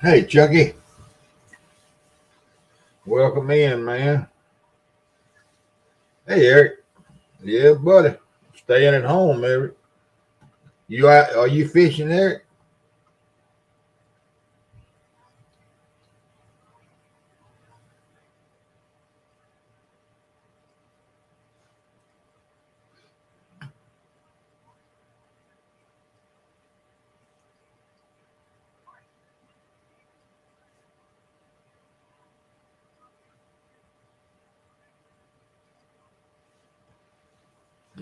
Hey, Chucky. Welcome in, man. Hey, Eric. Yeah, buddy. Staying at home, Eric. You out? Are you fishing, Eric?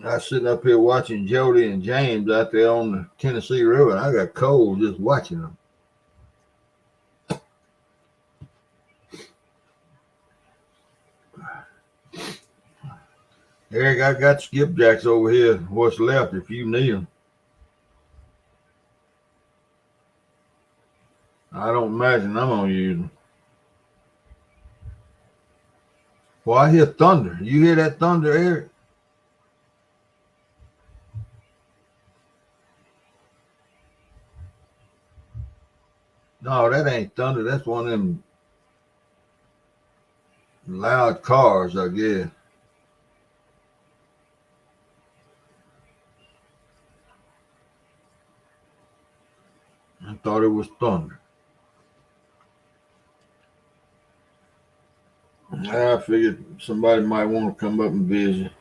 I was sitting up here watching Jody and James out there on the Tennessee River, and I got cold just watching them. Eric, I got skipjacks over here. What's left if you need them? I don't imagine I'm gonna use them. Well, I hear thunder. You hear that thunder, Eric? No, that ain't thunder. That's one of them loud cars, I guess. I thought it was thunder. I figured somebody might want to come up and visit.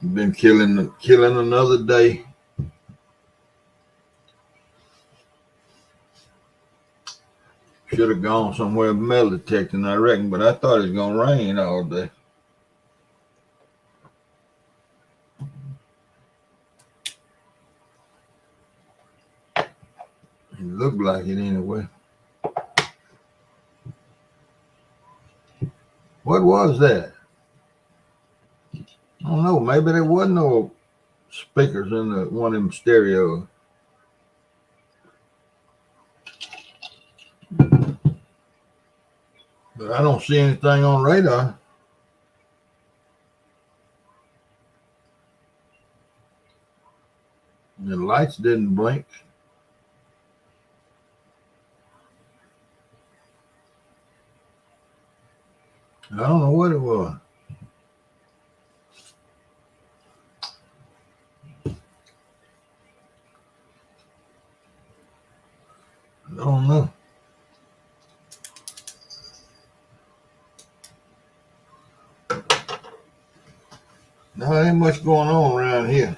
Been killing another day. Should have gone somewhere metal detecting, I reckon, but I thought it was gonna rain all day. It looked like it anyway. What was that? I don't know. Maybe there wasn't no speakers in the one of them stereos. But I don't see anything on radar. The lights didn't blink. I don't know what it was. I don't know. No, there ain't much going on around here.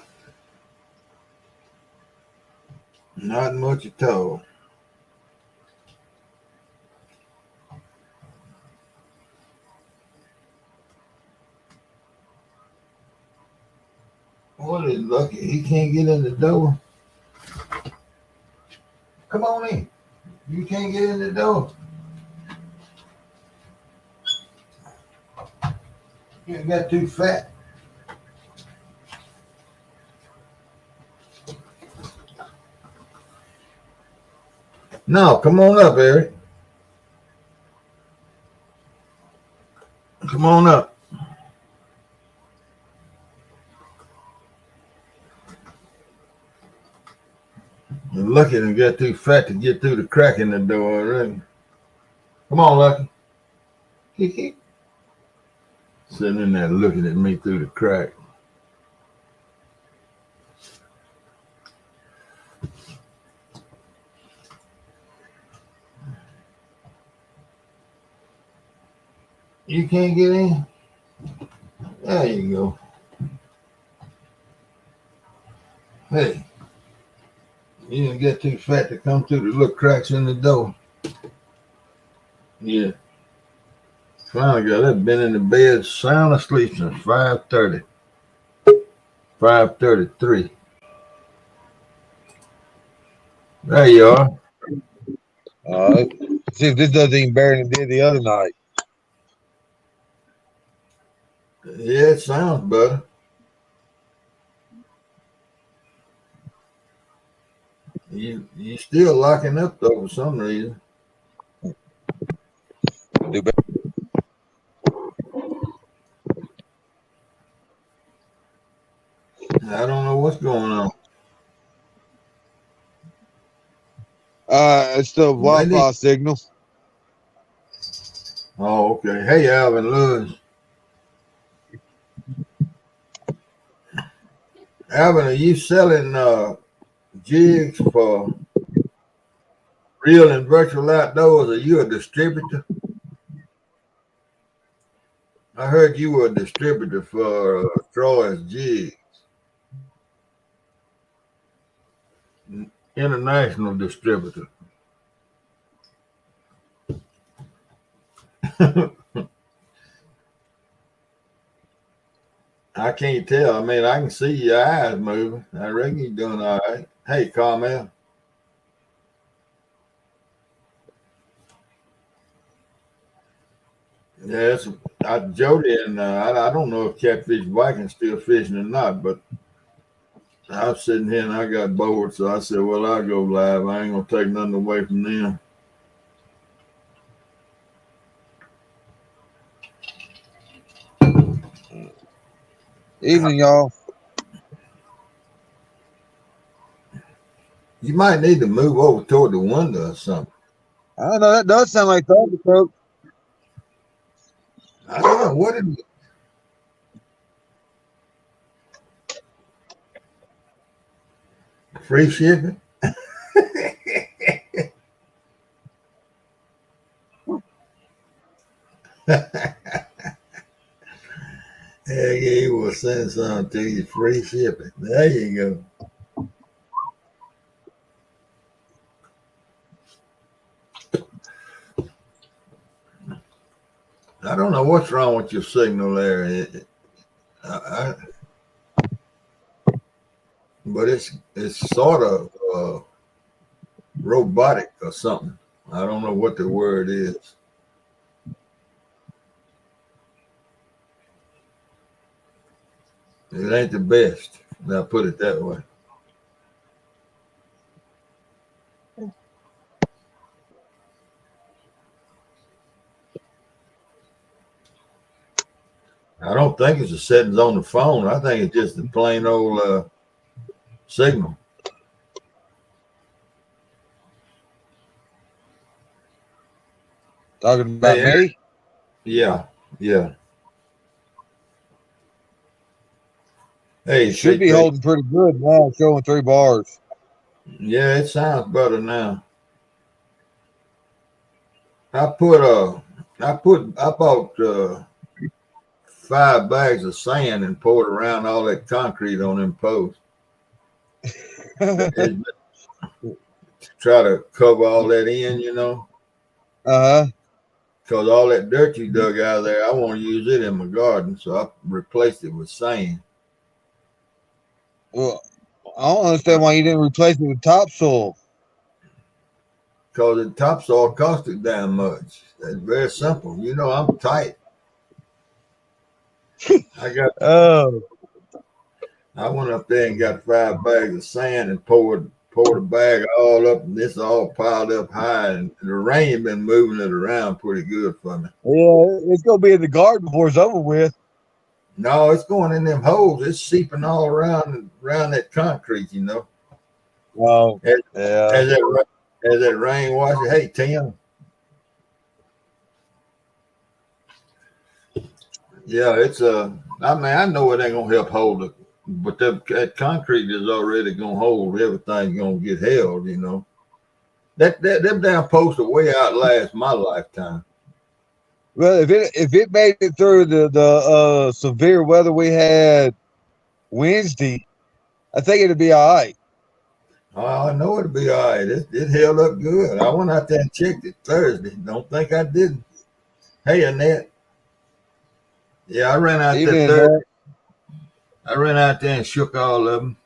Not much at all. What is Lucky? He can't get in the door. Come on in. You can't get in the door. You got too fat. No, come on up, Eric. Come on up. You're lucky to get too fat to get through the crack in the door already. Come on, Lucky. Sitting in there looking at me through the crack. You can't get in? There you go. Hey, you didn't get too fat to come through the little cracks in the door. Yeah. Finally got it. Been in the bed sound asleep since 5:30. 5:33. There you are. See if this does even better than it did the other night. Yeah, it sounds better. You still locking up though for some reason. Do better. I don't know what's going on. It's the Wi-Fi Maybe. signal. Oh, okay. Hey, Alvin Lewis. Alvin, are you selling jigs for real and virtual outdoors? Are you a distributor? I heard you were a distributor for Troy's jigs. International distributor. I can't tell. I mean, I can see your eyes moving. I reckon you're doing all right. Hey, Carmel. Yes, Jody and I don't know if Catfish Viking's still fishing or not, but I was sitting here and I got bored, so I said, "Well, I'll go live. I ain't gonna take nothing away from them." Evening, y'all. You might need to move over toward the window or something. I don't know. That does sound like Thunder Coke. I don't know what it is. Free shipping. Yeah, he will send something to you, free shipping. There you go. I don't know what's wrong with your signal there. But it's sort of robotic or something. I don't know what the word is. It ain't the best. Now put it that way. I don't think it's the settings on the phone. I think it's just the plain old signal. Talking about me? Yeah. Hey, It should be holding pretty good now, showing 3 bars. Yeah, it sounds better now. I bought 5 bags of sand and poured around all that concrete on them posts. Try to cover all that in, you know. Because all that dirt you dug out of there, I want to use it in my garden, so I replaced it with sand. Well, I don't understand why you didn't replace it with topsoil. Because the topsoil costed damn much. It's very simple. You know, I'm tight. I went up there and got 5 bags of sand and poured the bag all up, and it's all piled up high. And the rain been moving it around pretty good for me. Yeah, it's gonna be in the garden before it's over with. No, it's going in them holes. It's seeping all around that concrete, you know. Wow. As Yeah. that rain washes. Hey, Tim. Yeah, it's I mean, I know it ain't gonna help hold it, but that concrete is already gonna hold everything. Gonna get held, you know. Them damn posts are way outlast my lifetime. Well, if it made it through the severe weather we had Wednesday, I think it'd be all right. Oh, I know it'll be all right. It held up good. I went out there and checked it Thursday. Don't think I didn't. Hey, Annette. Yeah, I ran out there Thursday. I ran out there and shook all of them.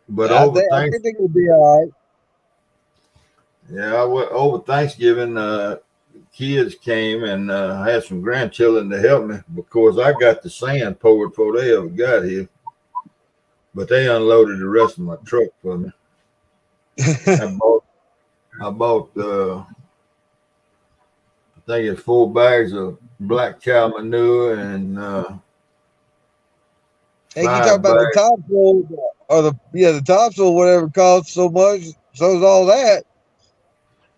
But I think it would be all right. Yeah, over Thanksgiving, kids came and I had some grandchildren to help me because I got the sand poured before they ever got here. But they unloaded the rest of my truck for me. I bought I think it's 4 bags of black cow manure and And you talk 5 about the bags. topsoil or the topsoil, whatever costs so much, so is all that.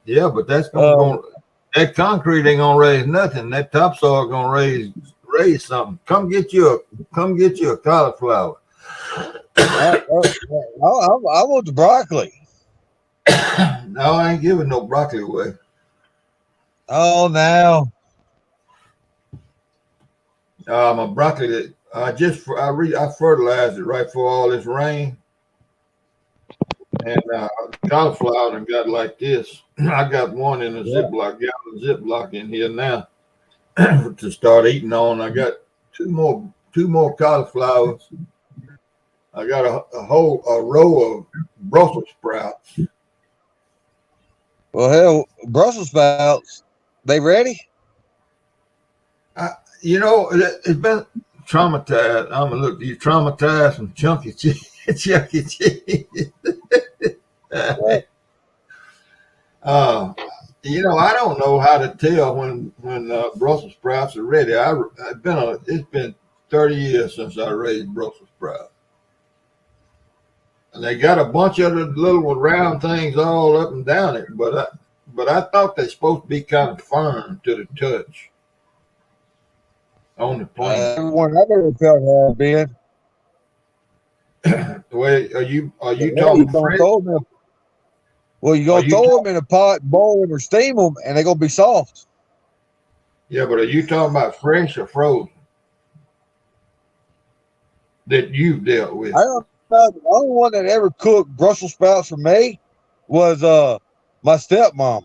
Yeah, but that's gonna Uh, go. That concrete ain't gonna raise nothing. That topsoil gonna raise something. Come get you a cauliflower. I want the broccoli. No, I ain't giving no broccoli away. Oh, now. My broccoli that I fertilized it right before all this rain, and cauliflower and got like this. I got one in a Yeah. Ziploc in here now to start eating on. I got two more cauliflowers. I got a row of Brussels sprouts. Well, hell, Brussels sprouts, they ready? It's been traumatized. I'm gonna look. You traumatized from chunky cheese. Chunky cheese. What? I don't know how to tell when Brussels sprouts are ready. It's been 30 years since I raised Brussels sprouts, and they got a bunch of the little round things all up and down it. But I thought they're supposed to be kind of firm to the touch on the plant. Everyone I've ever felt have been. Wait, are you You talking gonna fresh? throw them. Well, you're Are gonna you throw them in a pot, boil them, or steam them, and they're gonna be soft. Yeah, but are you talking about fresh or frozen that you've dealt with? I don't know. The only one that ever cooked Brussels sprouts for me was my stepmama.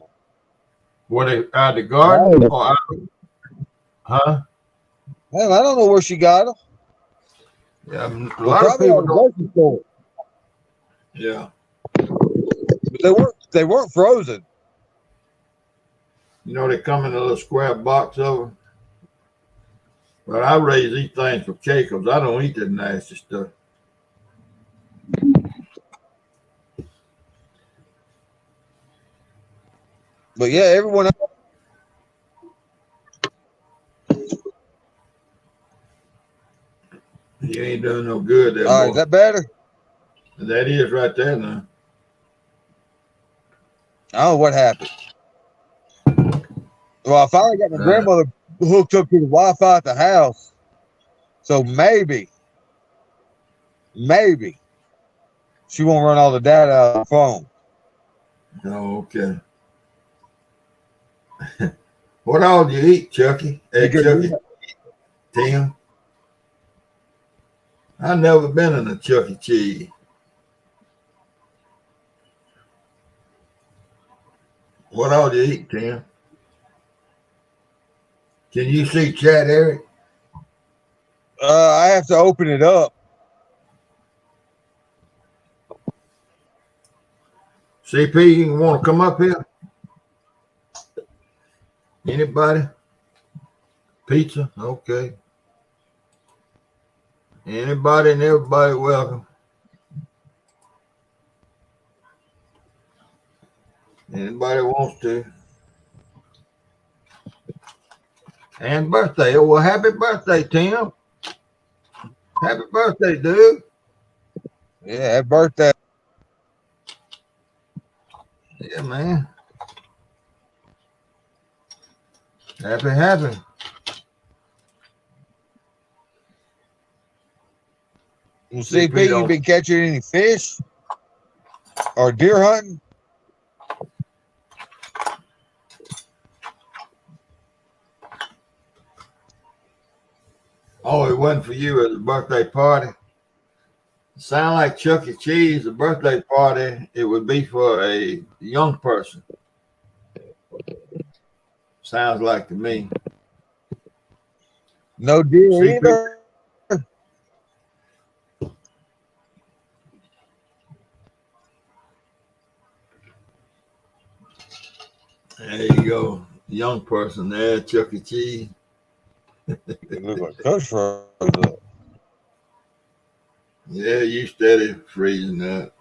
Were they out of the garden or huh? Hell, I don't know where she got them. Yeah, a Well, lot of probably people at the don't. grocery store. Yeah, But they weren't frozen. they come in a little square box of them. But I raise these things for Caicos. I don't eat that nasty stuff. But yeah, everyone. You ain't doing no good there, All right, is boy. that better? That is right there now. I don't know what happened. Well, I finally got my Uh, grandmother hooked up to the Wi-Fi at the house, so maybe she won't run all the data out of the phone. oh, okay. What all do you eat, Chucky? Hey, Because Chucky, Tim. I've never been in a Chuck E. Cheese. What all do you eat, Tim? Can you see chat, Eric? I have to open it up. CP, you want to come up here? Anybody? Pizza? Okay. Anybody and everybody welcome. Anybody wants to. And birthday. Oh, well, happy birthday, Tim. Happy birthday, dude. Yeah, happy birthday. Yeah, man. Happy. Well, CP CP, you don't. been catching any fish or deer hunting? Oh, it wasn't for you at the birthday party. Sound like Chuck E. Cheese, a birthday party. It would be for a young person. Sounds like to me. No deer CP, either. there you go. Young person there, Chuck E. Cheese. It looked like Coach froze up. Yeah, you steady freezing up.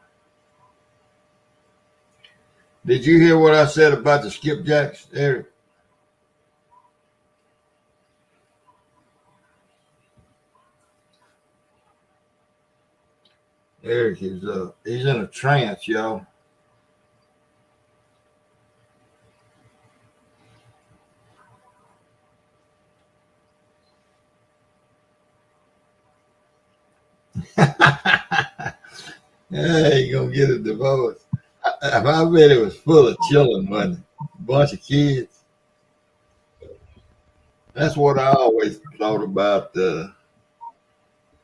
Did you hear what I said about the skipjacks, Eric? Eric is he's in a trance, y'all. Yeah, he gonna get a divorce. I bet it was full of children, wasn't it? A bunch of kids. That's what I always thought about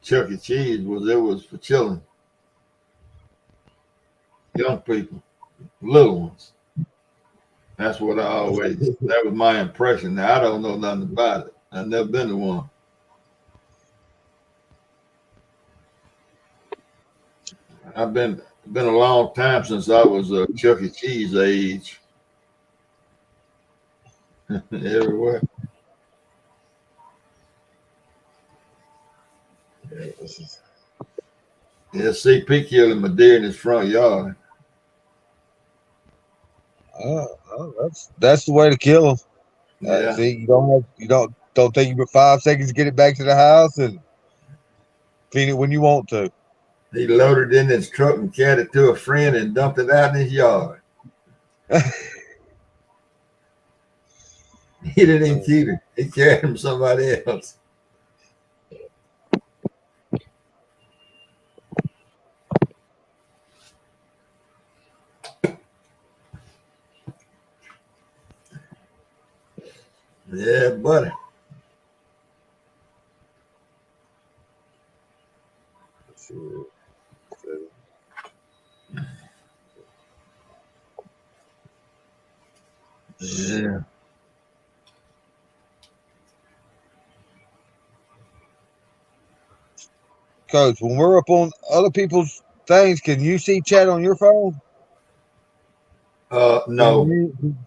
Chuck E. Cheese was it was for children, young people, little ones. That's what I always. That was my impression. Now I don't know nothing about it. I've never been to one. I've been a long time since I was a Chuck E. Cheese age. Everywhere. Yeah, CP killed a deer in his front yard. That's the way to kill them. Yeah. See, you don't take you but 5 seconds to get it back to the house and feed it when you want to. He loaded it in his truck and carried it to a friend and dumped it out in his yard. He didn't even keep it. He carried him to somebody else. Yeah, buddy. Yeah. Coach, when we're up on other people's things, can you see chat on your phone? No,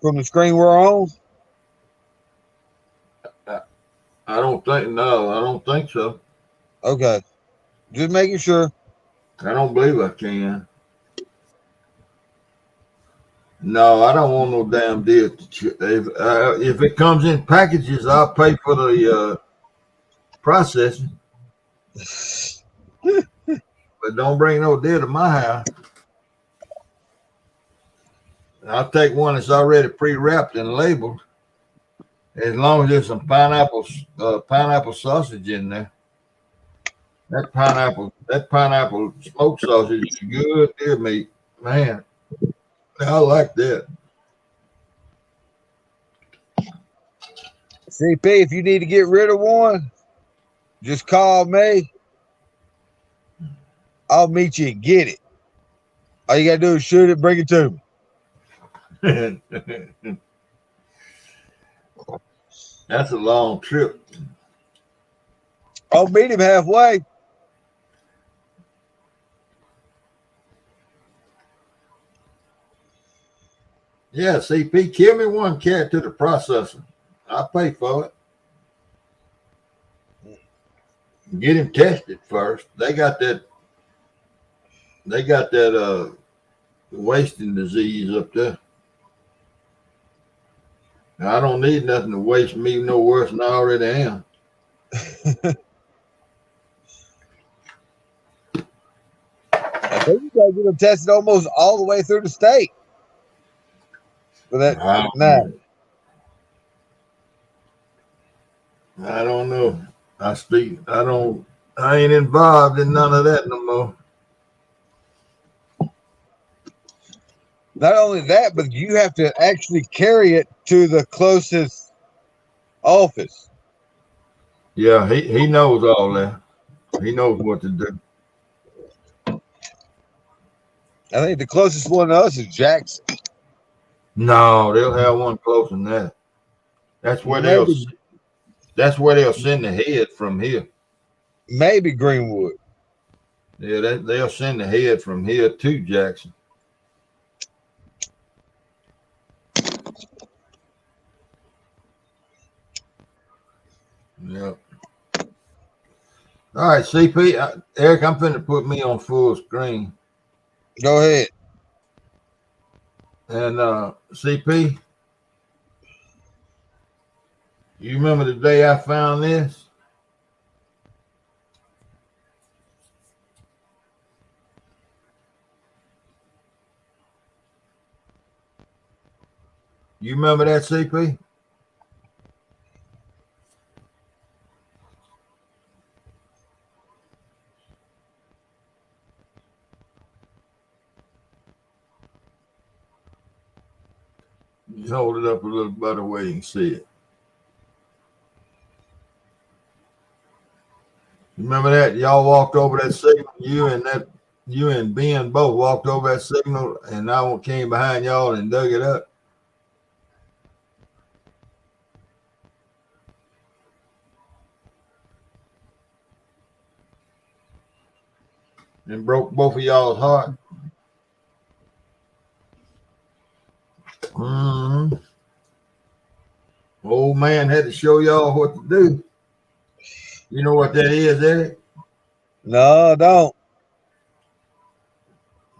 From the screen we're on? I don't think. No, I don't think so. Okay. Just making sure. I don't believe I can. No, I don't want no damn deal. If it comes in packages, I'll pay for the processing. But don't bring no deal to my house. I'll take one that's already pre-wrapped and labeled, as long as there's some pineapple sausage in there. That pineapple smoked sausage is good deer meat, man. I like that. CP, if you need to get rid of one, just call me. I'll meet you and get it. All you gotta do is shoot it, bring it to me. That's a long trip. I'll meet him halfway. Yeah, CP, kill me one cat to the processor. I'll pay for it. Get him tested first. They got that wasting disease up there. Now, I don't need nothing to waste me no worse than I already am. I think you gotta get them tested almost all the way through the state. For that now. I don't know. I ain't involved in none of that no more. Not only that, but you have to actually carry it to the closest office. Yeah, he knows all that. He knows what to do. I think the closest one to us is Jackson. No, they'll have one closer than that. That's where they'll send the head from here. Maybe Greenwood. Yeah, they'll send the head from here to Jackson. Yep. All right, CP. Eric, I'm finna put me on full screen. Go ahead. And CP, you remember the day I found this? You remember that, CP? You hold it up a little better way you can see it. Remember that? Y'all walked over that signal. You and Ben both walked over that signal, and I came behind y'all and dug it up. And broke both of y'all's heart. Mm-hmm. Old man had to show y'all what to do. You know what that is, Eric? No, I don't.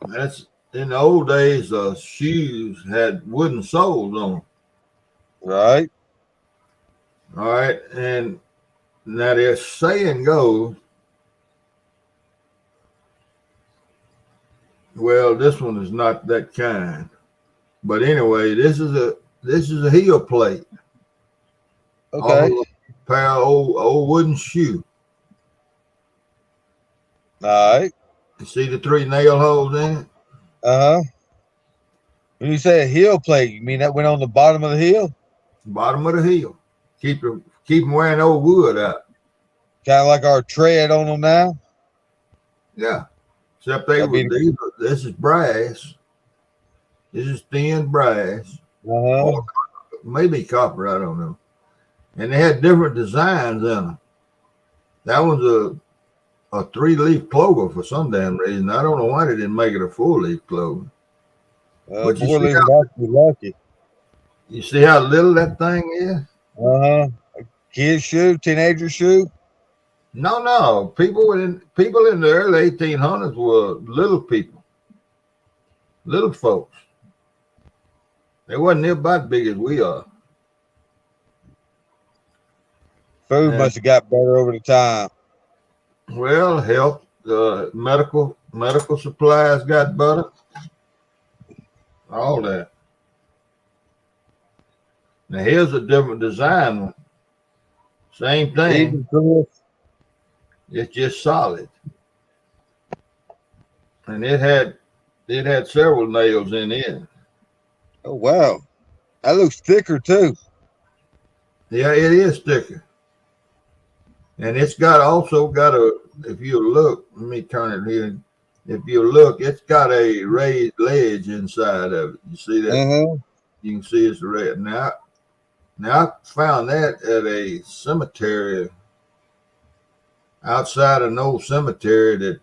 That's in the old days. Shoes had wooden soles on them. Right. All right, and now their saying goes, well, this one is not that kind, but anyway, this is a heel plate. Okay. Off of a pair of old wooden shoe. All right. You see the 3 nail holes in it? Uh-huh. When you say a heel plate, you mean that went on the bottom of the heel? Bottom of the heel. Keep them wearing old wood out. Kind of like our tread on them now? Yeah. Except this is brass. This is thin brass. Uh-huh. Or maybe copper, I don't know. And they had different designs in them. That was a 3-leaf clover for some damn reason. I don't know why they didn't make it a 4-leaf clover. But you see, lucky. You see how little that thing is? Uh-huh. Kid shoe, teenager shoe? No. People in the early 1800s were little people, little folks. They wasn't near about as big as we are. Food must have got better over the time. Well, health, medical supplies got better. All that. Now here's a different design one. Same thing. It's just solid. And it had several nails in it. Oh wow. That looks thicker too. Yeah, it is thicker. And it's also got if you look, let me turn it here. If you look, it's got a raised ledge inside of it. You see that? Uh-huh. You can see it's red. Now I found that at a cemetery outside an old cemetery it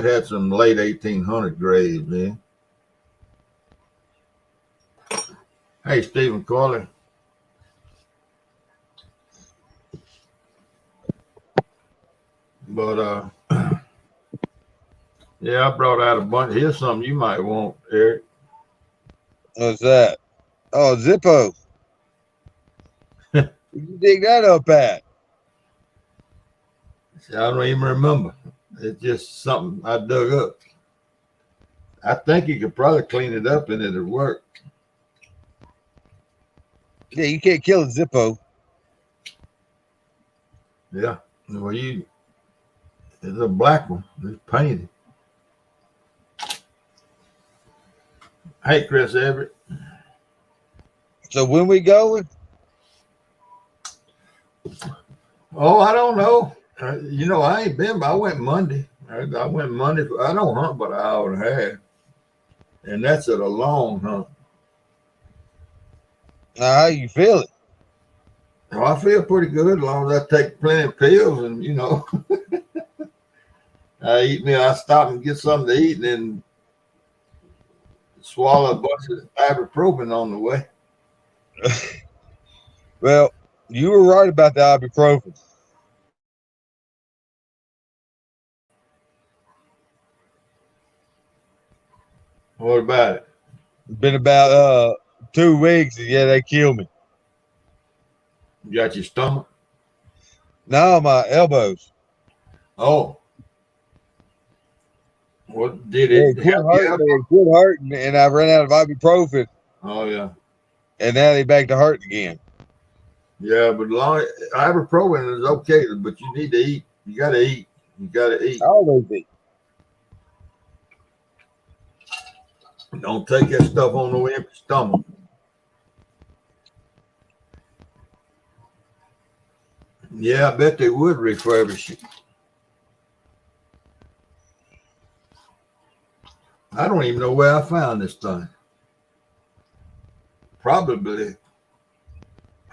had some late 1800 graves in. Hey, Stephen Corley. But yeah, I brought out a bunch. Here's something you might want, Eric. What's that? Oh, Zippo. Where'd you dig that up at? I don't even remember. It's just something I dug up. I think you could probably clean it up and it'll work. Yeah, you can't kill a Zippo. Yeah. Well, it's a black one. It's painted. Hey, Chris Everett. So when we going? Oh, I don't know. I ain't been, but I went Monday. I went Monday. I don't hunt but an hour and a half. And that's at a long hunt. How you feeling? Well, I feel pretty good as long as I take plenty of pills and, I stop and get something to eat and then swallow a bunch of ibuprofen on the way. Well, you were right about the ibuprofen. What about it? It's been about 2 weeks and yeah, they killed me. You got your stomach? No, my elbows. Oh. What did it? They quit hurting, and I ran out of ibuprofen. Oh, yeah. and now they back to hurting again. Yeah, but ibuprofen is okay, but you need to eat. You got to eat. You got to eat. Always eat. Don't take that stuff on no empty stomach. Yeah, I bet they would refurbish it. I don't even know where I found this thing. Probably,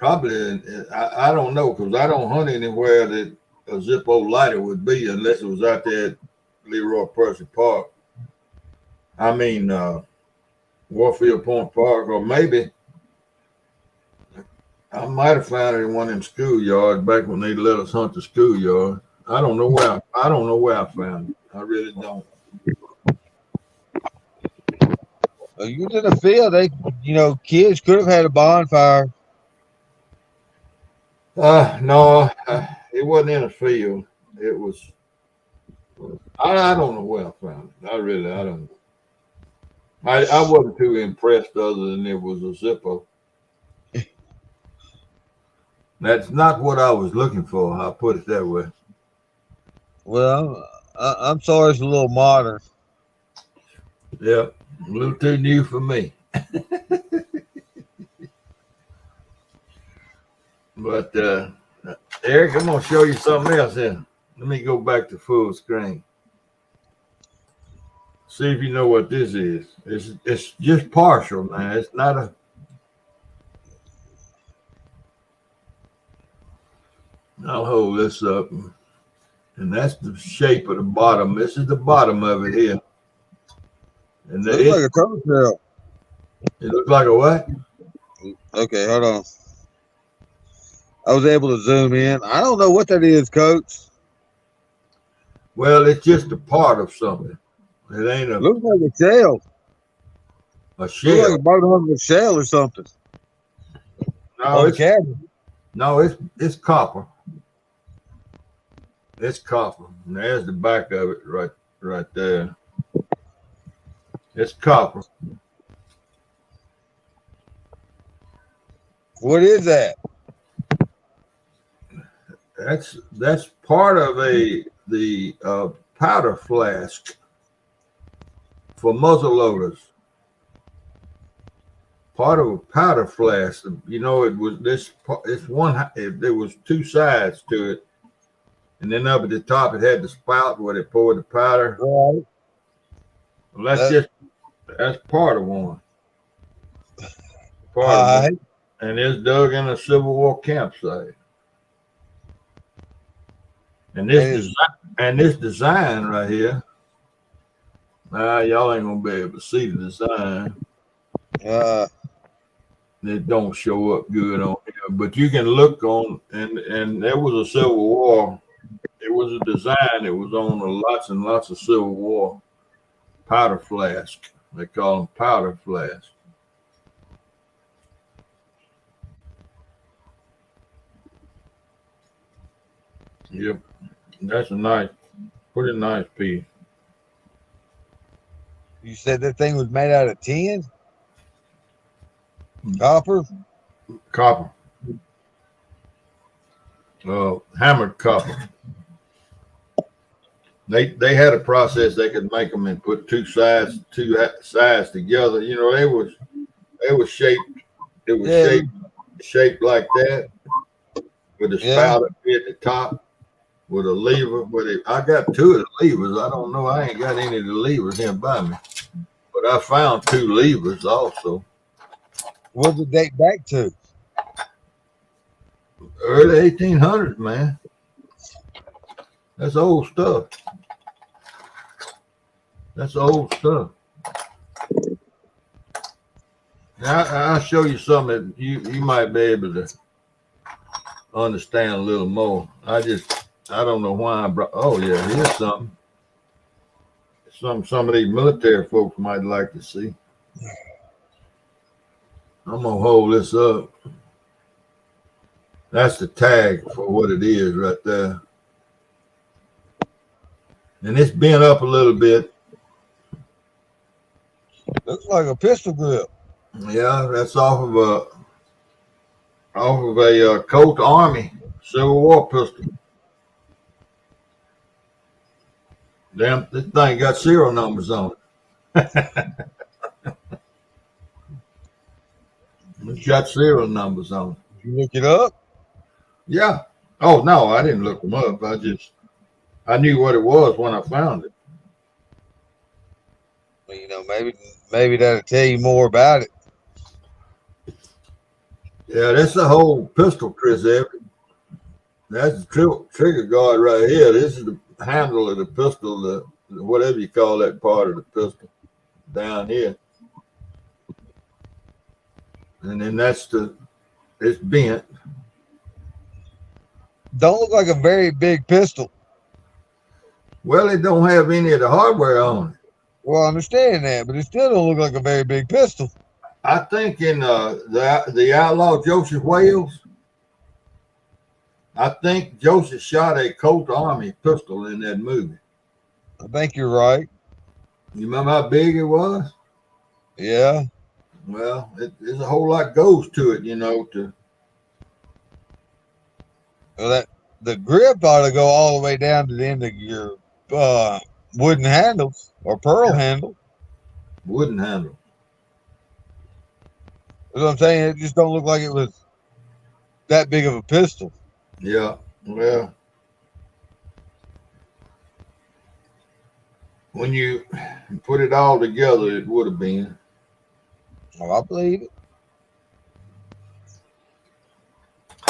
I don't know, because I don't hunt anywhere that a Zippo lighter would be unless it was out there at Leroy Percy Park. I mean, Warfield Point Park, or maybe I might have found it in one of them schoolyards back when they let us hunt the schoolyard. I don't know where I found it. I really don't. You was in the field. Kids could have had a bonfire. No, it wasn't in a field. It was. I don't know where I found it. I don't. I wasn't too impressed, other than it was a Zippo. That's not what I was looking for. I'll put it that way. Well, I'm sorry, it's a little modern. Yeah, a little too new for me. But Eric, I'm gonna show you something else here. Let me go back to full screen. See if you know what this is. It's just partial, man. It's not a. I'll hold this up, and that's the shape of the bottom. This is the bottom of it here. And It looks like a turtle shell. It looks like a what? Okay, hold on. I was able to zoom in. I don't know what that is, Coach. Well, it's just a part of something. It ain't Looks like a shell. A shell. Looks like a bottom of a shell or something. No, it's copper. It's copper. And there's the back of it right there. It's copper. What is that? That's part of the powder flask for muzzle loaders. Part of a powder flask. You know, it was this. It's one. There was two sides to it, and then up at the top it had the spout where they poured the powder. Right. Well, that's part of one. And it's dug in a Civil War campsite. And this design right here, y'all ain't gonna be able to see the design. It don't show up good on here, but you can look on, and there was a Civil War. It was a design. It was on lots and lots of Civil War powder flask. They call them powder flask. Yep, that's a pretty nice piece. You said that thing was made out of tin? Copper? Copper. Hammered copper. They had a process they could make them and put two sides together. You know, they was shaped. It was shaped like that with a spout at the top with a lever. I got two of the levers. I don't know. I ain't got any of the levers here by me, but I found two levers also. What does it date back to? Early 1800s, man. That's old stuff. That's old stuff. Now, I'll show you something that you might be able to understand a little more. I don't know why I brought. Oh yeah, here's something. Some of these military folks might like to see. I'm gonna hold this up. That's the tag for what it is right there. And it's bent up a little bit. Looks like a pistol grip. Yeah, that's off of off of a Colt Army Civil War pistol. Damn, this thing got serial numbers on it. It's got serial numbers on it. You look it up? Yeah. Oh no, I didn't look them up. I knew what it was when I found it. Well, maybe that'll tell you more about it. Yeah, that's the whole pistol, Chris Evans. That's the trigger guard right here. This is the handle of the pistol, the whatever you call that part of the pistol down here. And then it's bent. Don't look like a very big pistol. Well, it don't have any of the hardware on it. Well, I understand that, but it still don't look like a very big pistol. I think in the outlaw Joseph Wales, I think Joseph shot a Colt Army pistol in that movie. I think you're right. You remember how big it was? Yeah. Well, there's a whole lot goes to it, Well, the grip ought to go all the way down to the end of your wooden handles or pearl handle. Wooden handle. That's what I'm saying. It just don't look like it was that big of a pistol. Yeah. Well, when you put it all together, it would have been. Oh, I believe it.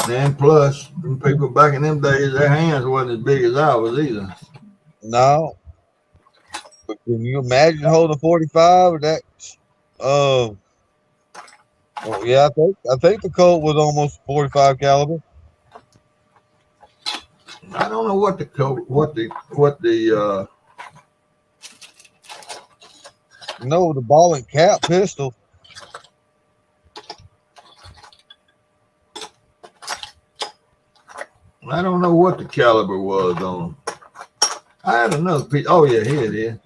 And plus, people back in them days, their hands wasn't as big as ours either. No. But can you imagine holding a 45 with that? Well, yeah, I think the Colt was almost 45 caliber. I don't know what the the ball and cap pistol. I don't know what the caliber was on. I had another piece. Oh yeah, here it is.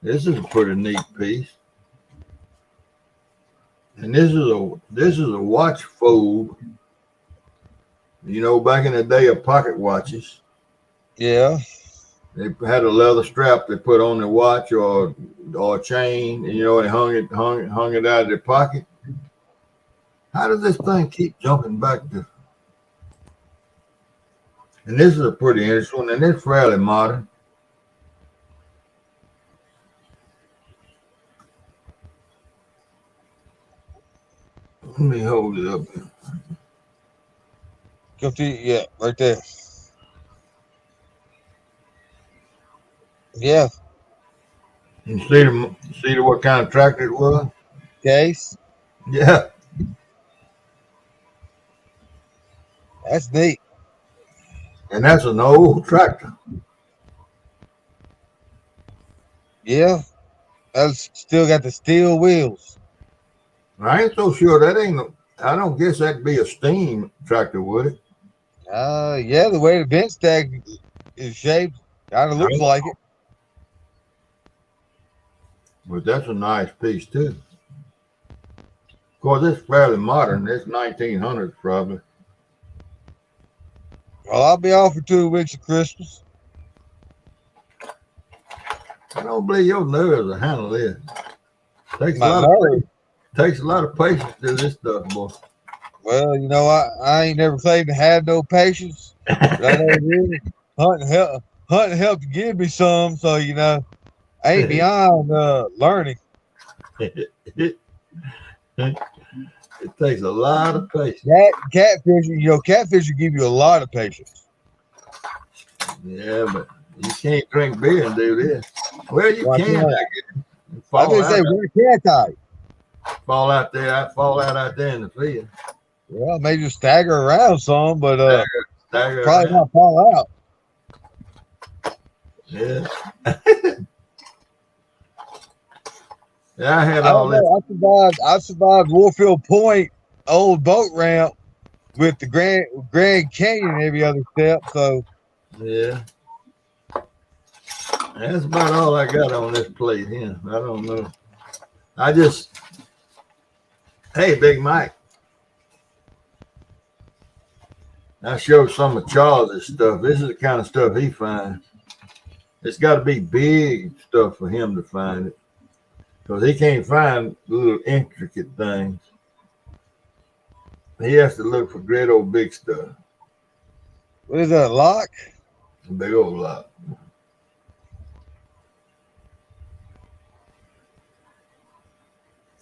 This is a pretty neat piece. And this is a watch fold. Back in the day of pocket watches. Yeah. They had a leather strap they put on the watch or a chain, and they hung it out of their pocket. How does this thing keep jumping back to? And this is a pretty interesting one, and it's fairly modern. Let me hold it up. Yeah, right there. Yeah. You see what kind of tractor it was? Case. Yeah. That's neat. And that's an old tractor. Yeah. That's still got the steel wheels. I ain't so sure I don't guess that'd be a steam tractor, would it? Yeah, the way the vent stack is shaped, kind of looks like it. But that's a nice piece too. Of course, it's fairly modern. It's 1900s probably. Well, I'll be off for 2 weeks of Christmas. I don't believe your nerves will handle this. Takes a lot of patience to do this stuff, boy. Well, I ain't never claimed to have no patience. But I know really hunting helped to give me some, so I ain't beyond learning. It takes a lot of patience. Catfish will give you a lot of patience. Yeah, but you can't drink beer and do this. Well, you can. I was say, where can't I? Fall out there in the field. Well, maybe just stagger around some, but stagger probably around. not fall out. Yeah. Yeah, I had all this. I survived Warfield Point, old boat ramp with the Grand Canyon every other step. So yeah, that's about all I got on this plate here. I don't know. Hey, Big Mike. I showed some of Charles's stuff. This is the kind of stuff he finds. It's got to be big stuff for him to find it, because he can't find little intricate things. He has to look for great old big stuff. What is that, lock? A big old lot.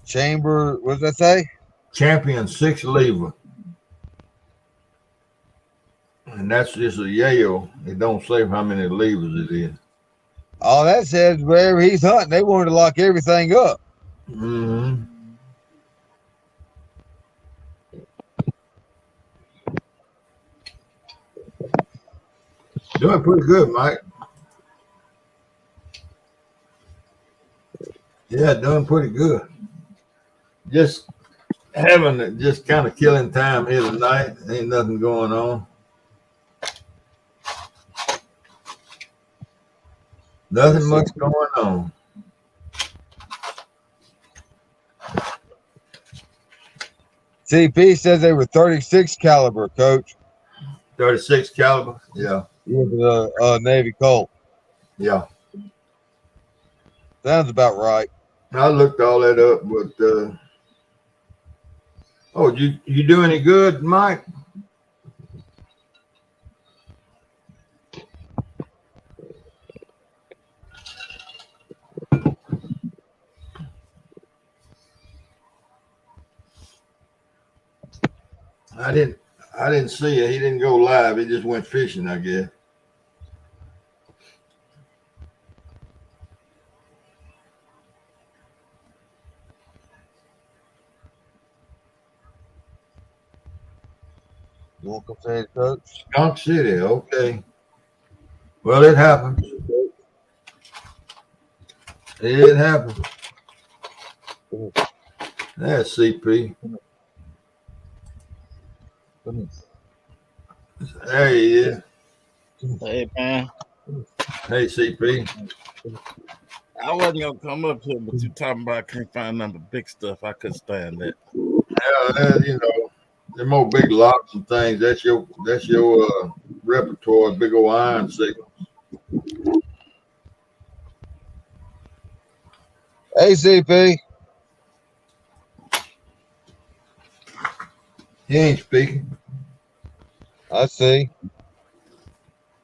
Chamber, what does that say? Champion 6 lever. And that's just a Yale. It don't say how many levers it is. All that says wherever he's hunting, they wanted to lock everything up. Mm-hmm. Doing pretty good, Mike. Yeah, doing pretty good. Just just kind of killing time here tonight. Ain't nothing going on. Nothing much going on. CP says they were 36 caliber, Coach. 36 caliber. Yeah. With the Navy Colt. Yeah. Sounds about right. I looked all that up, but oh, you do any good, Mike? I didn't see it. He didn't go live. He just went fishing, I guess. You want to come say it, Coach? Skunk City, okay. Well, it happened. It happened. That's CP. There he is. Hey, man. Hey, CP. I wasn't going to come up here, but you talking about I can't find none but big stuff. I couldn't stand that. Yeah, you know, the more big locks and things. That's your repertoire. Big old iron signals. Hey, CP. He ain't speaking. I see.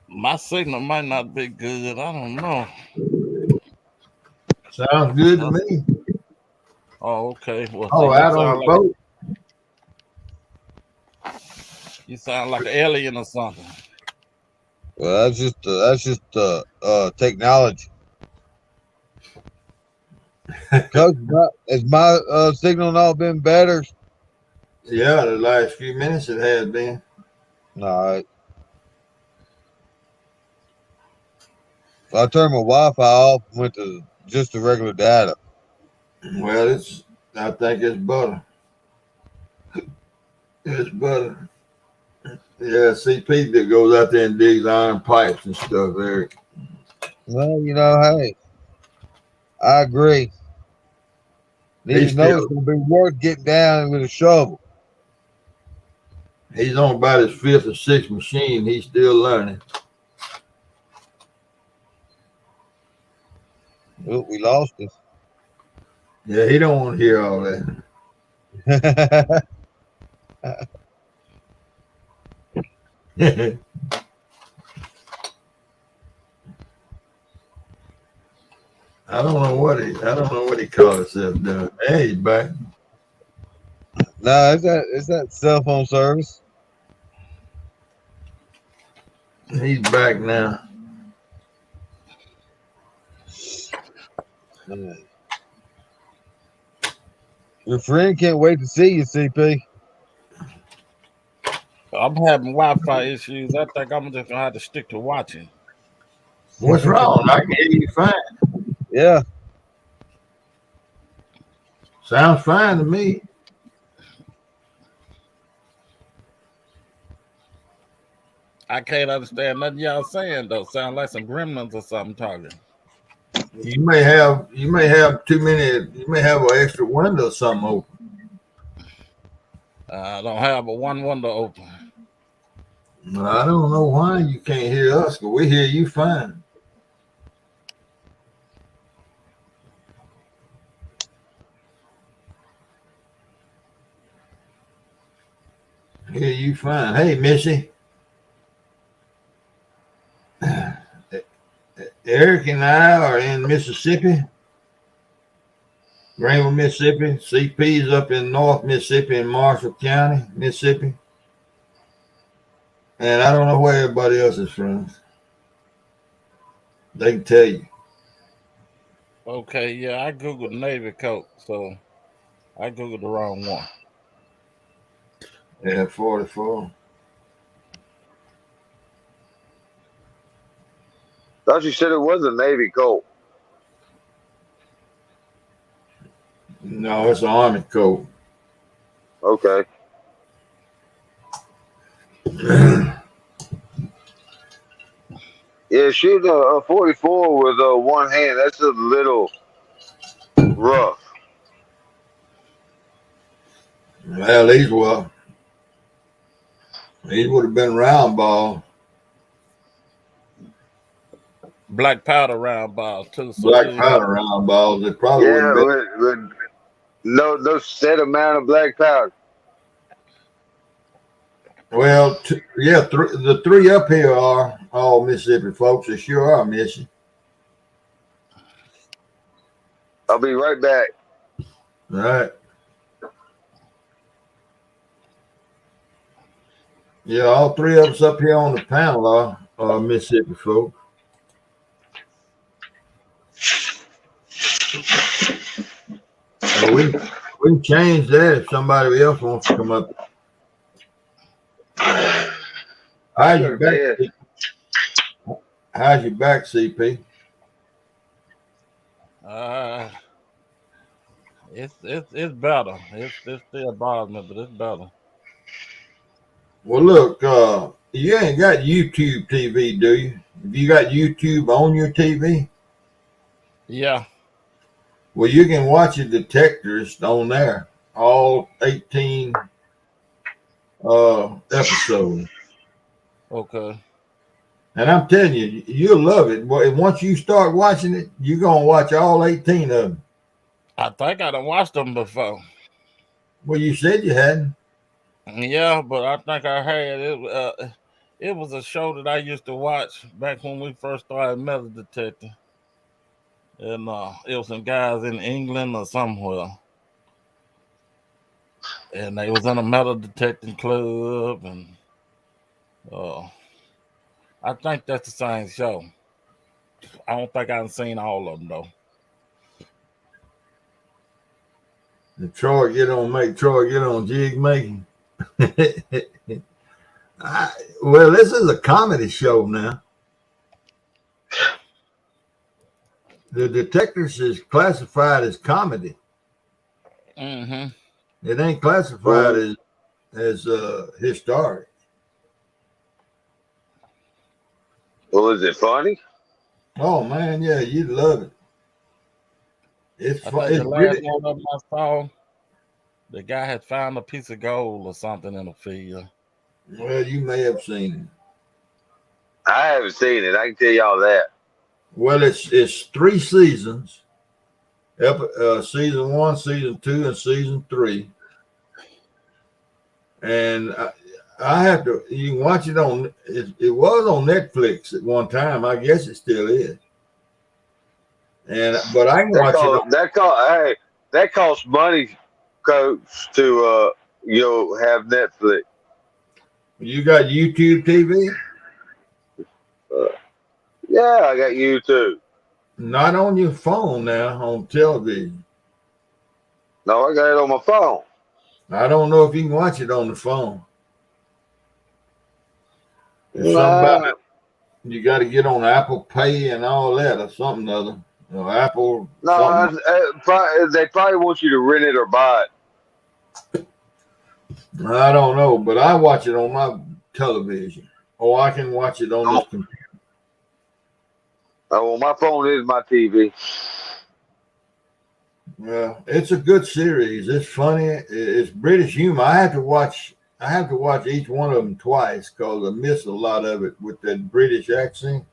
My signal might not be good. I don't know. Sounds good to me. Oh, okay. Well, Oh, out on the boat. You sound like an alien or something. Well, that's just technology. Coach, has my signal not been better? Yeah, the last few minutes it has been. All right. So I turned my Wi-Fi off and went to just the regular data. Well, I think it's butter. It's butter. Yeah, CP that goes out there and digs iron pipes and stuff, Eric. Well, you know, hey, I agree. Need to know it's going to be worth getting down with a shovel. He's on about his 5th or 6th machine. He's still learning. Oh, we lost it. Yeah, he don't want to hear all that. I don't know what he calls himself doing. Hey, he's back. No, it's that cell phone service. He's back now. Your friend can't wait to see you, CP. I'm having Wi-Fi issues. I think I'm just gonna have to stick to watching. What's wrong? I can hear you fine. Yeah. Sounds fine to me. I can't understand nothing y'all saying though. Sound like some gremlins or something talking. You may have too many. You may have an extra window or something open. I don't have a one window open. Well, I don't know why you can't hear us, but we hear you fine. Hear you fine. Hey, Missy. Eric and I are in Mississippi, Greenville, Mississippi. CP's up in North Mississippi in Marshall County, Mississippi. And I don't know where everybody else is from. They can tell you. Okay, yeah, I googled Navy coat, so I googled the wrong one. Yeah, 44. Thought you said it was a Navy Colt. No, it's an Army coat. Okay. Yeah, shooting a 44 with one hand, that's a little rough. Well, these would have been round ball, Black powder round ball too. So black powder round balls. It probably Yeah, wouldn't be. with no set amount of black powder. Well, the three up here are all Mississippi folks. They sure are, Missy. I'll be right back. All right. Yeah, all three of us up here on the panel are Mississippi folks. So we can change that if somebody else wants to come up. How's your back? How's your back, CP? It's better. It's still bothering me, but it's better. Well, look, you ain't got YouTube TV, do you? Have you got YouTube on your TV? Yeah. Well, you can watch the detectors on there, all 18 episodes. Okay. And I'm telling you, you'll love it. Once you start watching it, you're going to watch all 18 of them. I think I done watched them before. Well, you said you hadn't. Yeah, but I think I had it. It was a show that I used to watch back when we first started metal detecting. And it was some guys in England or somewhere. And they was in a metal detecting club. And I think that's the same show. I don't think I've seen all of them, though. And Troy get on jig making. Well, this is a comedy show now. The Detectives is classified as comedy. Mm-hmm. It ain't classified as historic. Well, is it funny? Oh man, yeah, you'd love it. It's I fun. think It's the last really, one of them I saw, the guy had found a piece of gold or something in the field. well, you may have seen it. I haven't seen it. I can tell y'all that. Well, it's 3 seasons. Season 1, season 2, and season 3. And I have to. You can watch it on. It was on Netflix at one time. I guess it still is. But I can watch it. That costs money, Coach, to have Netflix. You got YouTube TV? Yeah, I got YouTube. Not on your phone now, on television. No, I got it on my phone. I don't know if you can watch it on the phone. It's something about it. You got to get on Apple Pay and all that, or something other. Apple. No, they probably want you to rent it or buy it. I don't know, but I watch it on my television, or I can watch it on this computer. Oh, well, my phone is my TV. Well, it's a good series. It's funny. It's British humor. I have to watch I have to watch each one of them twice because I miss a lot of it with that British accent.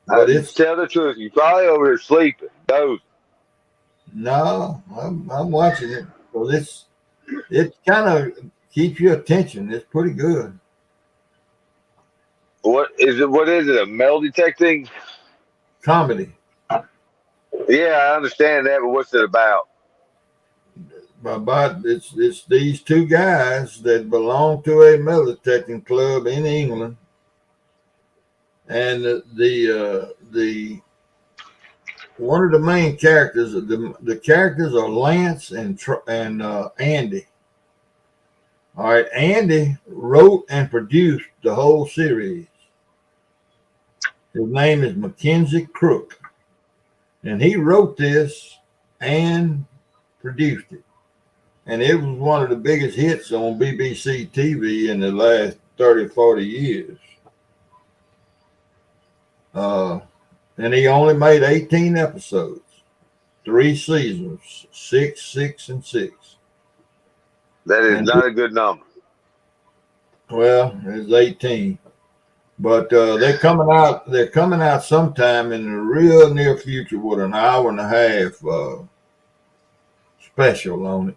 But it's Tell the truth, you probably over there sleeping. Those. no, I'm watching it because it kind of keeps your attention. It's pretty good. What is it? What is it? A metal detecting? Comedy Yeah, I understand that, but what's it about? about it's these two guys that belong to a metal detecting club in England, and the one of the main characters, the characters are Lance and Andy. All right, Andy wrote and produced the whole series. His name is Mackenzie Crook, and he wrote this and produced it. And it was one of the biggest hits on BBC TV in the last 30, 40 years. And he only made 18 episodes, 3 seasons, 6, 6, and 6. That is And not a good number. well, it's 18. But they're coming out. They're coming out sometime in the real near future with an hour and a half special on it.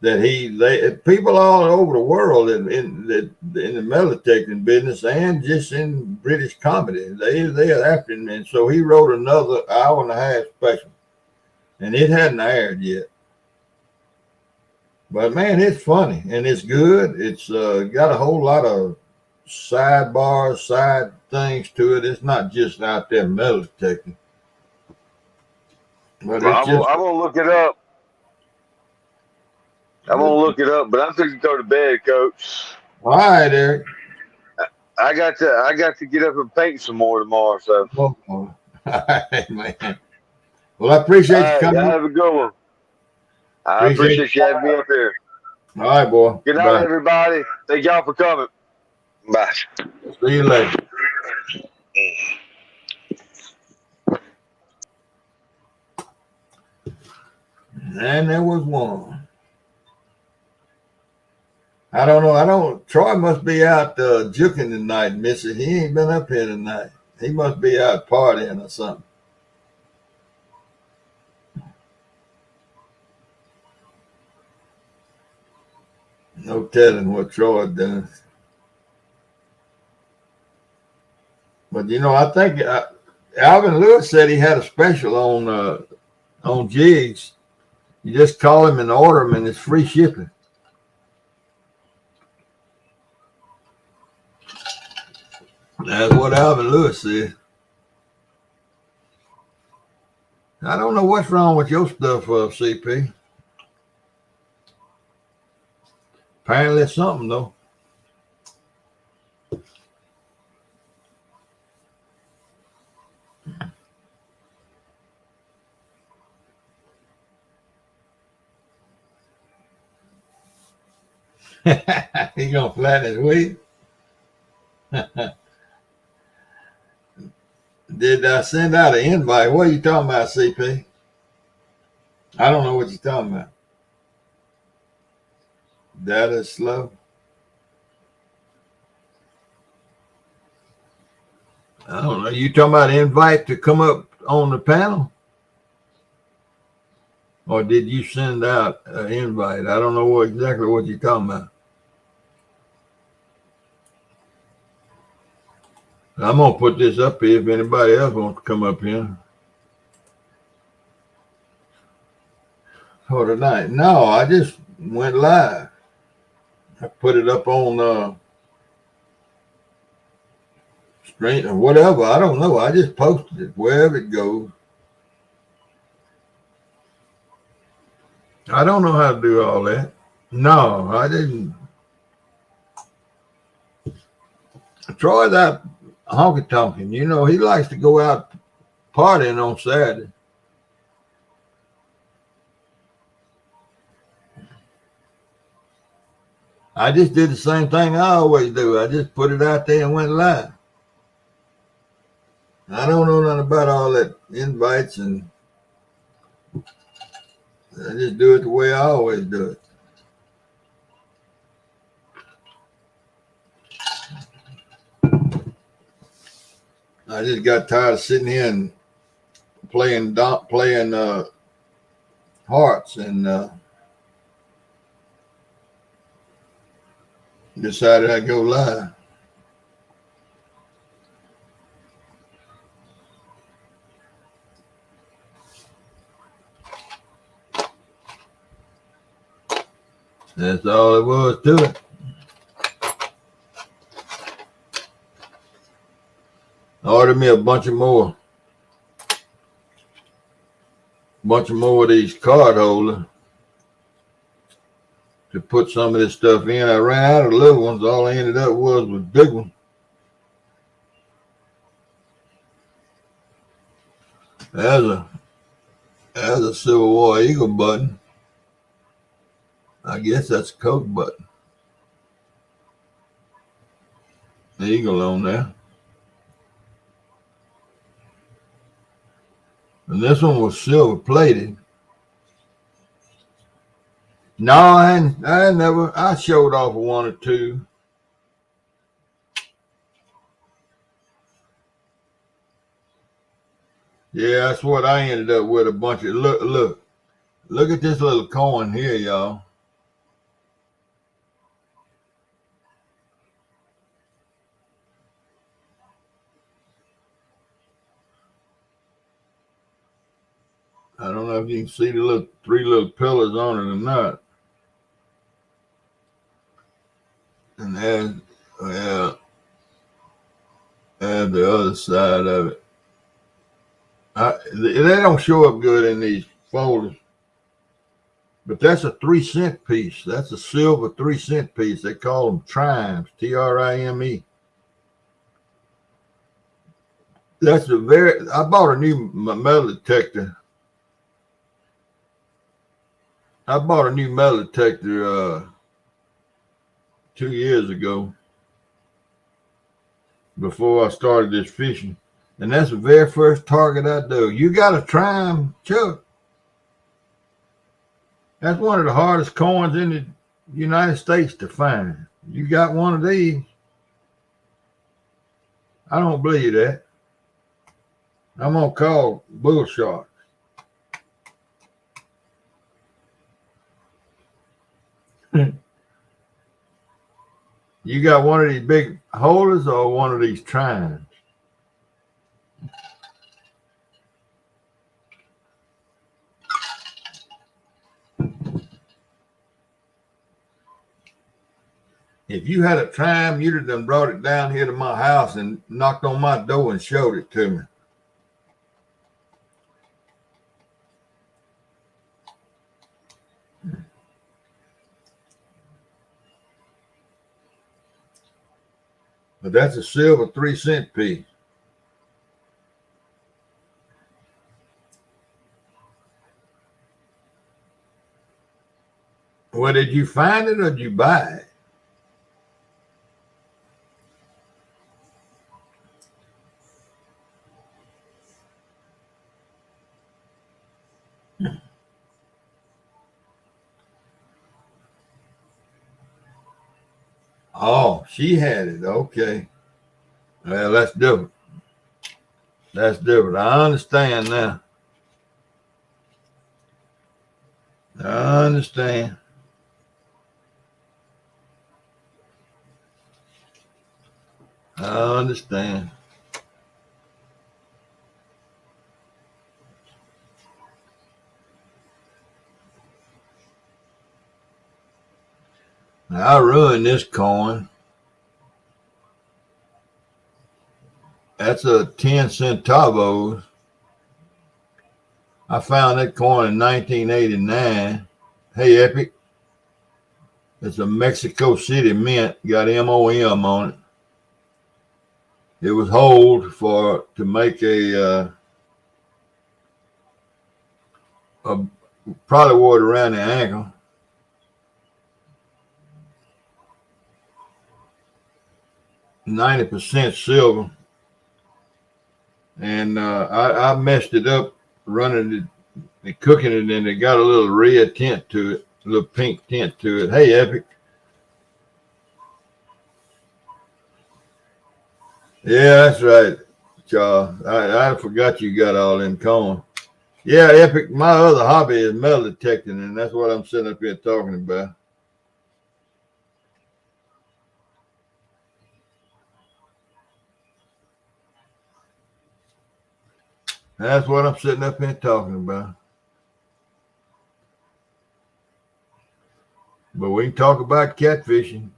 That people all over the world in the metal detecting business and just in British comedy, they're after him, and so he wrote another hour and a half special, and it hadn't aired yet. But man, it's funny and it's good. It's got a whole lot of sidebars, side things to it. It's not just out there metal detecting. But Well, it's just I'm gonna look it up. I'm gonna look it up, but I'm fixing to go to bed, Coach. all right, Eric. I got to get up and paint some more tomorrow. So, All right, man. Well, I appreciate all you right, coming. y'all have a good one. I Appreciate appreciate you having me up here. All right, boy. Good night, Bye. everybody. Thank y'all for coming. Bye. See you later. And there was one. I don't know. Troy must be out juking tonight, Missy. He ain't been up here tonight. He must be out partying or something. No telling what Troy done. But I think Alvin Lewis said he had a special on jigs. You just call him and order them, and it's free shipping. That's what Alvin Lewis said. I don't know what's wrong with your stuff, CP. Apparently it's something, though. He gonna flatten his wheat. Did I send out an invite? What are you talking about, CP? I don't know what you're talking about. That is slow. I don't know. You talking about invite to come up on the panel? Or did you send out an invite? I don't know exactly what you're talking about. I'm going to put this up here if anybody else wants to come up here. For tonight. No, I just went live. I put it up on screen or whatever. I don't know. I just posted it wherever it goes. I don't know how to do all that. No, I didn't. Troy's out honky tonkin'. He likes to go out partying on Saturday. I just did the same thing I always do. I just put it out there and went live. I don't know nothing about all that invites, and I just do it the way I always do it. I just got tired of sitting here and playing hearts, and decided I'd go live. That's all it was to it. I ordered me a bunch of more of these card holders to put some of this stuff in. I ran out of little ones. All I ended up was big ones. There's a Civil War Eagle button. I guess that's a Coke button. The eagle on there. And this one was silver plated. No, I showed off one or two. Yeah, that's what I ended up with, a bunch of, look at this little coin here, y'all. I don't know if you can see the three little pillars on it or not. And there's the other side of it. They don't show up good in these folders. But that's a 3-cent piece. That's a silver 3-cent piece. They call them trimes, Trime. I bought a new metal detector. I bought a new metal detector 2 years ago before I started this fishing. And that's the very first target I do. You got a Trime, Chuck? That's one of the hardest coins in the United States to find. You got one of these? I don't believe that. I'm going to call bull sharks. You got one of these big holders or one of these trimes? If you had a Trime, you'd have done brought it down here to my house and knocked on my door and showed it to me. But that's a silver 3-cent piece. Well, did you find it or did you buy it? Oh, she had it. Okay. Well, that's different. That's different. I understand now. I understand. I understand. Now, I ruined this coin. That's a 10 centavos. I found that coin in 1989. Hey, Epic. It's a Mexico City mint. Got MOM on it. It was hold to make a probably wore it around the ankle. %90 silver. And I messed it up running it and cooking it, and it got a little red tint to it, a little pink tint to it. Hey, Epic. Yeah, that's right. Charles. I forgot you got all in common. Yeah, Epic. My other hobby is metal detecting, and that's what I'm sitting up here talking about. That's what I'm sitting up here talking about. But we can talk about catfishing.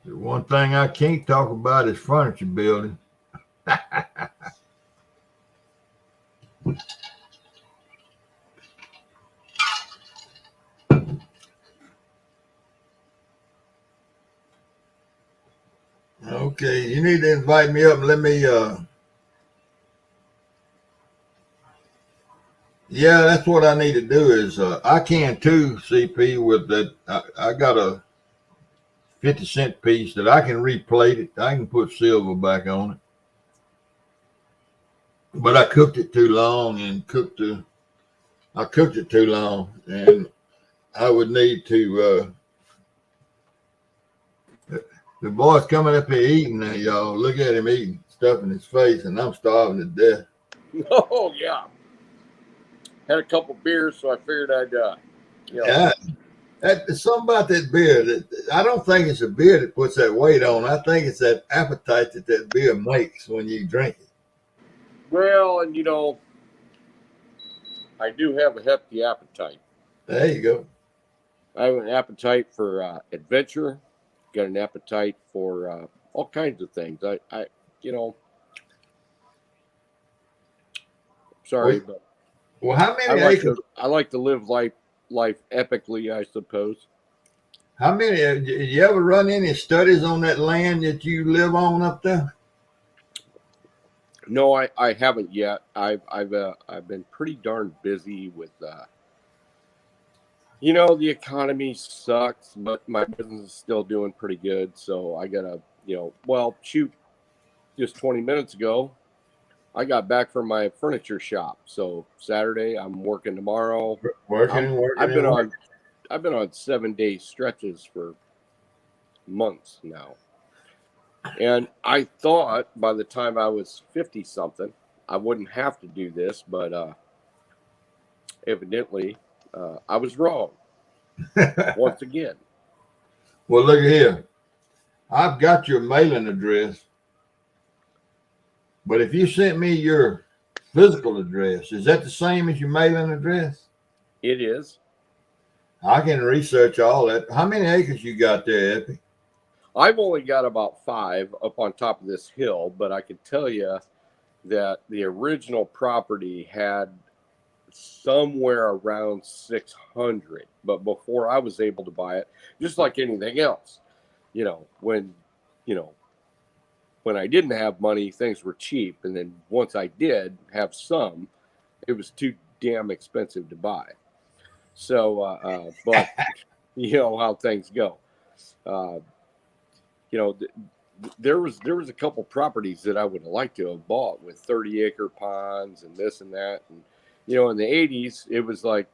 The one thing I can't talk about is furniture building. Okay, you need to invite me up and let me yeah, that's what I need to do is I can too, CP, with that I got a 50-cent piece that I can replate it. I can put silver back on it. But I cooked it too long and I cooked it too long and I would need to the boy's coming up here eating now, y'all. Look at him eating stuff in his face and I'm starving to death. Oh yeah, had a couple beers, so I figured I'd Yeah. There's something about that beer that I don't think it's a beer that puts that weight on. I think it's that appetite that beer makes when you drink it. Well, and I do have a hefty appetite. There you go. I have an appetite for adventure. Got an appetite for all kinds of things. I sorry, but Well, how many acres? I like to live life epically, I suppose. How many? You ever run any studies on that land that you live on up there? No, I haven't yet. I've been pretty darn busy with the economy sucks, but my business is still doing pretty good. So I gotta just 20 minutes ago, I got back from my furniture shop. So Saturday I'm working tomorrow. Working. I've been on 7-day stretches for months now. And I thought by the time I was 50 something, I wouldn't have to do this, but evidently I was wrong once again. Well, look at here. I've got your mailing address, but if you sent me your physical address, is that the same as your mailing address? It is. I can research all that. How many acres you got there, Epi? I've only got about 5 up on top of this hill, but I can tell you that the original property had somewhere around 600. But before I was able to buy it, just like anything else, when I didn't have money, things were cheap. And then once I did have some, it was too damn expensive to buy. So, but you know how things go. There was a couple properties that I would have liked to have bought with 30-acre ponds and this and that. And, in the 80s, it was like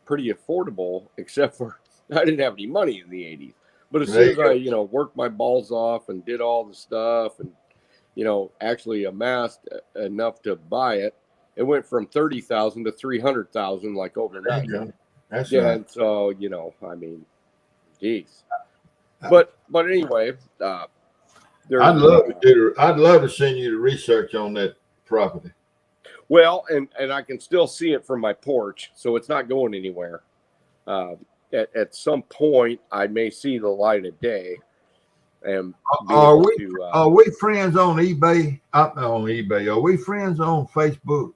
pretty affordable, except for I didn't have any money in the 80s. But as soon as I, worked my balls off and did all the stuff and, actually amassed enough to buy it, it went from 30,000 to 300,000 like overnight. That's yeah, right. and so, geez. But anyway, I'd love to send you the research on that property. Well, and I can still see it from my porch, so it's not going anywhere. At some point, I may see the light of day. And are we friends on eBay? On eBay, are we friends on Facebook?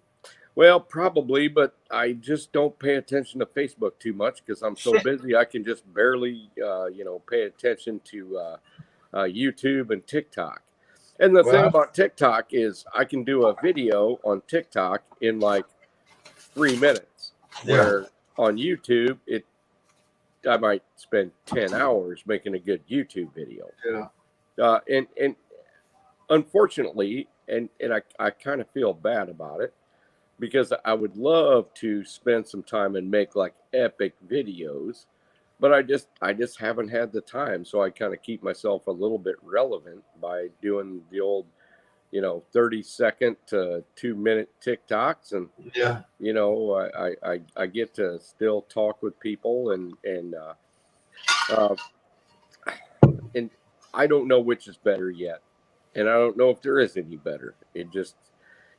Well, probably, but I just don't pay attention to Facebook too much because I'm so busy. I can just barely, pay attention to YouTube and TikTok. And the thing about TikTok is I can do a video on TikTok in like 3 minutes. Where on YouTube, I might spend 10 hours making a good YouTube video. Yeah. And unfortunately, and I kind of feel bad about it, because I would love to spend some time and make like epic videos, but I just haven't had the time. So I kind of keep myself a little bit relevant by doing the old, 30-second to 2-minute TikToks, and Yeah. I get to still talk with people, uh, and I don't know which is better yet, and I don't know if there is any better. It just,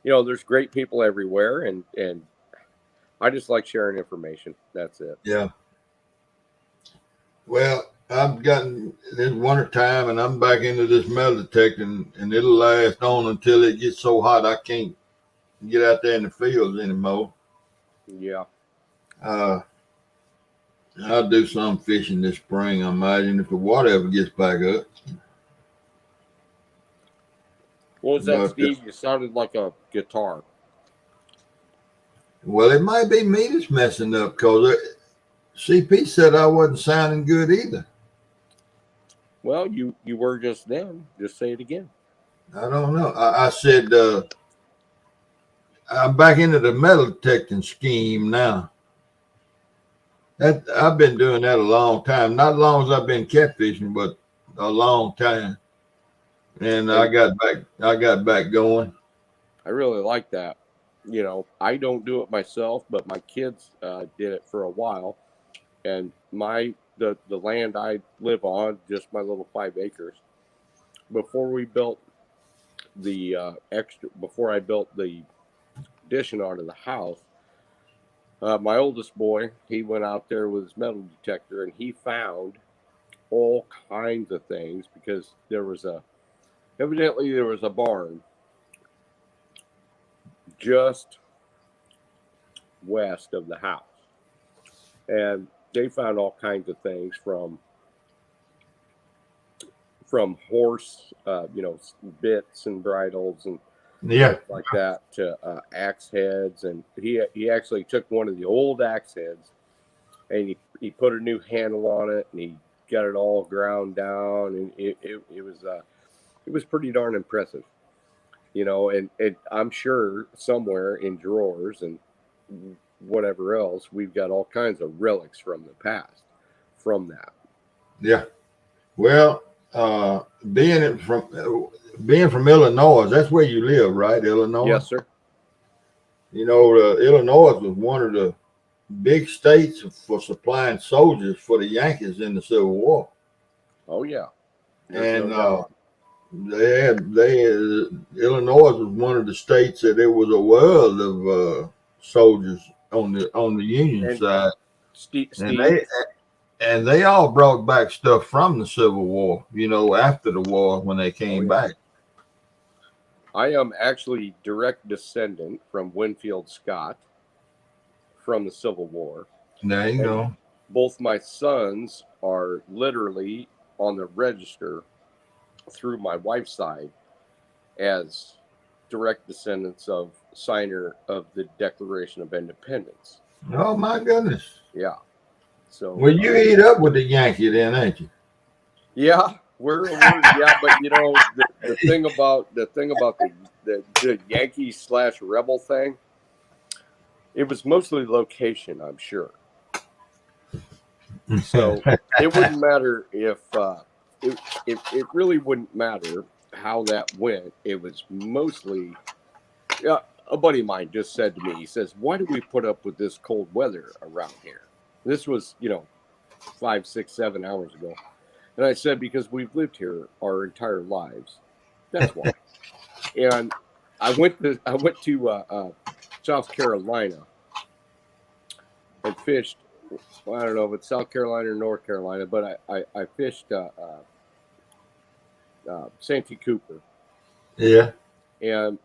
there's great people everywhere, and I just like sharing information. That's it. Yeah. Well, I've gotten this winter time and I'm back into this metal detecting, and it'll last on until it gets so hot I can't get out there in the fields anymore. Yeah. I'll do some fishing this spring, I imagine, if the water ever gets back up. What was that, But, Steve? You sounded like a guitar. well, it might be me that's messing up because CP said I wasn't sounding good either. Well, you were just then. Just say it again. I don't know. I said I'm back into the metal detecting scheme now. That I've been doing that a long time. Not as long as I've been catfishing, but a long time. And I got back going. I really like that. I don't do it myself, but my kids did it for a while, and the land I live on, just my little 5 acres. Before we built before I built the addition onto the house, my oldest boy, he went out there with his metal detector and he found all kinds of things, because evidently there was a barn just west of the house, and they found all kinds of things from horse, bits and bridles and Yeah. stuff like that, to axe heads. And he actually took one of the old axe heads and he put a new handle on it, and he got it all ground down, and it was pretty darn impressive, and I'm sure somewhere in drawers and whatever else, we've got all kinds of relics from the past from that. Yeah. Well, being from Illinois, that's where you live, right? Illinois. Yes, sir. Illinois was one of the big states for supplying soldiers for the Yankees in the Civil War. Oh yeah. And Illinois was one of the states that there was a world of soldiers on the Union side. Steve, and they all brought back stuff from the Civil War, after the war when they came back. I am actually direct descendant from Winfield Scott from the Civil War. There you go. Both my sons are literally on the register through my wife's side as direct descendants of signer of the Declaration of Independence. Oh my goodness. Yeah. So well, you eat up with the Yankee then, ain't you? Yeah, we're yeah, but the thing about the Yankee / rebel thing, it was mostly location, I'm sure. So it wouldn't matter if it really wouldn't matter how that went. It was mostly, a buddy of mine just said to me, he says, "Why do we put up with this cold weather around here?" This was, 5, 6, 7 hours ago. And I said, because we've lived here our entire lives. That's why. And I went to South Carolina and fished. Well, I don't know if it's South Carolina or North Carolina, but I fished Santee Cooper. Yeah. And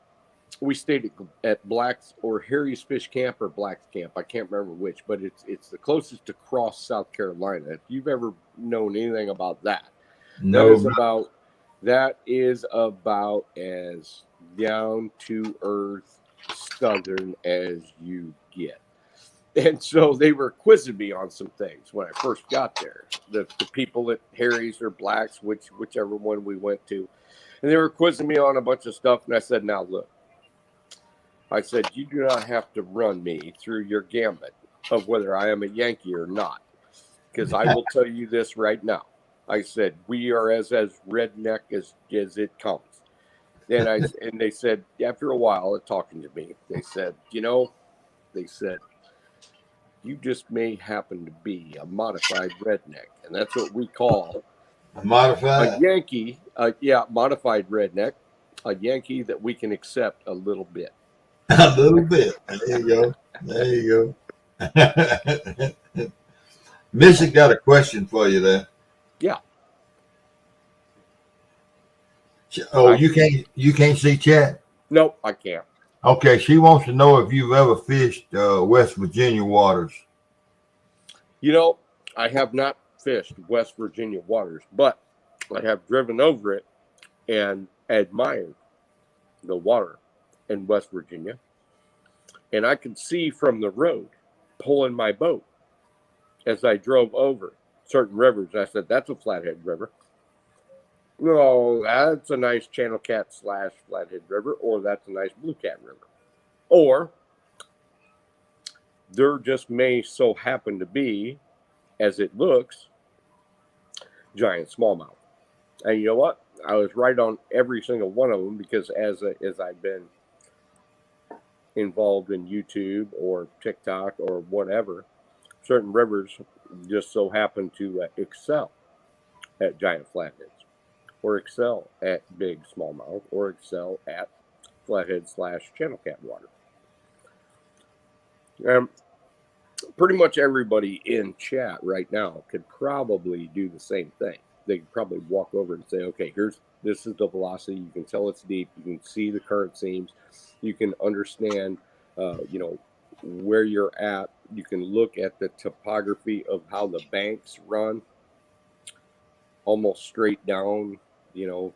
we stayed at Black's or Harry's Fish Camp or Black's Camp. I can't remember which, but it's the closest to Cross, South Carolina. If you've ever known anything about that, that is about as down to earth Southern as you get. And so they were quizzing me on some things when I first got there. The people at Harry's or Black's, whichever one we went to, and they were quizzing me on a bunch of stuff. And I said, "Now look," I said, "you do not have to run me through your gambit of whether I am a Yankee or not. because I will tell you this right now. I said we are as redneck as it comes. And they said after a while of talking to me, they said, they said, you just may happen to be a modified redneck, and that's what we call a Modified. Yankee. Modified redneck, a Yankee that we can accept a little bit. A little bit. There you go. There you go. Missy got a question for you there. Yeah. Oh, you can't see chat? Nope, I can't. Okay, she wants to know if you've ever fished West Virginia waters. I have not fished West Virginia waters, but I have driven over it and admired the water in West Virginia. And I could see from the road pulling my boat as I drove over certain rivers. I said, that's a Flathead River. No, that's a nice Channel Cat / Flathead River, or that's a nice Blue Cat River. Or there just may so happen to be, as it looks, giant smallmouth. And you know what? I was right on every single one of them, because as I've been involved in YouTube or TikTok or whatever, certain rivers just so happen to excel at giant flatheads, or excel at big smallmouth, or excel at flathead / channel cat water. Pretty much everybody in chat right now could probably do the same thing. They could probably walk over and say, okay, this is the velocity. You can tell it's deep. You can see the current seams. You can understand, where you're at. You can look at the topography of how the banks run almost straight down,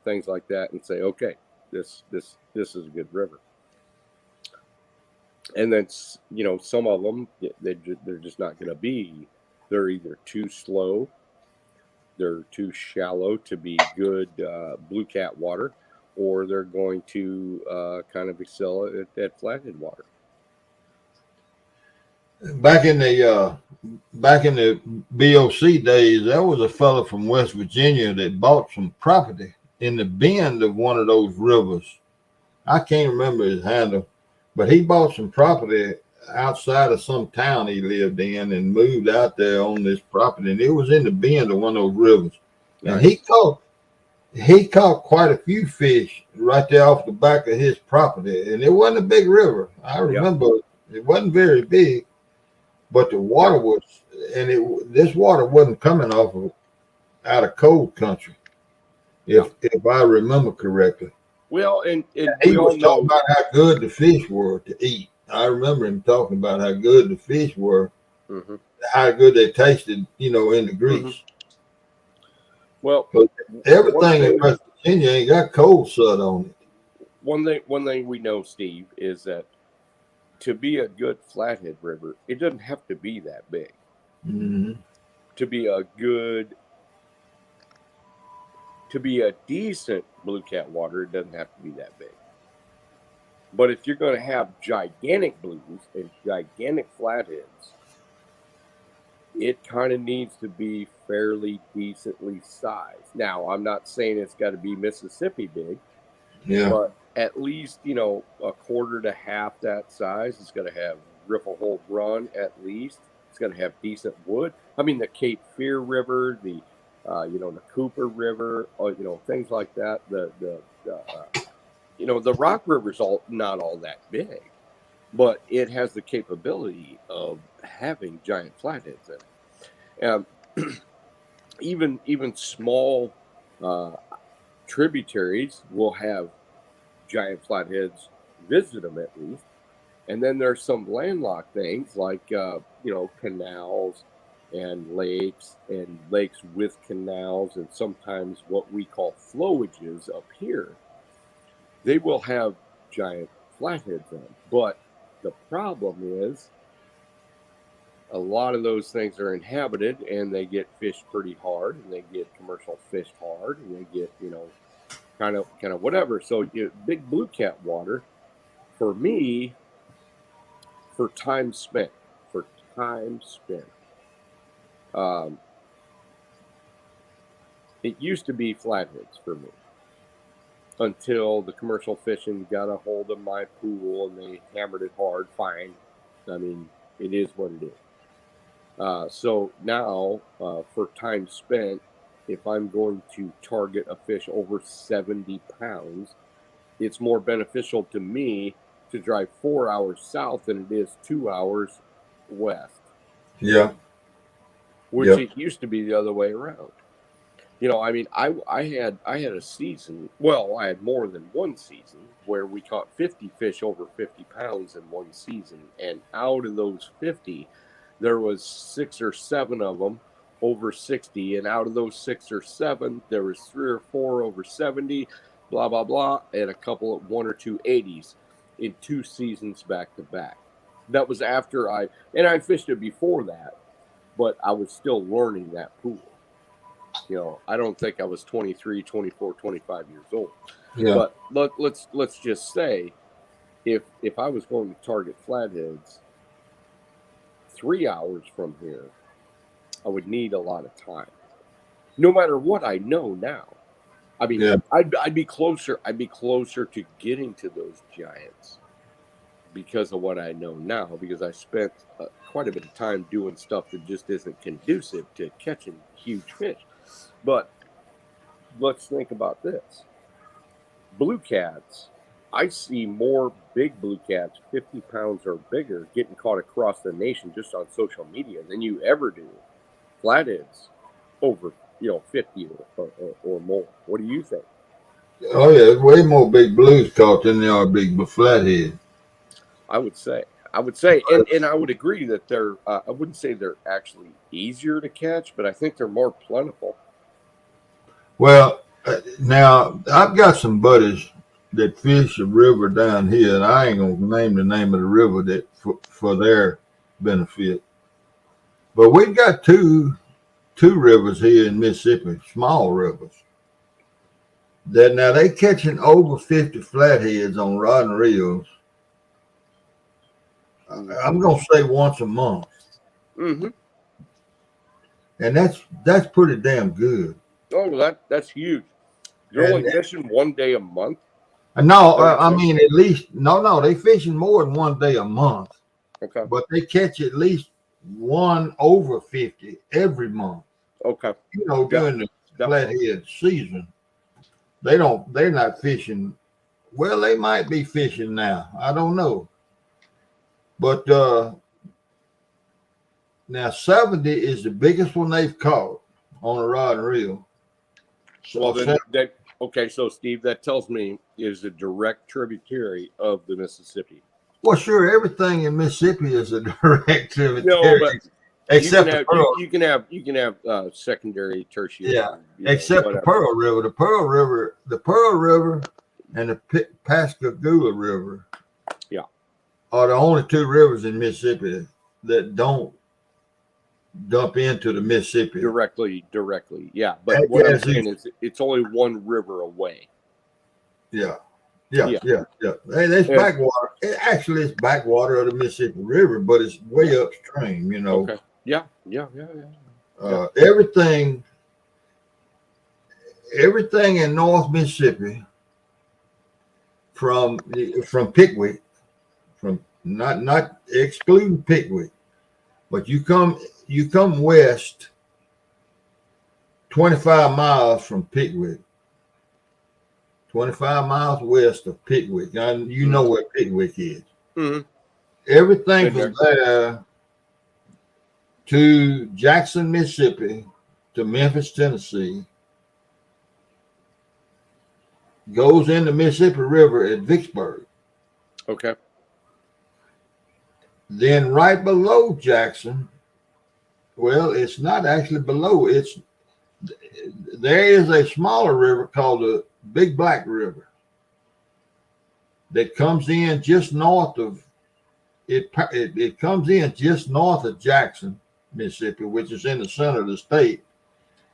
things like that, and say, okay, this is a good river. And then, some of them, they're just not going to be. They're either too slow, they're too shallow to be good blue cat water, or they're going to kind of excel at flathead water. Back in the BOC days, there was a fella from West Virginia that bought some property in the bend of one of those rivers. I can't remember his handle, but he bought some property outside of some town he lived in and moved out there on this property, and it was in the bend of one of those rivers. And he caught quite a few fish right there off the back of his property, and it wasn't a big river. I remember it wasn't very big, but the water was, and this water wasn't coming out of cold country, if I remember correctly. Well, and he was talking about how good the fish were to eat. I remember him talking about how good the fish were, how good they tasted, in the grease. Mm-hmm. Well, everything in West Virginia ain't got cold sud on it. One thing we know, Steve, is that to be a good flathead river, it doesn't have to be that big. Mm-hmm. To be a decent blue cat water, it doesn't have to be that big. But if you're going to have gigantic blues and gigantic flatheads, it kind of needs to be fairly decently sized. Now, I'm not saying it's got to be Mississippi big, but at least, a quarter to half that size. It's going to have riffle hold run at least. It's going to have decent wood. I mean, the Cape Fear River, the Cooper River, things like that. The Rock River's not all that big, but it has the capability of having giant flatheads in it. Even small tributaries will have giant flatheads visit them at least. And then there's some landlocked things like canals and lakes with canals, and sometimes what we call flowages up here. They will have giant flatheads in them. But the problem is a lot of those things are inhabited, and they get fished pretty hard, and they get commercial fished hard, and they get, kind of whatever. So big blue cat water, for me, for time spent, Um, it used to be flatheads for me until the commercial fishing got a hold of my pool and they hammered it hard. Fine. I mean, it is what it is. So now, for time spent, if I'm going to target a fish over 70 pounds, it's more beneficial to me to drive 4 hours south than it is 2 hours west. Yeah. Which Yep. it used to be the other way around. You know, I mean, I had a season. Well, I had more than one season where we caught 50 fish over 50 pounds in one season, and out of those 50, there was 6 or 7 of them over 60, and out of those 6 or 7, there was 3 or 4 over 70, blah blah blah, and a couple of 1 or 2 80s in 2 seasons back to back. That was after I fished it before that, but I was still learning that pool. You know, I don't think I was 23, 24, 25 years old. Yeah. But let's just say if I was going to target flatheads 3 hours from here, I would need a lot of time. No matter what I know now. I mean, Yeah. I'd be closer to getting to those giants because of what I know now, because I spent quite a bit of time doing stuff that just isn't conducive to catching huge fish. But let's think about this. Blue cats, I see more big blue cats, 50 pounds or bigger, getting caught across the nation just on social media than you ever do flatheads over, 50 or more. What do you think? Oh yeah, there's way more big blues caught than there are big flathead. I would say, and I would agree that they're. I wouldn't say they're actually easier to catch, but I think they're more plentiful. Well, now I've got some buddies that fish a river down here, and I ain't gonna name the name of the river that for their benefit. But we've got two rivers here in Mississippi, small rivers. That now they catching over 50 flatheads on rod and reels. I'm gonna say once a month, Mm-hmm. and that's pretty damn good. Oh, that's huge. You're only fishing one day a month. No, I mean at least no, they fishing more than one day a month. Okay. But they catch at least one over 50 every month. Okay. You know, during the flathead season, they're not fishing. Well, they might be fishing now. I don't know. But now 70 is the biggest one they've caught on a rod and reel. So okay, so Steve, that tells me is a direct tributary of the Mississippi. Well, sure, everything in Mississippi is a direct tributary. No, but except you can have secondary, tertiary. Yeah, except the Pearl River. The Pearl River and the Pascagoula River. Yeah, are the only 2 rivers in Mississippi that don't dump into the Mississippi directly. Yeah, but what I'm saying is it's only one river away. Yeah. Hey, that's backwater. Actually, it's backwater of the Mississippi River, but it's way upstream. You know. Okay. Yeah. Everything in North Mississippi, from Pickwick, from not excluding Pickwick, but you come west 25 miles from Pickwick. 25 miles west of Pickwick. And you know where Pickwick is. Mm-hmm. Everything from there to Jackson, Mississippi, to Memphis, Tennessee, goes in the Mississippi River at Vicksburg. Okay. Then right below Jackson, well, it's not actually below. There is a smaller river called the Big Black River that comes in just north of it. It comes in just north of Jackson, Mississippi, which is in the center of the state,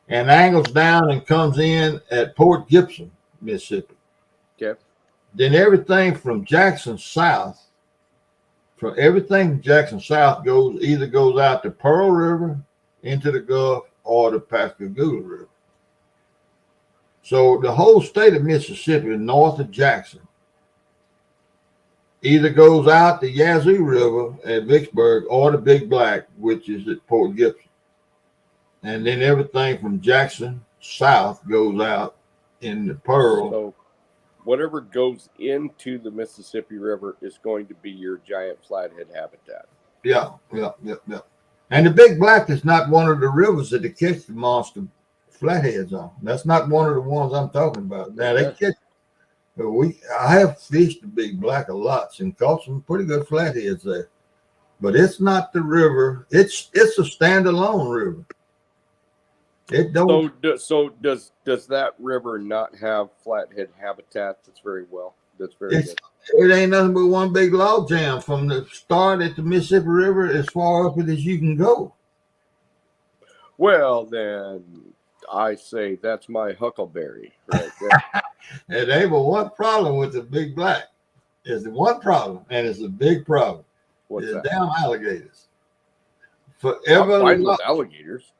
and angles down and comes in at Port Gibson, Mississippi. Okay. Then everything from Jackson south goes out to Pearl River into the Gulf or the Pascagoula River. So the whole state of Mississippi, north of Jackson, either goes out the Yazoo River at Vicksburg or the Big Black, which is at Port Gibson. And then everything from Jackson south goes out in the Pearl. So whatever goes into the Mississippi River is going to be your giant flathead habitat. Yeah. And the Big Black is not one of the rivers that they catch the monster flatheads on. That's not one of the ones I'm talking about. Now they catch. I have fished the Big Black a lot and caught some pretty good flatheads there, but it's not the river. It's a standalone river. It don't. So does that river not have flathead habitat? That's very good. It ain't nothing but one big log jam from the start at the Mississippi River as far up as you can go. Well, then I say that's my huckleberry right there. And there was one problem with the Big Black. There's one problem, and it's a big problem. What's It's that? damn alligators. I'm fine with alligators.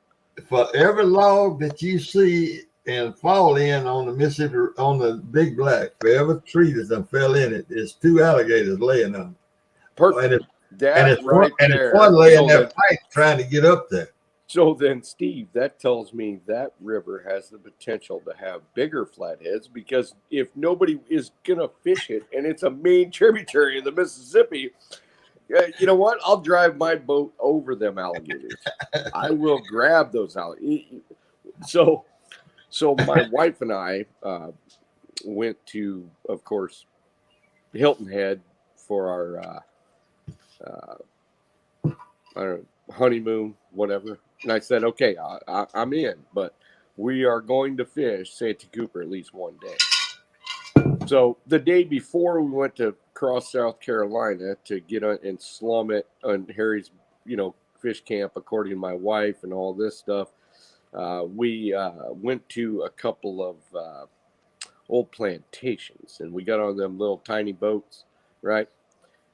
For every log that you see and fall in on the Mississippi, on the Big Black, for every tree that fell in it, there's 2 alligators laying on it. Perfect. And That it's right one, there. it's one laying So there pipe trying to get up there. So then, Steve, that tells me that river has the potential to have bigger flatheads, because if nobody is going to fish it and it's a main tributary of the Mississippi, you know what? I'll drive my boat over them alligators. I will grab those alligators. So my wife and I went to, of course, Hilton Head for our I don't know, honeymoon, whatever. And I said, okay, I'm in, but we are going to fish Santee Cooper at least one day. So the day before we went to cross South Carolina to get on and slum it on Harry's, fish camp, according to my wife and all this stuff, we went to a couple of old plantations, and we got on them little tiny boats, right?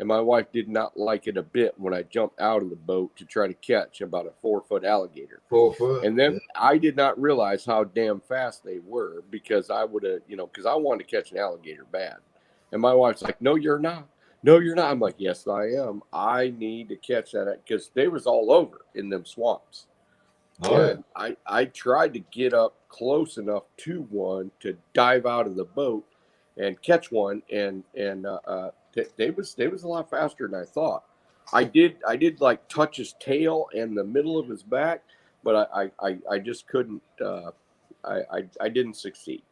And my wife did not like it a bit when I jumped out of the boat to try to catch about a 4-foot alligator. 4 foot. And then I did not realize how damn fast they were, because I would have, because I wanted to catch an alligator bad. And my wife's like, no, you're not. No, you're not. I'm like, yes, I am. I need to catch that, because they was all over in them swamps. And I tried to get up close enough to one to dive out of the boat and catch one, and they was a lot faster than I thought. I did like touch his tail and the middle of his back, but I just couldn't. I didn't succeed.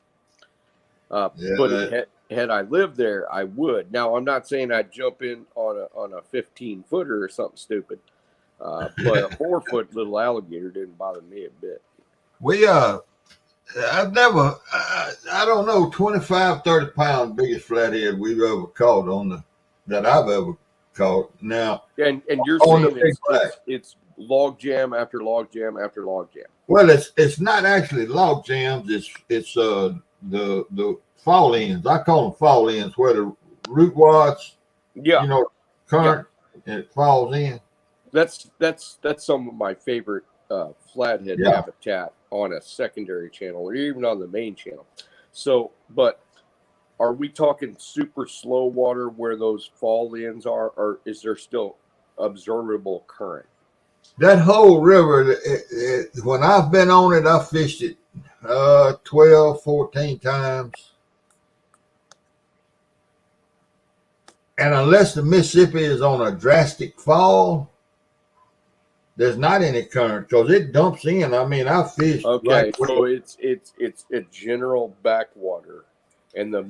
But had I lived there, I would. Now, I'm not saying I'd jump in on a 15-footer or something stupid, but a 4-foot little alligator didn't bother me a bit. I've never, I don't know, 25, 30 pound biggest flathead we've ever caught that I've ever caught. Now, and you're saying it's log jam after log jam after log jam. Well, it's not actually log jams. It's the fall ends. I call them fall ends, where the root wads, current, and it falls in. That's some of my favorite flathead habitat on a secondary channel or even on the main channel. So, but are we talking super slow water where those fall ends are, or is there still observable current? That whole river, when I've been on it, I've fished it 12, 14 times. And unless the Mississippi is on a drastic fall, there's not any current, because it dumps in. I mean, I fished. Okay, so it's a general backwater, and the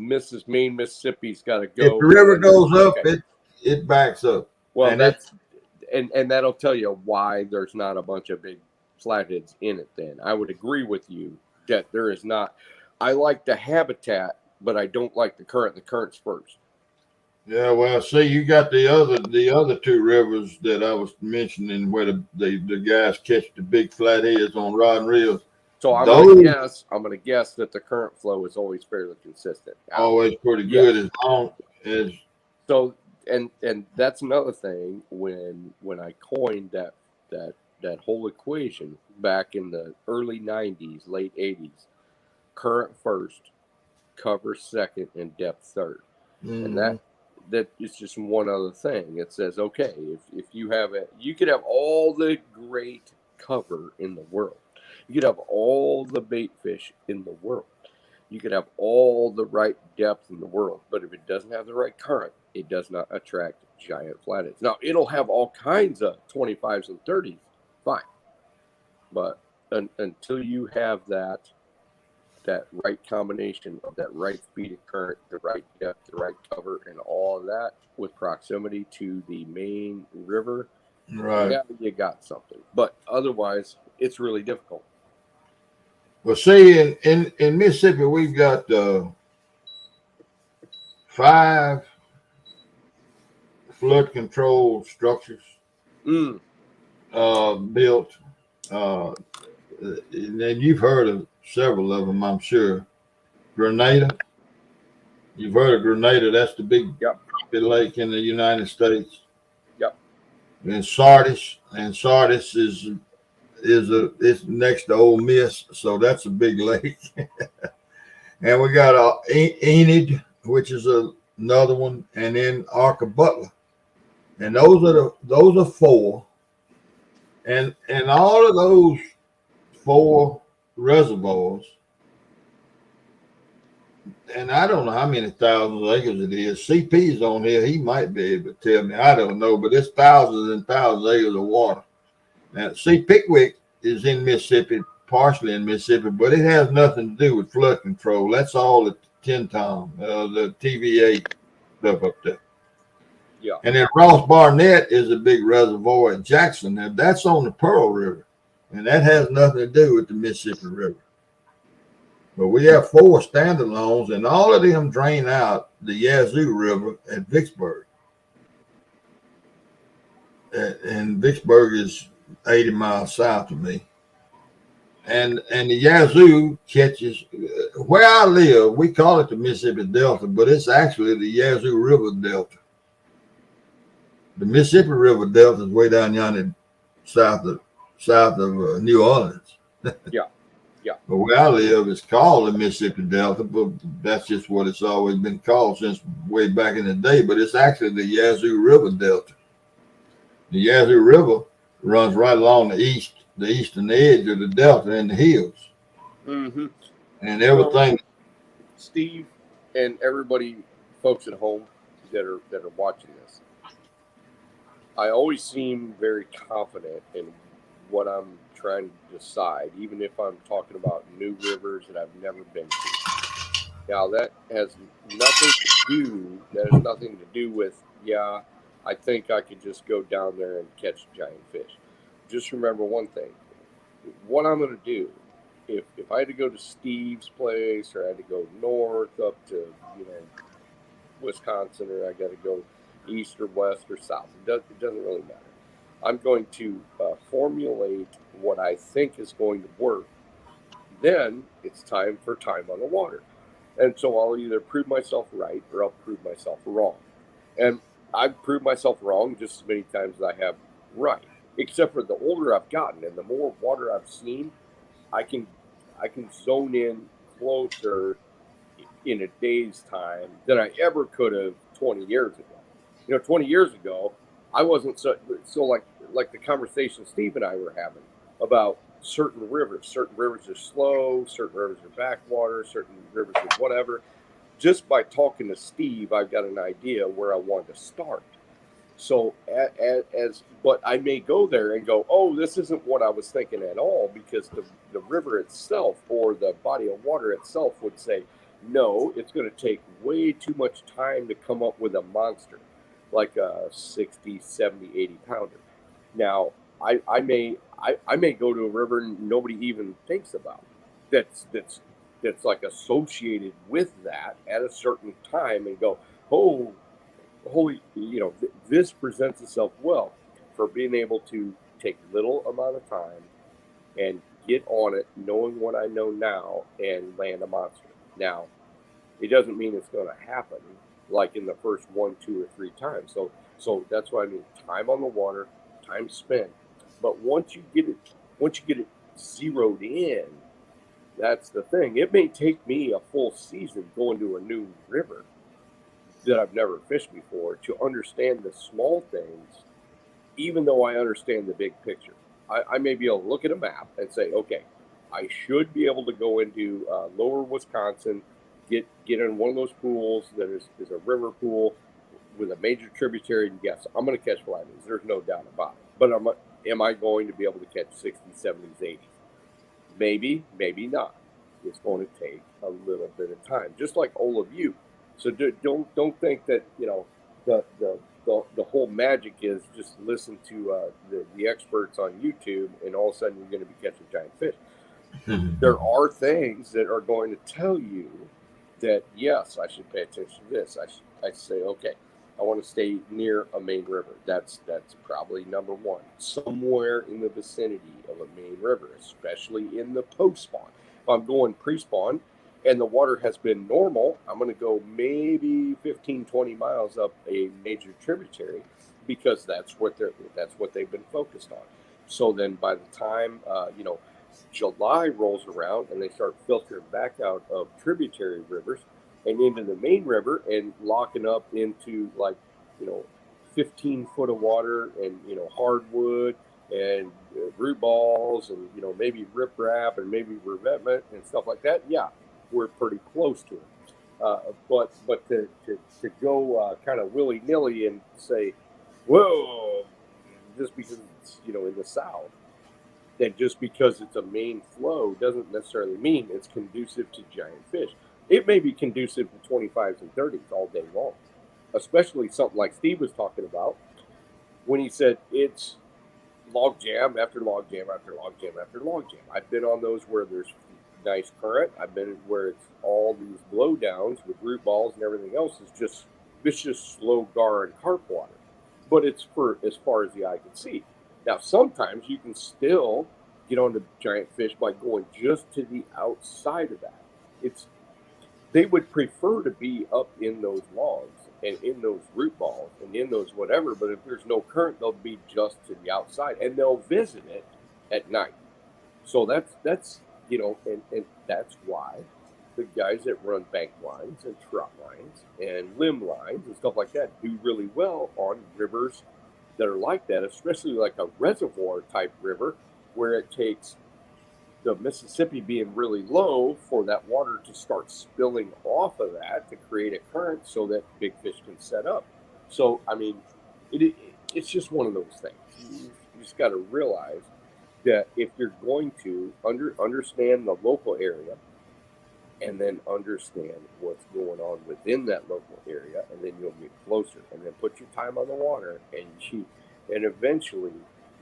main Mississippi's got to go. If the river goes up, it backs up. Well, and that'll tell you why there's not a bunch of big flatheads in it. Then I would agree with you that there is not. I like the habitat, but I don't like the current. The current's first. Yeah, well, see, you got the other 2 rivers that I was mentioning, where the guys catch the big flatheads on rod and reels. So I'm gonna guess that the current flow is always fairly consistent. Always pretty good, as long as. So and that's another thing when I coined that that whole equation back in the early 90s, late 80s. Current first, cover second, and depth third. And that is just one other thing. It says, okay, if you have you could have all the great cover in the world. You could have all the bait fish in the world. You could have all the right depth in the world. But if it doesn't have the right current, it does not attract giant flatheads. Now, it'll have all kinds of 25s and 30s, fine. But until you have that right combination of that right speed of current, the right depth, the right cover, and all of that with proximity to the main river, Right. yeah, you got something. But otherwise, it's really difficult. Well, see, in Mississippi, we've got 5 flood control structures built. And you've heard of several of them, I'm sure. Grenada. You've heard of Grenada. That's the big lake in the United States. Yep. And Sardis. And Sardis is it's next to Ole Miss, so that's a big lake. And we got Enid, which is another one, and then Arca-Butler. And those are 4. And all of those 4 reservoirs, and I don't know how many thousands of acres it is. CP's on here. He might be able to tell me. I don't know, but it's thousands and thousands of acres of water. Now, see, Pickwick is in Mississippi, partially in Mississippi, but it has nothing to do with flood control. That's all the Tenn-Tom, the TVA stuff up there. Yeah. And then Ross Barnett is a big reservoir at Jackson. Now, that's on the Pearl River, and that has nothing to do with the Mississippi River. But we have 4 standalones, and all of them drain out the Yazoo River at Vicksburg. And Vicksburg is 80 miles south of me. And the Yazoo catches, where I live, we call it the Mississippi Delta, but it's actually the Yazoo River Delta. The Mississippi River Delta is way down yonder south of New Orleans. Yeah. But where I live, it's called the Mississippi Delta, but that's just what it's always been called since way back in the day. But it's actually the Yazoo River Delta. The Yazoo River runs right along the eastern edge of the delta in the hills. Mm-hmm. And everything. Steve and everybody, folks at home that are watching this, I always seem very confident in what I'm trying to decide, even if I'm talking about new rivers that I've never been to. Now that has nothing to do with, I think I could just go down there and catch giant fish. Just remember one thing. What I'm going to do, if I had to go to Steve's place, or I had to go north up to, Wisconsin, or I got to go east or west or south, it doesn't really matter. I'm going to formulate what I think is going to work. Then it's time for time on the water. And so I'll either prove myself right or I'll prove myself wrong. And I've proved myself wrong just as many times as I have right. Except for the older I've gotten and the more water I've seen, I can zone in closer in a day's time than I ever could have 20 years ago. 20 years ago, I wasn't so like the conversation Steve and I were having about certain rivers. Certain rivers are slow, certain rivers are backwater, certain rivers are whatever. Just by talking to Steve, I've got an idea where I want to start. So but I may go there and go, oh, this isn't what I was thinking at all, because the river itself or the body of water itself would say, no, it's going to take way too much time to come up with a monster like a 60, 70, 80 pounder. Now, I may go to a river nobody even thinks about that's like associated with that at a certain time and go, oh, holy, this presents itself well for being able to take little amount of time and get on it, knowing what I know now, and land a monster. Now, it doesn't mean it's going to happen like in the first 1, 2, or 3 times. So that's what I mean. Time on the water, time spent. But once you get it zeroed in, that's the thing. It may take me a full season going to a new river that I've never fished before to understand the small things, even though I understand the big picture. I may be able to look at a map and say, okay, I should be able to go into lower Wisconsin, get in one of those pools that is a river pool with a major tributary, and yes, I'm going to catch flatheads. There's no doubt about it. But am I going to be able to catch 60s, 70s, 80s? Maybe, maybe not. It's going to take a little bit of time, just like all of you. So don't think that the whole magic is just listen to the experts on YouTube, and all of a sudden you're going to be catching giant fish. There are things that are going to tell you that yes, I should pay attention to this. I say, okay, I want to stay near a main river. That's probably number one. Somewhere in the vicinity of a main river, especially in the post-spawn. If I'm going pre-spawn and the water has been normal, I'm going to go maybe 15, 20 miles up a major tributary because that's what they've been focused on. So then by the time, July rolls around and they start filtering back out of tributary rivers and into the main river and locking up into 15 foot of water and hardwood and root balls and maybe riprap and maybe revetment and stuff like that. Yeah, we're pretty close to it. But to go kind of willy nilly and say, whoa, just because it's in the south, and just because it's a main flow doesn't necessarily mean it's conducive to giant fish. It may be conducive to 25s and 30s all day long, especially something like Steve was talking about when he said it's log jam after log jam after log jam after log jam. I've been on those where there's nice current. I've been where it's all these blowdowns with root balls and everything else is just slow gar and carp water. But it's for as far as the eye can see. Now, sometimes you can still get on the giant fish by going just to the outside of that. They would prefer to be up in those logs and in those root balls and in those whatever, but if there's no current, they'll be just to the outside and they'll visit it at night. So that's and that's why the guys that run bank lines and trot lines and limb lines and stuff like that do really well on rivers that are like that, especially like a reservoir type river where it takes the Mississippi being really low for that water to start spilling off of that to create a current so that big fish can set up. So, I mean, it's just one of those things. You just got to realize that if you're going to understand the local area and then understand what's going on within that local area, and then you'll get closer, and then put your time on the water and eventually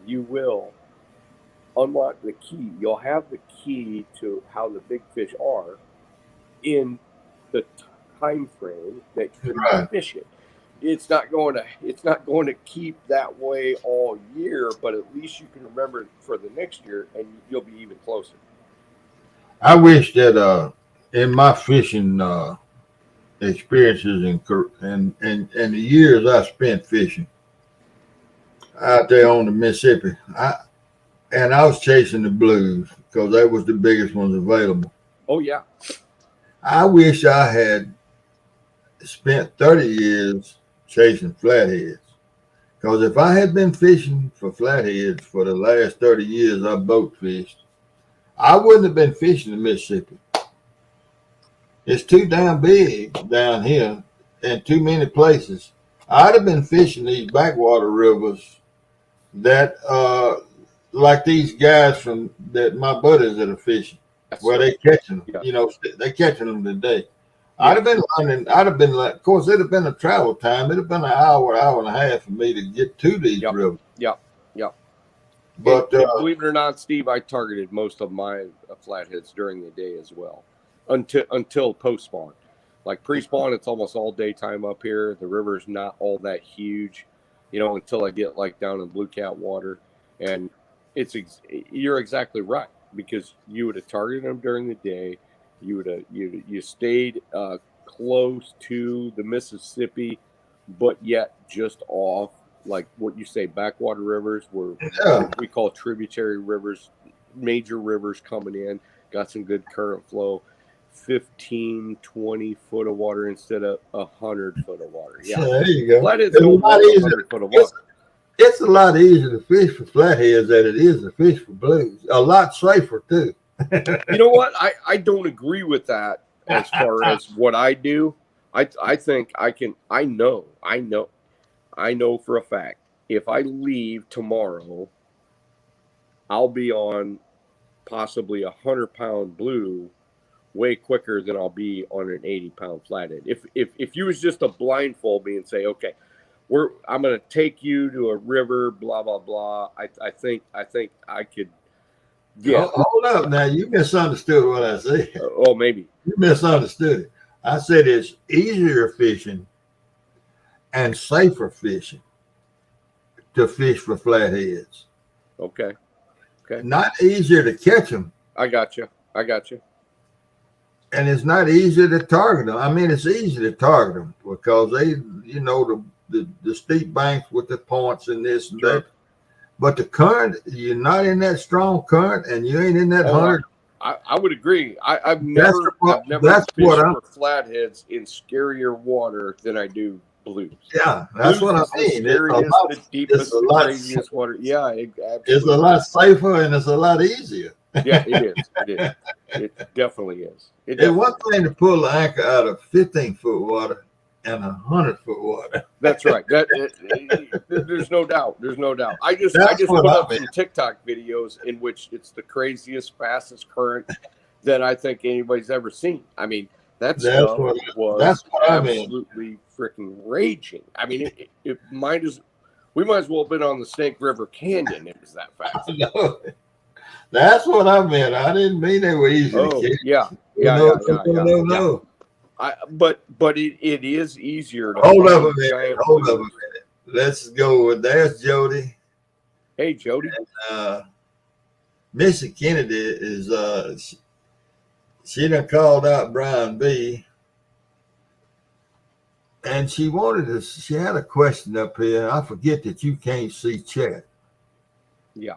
you will unlock the key. You'll have the key to how the big fish are in the time frame that you can fish it. It's not going to keep that way all year, but at least you can remember for the next year, and you'll be even closer. I wish that in my fishing experiences and the years I spent fishing out there on the Mississippi, I was chasing the blues because that was the biggest ones available. Oh yeah. I wish I had spent 30 years chasing flatheads, because if I had been fishing for flatheads for the last 30 years I boat fished, I wouldn't have been fishing the Mississippi. It's too damn big down here and too many places. I'd have been fishing these backwater rivers that like these guys that my buddies that are fishing, where they catching them. Yeah. They catching them today. I'd have been learning. I'd have been like, of course, it'd have been a travel time. It'd have been an hour and a half for me to get to these rivers. Yeah. But believe it or not, Steve, I targeted most of my flatheads during the day as well, until post spawn. Like pre spawn, it's almost all daytime up here. The river's not all that huge, until I get like down in Blue Cat water, and you're exactly right, because you would have targeted them during the day. You stayed close to the Mississippi, but yet just off like what you say, backwater rivers, where Yeah. we call tributary rivers, major rivers coming in, got some good current flow, 15, 20 foot of water instead of 100 foot of water. Yeah. There you go. Flatheads It's a don't lot want easier. 100 foot of It's, water. it's a lot easier to fish for flatheads than it is to fish for blues. A lot safer too. You know what? I don't agree with that as far as what I do. I think I know for a fact if I leave tomorrow, I'll be on possibly 100-pound blue way quicker than I'll be on an 80-pound flathead. If you was just to blindfold me and say, okay, I'm going to take you to a river, blah blah blah. I think I could. Yeah. Hold up now. You misunderstood what I said. Oh, maybe. You misunderstood it. I said it's easier fishing and safer fishing to fish for flatheads. Okay. Not easier to catch them, I got you. and it's not easier to target them. I mean, it's easy to target them because they, the steep banks with the points and this and Sure. that. But the current, you're not in that strong current, and you ain't in that 100. I would agree. I've never that's fished what I'm- for flatheads in scarier water than I do blues. Yeah, that's Blues what I is the mean. scariest, the deepest, it's a the lot- craziest water. Yeah, absolutely. It's a lot safer and it's a lot easier. Yeah, it is. It definitely is. It's one thing to pull the anchor out of 15-foot water and 100-foot water. That's right. There's no doubt. There's no doubt. I just That's what put I up some TikTok videos in which it's the craziest, fastest current that I think anybody's ever seen. I mean, that stuff was absolutely freaking raging. I mean, we might as well have been on the Snake River Canyon. It was that fast. No, that's what I meant. I didn't mean they were easy to Oh, catch. yeah. No. But it is easier to Hold up find a giant minute. Hold up a blues. minute. Let's go with there's Jody. Hey, Jody. Missy Kennedy is she done called out Brian B. And she had a question up here. I forget that you can't see chat. Yeah.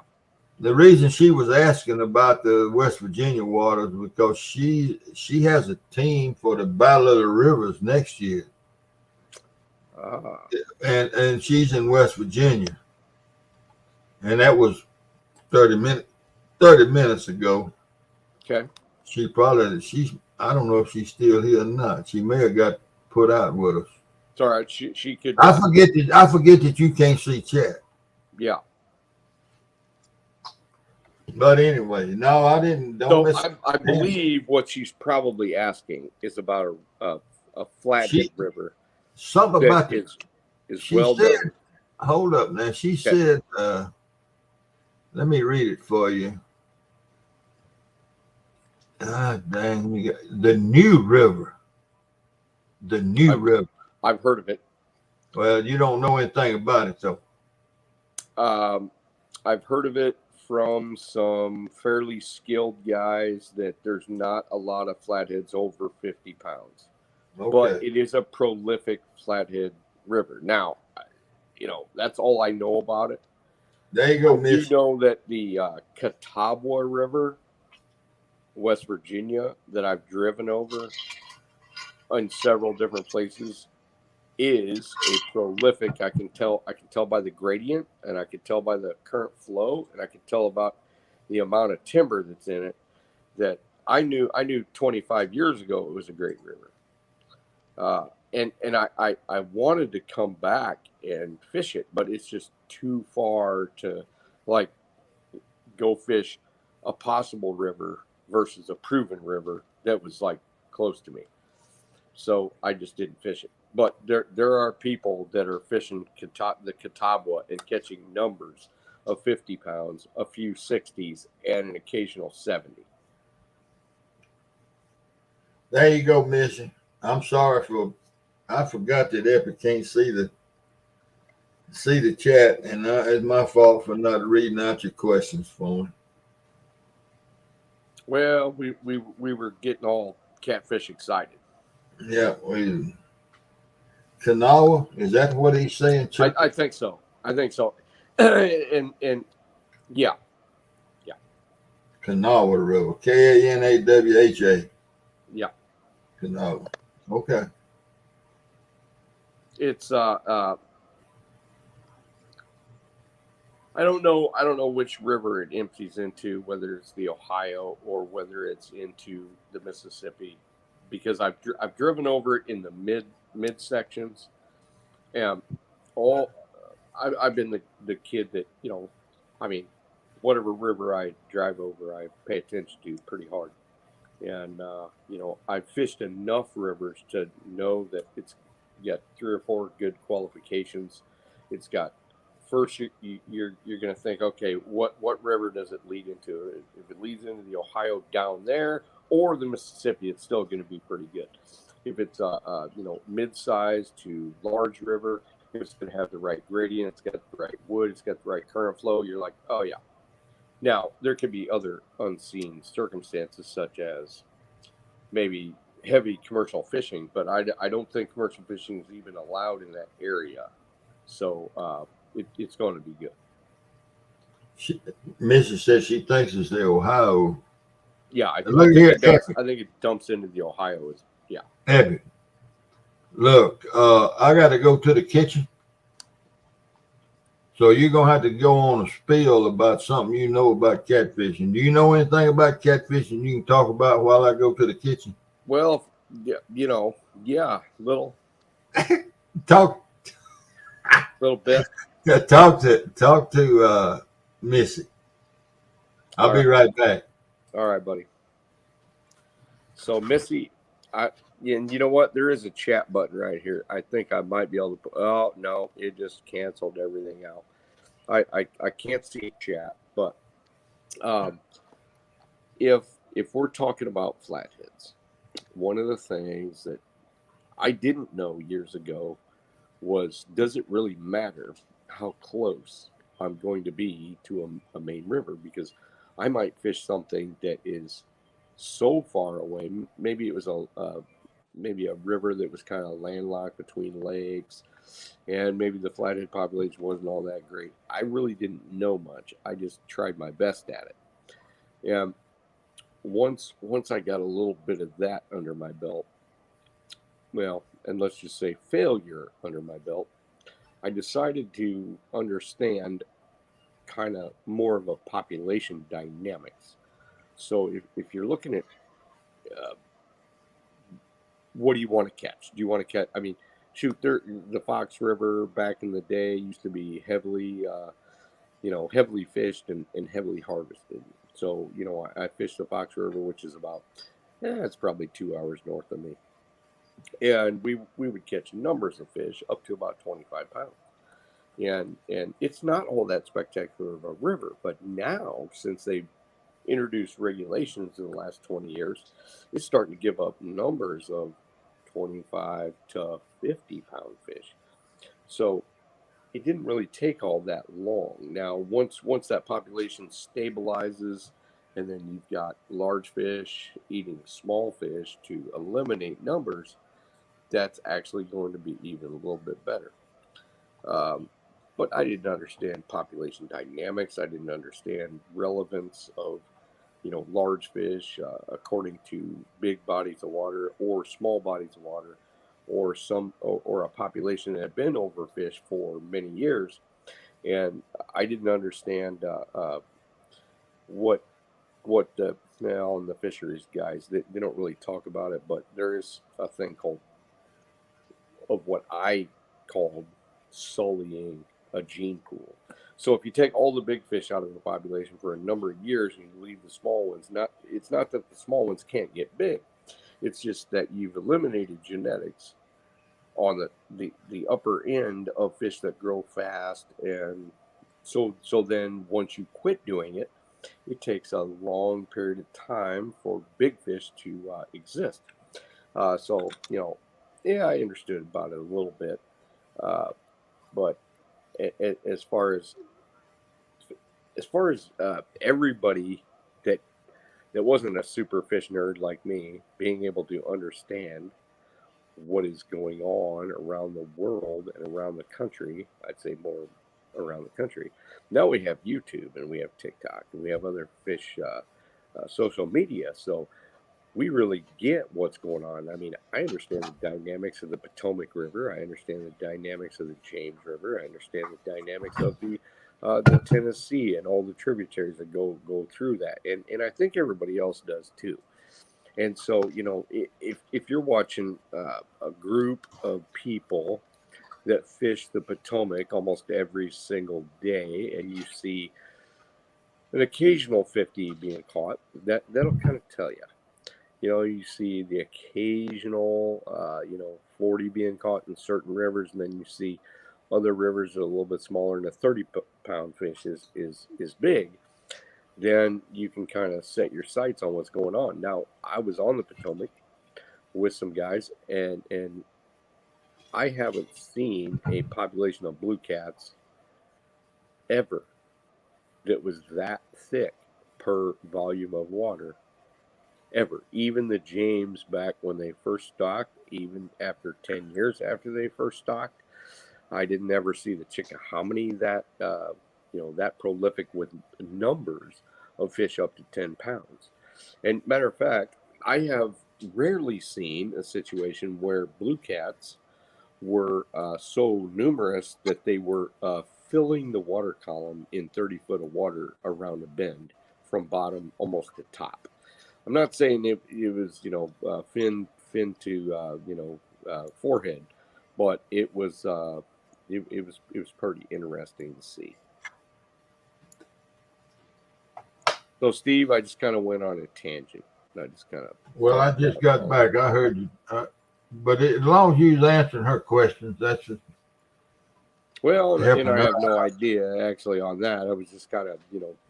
The reason she was asking about the West Virginia waters because she has a team for the Battle of the Rivers next year, and she's in West Virginia, and that was 30 minutes ago. Okay. I don't know if she's still here or not. She may have got put out with us. It's all right. She could. I forget that you can't see chat. Yeah. But anyway, no, I didn't. I believe what she's probably asking is about a flathead river. Something that about is well said, done. Hold up now. She said, let me read it for you. Dang, the New River. The New River. I've heard of it. Well, you don't know anything about it, though. I've heard of it from some fairly skilled guys that there's not a lot of flatheads over 50 pounds. Okay. But it is a prolific flathead river. Now, that's all I know about it. There you go, You Miss. know that the Catawba River, West Virginia, that I've driven over in several different places, is a prolific. I can tell by the gradient, and I can tell by the current flow, and I can tell about the amount of timber that's in it. That I knew 25 years ago it was a great river. And I wanted to come back and fish it, but it's just too far to like go fish a possible river versus a proven river that was like close to me. So I just didn't fish it. But there are people that are fishing the Catawba and catching numbers of 50 pounds, a few 60s, and an occasional 70. There you go, Missy. I'm sorry I forgot that Epic can't see the chat, and it's my fault for not reading out your questions for me. Well, we were getting all catfish excited. Yeah, Kanawha, is that what he's saying? I think so. I think so. and yeah, Kanawha River. Kanawha. yeah. Kanawha. Okay. It's I don't know which river it empties into, whether it's the Ohio or whether it's into the Mississippi, because I've driven over it in the mid sections, and I've been the kid that, I mean, whatever river I drive over, I pay attention to pretty hard, and I've fished enough rivers to know that it's got 3 or 4 good qualifications. It's got first you're going to think, okay, what river does it lead into? If it leads into the Ohio down there or the Mississippi, it's still going to be pretty good. If it's mid-sized to large river, it's going to have the right gradient, it's got the right wood, it's got the right current flow. You're like, oh yeah. Now there could be other unseen circumstances, such as maybe heavy commercial fishing, but I don't think commercial fishing is even allowed in that area. So it's going to be good. Missy says she thinks it's the Ohio. Yeah, I Look think here, it does. I think it dumps into the Ohio. Abby. Look, I got to go to the kitchen. So you're going to have to go on a spiel about something you know about catfishing. Do you know anything about catfishing you can talk about while I go to the kitchen? Well, yeah, little Talk bit. talk to Missy. I'll All be right back. All right, buddy. So Missy, and you know what? There is a chat button right here. I think I might be able to put, oh no, it just canceled everything out. I can't see chat, but if we're talking about flatheads, one of the things that I didn't know years ago was, does it really matter how close I'm going to be to a main river? Because I might fish something that is so far away. Maybe it was maybe a river that was kind of landlocked between lakes, and maybe the flathead population wasn't all that great. I really didn't know much. I just tried my best at it. And once I got a little bit of that under my belt, well, and let's just say failure under my belt, I decided to understand kind of more of a population dynamics. So if you're looking at what do you want to catch? Do you want to catch? I mean, shoot, the Fox River back in the day used to be heavily fished and heavily harvested. So, I fished the Fox River, which is about, it's probably 2 hours north of me. And we would catch numbers of fish up to about 25 pounds. And it's not all that spectacular of a river. But now, since they've introduced regulations in the last 20 years, it's starting to give up numbers of 25 to 50 pound fish. So it didn't really take all that long. Now, once that population stabilizes, and then you've got large fish eating small fish to eliminate numbers, that's actually going to be even a little bit better. But I didn't understand population dynamics. I didn't understand relevance of, large fish according to big bodies of water or small bodies of water, or a population that had been overfished for many years. And I didn't understand what and the fisheries guys, they don't really talk about it, but there is a thing of what I called sullying a gene pool. So if you take all the big fish out of the population for a number of years and you leave the small ones, it's not that the small ones can't get big. It's just that you've eliminated genetics on the upper end of fish that grow fast. And so then once you quit doing it, it takes a long period of time for big fish to exist. So, I understood about it a little bit. But as far as everybody that wasn't a super fish nerd like me, being able to understand what is going on around the world and around the country, I'd say more around the country. Now we have YouTube and we have TikTok and we have other fish social media. So we really get what's going on. I mean, I understand the dynamics of the Potomac River. I understand the dynamics of the James River. I understand the dynamics of the Tennessee and all the tributaries that go through that. And I think everybody else does too. And so, you know, if you're watching a group of people that fish the Potomac almost every single day, and you see an occasional 50 being caught, that'll kind of tell you. You know, you see the occasional, 40 being caught in certain rivers, and then you see other rivers that are a little bit smaller, and a 30-pound fish is big. Then you can kind of set your sights on what's going on. Now, I was on the Potomac with some guys, and I haven't seen a population of blue cats ever that was that thick per volume of water. Ever. Even the James back when they first stocked, even after 10 years after they first stocked, I didn't ever see the Chickahominy that that prolific with numbers of fish up to 10 pounds. And matter of fact, I have rarely seen a situation where blue cats were so numerous that they were filling the water column in 30 foot of water around a bend from bottom almost to top. I'm not saying it was, fin to, forehead, but it was pretty interesting to see. So, Steve, I just kind of went on a tangent. I just got back. I heard you. But as long as you was answering her questions, that's just. Well, and I have no idea actually on that. I was just kind of,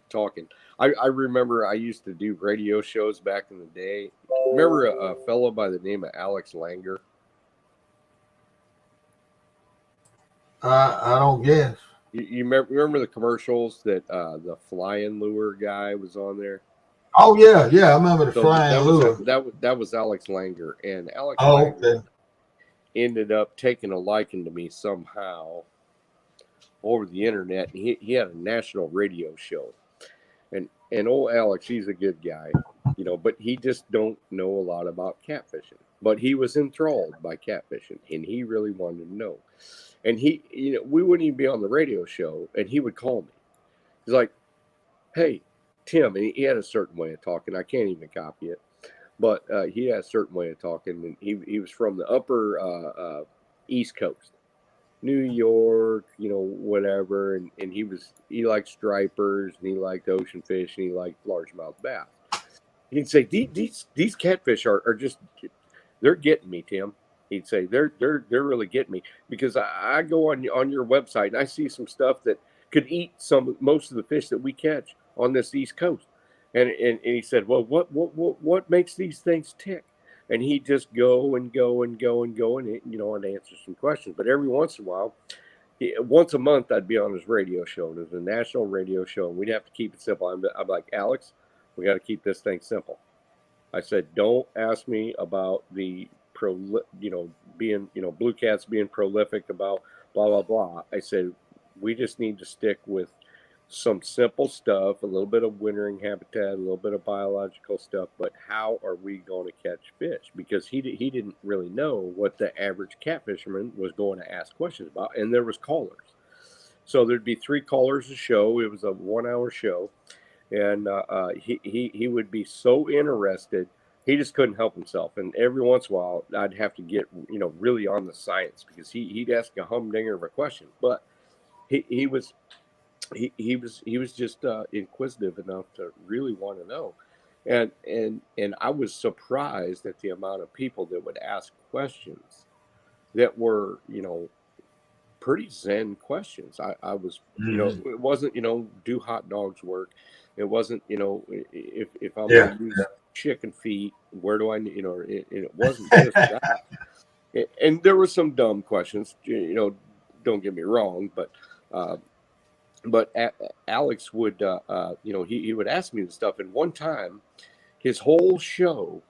talking. I remember I used to do radio shows back in the day. Remember a fellow by the name of Alex Langer? I don't guess. You remember the commercials that the flying lure guy was on there? Oh yeah, I remember the flying lure. That was Alex Langer, and Alex Langer ended up taking a liking to me somehow over the internet. And he had a national radio show. And old Alex, he's a good guy, but he just don't know a lot about catfishing. But he was enthralled by catfishing, and he really wanted to know. And he, we wouldn't even be on the radio show, and he would call me. He's like, "Hey, Tim," and he had a certain way of talking. I can't even copy it, but he had a certain way of talking, and he was from the upper East Coast. New York, whatever, and he liked stripers, and he liked ocean fish, and he liked largemouth bass. He'd say these catfish are just, they're getting me, Tim. He'd say they're really getting me, because I go on your website and I see some stuff that could eat most of the fish that we catch on this East Coast, and he said, well, what makes these things tick? And he'd just go and answer some questions. But every once in a while, once a month, I'd be on his radio show. And it was a national radio show, and we'd have to keep it simple. I'm like, Alex, we got to keep this thing simple. I said, don't ask me about the being, blue cats being prolific, about blah, blah, blah. I said, we just need to stick with some simple stuff, a little bit of wintering habitat, a little bit of biological stuff, but how are we going to catch fish? Because he didn't really know what the average catfisherman was going to ask questions about, and there was callers. So there'd be 3 callers a show. It was a 1-hour show, and he would be so interested, he just couldn't help himself. And every once in a while, I'd have to get really on the science, because he'd ask a humdinger of a question, but he was just inquisitive enough to really want to know, and I was surprised at the amount of people that would ask questions that were pretty zen questions. I was it wasn't do hot dogs work? It wasn't if I'm gonna use chicken feet, where do I it wasn't just that. And there were some dumb questions, don't get me wrong, but Alex would, he would ask me this stuff. And one time, his whole show,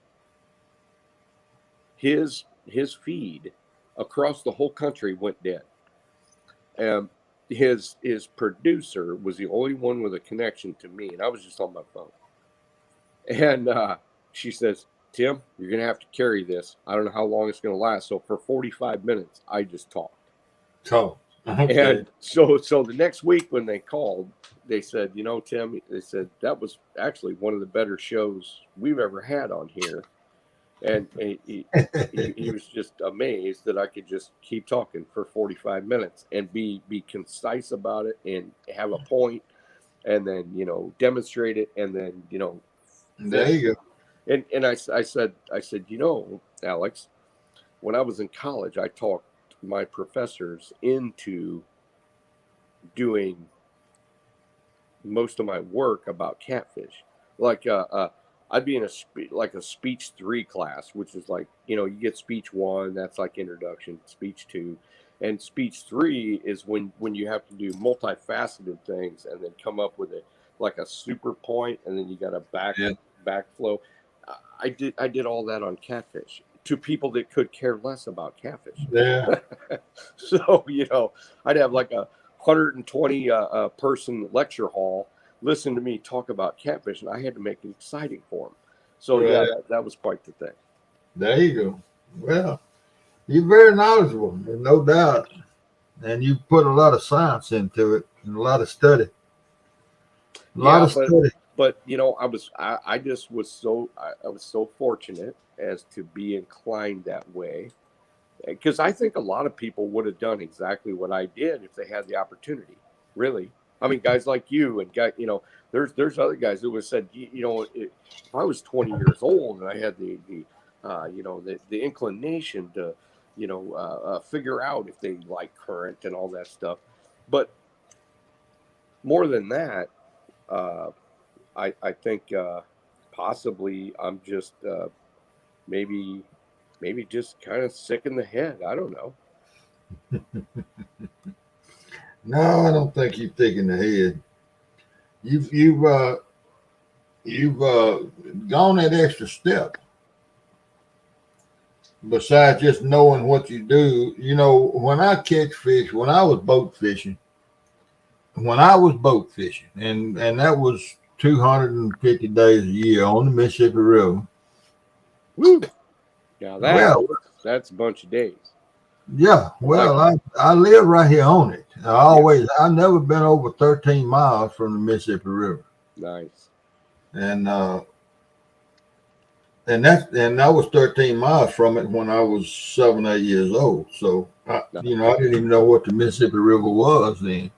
his feed across the whole country went dead. his producer was the only one with a connection to me, and I was just on my phone. And she says, Tim, you're going to have to carry this. I don't know how long it's going to last. So for 45 minutes, I just talked. So, okay. And so the next week when they called, they said, you know, Tim, they said, that was actually one of the better shows we've ever had on here. And he was just amazed that I could just keep talking for 45 minutes and be concise about it and have a point and then, you know, demonstrate it. And then, you know, There you go. and I said, you know, Alex, when I was in college, I talked my professors into doing most of my work about catfish. Like, I'd be in a speech 3 class, which is like, you know, you get speech 1, that's like introduction, speech 2, and speech 3 is when you have to do multifaceted things and then come up with a super point, and then you got a backflow. I did all that on catfish to people that could care less about catfish. Yeah. So, you know, I'd have like a 120 person lecture hall listen to me talk about catfish, and I had to make it exciting for them. So yeah, that was quite the thing. There you go. Well, you're very knowledgeable, there's no doubt, and you put a lot of science into it and a lot of study. But you know, I was so fortunate as to be inclined that way, because I think a lot of people would have done exactly what I did if they had the opportunity. Really, I mean, guys like you and you know, there's other guys who would have said, you know, if I was 20 years old and I had the inclination to, you know, figure out if they like current and all that stuff, but more than that, I think possibly I'm just maybe just kind of sick in the head. I don't know. No, I don't think you're thick in the head. You've gone that extra step. Besides just knowing what you do, you know, when I catch fish, when I was boat fishing, and that was 250 days a year on the Mississippi River. Woo! Now that's a bunch of days. Yeah, well, I live right here on it. I've never been over 13 miles from the Mississippi River. Nice. And I was 13 miles from it when I was 7, 8 years old. So you know, I didn't even know what the Mississippi River was then.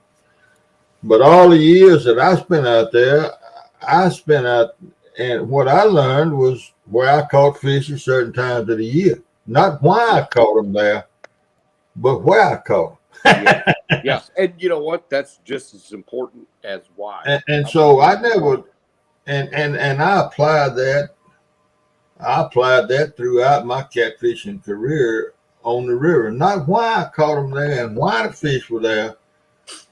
But all the years that I spent out there, and what I learned was where I caught fish at certain times of the year. Not why I caught them there, but where I caught them. Yeah. And you know what? That's just as important as why. And so I never, and I applied that throughout my catfishing career on the river. Not why I caught them there and why the fish were there,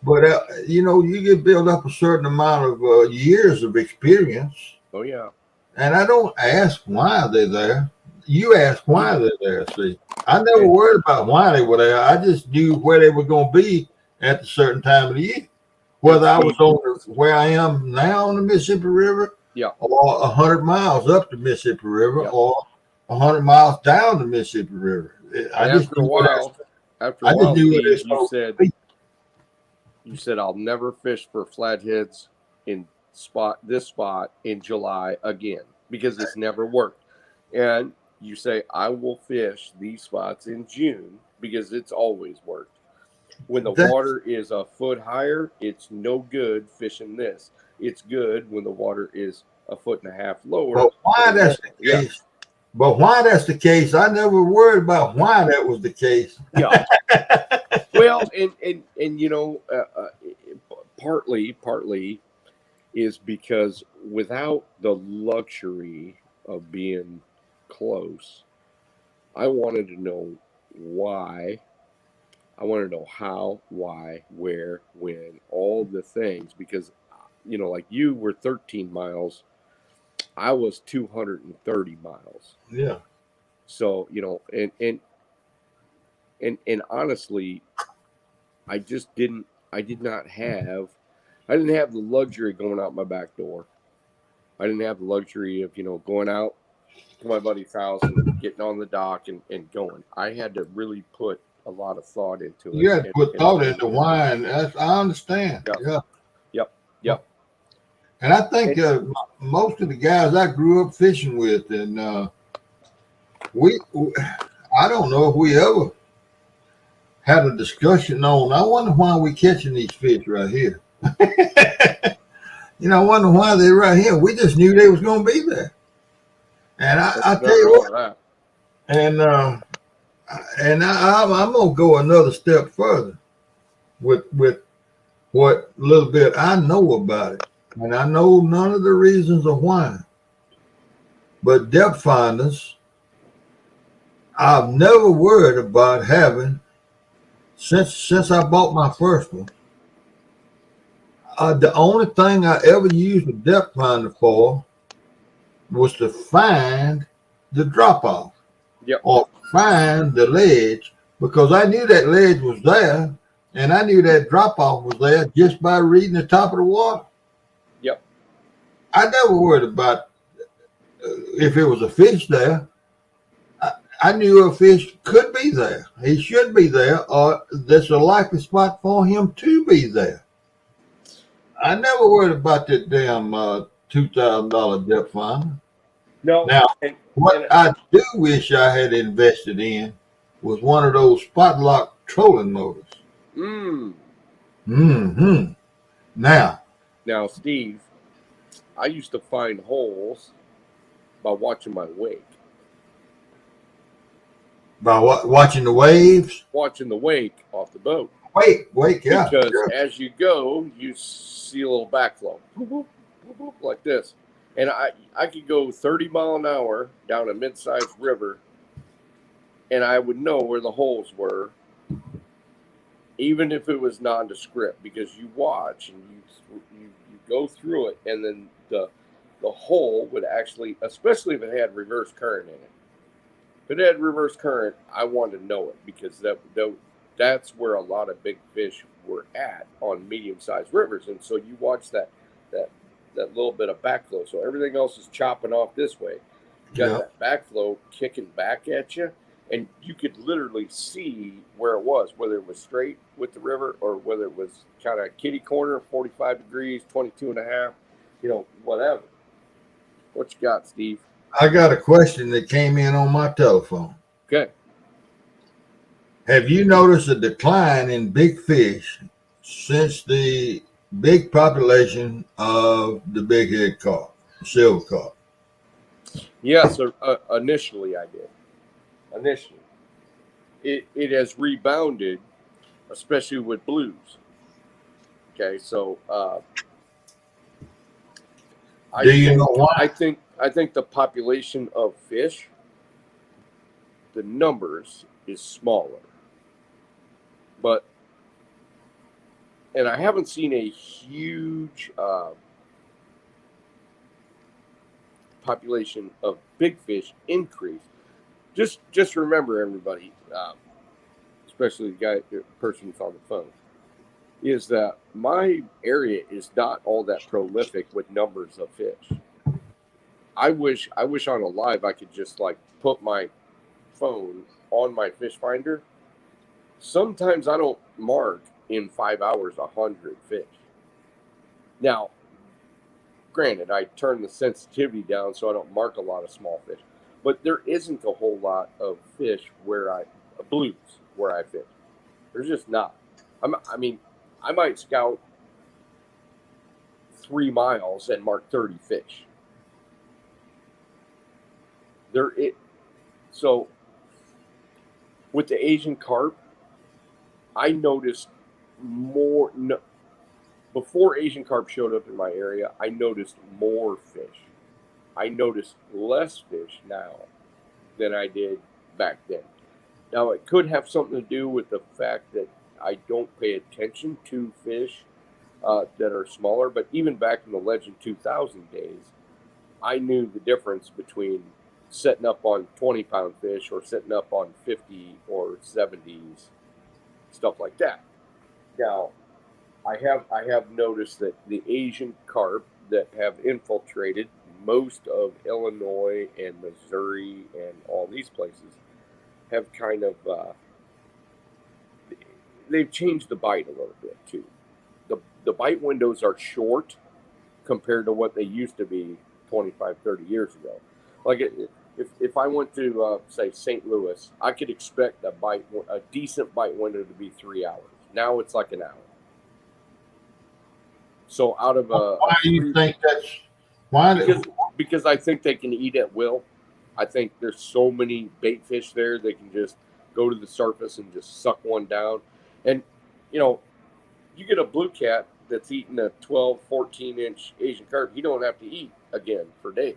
but you know, you get built up a certain amount of years of experience. Oh yeah. And I don't ask why they're there. You ask why they're there. See, I never worried about why they were there. I just knew where they were going to be at a certain time of the year. Whether I was where I am now on the Mississippi River, or 100 miles up the Mississippi River, or 100 miles down the Mississippi River. After a while, you said I'll never fish for flatheads in this spot in July again because it's never worked. And you say I will fish these spots in June because it's always worked. When the water is a foot higher, it's no good fishing this. It's good when the water is a foot and a half lower. But why that's the case? But why that's the case? I never worried about why that was the case. Yeah. Well, and you know, partly is because without the luxury of being close, I wanted to know why. I want to know how, why, where, when, all the things, because, you know, like you were 13 miles, I was 230 miles. Yeah. So, you know, and honestly, I just didn't I didn't have the luxury of going out my back door. I didn't have the luxury of, going out to my buddy's house and getting on the dock and going. I had to really put a lot of thought into it. You had to put thought into wine. I understand. Yep. Yep. And I think most of the guys I grew up fishing with, and I don't know if we ever had a discussion on, I wonder why we catching these fish right here. I wonder why they're right here. We just knew they was going to be there. And I tell you what, and I'm going to go another step further with what little bit I know about it. And I know none of the reasons of why. But depth finders, I've never worried about having, since I bought my first one, the only thing I ever used a depth finder for was to find the drop off. Yep. Or find the ledge, because I knew that ledge was there, and I knew that drop off was there just by reading the top of the water. Yep. I never worried about if it was a fish there. I knew a fish could be there. He should be there, or there's a likely spot for him to be there. I never worried about that damn $2,000 depth finder. No. Now, what I do wish I had invested in was one of those spot lock trolling motors. Now, Steve, I used to find holes by watching my wake. By watching the waves? Watching the wake off the boat. Wake, yeah. Because sure. as you go, you see a little backflow. Boop, boop, boop, boop, like this. And I could go 30 mile an hour down a mid-sized river, and I would know where the holes were, even if it was nondescript, because you watch and you go through it, and then the hole would actually, especially if it had reverse current in it. If it had reverse current, I wanted to know it, because that's where a lot of big fish were at on medium-sized rivers. And so you watch that little bit of backflow. So everything else is chopping off this way. You got that backflow kicking back at you, and you could literally see where it was, whether it was straight with the river or whether it was kind of kitty corner, 45 degrees, 22 and a half, whatever. What you got, Steve? I got a question that came in on my telephone. Okay. Have you noticed a decline in big fish since the big population of the big head carp, silver carp? Yes, initially I did. Initially. It has rebounded, especially with blues. Okay, so do you know why? I think the population of fish, the numbers is smaller. And I haven't seen a huge population of big fish increase. Just remember, everybody, especially the person who's on the phone, is that my area is not all that prolific with numbers of fish. I wish on a live I could just put my phone on my fish finder. Sometimes I don't mark in 5 hours 100 fish. Now, granted, I turn the sensitivity down so I don't mark a lot of small fish, but there isn't a whole lot of fish blues where I fish. There's just not. I mean, I might scout 3 miles and mark 30 fish. So with the Asian carp, I noticed more. Before Asian carp showed up in my area, I noticed more fish. I noticed less fish now than I did back then. Now, it could have something to do with the fact that I don't pay attention to fish that are smaller, but even back in the Legend 2000 days, I knew the difference between setting up on 20-pound fish or setting up on 50 or 70s, stuff like that. Now, I have noticed that the Asian carp that have infiltrated most of Illinois and Missouri and all these places have kind of they've changed the bite a little bit too. The bite windows are short compared to what they used to be 25, 30 years ago. Like if I went to say St. Louis, I could expect a decent bite window to be 3 hours. Now it's like an hour. So out of Why do you think that's why? because I think they can eat at will. I think there's so many bait fish there they can just go to the surface and just suck one down. And you know, you get a blue cat that's eating a 12, 14-inch Asian carp, you don't have to eat again for days.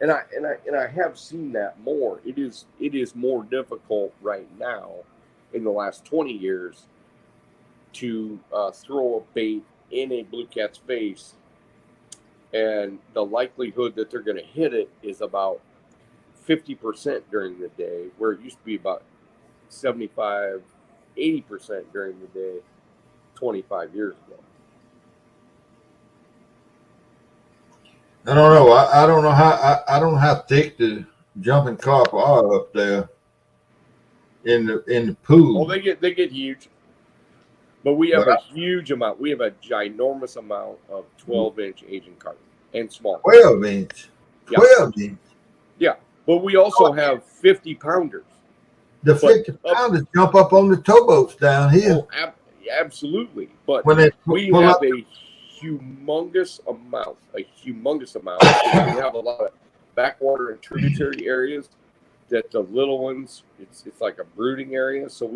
And I have seen that more. It is more difficult right now in the last 20 years to throw a bait in a blue cat's face, and the likelihood that they're going to hit it is about 50% during the day, where it used to be about 75, 80% during the day 25 years ago. I don't know. I don't know how thick the jumping carp are up there in the pool. Oh, they get huge. But we have a huge amount. We have a ginormous amount of 12-inch Asian carp and small. 12 inch. 12 inch. Yeah. But we also have 50-pounders. The 50-pounders jump up on the towboats down here. Oh, absolutely. But when we have a humongous amount. We have a lot of backwater and tributary areas that the little ones, it's like a brooding area. So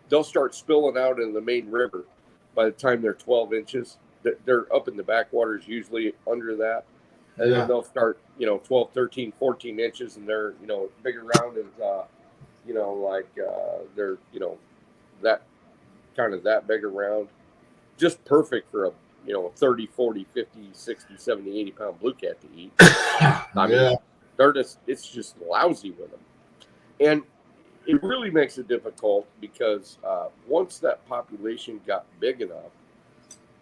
they'll start spilling out in the main river by the time they're 12 inches. They're up in the backwaters, usually under that. And then they'll start, 12, 13, 14 inches, and they're, big around as, they're, that kind of that big around. Just perfect for a 30, 40, 50, 60, 70, 80 pound blue cat to eat. I mean, it's just lousy with them. And it really makes it difficult because once that population got big enough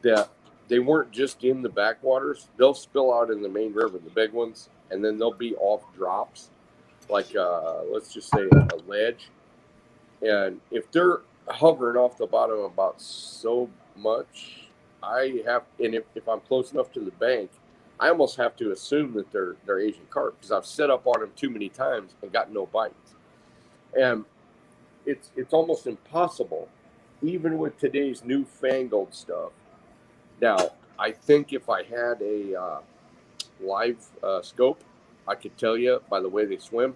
that they weren't just in the backwaters, they'll spill out in the main river, the big ones, and then they'll be off drops, like let's just say a ledge. And if they're hovering off the bottom about so much, if I'm close enough to the bank, I almost have to assume that they're Asian carp because I've set up on them too many times and got no bites. And it's almost impossible, even with today's newfangled stuff. Now, I think if I had a live scope, I could tell you by the way they swim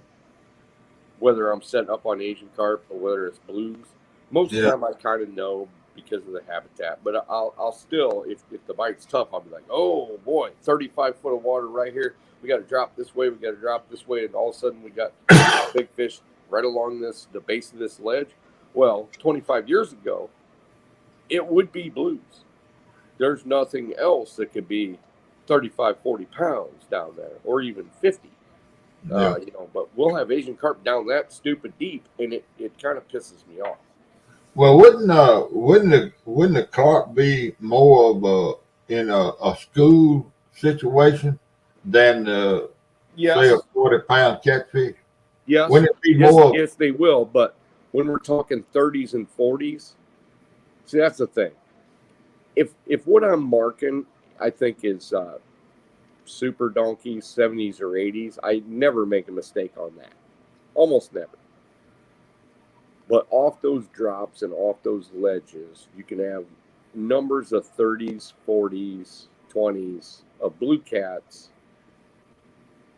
whether I'm setting up on Asian carp or whether it's blues. Most of the time, I kind of know because of the habitat. But I'll still, if the bite's tough, I'll be like, oh boy, 35 foot of water right here. We got to drop this way. We got to drop this way, and all of a sudden we got big fish right along the base of this ledge. Well, 25 years ago, it would be blues. There's nothing else that could be 35, 40 pounds down there, or even 50. But we'll have Asian carp down that stupid deep, and it kind of pisses me off. Well, wouldn't the carp be more of a school situation than say a 40-pound catfish? Yes. Wouldn't it be more? Yes, they will. But when we're talking 30s and 40s, see, that's the thing. If what I'm marking, I think is super donkeys, 70s or 80s, I never make a mistake on that. Almost never. But off those drops and off those ledges, you can have numbers of 30s, 40s, 20s of blue cats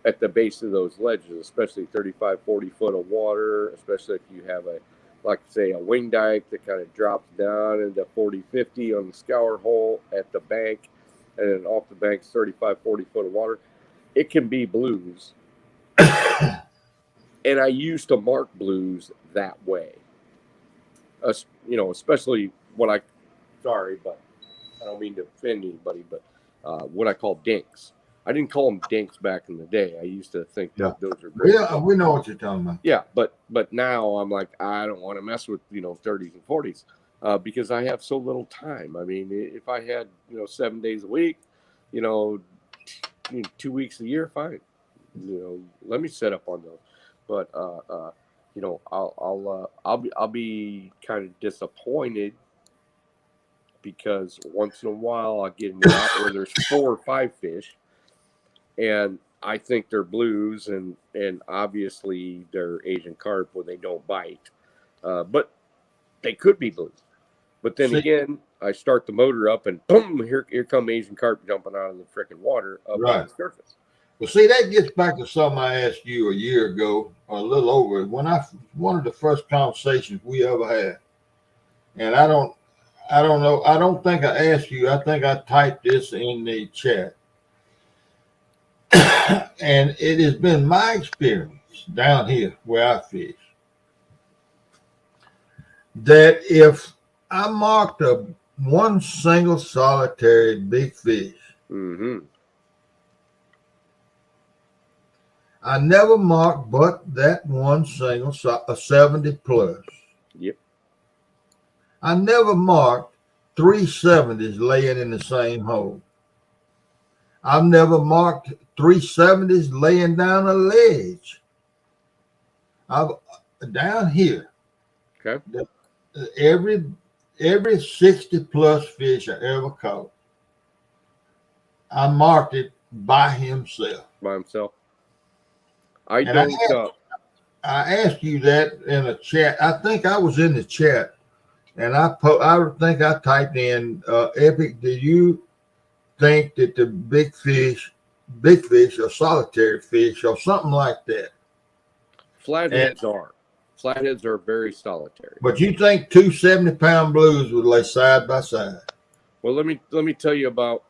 at the base of those ledges, especially 35, 40 foot of water, especially if you have a wing dike that kind of drops down into 40, 50 on the scour hole at the bank, and then off the bank 35, 40 foot of water. It can be blues. And I used to mark blues that way. Especially but I don't mean to offend anybody, but what I call dinks. I didn't call them dinks back in the day. I used to think that those are great. Yeah, we know what you're talking about. Yeah, but now I'm like, I don't want to mess with 30s and 40s. because I have so little time. I mean, if I had 7 days a week, 2 weeks a year, fine. Let me set up on those. But I'll be kind of disappointed because once in a while I'll get an out where there's 4 or 5 fish, and I think they're blues, and obviously they're Asian carp when they don't bite, but they could be blues. But then again, I start the motor up and boom, here come Asian carp jumping out of the freaking water up on the surface. Well, see, that gets back to something I asked you a year ago, or a little over, one of the first conversations we ever had. And I don't know. I don't think I asked you. I think I typed this in the chat. And it has been my experience down here where I fish that if I marked one single solitary big fish, I never marked but that one single, a 70 plus. Yep. I never marked 3 70s laying in the same hole. I've never marked 3 70s laying down a ledge. Down here. Okay. Every 60 plus fish I ever caught, I marked it by himself. By himself. I asked you that in a chat. I think I was in the chat, and I think I typed in Epic. Do you think that the big fish or solitary fish or something like that? Flatheads are very solitary. But you think 2 70-pound blues would lay side by side? Well, let me tell you about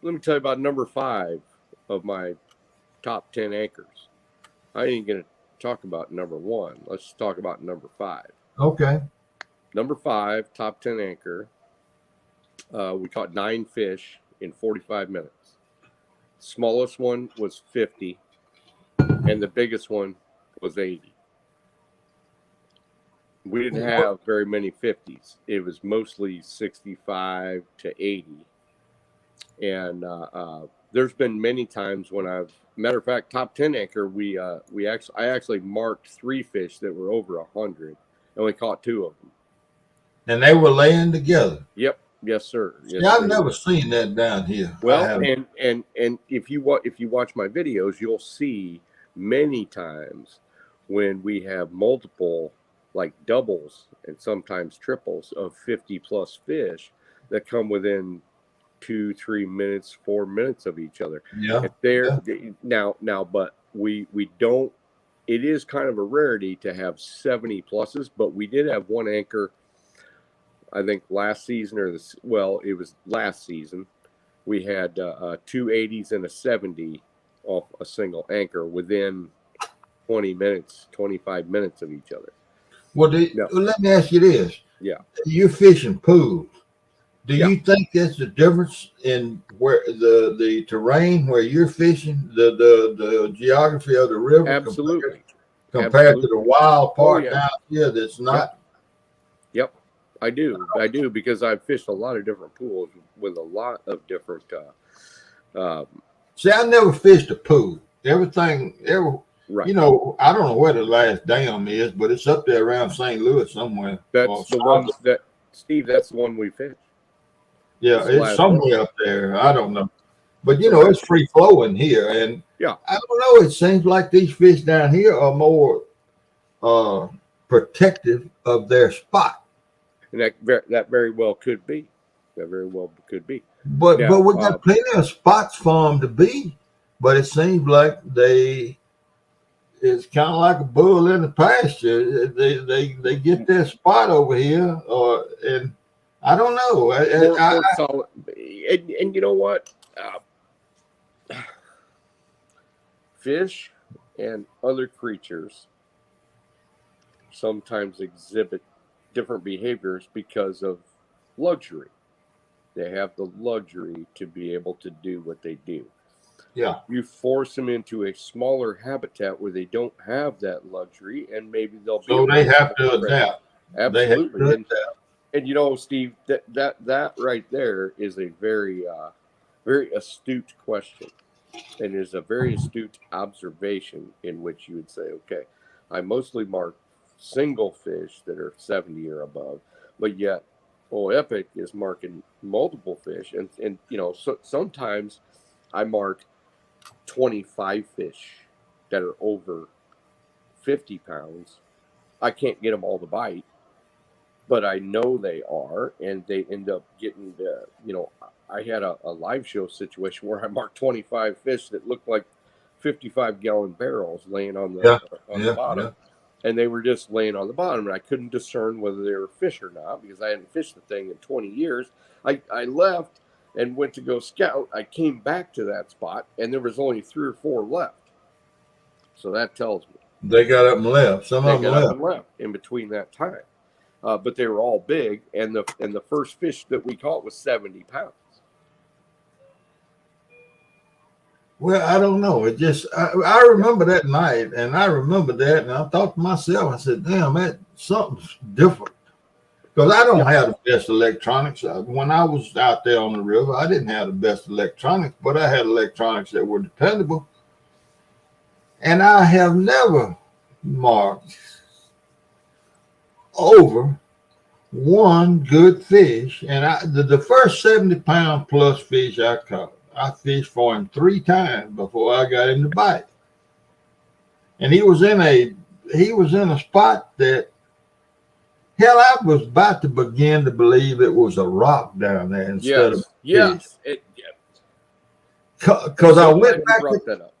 number 5 of my top 10 anchors. I ain't gonna talk about number 1. Let's talk about number 5. Okay. Number 5, top 10 anchor. We caught 9 fish in 45 minutes. Smallest one was 50, and the biggest one was 80. We didn't have very many 50s. It was mostly 65 to 80. And there's been many times when matter of fact, top 10 anchor, I actually marked 3 fish that were over 100, and we caught 2 of them. And they were laying together. Yep. Yes, sir. Yes, yeah, I've never seen that down here. Well, and if you watch my videos, you'll see many times when we have multiple, like doubles and sometimes triples of 50 plus fish that come within 2, 3 minutes, 4 minutes of each other. Yeah. Now, but we don't. It is kind of a rarity to have 70 pluses, but we did have one anchor. I think last season it was last season. We had 2 80s and a 70 off a single anchor within 20 minutes, 25 minutes of each other. Well, let me ask you this. Yeah. You're fishing pools. Do you think that's the difference in where the terrain where you're fishing, the geography of the river? Absolutely. Compared to the wild part down here that's not? Yep. I do because I've fished a lot of different pools with a lot of different. See, I never fished a pool. Everything. Right. I don't know where the last dam is, but it's up there around St. Louis somewhere. That's the one that Steve. That's the one we fished. Yeah, it's somewhere up there. I don't know, but it's free flowing here, and I don't know. It seems like these fish down here are more protective of their spot. And that very well could be. That very well could be. But we got plenty of spots for them to be. But it seems like it's kind of like a bull in the pasture. They get their spot over here, and I don't know. And you know what? Fish and other creatures sometimes exhibit different behaviors because of luxury. They have the luxury to be able to do what they do. Yeah. You force them into a smaller habitat where they don't have that luxury, and maybe they'll be. So they have to adapt. Absolutely. And you know, Steve, that right there is a very very astute question, and is a very astute observation in which you would say, okay, I mostly mark single fish that are 70 or above, but yet Epic is marking multiple fish, and you know, so sometimes I mark 25 fish that are over 50 pounds. I can't get them all to bite, but I know they are, and they end up getting the, you know, I had a live show situation where I marked 25 fish that looked like 55-gallon barrels laying on the Yeah, on the yeah, bottom, yeah. and they were just laying on the bottom, and I couldn't discern whether they were fish or not because I hadn't fished the thing in 20 years. I left and went to go scout. I came back to that spot, and there was only 3 or 4 left. So that tells me They got up and left. Some they of them got up left. and left in between that time. But they were all big, and the first fish that we caught was 70 pounds. Well, I don't know. It just I remember that night, and I remember that, and I thought to myself, I said, "Damn, that something's different." Because I don't have the best electronics. When I was out there on the river, I didn't have the best electronics, but I had electronics that were dependable. And I have never marked over one good fish. And the first 70-pound plus fish I caught, I fished for him 3 times before I got him to bite. And he was in a spot that, hell, I was about to begin to believe it was a rock down there instead of fish. Yes. Because So I went glad you brought that up.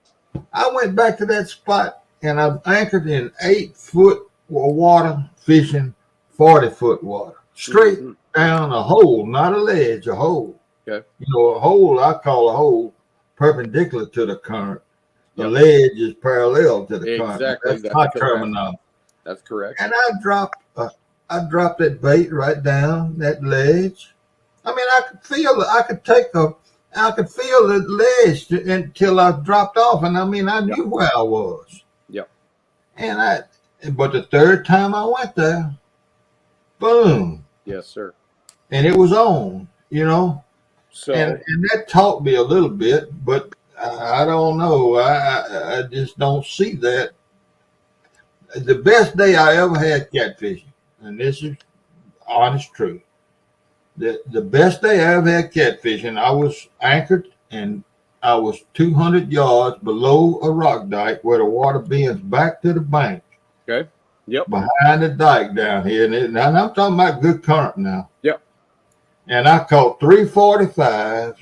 I went back to that spot and I anchored in 8-foot water, fishing 40-foot water, straight Mhm. down a hole, not a ledge, a hole. Okay. You know, a hole I call a hole perpendicular to the current. The Yep. ledge is parallel to the current. Exactly. That's That's my correct. terminology. That's correct. And I dropped that bait right down that ledge. I mean, I could feel it. I could feel the ledge until I dropped off, and I mean, I knew where I was. Yep. But the third time I went there, boom, Yes, sir. and it was on. You know, So and that taught me a little bit, but I don't know. I just don't see that. The best day I ever had catfishing, and this is honest truth. The best day I ever had catfishing, I was anchored and I was 200 yards below a rock dike where the water bends back to the bank. okay. Yep. Behind the dike down here. And I'm talking about good current now. Yep. And I caught 345s,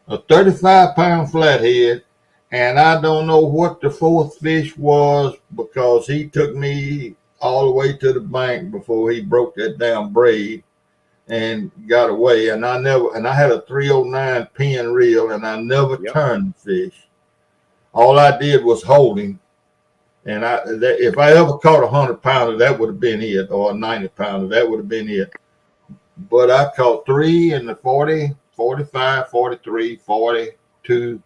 a 35-pound flathead, and I don't know what the fourth fish was because he took me all the way to the bank before he broke that damn braid and got away. And I had a 309 pin reel, and I never turned the fish. All I did was hold him. And if I ever caught a 100-pounder, that would have been it, or a 90-pounder, that would have been it. But I caught 3 in the 40, 45, 43, 42,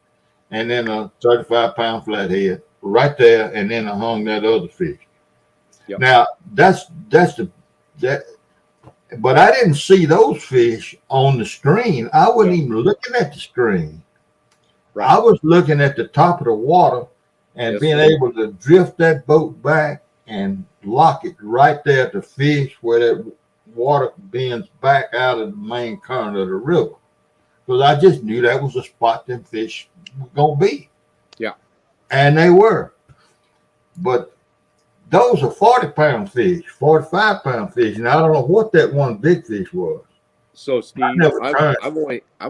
and then a 35-pound flathead right there, and then I hung that other fish. Yep. Now that. But I didn't see those fish on the screen. I wasn't even looking at the screen. Right. I was looking at the top of the water and being able to drift that boat back and lock it right there at the fish where that water bends back out of the main current of the river. Because I just knew that was a spot them fish were going to be. Yeah. And they were. But those are 40-pound fish, 45-pound fish, and I don't know what that one big fish was. So Steve, I've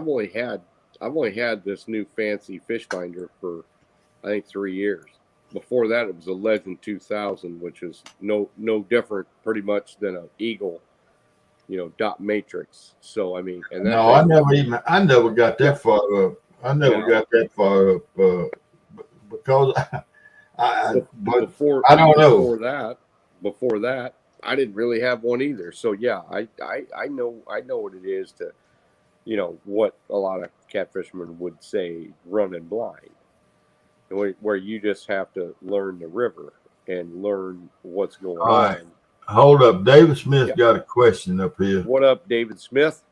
only had this new fancy fish finder for I think 3 years. Before that, it was a Legend 2000, which is no different, pretty much, than an Eagle, dot matrix. So I mean, and that I never got that far up. I never got that far up because before I don't know. Before that, I didn't really have one either. So yeah, I know what it is to, what a lot of catfishermen would say, running blind, where you just have to learn the river and learn what's going on. Hold up. David Smith Yep. got a question up here. What up, David Smith?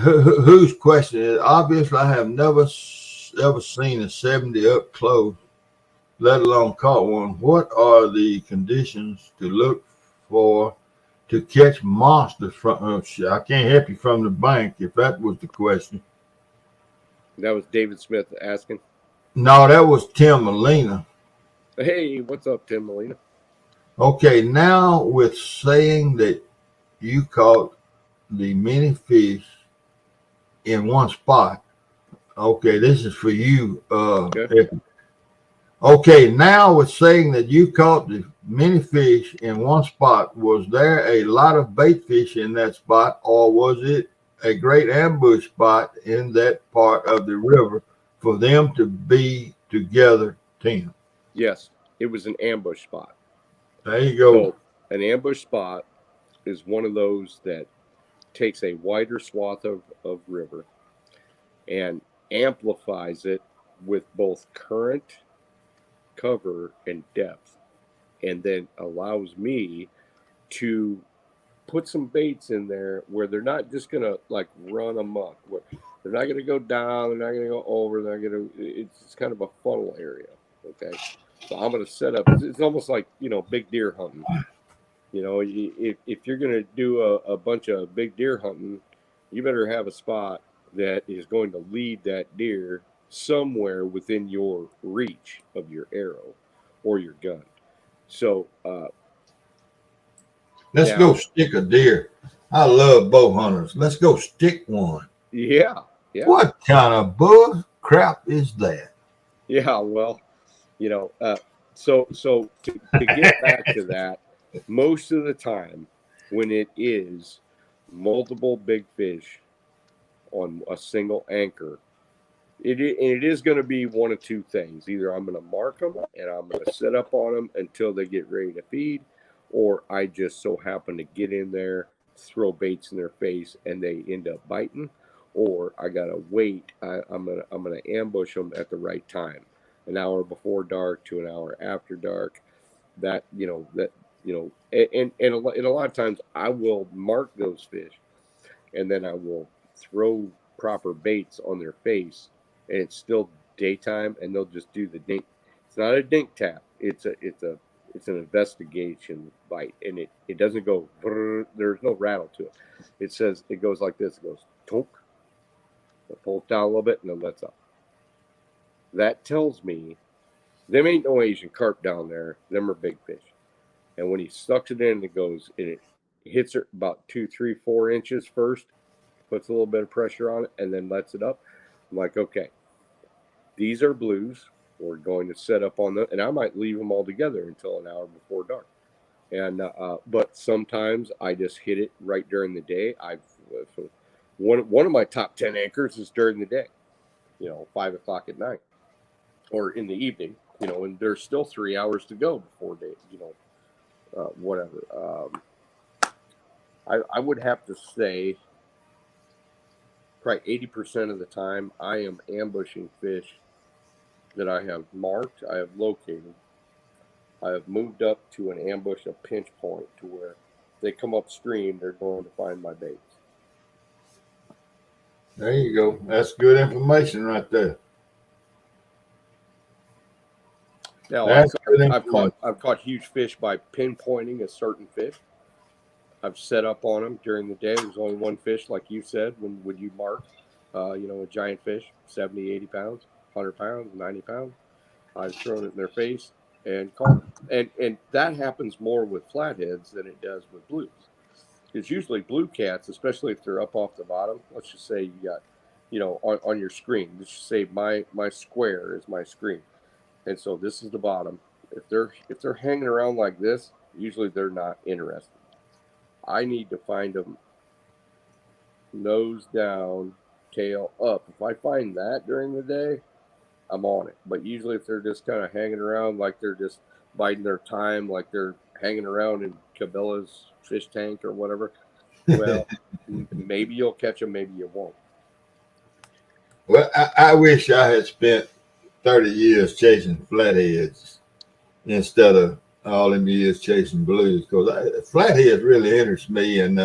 Whose question is? Obviously, I have never ever seen a 70 up close, let alone caught one. What are the conditions to look for to catch monsters from? Oh, shit, I can't help you from the bank if that was the question. That was David Smith asking. No, that was Tim Molina. Hey, what's up, Tim Molina? Okay, now with saying that you caught the many fish in one spot. Okay, this is for you. Okay. Okay, now with saying that you caught the many fish in one spot, was there a lot of bait fish in that spot, or was it a great ambush spot in that part of the river for them to be together, Tim? Yes, it was an ambush spot. There you go. So an ambush spot is one of those that takes a wider swath of river and amplifies it with both current, cover, and depth, and then allows me to put some baits in there where they're not just gonna like run amok. Where they're not gonna go down, they're not gonna go over, they're gonna. It's kind of a funnel area. Okay, so I'm gonna set up. It's almost like big deer hunting. If you're gonna do a bunch of big deer hunting, you better have a spot that is going to lead that deer somewhere within your reach of your arrow or your gun. So Let's now- go stick a deer. I love bow hunters. Let's go stick one. yeah. What kind of bull crap is that? Yeah, well, so to get back to that, most of the time when it is multiple big fish on a single anchor, it is going to be one of two things. Either I'm going to mark them and I'm going to set up on them until they get ready to feed, or I just so happen to get in there, throw baits in their face, and they end up biting. Or I gotta wait. I'm gonna ambush them at the right time, an hour before dark to an hour after dark. And a lot of times I will mark those fish, and then I will throw proper baits on their face, and it's still daytime, and they'll just do the dink. It's not a dink tap. It's an investigation bite, and it doesn't go. There's no rattle to it. It goes like this. It goes tonk. It pulls down a little bit and then lets up. That tells me them ain't no Asian carp down there. Them are big fish. And when he sucks it in, it hits it about 2, 3, 4 inches first, puts a little bit of pressure on it, and then lets it up. I'm like, okay, these are blues. We're going to set up on them, and I might leave them all together until an hour before dark. And but sometimes I just hit it right during the day. One of my top 10 anchors is during the day, 5 o'clock at night or in the evening, and there's still 3 hours to go before day, whatever. I would have to say probably 80% of the time I am ambushing fish that I have marked, I have located. I have moved up to an ambush, a pinch point to where they come upstream, they're going to find my baits. There you go. That's good information right there. Now, That's good I've information. caught huge fish by pinpointing a certain fish. I've set up on them during the day. There's only one fish, like you said, when you mark, a giant fish, 70, 80 pounds, 100 pounds, 90 pounds. I've thrown it in their face and caught them. And that happens more with flatheads than it does with blues. Because usually blue cats, especially if they're up off the bottom, let's just say you got, on your screen, let's just say my square is my screen. And so this is the bottom. If they're hanging around like this, usually they're not interested. I need to find them nose down, tail up. If I find that during the day, I'm on it. But usually if they're just kind of hanging around like they're just biding their time, like they're hanging around in Cabela's fish tank or whatever, well, maybe you'll catch them, maybe you won't. Well, I wish I had spent 30 years chasing flatheads instead of all them years chasing blues because flatheads really interest me, and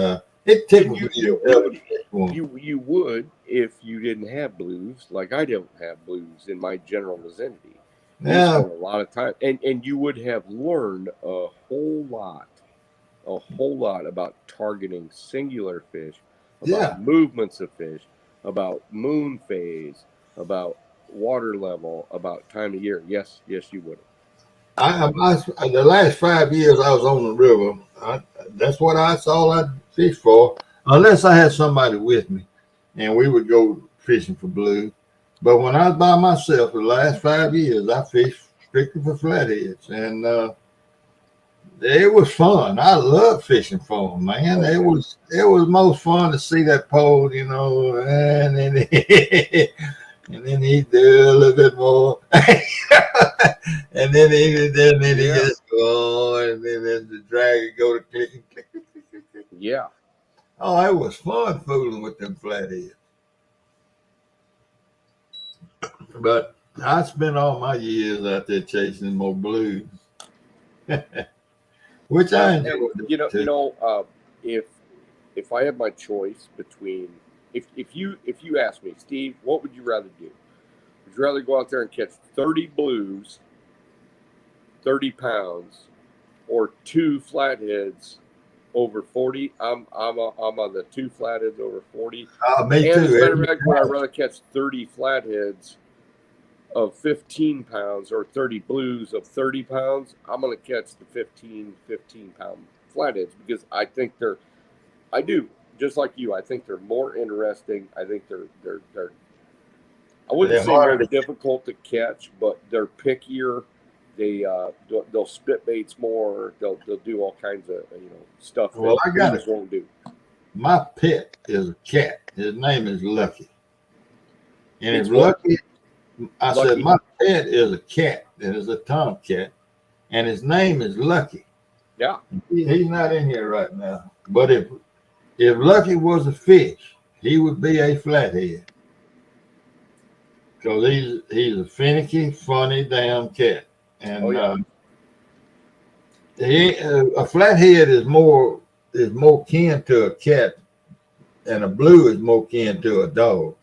it tickles me You to would. catch one. You would if you didn't have blues. Like I don't have blues in my general vicinity. You Yeah, spend a lot of time, and you would have learned a whole lot about targeting singular fish, about yeah. movements of fish, about moon phase, about water level, about time of year. Yes, you would. The last 5 years I was on the river. That's what I saw I fish for, unless I had somebody with me, and we would go fishing for blue. But when I was by myself, the last 5 years I fished strictly for flatheads, and it was fun. I love fishing for them, man. It was most fun to see that pole, and then and then he do a little bit more, and then he Yeah. just go on, and then the dragon go to click and click, click, click, click, click. Yeah. Oh, it was fun fooling with them flatheads. But I spent all my years out there chasing more blues, which I And enjoy doing too. if I had my choice between if you ask me, Steve, what would you rather do? Would you rather go out there and catch 30 blues, 30 pounds, or 2 flatheads over 40? I'm on the 2 flatheads over 40. Me And as a too. matter of fact, would I rather catch 30 flatheads of 15 pounds or 30 blues of 30 pounds? I'm going to catch the 15 pound flatheads because I do, just like you, I think they're more interesting. I think they're I wouldn't They're say more harder to difficult to catch, but they're pickier. They'll spit baits more. They'll do all kinds of stuff that Well, blues won't do. my pet is a cat. His name is Lucky. And It's if what? Lucky, I said, Lucky. my pet is a cat. It is a tomcat. And his name is Lucky. Yeah. He's not in here right now. But if Lucky was a fish, he would be a flathead. Because he's a finicky, funny damn cat. And Oh yeah. a flathead is more kin to a cat, and a blue is more kin to a dog.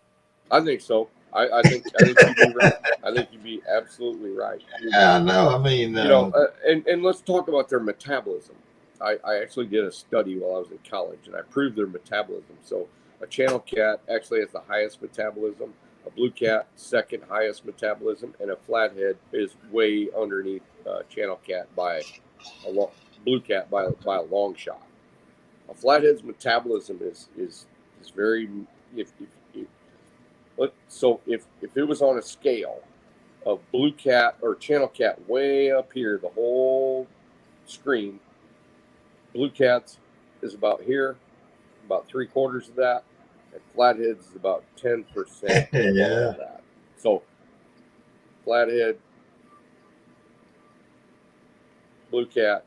I think so. I think you'd be right. I think you'd be absolutely right. Yeah, I know. I mean, And let's talk about their metabolism. I actually did a study while I was in college, and I proved their metabolism. So a channel cat actually has the highest metabolism. A blue cat, second highest metabolism, and a flathead is way underneath channel cat by blue cat by a long shot. A flathead's metabolism is very if it was on a scale of blue cat or channel cat way up here, the whole screen, blue cats is about here, about 3/4 of that, and flatheads is about 10% yeah. of that. So flathead, blue cat,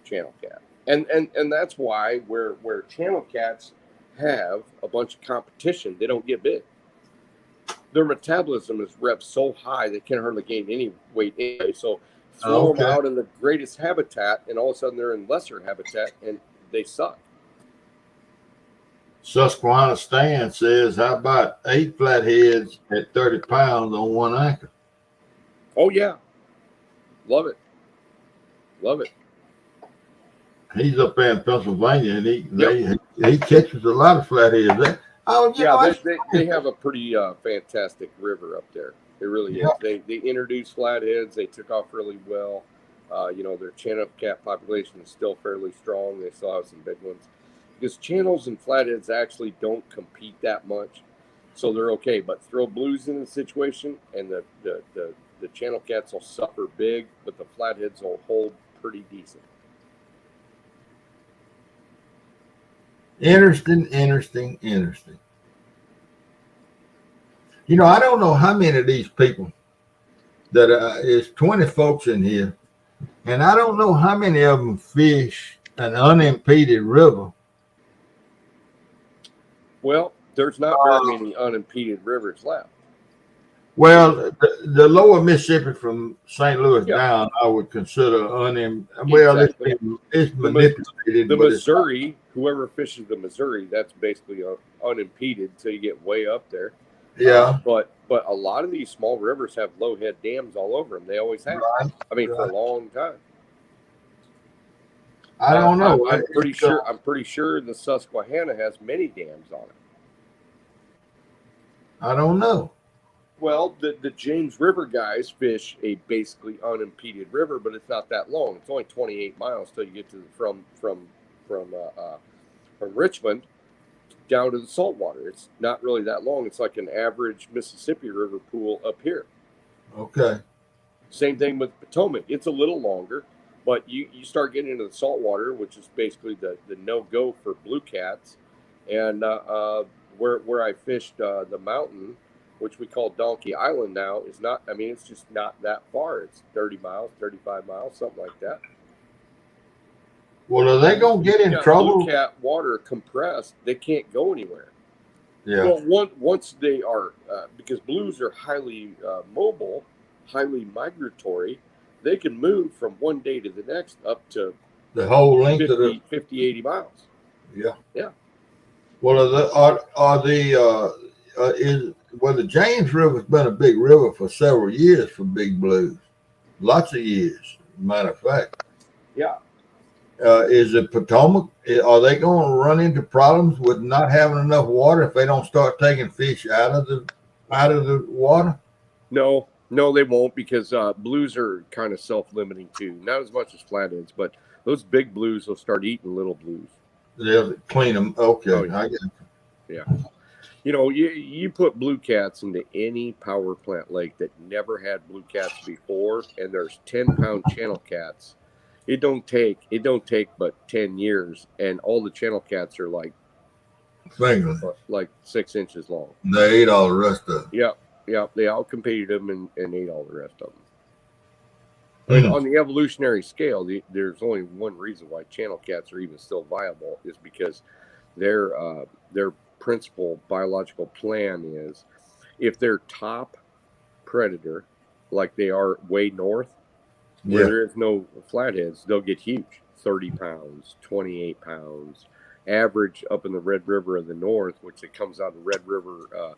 channel cat. And that's why where channel cats have a bunch of competition, they don't get big. Their metabolism is revved so high they can't hardly gain any weight anyway. So throw them out in the greatest habitat, and all of a sudden they're in lesser habitat, and they suck. Susquehanna Stan says, how about 8 flatheads at 30 pounds on 1 anchor? Oh, yeah. Love it. Love it. He's up there in Pennsylvania, and he catches a lot of flatheads. They have a pretty fantastic river up there. It really is. They introduced flatheads. They took off really well. Their channel cat population is still fairly strong. They still have some big ones. Because channels and flatheads actually don't compete that much, so they're okay. But throw blues in the situation, and the channel cats will suffer big, but the flatheads will hold pretty decent. Interesting. I don't know how many of these people that is 20 folks in here, and I don't know how many of them fish an unimpeded river. Well, there's not very many unimpeded rivers left. Well, the lower Mississippi from St. Louis Yeah. down, I would consider Exactly. it's The manipulated, The but it's not. Missouri, whoever fishes the Missouri, that's basically unimpeded until you get way up there. Yeah, But a lot of these small rivers have low head dams all over them. They always have. right. I mean, for Right. a long time. I don't know. I'm pretty It's, sure. I'm pretty sure the Susquehanna has many dams on it. I don't know. Well, the James River guys fish a basically unimpeded river, but it's not that long. It's only 28 miles till you get to from Richmond down to the saltwater. It's not really that long. It's like an average Mississippi River pool up here. Okay. Same thing with Potomac. It's a little longer, but you start getting into the saltwater, which is basically the no-go for blue cats. And where I fished the mountain, which we call Donkey Island now, is not, I mean, it's just not that far. It's 30 miles, 35 miles, something like that. Well, are they gonna get in trouble? Blue cat water compressed, they can't go anywhere. Yeah. Well, once they are, because blues are highly mobile, highly migratory, they can move from one day to the next up to The whole length of the 50, 80 miles. yeah. Yeah. Well, the James River's been a big river for several years for big blues, lots of years. Matter of fact, Yeah. is it Potomac? Are they going to run into problems with not having enough water if they don't start taking fish out of the water? No, they won't, because blues are kind of self-limiting too. Not as much as flatheads, but those big blues will start eating little blues. They'll clean them. Okay, Oh, yeah. I get it. Yeah. You know, you put blue cats into any power plant lake that never had blue cats before, and there's 10-pound channel cats. It don't take but 10 years, and all the channel cats are like Fingerling. 6 inches long. They ate all the rest of it. Yeah, they all competed them and ate all the rest of them. I mean, on the evolutionary scale, there's only one reason why channel cats are even still viable, is because their principal biological plan is, if they're top predator, like they are way north, where Yeah. there is no flatheads, they'll get huge, 30 pounds, 28 pounds. Average up in the Red River of the North, which it comes out of Red River,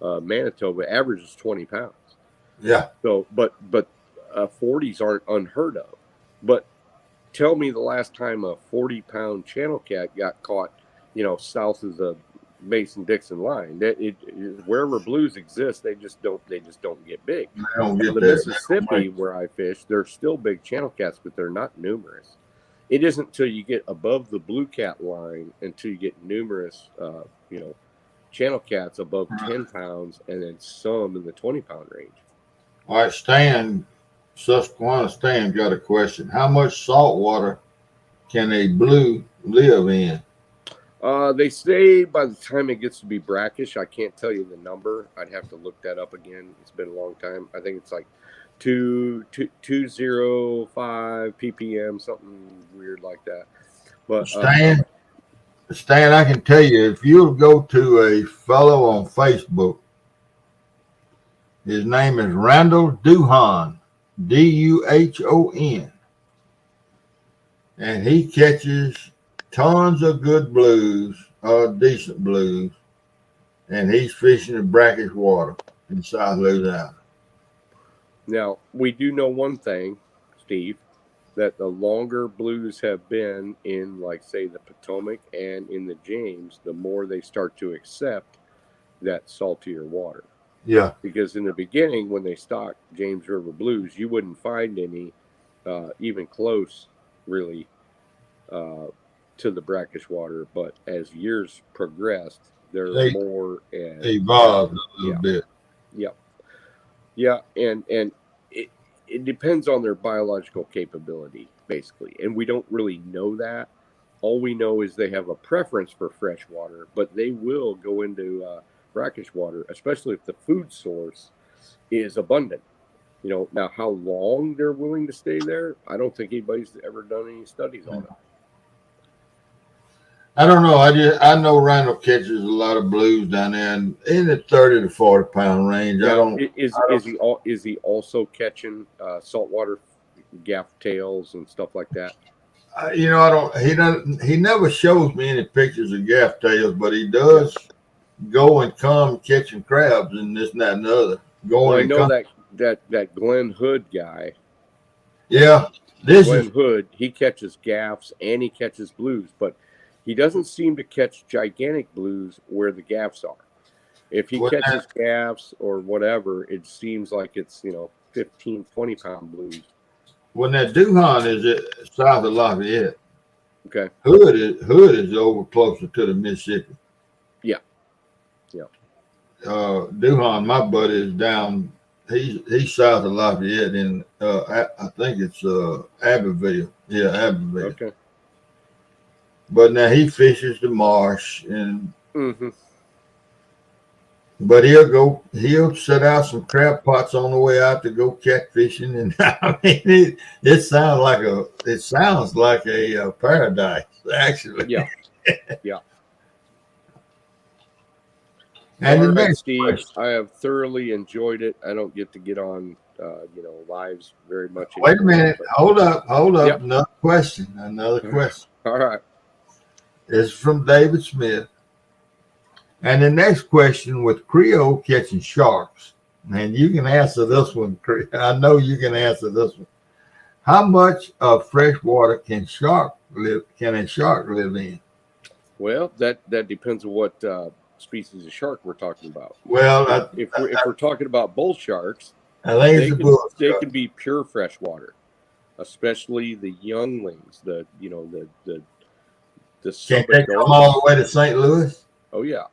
Manitoba, average is 20 pounds. Yeah. So, but 40s aren't unheard of. But tell me the last time a 40-pound channel cat got caught, south of the Mason-Dixon line. Wherever blues exist, they just don't get big. They don't get The that. Mississippi, where I fish, there's still big channel cats, but they're not numerous. It isn't until you get above the blue cat line until you get numerous, channel cats above 10 pounds, and then some in the 20-pound range. All right, Susquehanna Stan got a question. How much salt water can a blue live in? They say by the time it gets to be brackish, I can't tell you the number. I'd have to look that up again. It's been a long time. I think it's like 205 ppm, something weird like that. But Stan, I can tell you, if you'll go to a fellow on Facebook, his name is Randall Duhon, Duhon, and he catches tons of good blues, decent blues, and he's fishing in brackish water in South Louisiana. Now, we do know one thing, Steve, that the longer blues have been in, like, say, the Potomac and in the James, the more they start to accept that saltier water. Yeah. Because in the beginning, when they stocked James River blues, you wouldn't find any even close, really, to the brackish water. But as years progressed, there are more and evolved a little bit. Yeah, and it depends on their biological capability, basically. And we don't really know that. All we know is they have a preference for fresh water, but they will go into brackish water, especially if the food source is abundant. Now how long they're willing to stay there, I don't think anybody's ever done any studies on it. I don't know. I know Randall catches a lot of blues down there, and in the 30 to 40 pound range. I Now, don't. is he also catching saltwater gaff tails and stuff like that? You know, I don't. He doesn't. He never shows me any pictures of gaff tails, but he does go and come catching crabs and this and that and the other. Going Well, I and know come. that Glenn Hood guy. Yeah, this Glenn is Hood, he catches gaffs and he catches blues, but he doesn't seem to catch gigantic blues where the gaffs are. If he what catches gaffs or whatever, it seems like it's 15, 20 pound blues. when that Duhan is at south of Lafayette. Okay. Hood is over closer to the Mississippi. Yeah. Duhan, my buddy, is down. He's south of Lafayette in I think it's Abbeville. Yeah, Abbeville. Okay. But now he fishes the marsh, and Mm-hmm. but he'll set out some crab pots on the way out to go catfishing, and I mean it sounds like a paradise actually. Yeah. Yeah. And All the right, next Steve, question. I have thoroughly enjoyed it. I don't get to get on, lives very much. Wait a anymore, minute. but- Hold up. Yep. Another question. All right. It's from David Smith. And the next question, with Creole catching sharks, and you can answer this one. I know you can answer this one. How much of fresh water can a shark live in? Well, that depends on what species of shark we're talking about. Well, If we're talking about bull sharks, I think they it's a bull they shark. can be pure fresh water, especially the younglings. The Can't they sub-adults. come all the way to St. Louis? Oh yeah,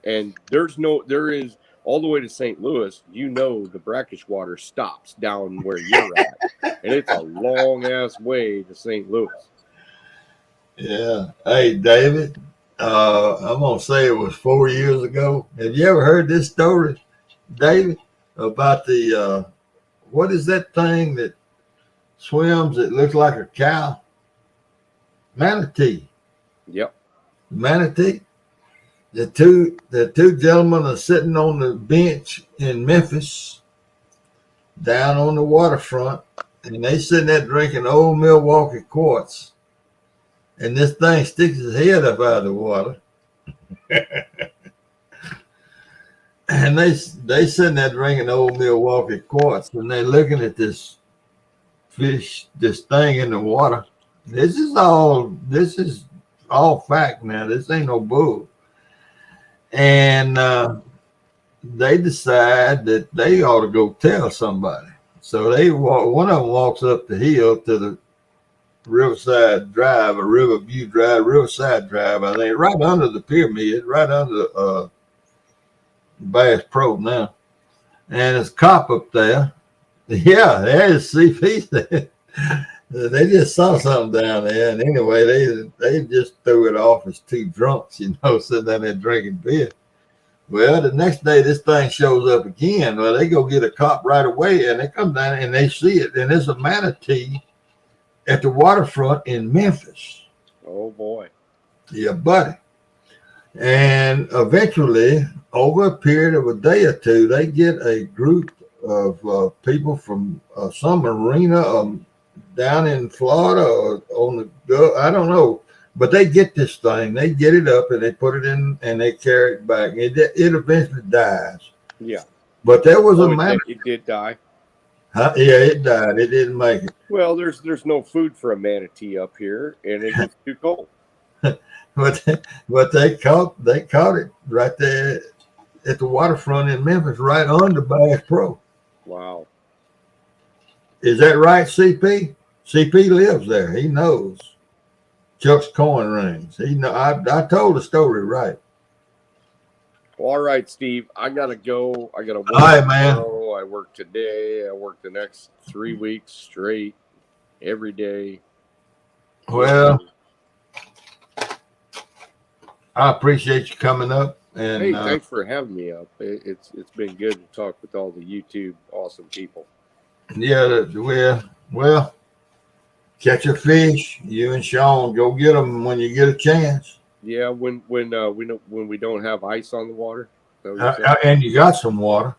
and there is all the way to St. Louis. The brackish water stops down where you're at, and it's a long ass way to St. Louis. Yeah. Hey, David, I'm going to say it was 4 years ago. Have you ever heard this story, David, about what is that thing that swims that looks like a cow? Manatee. Yep. Manatee. The two gentlemen are sitting on the bench in Memphis, down on the waterfront, and they sitting there drinking old Milwaukee quartz. And this thing sticks his head up out of the water. And they sitting there drinking old Milwaukee quartz, and they looking at this fish, this thing in the water. This is all fact now. This ain't no bull. And they decide that they ought to go tell somebody. So one of them walks up the hill to the Riverside Drive, or Riverview Drive, Riverside Drive, I think, right under the pyramid, right under Bass Pro now. And there's a cop up there. Yeah, there's CP there. They just saw something down there. And anyway, they just threw it off as two drunks, sitting down there drinking beer. Well, the next day, this thing shows up again. Well, they go get a cop right away, and they come down and they see it. And it's a manatee at the waterfront in Memphis. Oh boy. Yeah, buddy. And eventually, over a period of a day or two, they get a group of people from some arena down in Florida or on the, I don't know, but they get this thing, they get it up and they put it in and they carry it back. It eventually dies. Yeah. But there was It did die. Yeah, it died. It didn't make it. Well, there's no food for a manatee up here, and it gets too cold. But they caught it right there at the waterfront in Memphis, right under Bass Pro. Wow. Is that right, CP? CP lives there. He knows Chuck's coin rings. I told the story right. All right, Steve. I gotta go. I gotta work. All right, man. Tomorrow. I work today. I work the next 3 weeks straight, every day. Well, I appreciate you coming up. And Hey, thanks for having me up. It's been good to talk with all the YouTube awesome people. yeah, well, catch a fish. You and Sean go get them when you get a chance. Yeah, when we don't have ice on the water. Is that what you're saying? And you got some water.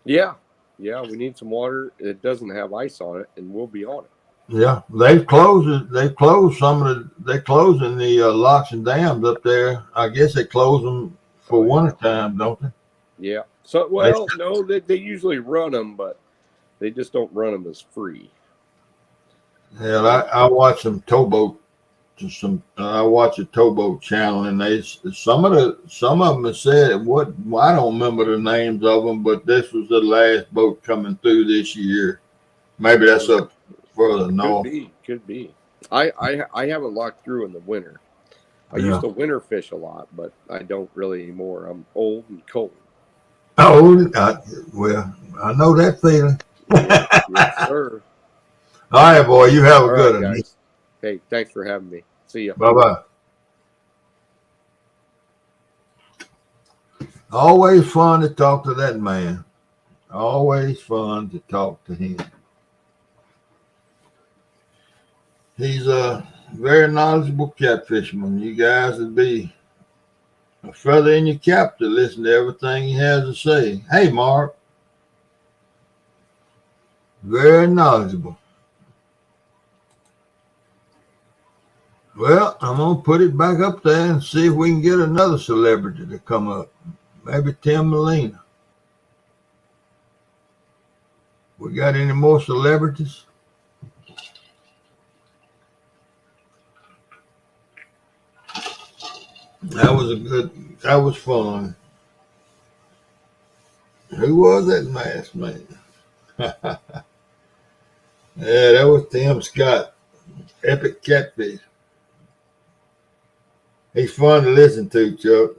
Yeah, we need some water. It doesn't have ice on it, and we'll be on it. Yeah, they've closed it. They've closed some of the. They're closing the locks and dams up there. I guess they close them for winter time, don't they? Yeah. So, well, no, they usually run them, but they just don't run them as free. Yeah, I watch some towboat. I watch a towboat channel, and some of them have said what I don't remember the names of them, but this was the last boat coming through this year. Maybe that's up further north. Could be. I haven't locked through in the winter. I used to winter fish a lot, but I don't really anymore. I'm old and cold. Oh, well, I know that feeling. Yes, sir. All right, boy. You have a All good right, one. guys. Hey, thanks for having me. See ya. Bye-bye. Always fun to talk to that man. Always fun to talk to him. He's a very knowledgeable catfisherman. You guys would be a feather in your cap to listen to everything he has to say. Hey, Mark. Very knowledgeable. Well, I'm going to put it back up there and see if we can get another celebrity to come up. Maybe Tim Molina. We got any more celebrities? That was fun. Who was that masked man? Yeah, that was Tim Scott. Epic Catfish. He's fun to listen to, Chuck.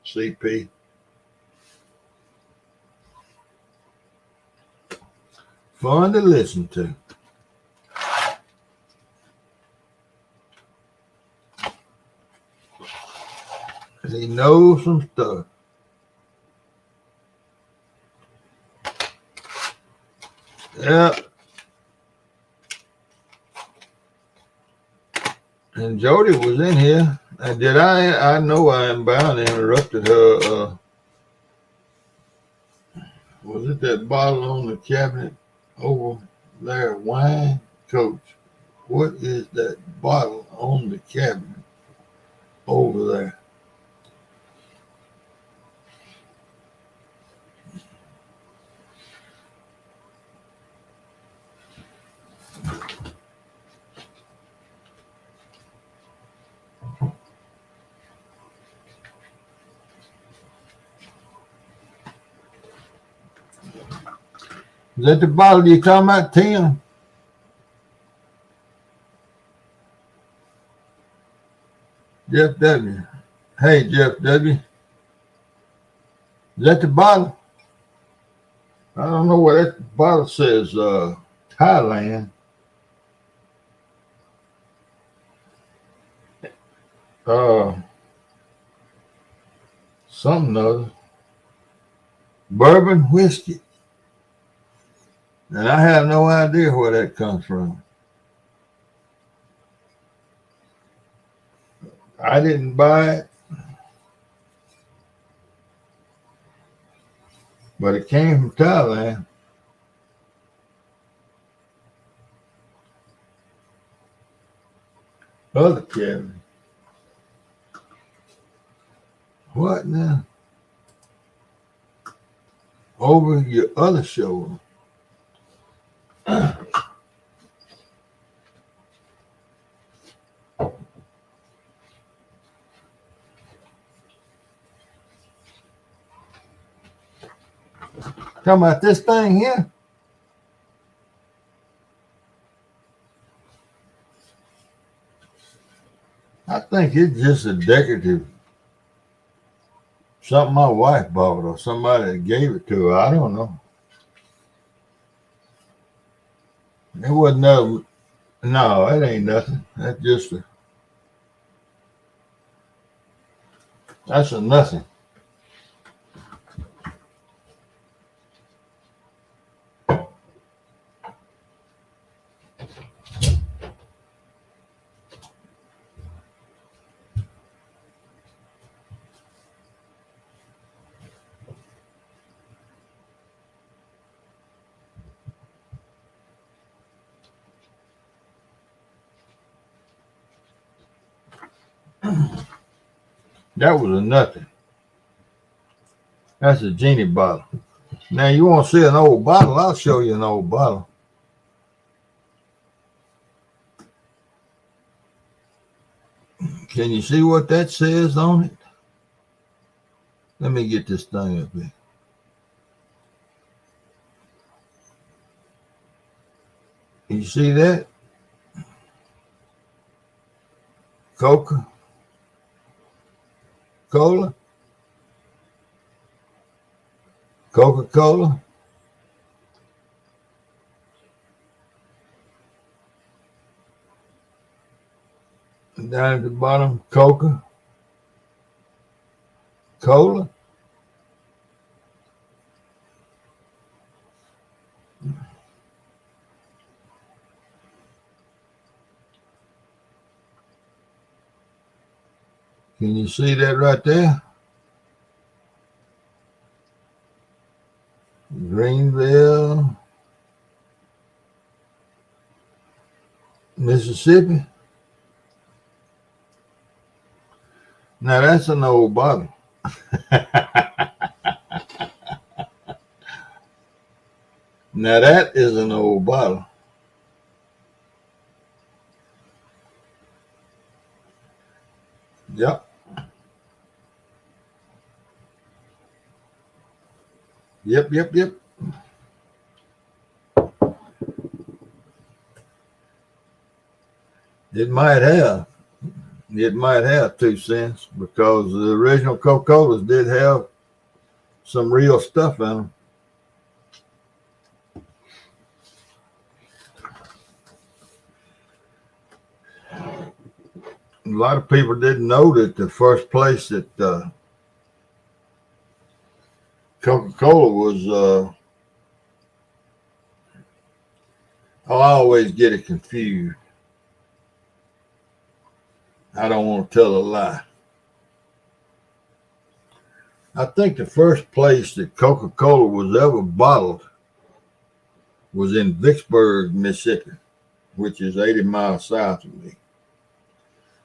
CP. Fun to listen to. He knows some stuff. Yeah. And Jody was in here. And I know I am bound to interrupted her. Was it that bottle on the cabinet over there? Wine? Coach, what is that bottle on the cabinet over there? Is that the bottle you're talking about, Tim? Jeff W. Hey, Jeff W. Is that the bottle? I don't know what that bottle says. Thailand. Something other. Bourbon whiskey. And I have no idea where that comes from. I didn't buy it, but it came from Thailand. Other cabin. What now? Over your other shoulder. Talking about this thing here? I think it's just a decorative. Something my wife bought or somebody gave it to her. I don't know. It wasn't no, it ain't nothing. That's just that's a nothing. That was a nothing. That's a genie bottle. Now you want to see an old bottle? I'll show you an old bottle. Can you see what that says on it? Let me get this thing up here. Can you see that? Coca-Cola. Coca-Cola. Down at the bottom, Coca-Cola. Can you see that right there? Greenville, Mississippi. Now that's an old bottle. Now that is an old bottle. Yep. Yep. It might have 2 cents because the original Coca-Colas did have some real stuff in them. A lot of people didn't know that the first place that Coca-Cola was, I always get it confused. I don't want to tell a lie. I think the first place that Coca-Cola was ever bottled was in Vicksburg, Mississippi, which is 80 miles south of me.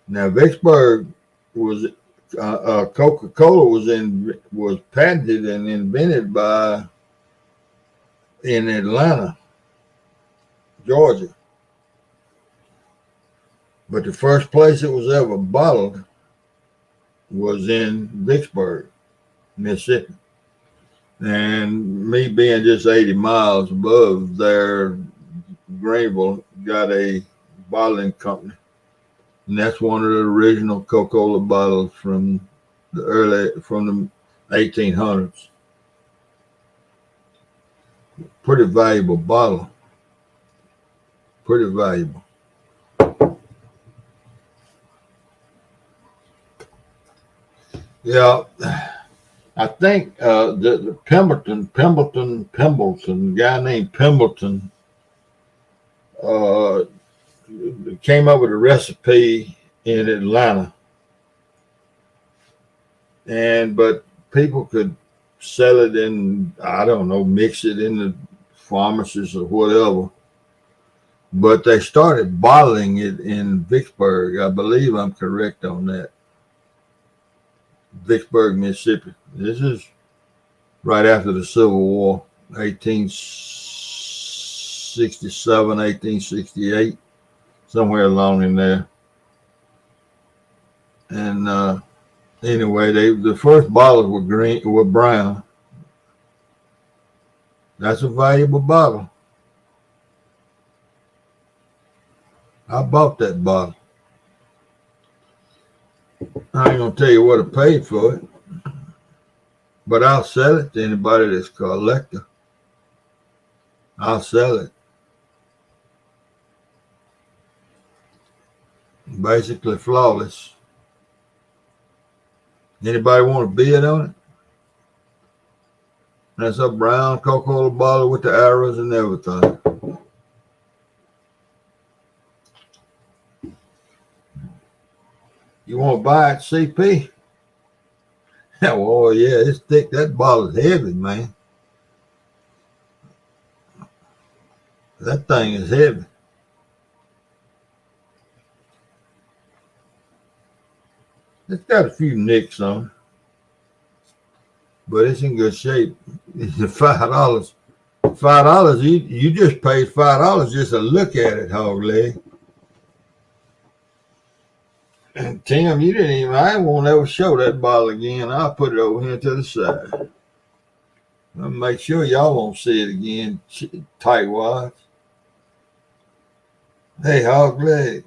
Now, Vicksburg was Coca-Cola was patented and invented in Atlanta, Georgia. But the first place it was ever bottled was in Vicksburg, Mississippi. And me being just 80 miles above there, Greenville got a bottling company. And that's one of the original Coca-Cola bottles from the 1800s. Pretty valuable bottle. Pretty valuable. Yeah, I think the Pemberton, guy named Pemberton, came up with a recipe in Atlanta, but people could sell it in, I don't know, mix it in the pharmacies or whatever. But they started bottling it in Vicksburg. I believe I'm correct on that. Vicksburg, Mississippi. This is right after the Civil War, 1867, 1868, somewhere along in there. And anyway, the first bottles were brown. That's a valuable bottle. I bought that bottle. I ain't gonna tell you what I paid for it, but I'll sell it to anybody that's a collector. I'll sell it. Basically flawless. Anybody want to bid on it? That's a brown Coca-Cola bottle with the arrows and everything. You want to buy it, CP? Oh, yeah, it's thick. That bottle's heavy, man. That thing is heavy. It's got a few nicks on it, but it's in good shape. It's $5. $5. You just paid $5 just to look at it, hog leg. And Tim, you didn't even. I won't ever show that bottle again. I'll put it over here to the side. I'll make sure y'all won't see it again. Tightwads. Hey, hog leg.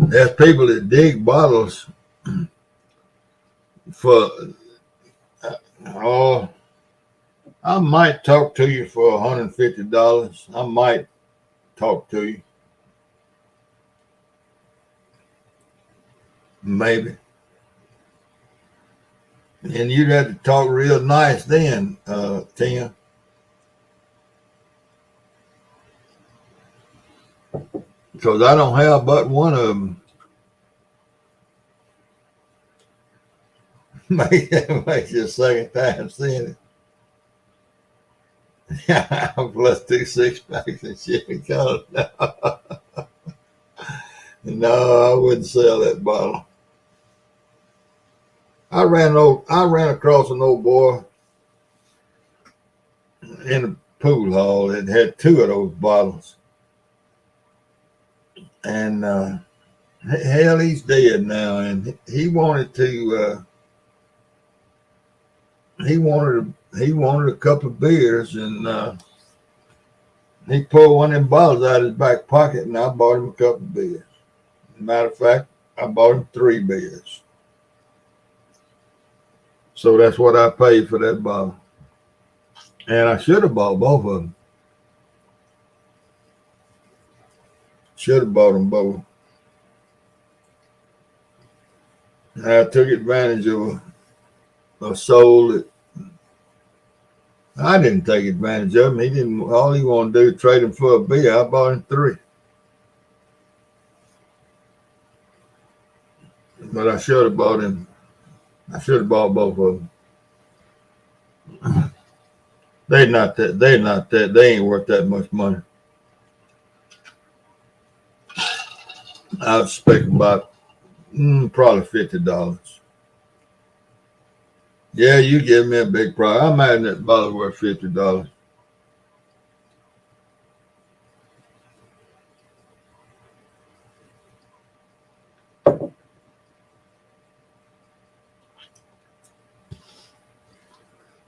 There's people that dig bottles for. Oh, I might talk to you for $150. I might talk to you. Maybe. And you'd have to talk real nice then, Tim. Because I don't have but one of them. Makes you a second time seeing it. Plus 2 6-packs and shipping costs. No, I wouldn't sell that bottle. I ran across an old boy in a pool hall that had 2 of those bottles. And hell, he's dead now. And he wanted to he wanted a couple of beers, and he pulled one of them bottles out of his back pocket, and I bought him a couple of beers. Matter of fact, I bought him 3 beers. So that's what I paid for that bottle. And I should have bought both of them. Should have bought them both. I took advantage of a soul that I didn't take advantage of him. He didn't. All he wanted to do was trade him for a beer. I bought him 3. But I should have bought him. I should have bought both of them. They ain't worth that much money. I expect about probably $50. Yeah, you give me a big price. I'm adding that bottle worth $50.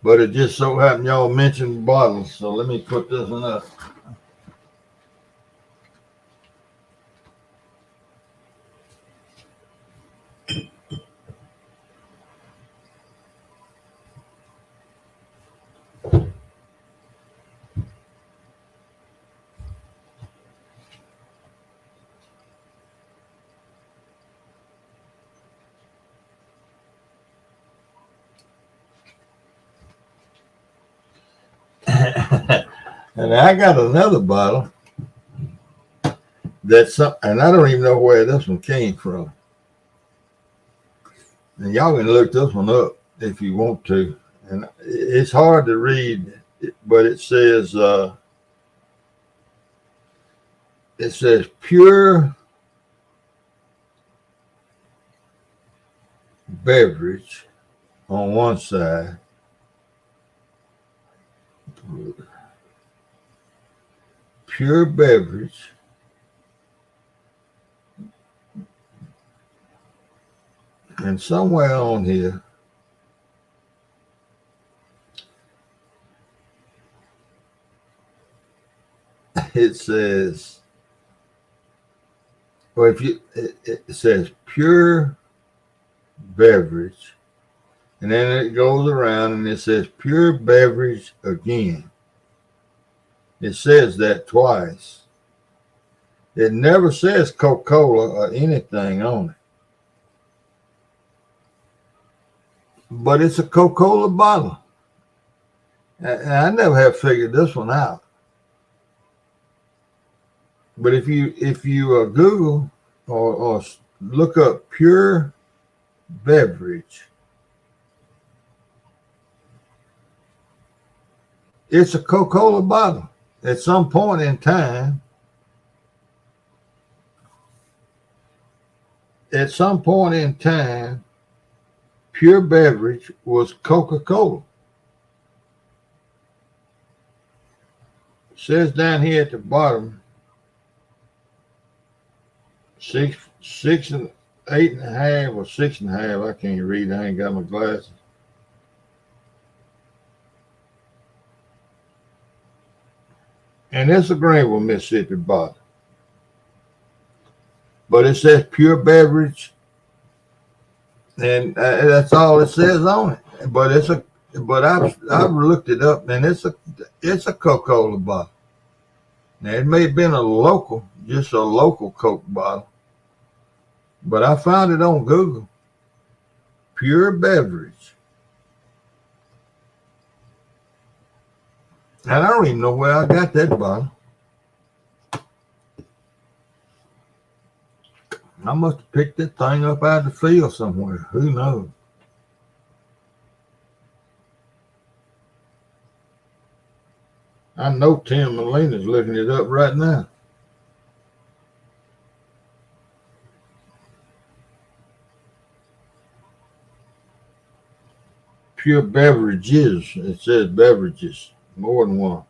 But it just so happened y'all mentioned bottles, so let me put this one up. And I got another bottle and I don't even know where this one came from. And y'all can look this one up if you want to. And it's hard to read, but it says pure beverage on one side. Pure beverage. And somewhere on here, it says, well, it says pure beverage, and then it goes around and it says pure beverage again. It says that twice. It never says Coca-Cola or anything on it. But it's a Coca-Cola bottle. And I never have figured this one out. But if you Google or look up pure beverage, It's a Coca-Cola bottle. At some point in time, Pure Beverage was Coca-Cola. It says down here at the bottom, 8.5 or 6.5. I can't read. I ain't got my glasses. And it's a Greenville, Mississippi bottle. But it says Pure Beverage, and that's all it says on it. But I've looked it up, and it's a Coca-Cola bottle. Now it may have been just a local Coke bottle, but I found it on Google. Pure Beverage, and I don't even know where I got that bottle. I must have picked that thing up out of the field somewhere. Who knows? I know Tim Molina's looking it up right now. Pure Beverages. It says beverages. More than one.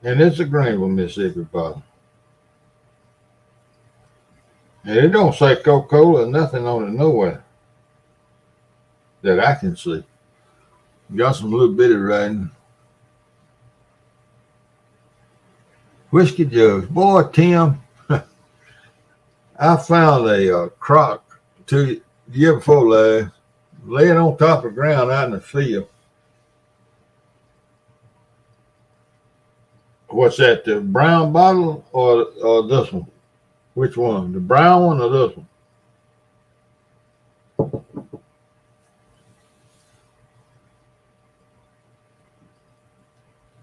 And it's a Greenville, Mississippi bottle. And it don't say Coca-Cola or nothing on it nowhere that I can see. Got some little bitty writing. Whiskey jugs. Boy, Tim, I found a crock the year before last, laying on top of the ground out in the field. What's that, the brown bottle or this one? Which one? The brown one or this one?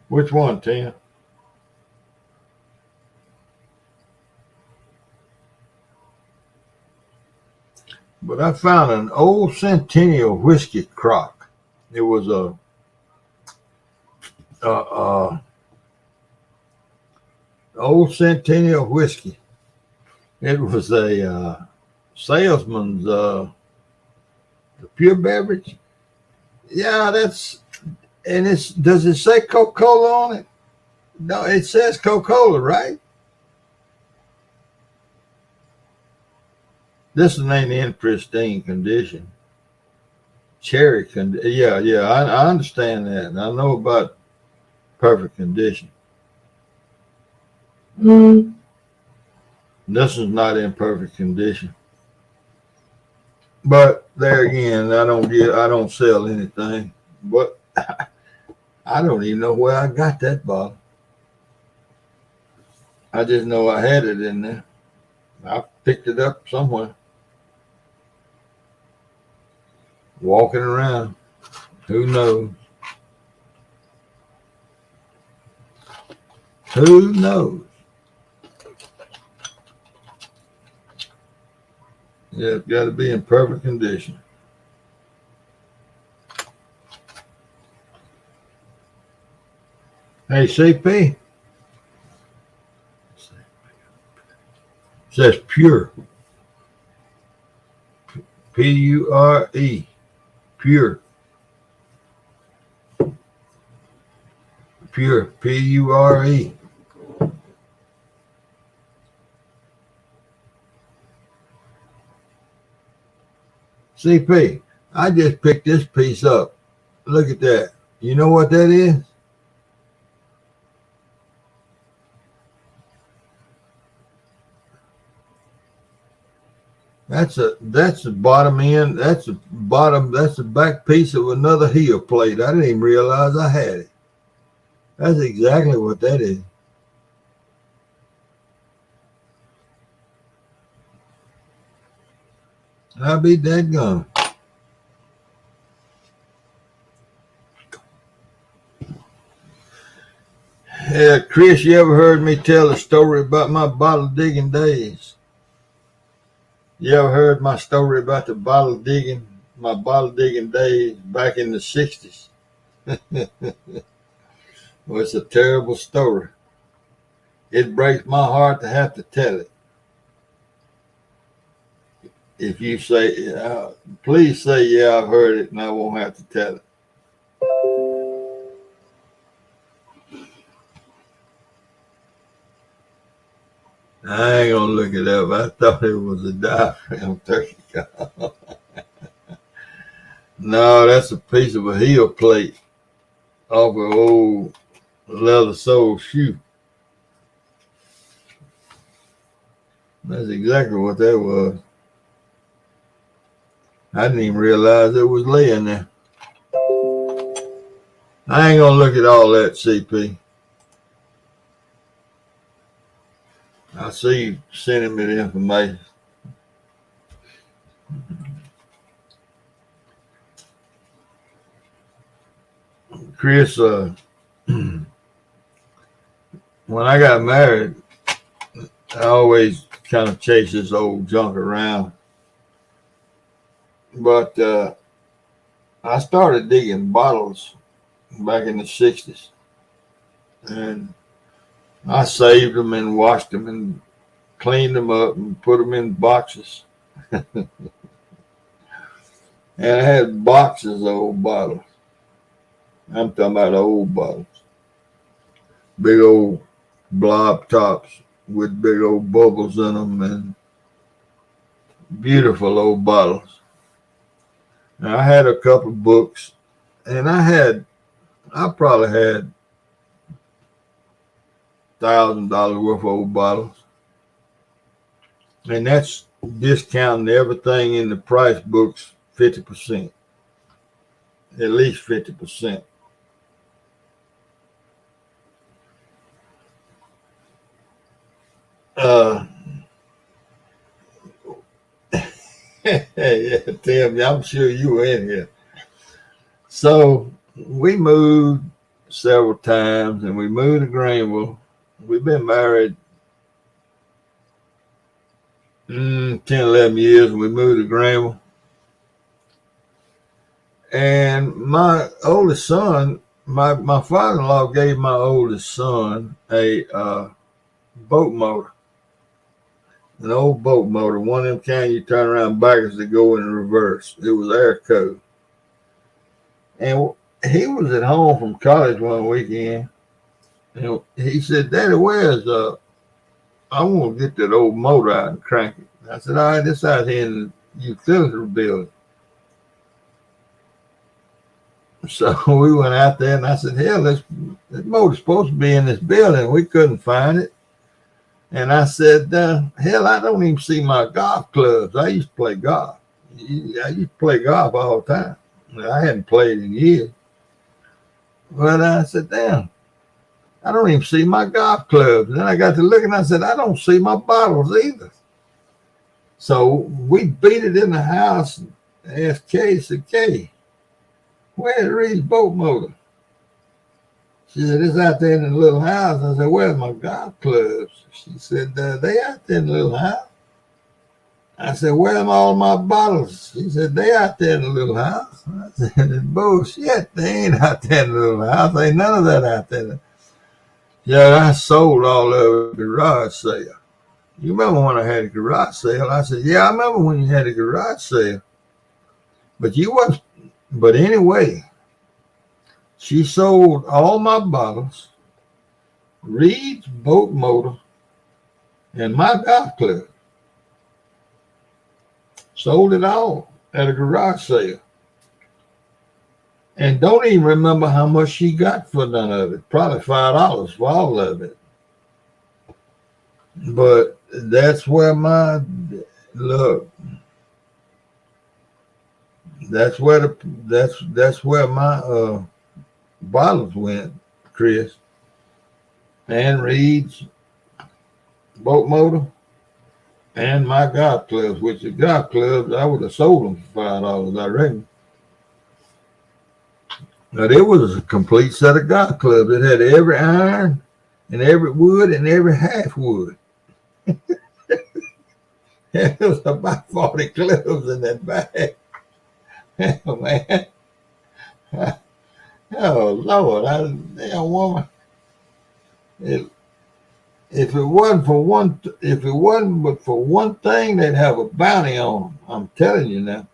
Which one, Tim? But I found an old Centennial whiskey crock. It was a old Centennial whiskey. It was a salesman's Pure Beverage. Yeah, does it say Coca-Cola on it? No, it says Coca-Cola, right? This one ain't in pristine condition. Cherry condition. Yeah, I understand that. And I know about perfect condition. This is not in perfect condition. But there again, I don't sell anything. But I don't even know where I got that bottle. I just know I had it in there. I picked it up somewhere. Walking around. Who knows? Who knows? Yeah, it's got to be in perfect condition. Hey, CP. It says pure. P-U-R-E. Pure. Pure. P-U-R-E. CP, I just picked this piece up. Look at that. You know what that is? That's the bottom end. That's the back piece of another heel plate. I didn't even realize I had it. That's exactly what that is. I'll be dead gone. Yeah, Chris, you ever heard me tell a story about my bottle digging days? You ever heard my story about the bottle digging my bottle digging days back in the 60s. Well, it's a terrible story. It breaks my heart to have to tell it. If you say, please say, yeah, I've heard it, and I won't have to tell it. I ain't gonna look it up. I thought it was a diaphragm turkey call. No, that's a piece of a heel plate off an old leather sole shoe. That's exactly what that was. I didn't even realize it was laying there. I ain't gonna look at all that, CP. I see you sending me the information. Chris, when I got married, I always kind of chased this old junk around. But I started digging bottles back in the 60s. And I saved them and washed them and cleaned them up and put them in boxes. And I had boxes of old bottles. I'm talking about old bottles. Big old blob tops with big old bubbles in them and beautiful old bottles. And I had a couple of books, and I probably had $1,000 worth of old bottles. And that's discounting everything in the price books 50%. At least 50%. Yeah, Tim, I'm sure you were in here. So we moved several times, and we moved to Greenville. We've been married 10, 11 years, and we moved to Greenville. And my oldest son, my father-in-law gave my oldest son a boat motor. An old boat motor, one of them kind you turn around backwards to go in reverse. It was air-cooled. And he was at home from college one weekend. And he said, Daddy, I want to get that old motor out and crank it. I said, all right, this out here in the utility building. So we went out there, and I said, hell, this motor's supposed to be in this building. We couldn't find it. And I said, hell, I don't even see my golf clubs. I used to play golf. I used to play golf all the time. I hadn't played in years. But I said, damn, I don't even see my golf clubs. And then I got to looking, I said, I don't see my bottles either. So we beat it in the house and asked Kay, said, Kay, where's Reed's boat motor? She said, it's out there in the little house. I said, where's my golf clubs? She said, they out there in the little house. I said, where are all my bottles? She said, they out there in the little house. I said, bullshit, they ain't out there in the little house. Ain't none of that out there. Yeah, I sold all of the garage sale. You remember when I had a garage sale? I said, yeah, I remember when you had a garage sale. But anyway, she sold all my bottles, Reed's boat motor, and my golf club. Sold it all at a garage sale. And don't even remember how much she got for none of it. Probably $5 for all of it. But that's where my bottles went, Chris. And Reed's boat motor and my golf clubs, which the golf clubs, I would have sold them for $5, I reckon. But it was a complete set of golf clubs. It had every iron and every wood and every half wood. It was about 40 clubs in that bag. Man. Oh Lord, damn woman. It, if it wasn't for one, if it wasn't but for one thing, they'd have a bounty on them. I'm telling you now,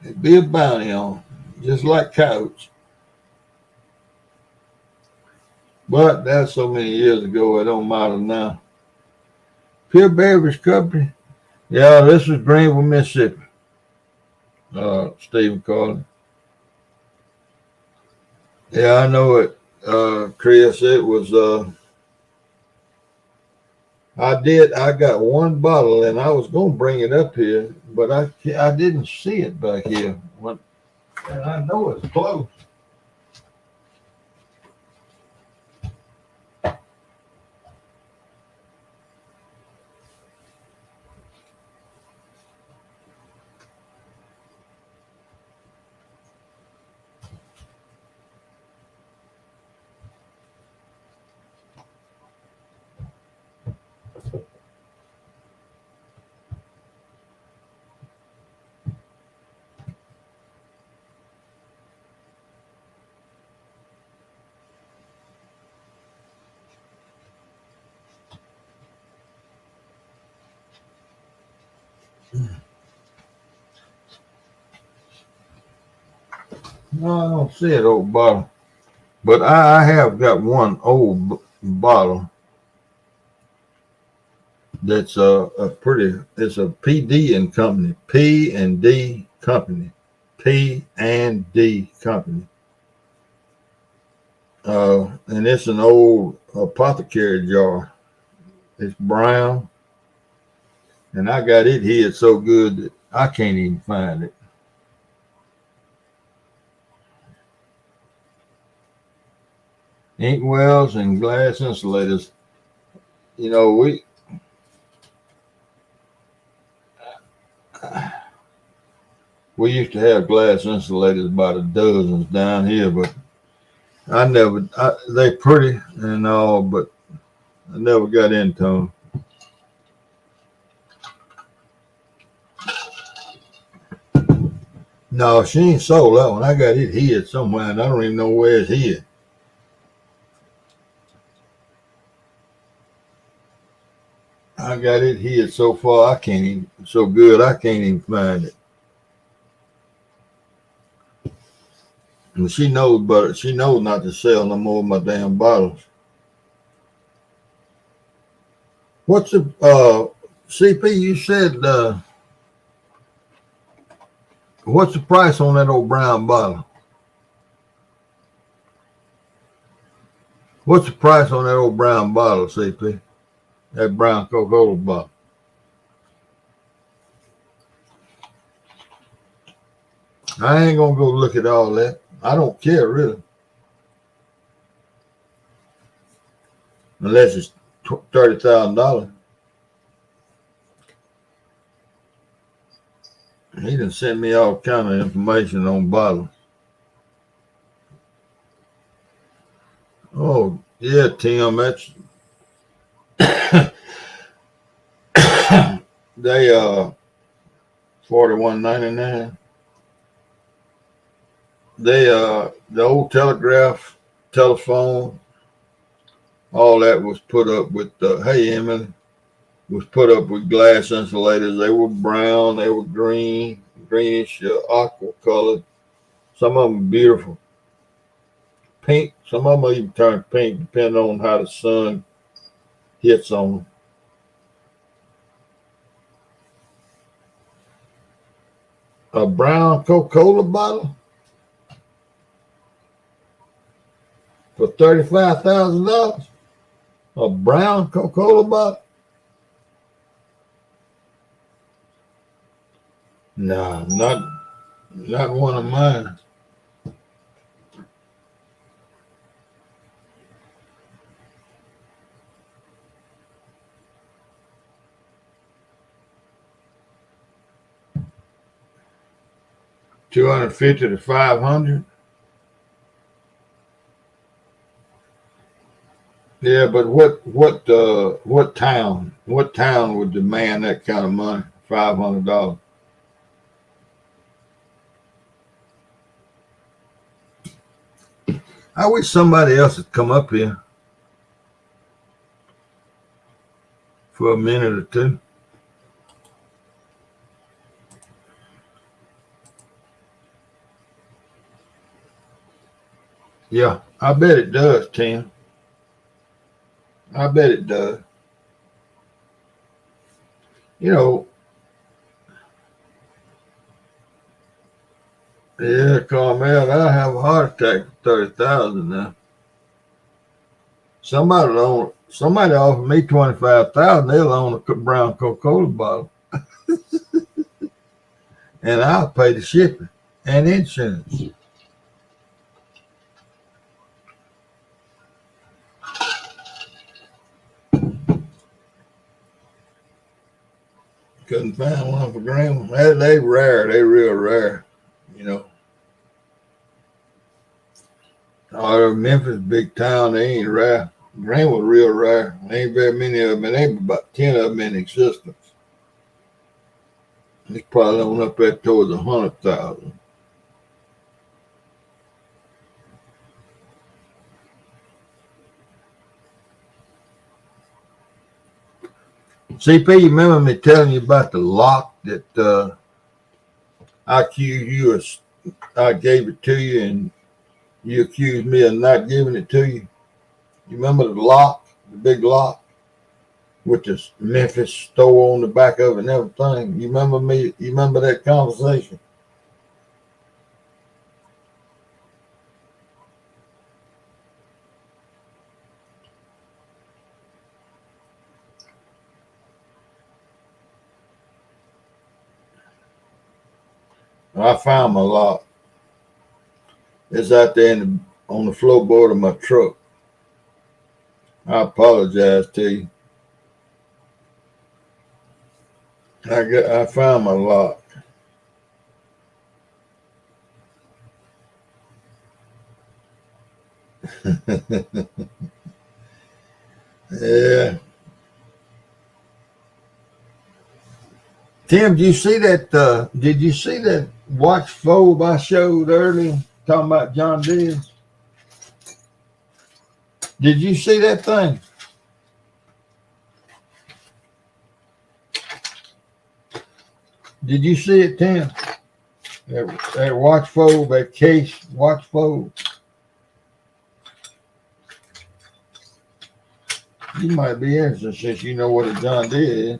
it'd be a bounty on them, just like coyotes. But that's so many years ago, it don't matter now. Pure Beverage Company. Yeah, this was Greenville, Mississippi. Stephen Carlin. Yeah, I know it, Chris. It was. I got one bottle, and I was gonna bring it up here, but I didn't see it back here. And I know it's close. No, I don't see it, old bottle. But I have got one old bottle that's a pretty. It's a PD and Company, P and D Company, P and D Company. And it's an old apothecary jar. It's brown, and I got it hid so good that I can't even find it. Ink wells and glass insulators. You know, we used to have glass insulators by the dozens down here, but they pretty and all, but I never got into them. No, she ain't sold that one. I got it hid somewhere, and I don't even know where it's hid. I got it hid so far, I can't even find it. And she knows not to sell no more of my damn bottles. What's the CP? You said what's the price on that old brown bottle? What's the price on that old brown bottle, CP? That brown Coca-Cola bottle. I ain't gonna go look at all that. I don't care really, unless it's $30,000. He done sent me all kind of information on bottles. Oh yeah, Tim, that's they $41.99. They the old telegraph, telephone, all that was put up with hey Emily, was put up with glass insulators. They were brown, they were greenish, aqua colored. Some of them beautiful. Pink, some of them even turn pink depending on how the sun hits on them. A brown Coca-Cola bottle for $35,000? A brown Coca-Cola bottle? No, not one of mine. $250 to $500. Yeah, but what town would demand that kind of money $500. I wish somebody else had come up here for a minute or two. Yeah, I bet it does, Tim. I bet it does. You know, yeah, Carmel, I have a heart attack for 30,000 now. Somebody offered me 25,000. They'll own a brown Coca-Cola bottle, and I'll pay the shipping and insurance. Couldn't find one for grandma. They rare. They real rare. You know. Oh, Memphis, big town. They ain't rare. Greenwood real rare. There ain't very many of them. And ain't about 10 of them in existence. It's probably on up there towards 100,000. CP, you remember me telling you about the lock that I accused you of? I gave it to you, and you accused me of not giving it to you. You remember the lock, the big lock with the Memphis store on the back of it and everything? You remember me? You remember that conversation? I found my lock. It's out there on the floorboard of my truck. I apologize to you. I found my lock. Yeah. Tim, did you see that? Did you see that watch fob I showed earlier talking about John Deere? Did you see that thing? Did you see it, Tim? That watch fob, that case watch fob. You might be interested since you know what a John Deere is.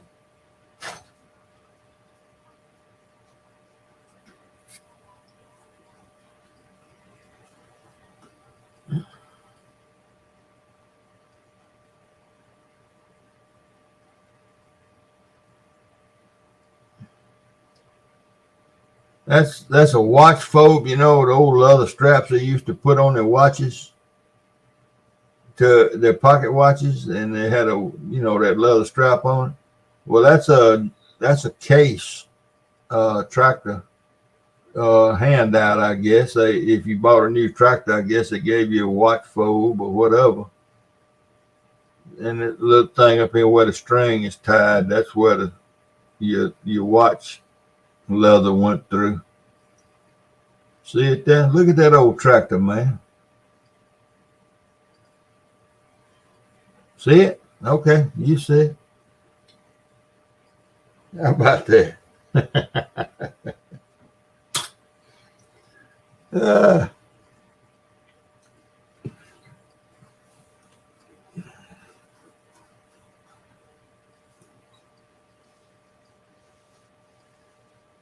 That's a watch fob, you know, the old leather straps they used to put on their watches, to their pocket watches, and they had that leather strap on it. Well, that's a case tractor handout, I guess. If you bought a new tractor, I guess they gave you a watch fob or whatever. And the little thing up here where the string is tied, that's where your watch leather went through. See it there? Look at that old tractor, man. See it? Okay, you see it. How about that?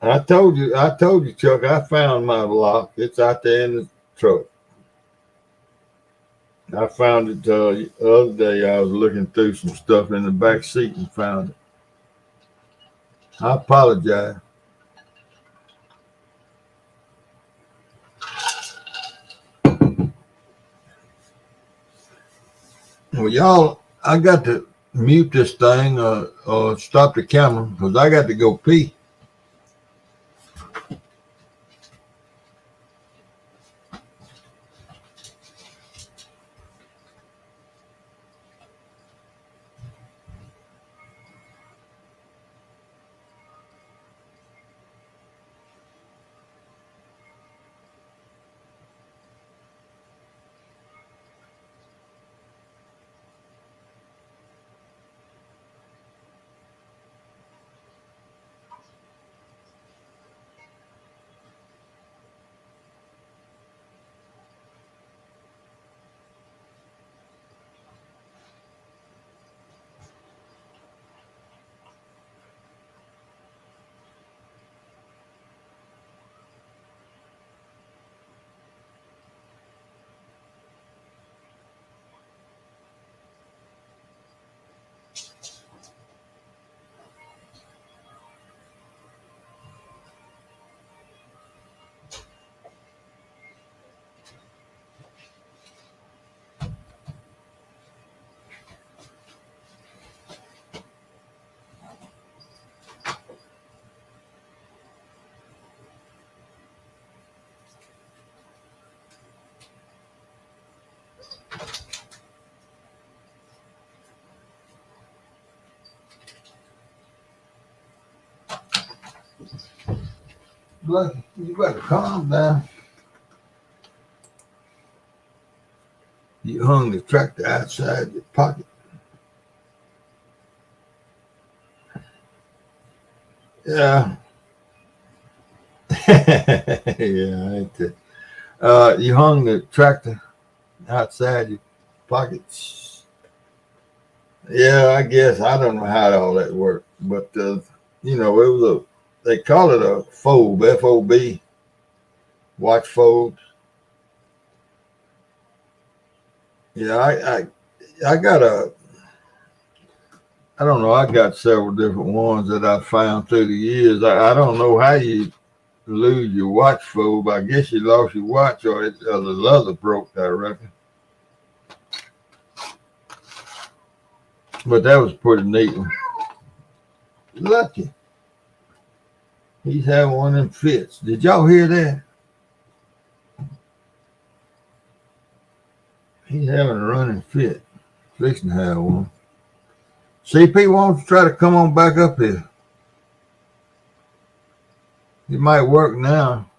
I told you, Chuck, I found my lock. It's out there in the truck. I found it the other day. I was looking through some stuff in the back seat and found it. I apologize. Well, y'all, I got to mute this thing or stop the camera because I got to go pee. Lucky, you better calm down. You hung the tractor outside your pocket. Yeah. Yeah, I ain't that. You hung the tractor outside your pockets. Yeah, I guess I don't know how all that worked, but you know, it was they call it a fob, FOB, watch phobes. Yeah, I got I don't know, I got several different ones that I found through the years. I don't know how you lose your watch phobe. I guess you lost your watch or the leather broke, I reckon. But that was a pretty neat one. Lucky. He's having one of them fits. Did y'all hear that? He's having a running fit. Fixing to have one. CP, why don't you try to come on back up here? It might work now.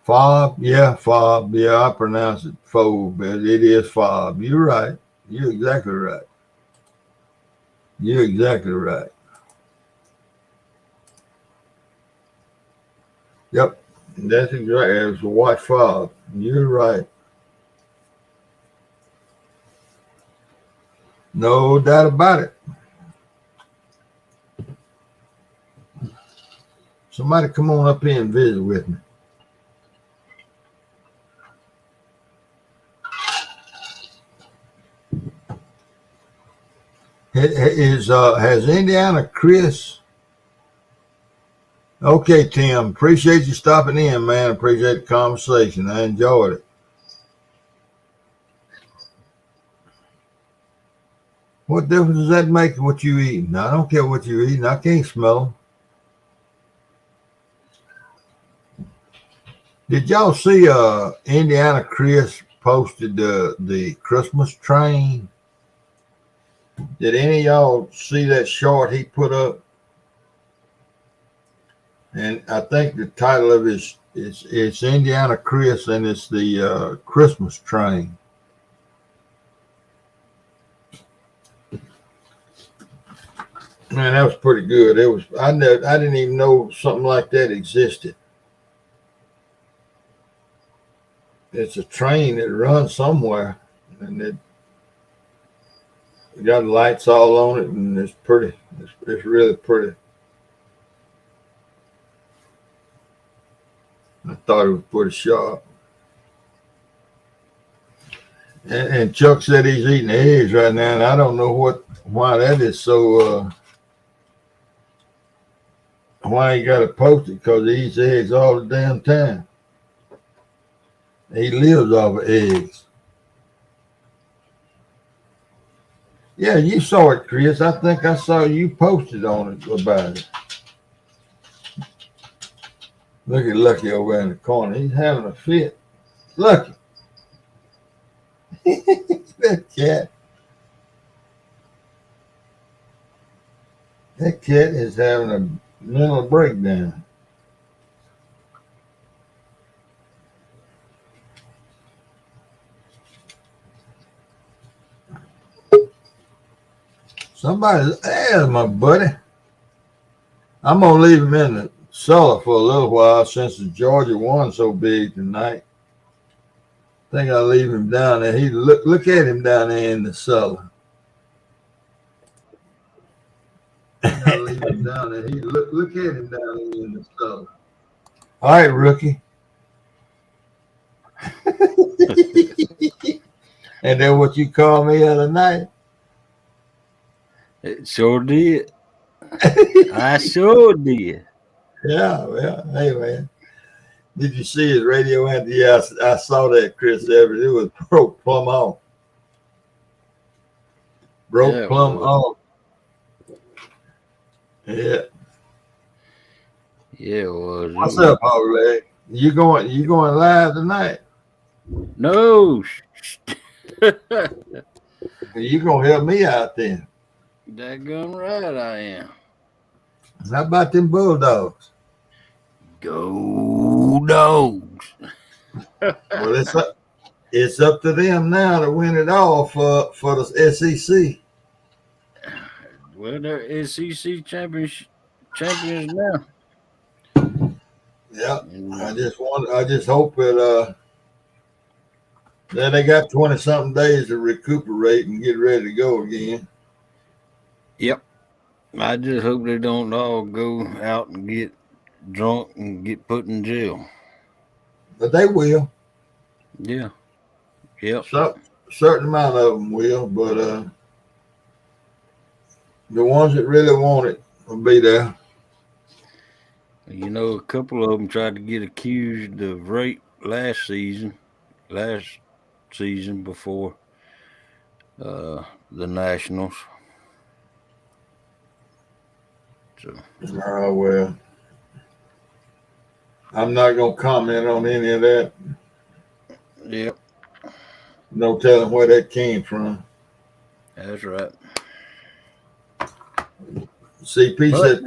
Fob, yeah, fob. Yeah, I pronounce it phobe, but it is fob. You're right. You're exactly right. You're exactly right. Yep, that's exactly. It was a watch fob. You're right. No doubt about it. Somebody come on up here and visit with me. Has Indiana Chris? Okay, Tim. Appreciate you stopping in, man. Appreciate the conversation. I enjoyed it. What difference does that make what you eating? I don't care what you're eating. I can't smell them. Did y'all see Indiana Chris posted the Christmas train? Did any of y'all see that short he put up? And I think the title of it is it's Indiana Chris and it's the Christmas train. Man, that was pretty good. It was I didn't even know something like that existed. It's a train that runs somewhere, and it got lights all on it, and it's pretty. It's really pretty. I thought it was pretty sharp. And Chuck said he's eating eggs right now, and I don't know why that is so. Why he got to post it? Because he eats eggs all the damn time. He lives off of eggs. Yeah, you saw it, Chris. I think I saw you posted on it about it. Look at Lucky over in the corner. He's having a fit. Lucky. That cat. That cat is having a mental breakdown. There's my buddy. I'm going to leave him in the cellar for a little while since the Georgia won so big tonight. I think I'll leave him down there. Look at him down there in the cellar. I'll leave him down there. Look at him down there in the cellar. All right, rookie. And then what you called me the other night? It sure did. I sure did. Yeah, well, hey, man. Did you see his radio antenna? Yeah, I saw that, Chris Evers. It was broke plumb off. Broke plumb off. Yeah. Yeah, it was. What's up, Hogleg? You going live tonight? No. You gonna help me out then? Daggone right I am. How about them Bulldogs? Go Dogs. Well, it's up to them now to win it all for the SEC. Well, they're SEC champions now. Yeah, And, I just hope that they got 20-something days to recuperate and get ready to go again. yep. I just hope they don't all go out and get drunk and get put in jail. But they will. Yeah. Yep. Certain amount of them will, but the ones that really want it will be there. You know, a couple of them tried to get accused of rape last season before the Nationals. So, Oh, well. I'm not going to comment on any of that. yep, No telling where that came from. that's right. CP said,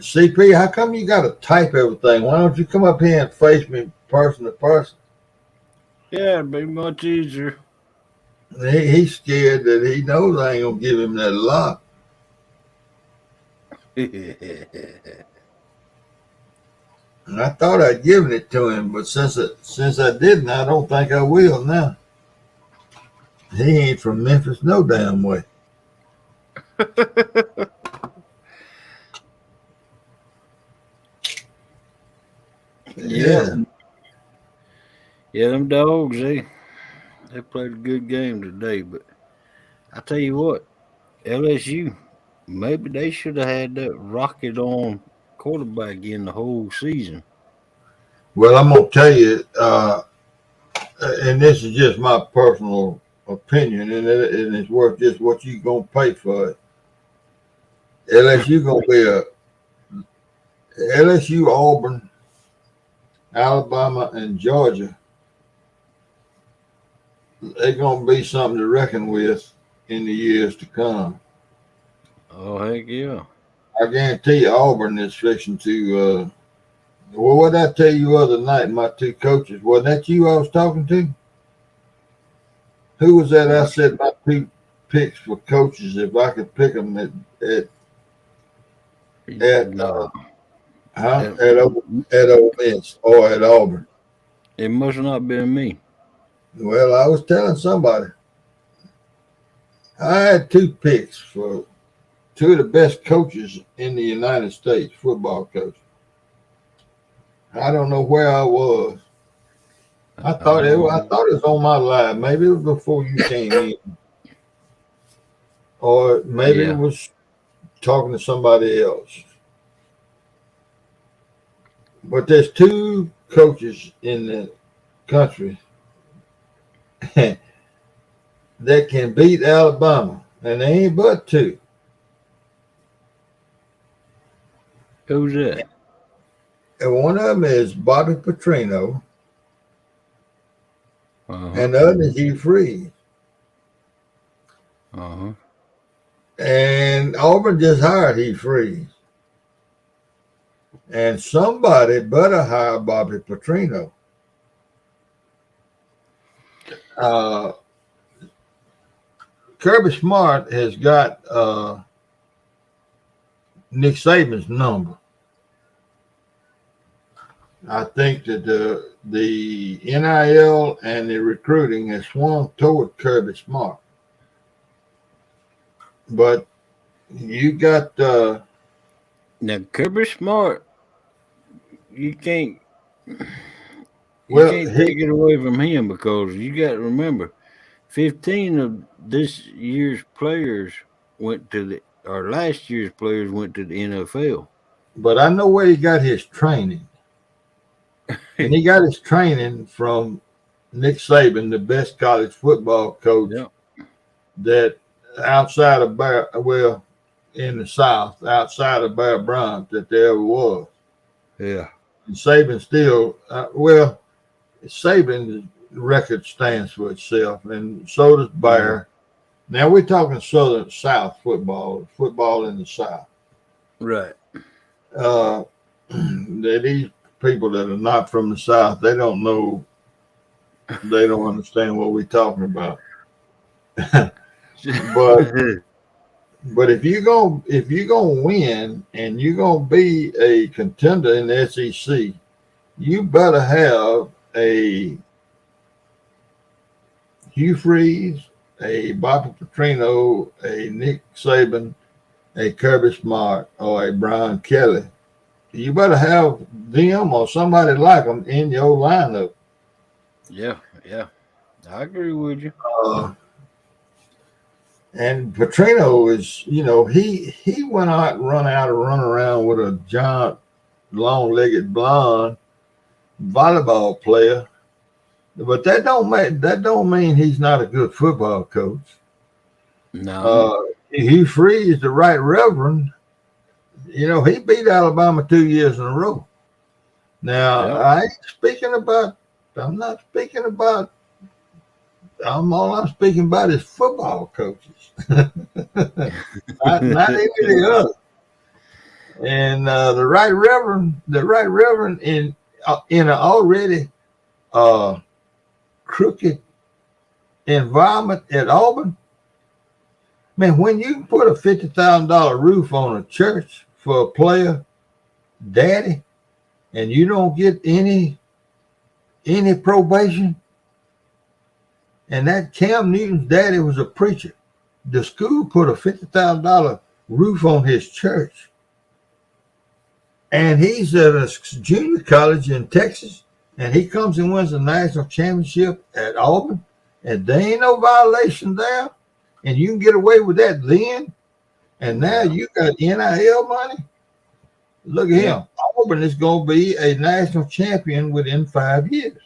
CP, how come you got to type everything? Why don't you come up here and face me person to person? Yeah, it'd be much easier. He's scared that he knows I ain't going to give him that lock. And I thought I'd given it to him, but since I didn't, I don't think I will now. He ain't from Memphis no damn way. Yeah. Yeah, them Dogs, they played a good game today, but I tell you what, LSU, maybe they should have had that rocket on quarterback in the whole season. Well, I'm going to tell you, and this is just my personal opinion, and it's worth just what you going to pay for it. LSU going to be LSU, Auburn, Alabama, and Georgia. They're going to be something to reckon with in the years to come. Oh, heck yeah. I guarantee you Auburn is fixing to well, what did I tell you other night, my two coaches? Wasn't that you I was talking to? Who was that? I said my two picks for coaches, if I could pick them at No. Ole Miss or at Auburn. It must not been me. Well, I was telling somebody. I had two picks for two of the best coaches in the United States, football coaches. I don't know where I was. I thought it was on my live. Maybe it was before you came in, or maybe it was talking to somebody else. But there's two coaches in the country that can beat Alabama, and they ain't but two. Who's that? And one of them is Bobby Petrino, Uh-huh. and the other is Hugh Freeze. Uh-huh. And Auburn just hired Hugh Freeze. And somebody better hire Bobby Petrino. Kirby Smart has got Nick Saban's number. I think that the NIL and the recruiting has swung toward Kirby Smart. But you got now Kirby Smart, you can't take it away from him, because you got to remember, 15 of this year's players last year's players went to the NFL. But I know where he got his training. And he got his training from Nick Saban, the best college football coach that outside of in the South, outside of Bear Bryant, that there ever was. Yeah. And Saban still, Saban's record stands for itself, and so does Bear. Now we're talking South football in the South. Right. That people that are not from the South, they don't know, they don't understand what we're talking about. But if you're gonna win and you're gonna be a contender in the SEC, you better have a Hugh Freeze, a Bobby Petrino, a Nick Saban, a Kirby Smart, or a Brian Kelly. You better have them or somebody like them in your lineup. Yeah, I agree with you. And Petrino is, he went out and run around with a giant, long-legged blonde volleyball player, but that don't mean he's not a good football coach. No, Hugh Freeze, the Right Reverend, he beat Alabama 2 years in a row. Now Yep. I'm speaking about is football coaches, not any of the other. And the Right Reverend in an already crooked environment at Auburn. Man, when you put a $50,000 roof on a church for a player, daddy, and you don't get any probation, and that Cam Newton's daddy was a preacher, the school put a $50,000 roof on his church, and he's at a junior college in Texas, and he comes and wins the national championship at Auburn, and there ain't no violation there, and you can get away with that then, and now you got NIL money. Look at him. Auburn is going to be a national champion within 5 years.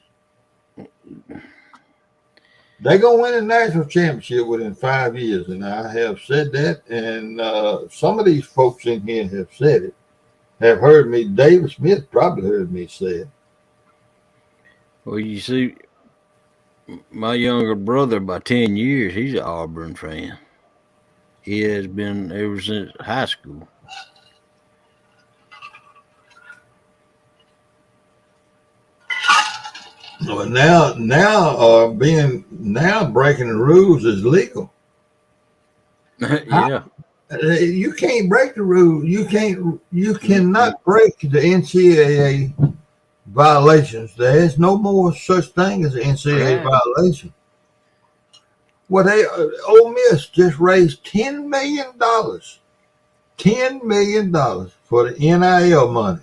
They're going to win a national championship within 5 years, and I have said that, and some of these folks in here have said it, have heard me. David Smith probably heard me say it. well, you see, my younger brother by 10 years, he's an Auburn fan. He has been ever since high school. Well, now breaking the rules is legal. Yeah, You can't break the rules. You cannot break the NCAA violations. There is no more such thing as an NCAA violation. Well, Ole Miss just raised $10 million. $10 million for the NIL money.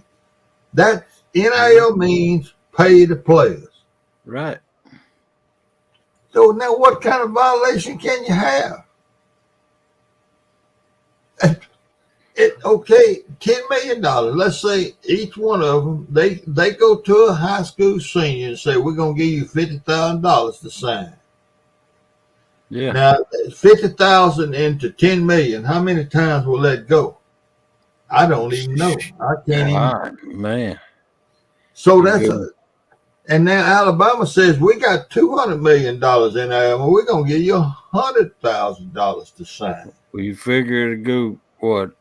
That NIL means pay the players. right. So now what kind of violation can you have? Okay, $10 million. Let's say each one of them, they go to a high school senior and say, we're going to give you $50,000 to sign. Yeah. Now, 50,000 into 10 million, how many times will that go? I don't even know. I can't even. Man. So and now Alabama says we got $200 million in there, and we're going to give you $100,000 to sign. Well, you figure to go what?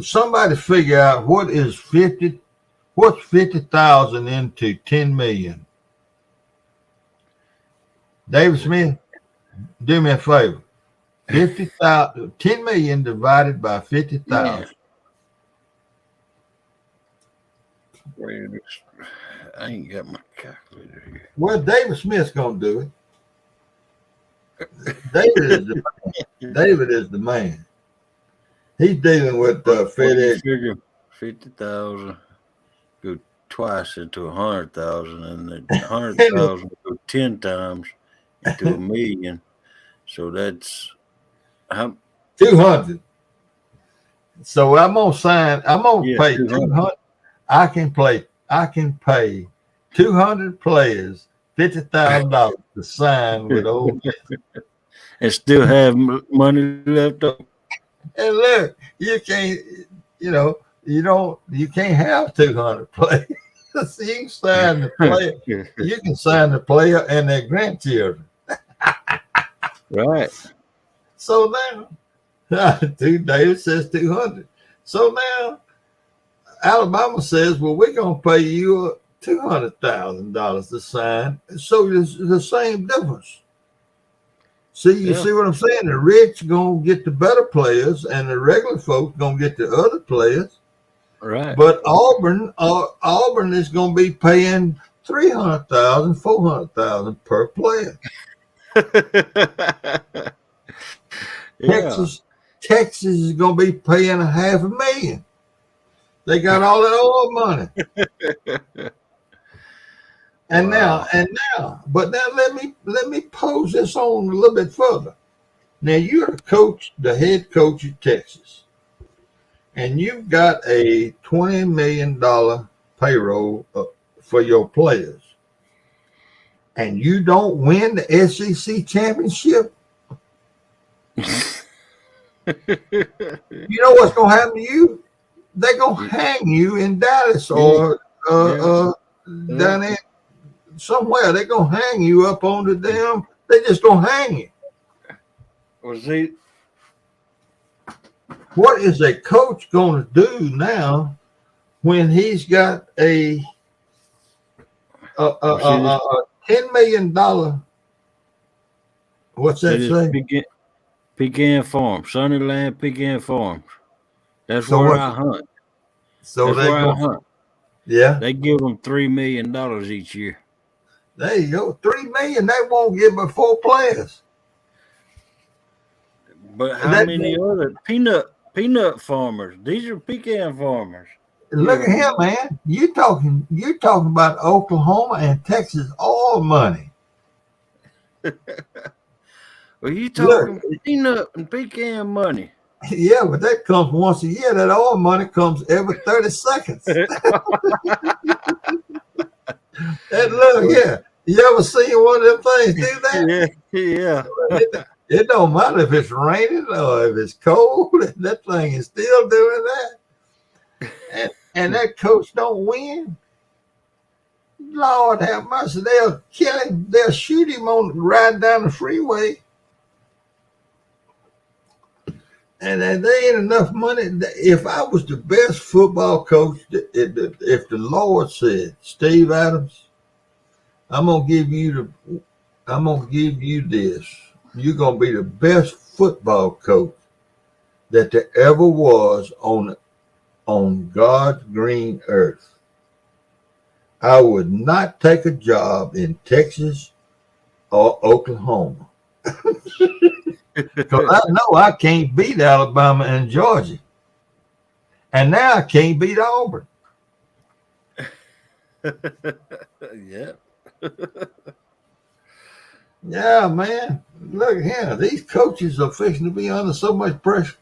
Somebody figure out what's 50,000 into 10 million. David Smith, do me a favor. 50,000, 10 million divided by 50,000. I ain't got my calculator here. Well, David Smith's gonna do it. David is the man. He's dealing with FedEx. Figure 50,000 go twice into 100,000, and the 100,000 go 10 times into $1 million. So that's how 200. So I'm gonna pay 200. I can pay 200 players $50,000 to sign with Ole Miss. and still have money left over. And look, you can't have 200 players. You can sign the player. You can sign the player and their grandchildren. Right. So now, David says 200. So now, Alabama says, well, we're going to pay you $200,000 to sign. So it's the same difference. See, you see what I'm saying? The rich going to get the better players, and the regular folks going to get the other players. Right. But Auburn is going to be paying $300,000, $400,000 per player. Texas is going to be paying $500,000. They got all that oil money. And now, but now let me pose this on a little bit further. Now you're the head coach at Texas, and you've got a $20 million payroll for your players, and you don't win the SEC championship. You know what's going to happen to you? They're going to hang you in Dallas or down there somewhere. They're going to hang you up on the damn. They just going to hang you. What is a coach going to do now when he's got a $10 million? What's that say? Pecan Farms, Sunnyland Pecan Farms. That's where I hunt. So that's where I hunt. Yeah, they give them $3 million each year. There you go, $3 million. They won't give but 4 players. But how many other peanut farmers? These are pecan farmers. Look at him, man. You talking about Oklahoma and Texas all money. Well, you talking peanut and pecan money. Yeah, but that comes once a year. That oil money comes every 30 seconds. And look here. You ever seen one of them things do that? Yeah. It don't matter if it's raining or if it's cold. That thing is still doing that. And that coach don't win. Lord have mercy. They'll kill him. They'll shoot him on riding down the freeway. And there ain't enough money. If I was the best football coach, if the Lord said, Steve Adams, I'm gonna give you this. You're gonna be the best football coach that there ever was on God's green earth. I would not take a job in Texas or Oklahoma. Because I know I can't beat Alabama and Georgia. And now I can't beat Auburn. Yeah. Yeah, man. Look here. These coaches are fixing to be under so much pressure.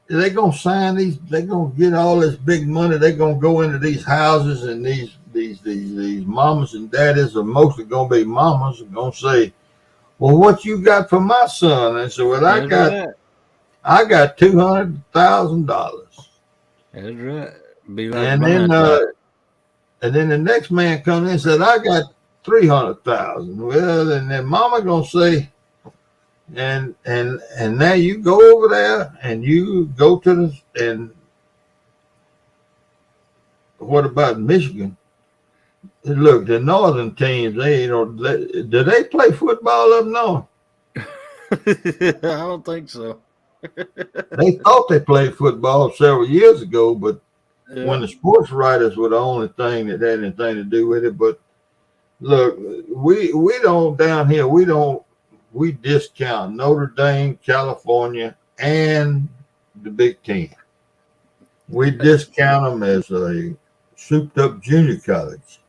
They're going to sign these. They're going to get all this big money. They're going to go into these houses, and these mamas and daddies are mostly going to be mamas are going to say, well, what you got for my son? And so, well, I got $200,000. That's right. Be like and then the next man comes in and said, I got $300,000. Well, and then mama gonna say, and now you go over there and you go to and what about Michigan? Look, the northern teams, do they play football up north? I don't think so. They thought they played football several years ago, but when the sports writers were the only thing that had anything to do with it. But look, we don't down here, we discount Notre Dame, California, and the Big Ten. We discount them as a souped up junior college.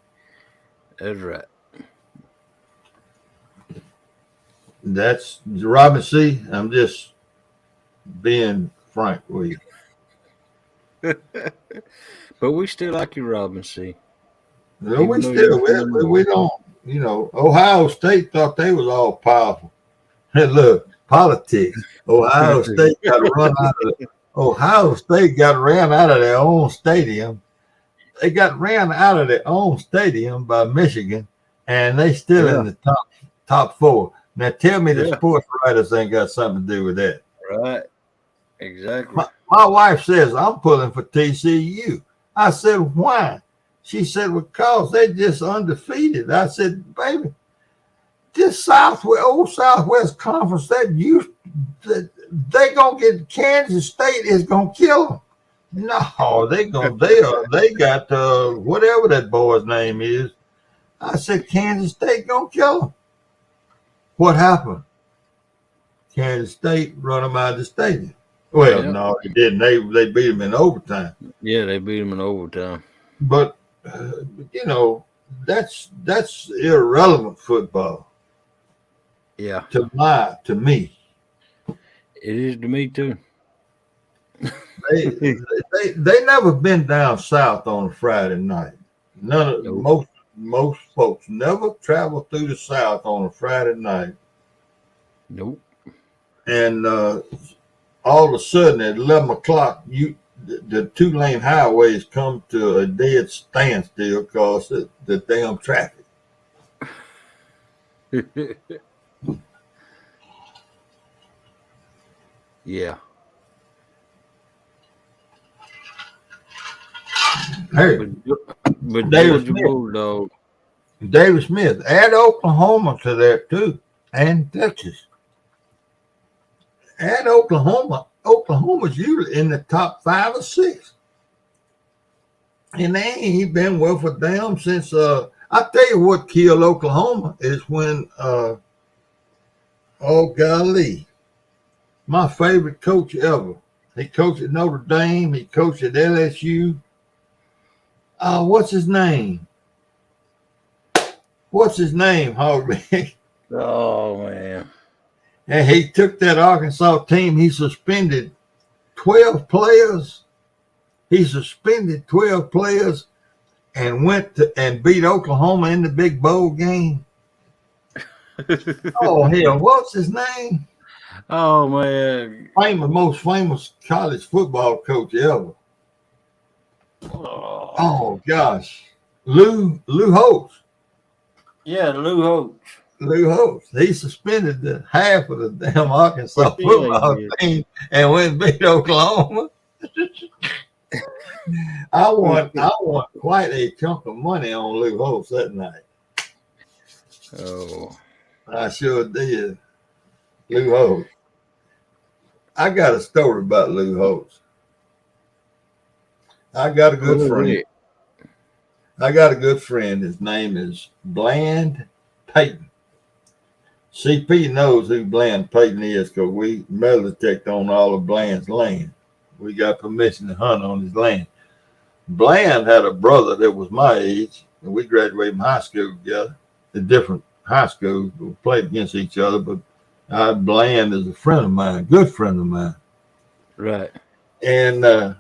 That's right. That's Robin C. I'm just being frank with you. But we still like you, Robin C. No, we don't, Ohio State thought they was all powerful. And look, politics. Ohio State got ran out of their own stadium. They got ran out of their own stadium by Michigan, and they still in the top 4. Now tell me the sports writers ain't got something to do with that. Right. Exactly. My wife says, I'm pulling for TCU. I said, why? She said, because they just undefeated. I said, baby, this old Southwest Conference, they gonna get Kansas State is gonna kill them. No, they got whatever that boy's name is. I said Kansas State gonna kill them. What happened? Kansas State run them out of the stadium. Well, Yep. no, they didn't. They beat them in overtime. Yeah, they beat them in overtime. But that's irrelevant football Yeah, to me. it is to me too. They never been down south on a Friday night. Nope. Most folks never travel through the south on a Friday night, Nope. and all of a sudden at 11 o'clock, the 2-lane highways come to a dead standstill because of the damn traffic. Yeah. Hey, But David Georgia Smith. Bulldog. David Smith, add Oklahoma to that too, and Texas. Add Oklahoma. Oklahoma's usually in the top 5 or 6. And they ain't been worth a damn since I tell you what killed Oklahoma is when golly, my favorite coach ever. He coached at Notre Dame, he coached at LSU. What's his name? Hogman? Oh man. And he took that Arkansas team, he suspended 12 players. He suspended 12 players and went and beat Oklahoma in the big bowl game. Oh, hell, what's his name? Oh man. Most famous college football coach ever. Oh, gosh. Lou Holtz. Yeah, Lou Holtz. Lou Holtz. He suspended the half of the damn Arkansas Yeah, football he did. team and went and beat Oklahoma. I won quite a chunk of money on Lou Holtz that night. Oh. I sure did. Lou Holtz. I got a story about Lou Holtz. I got a good friend. I got a good friend. His name is Bland Payton. CP knows who Bland Payton is because we metal detected on all of Bland's land. We got permission to hunt on his land. Bland had a brother that was my age, and we graduated from high school together. At different high schools, we played against each other, but Bland is a friend of mine, good friend of mine. Right. And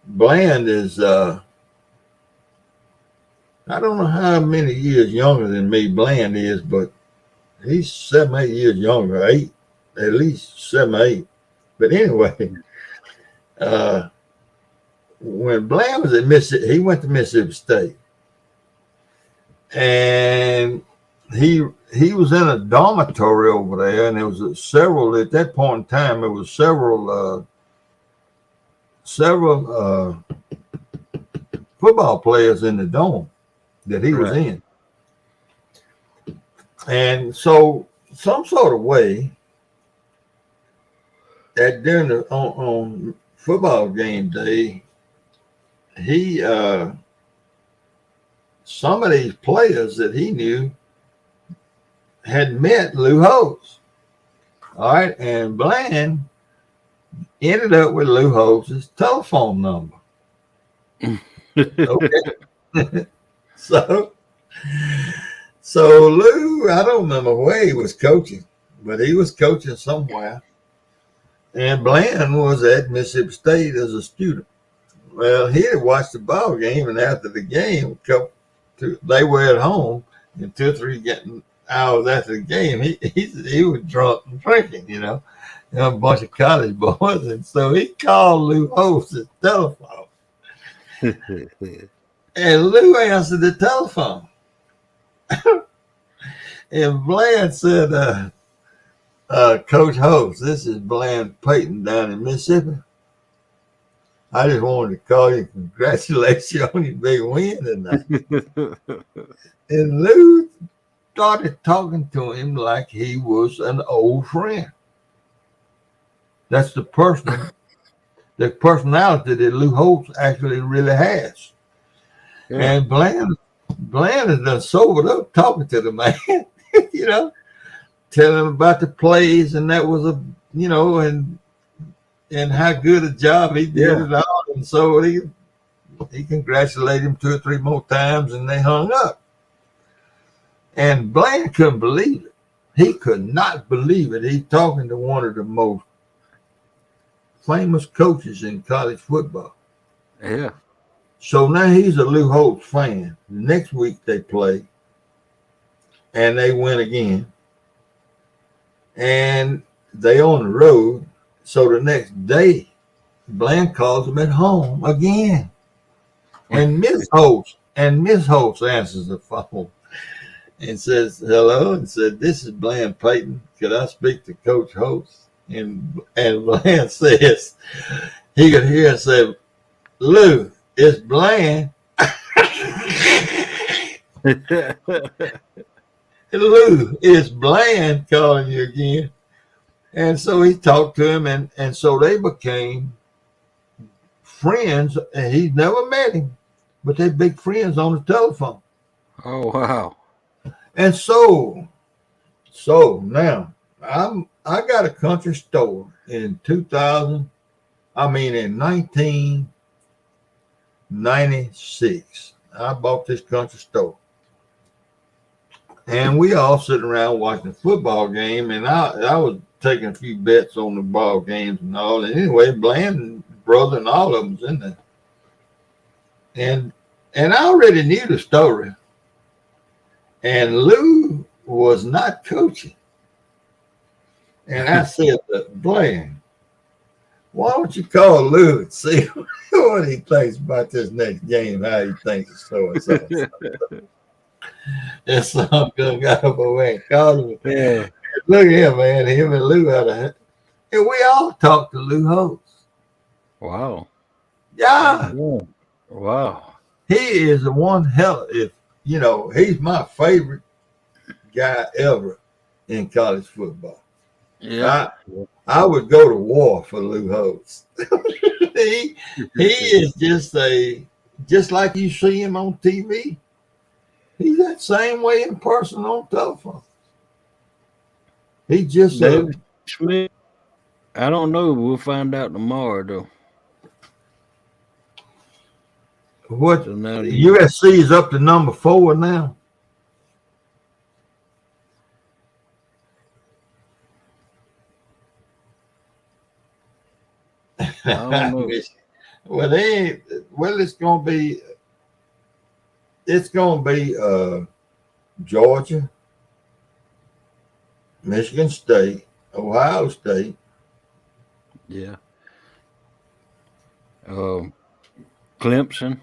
Bland is, I don't know how many years younger than me Bland is, but he's 7, 8 years younger, at least 7, 8. But anyway, when Bland was at Mississippi, he went to Mississippi State. And he was in a dormitory over there, and there was several, at that point in time, there was several football players in the dorm that he was in. And so some sort of way during on football game day, he some of these players that he knew had met Lou Holtz. All right, and Bland ended up with Lou Holtz's telephone number. Okay. So Lou, I don't remember where he was coaching, but he was coaching somewhere. And Bland was at Mississippi State as a student. Well, he had watched the ball game, and after the game, they were at home, and 2 or 3 hours after the game, he was drunk and drinking, a bunch of college boys. And so he called Lou Holtz's telephone. And Lou answered the telephone. And Bland said, Coach Host, this is Bland Payton down in Mississippi. I just wanted to call you and congratulate you on your big win tonight. And Lou started talking to him like he was an old friend. That's the personality that Lou Holtz actually really has. Yeah. And Bland has done sobered up talking to the man, you know, telling him about the plays, and that was and how good a job he did it all. And so he congratulated him 2 or 3 more times, and they hung up. And Bland couldn't believe it. He could not believe it. He's talking to one of the most famous coaches in college football. Yeah. So now he's a Lou Holtz fan. Next week they play, and they win again. And they on the road. So the next day, Bland calls him at home again. And Miss Holtz answers the phone and says hello, and said, "This is Bland Payton. Could I speak to Coach Holtz?" And Bland says, he could hear and say, "Lou, it's Bland." Lou, it's Bland calling you again. And so he talked to him, and so they became friends. And he's never met him, but they're big friends on the telephone. Oh, wow. And so now I got a country store in 1996. I bought this country store. And we all sitting around watching a football game, and I was taking a few bets on the ball games and all. And anyway, Bland brother and all of them was in there. And I already knew the story. And Lou was not coaching. And I said to Bland, "Why don't you call Lou and see what he thinks about this next game, how he thinks it's so and so." And so I'm going to go up away and call him. Yeah. Look at him, man. Him and Lou had and we all talked to Lou Holtz. Wow. Yeah. Wow. He is the one hell he's my favorite guy ever in college football. Yeah. I would go to war for Lou Holtz. he is just like you see him on TV. He's that same way in person on telephone. He just David Smith. I don't know. We'll find out tomorrow, though. What So now USC is up to number 4 now. I don't know. It's gonna be Georgia, Michigan State, Ohio State. Yeah. Clemson.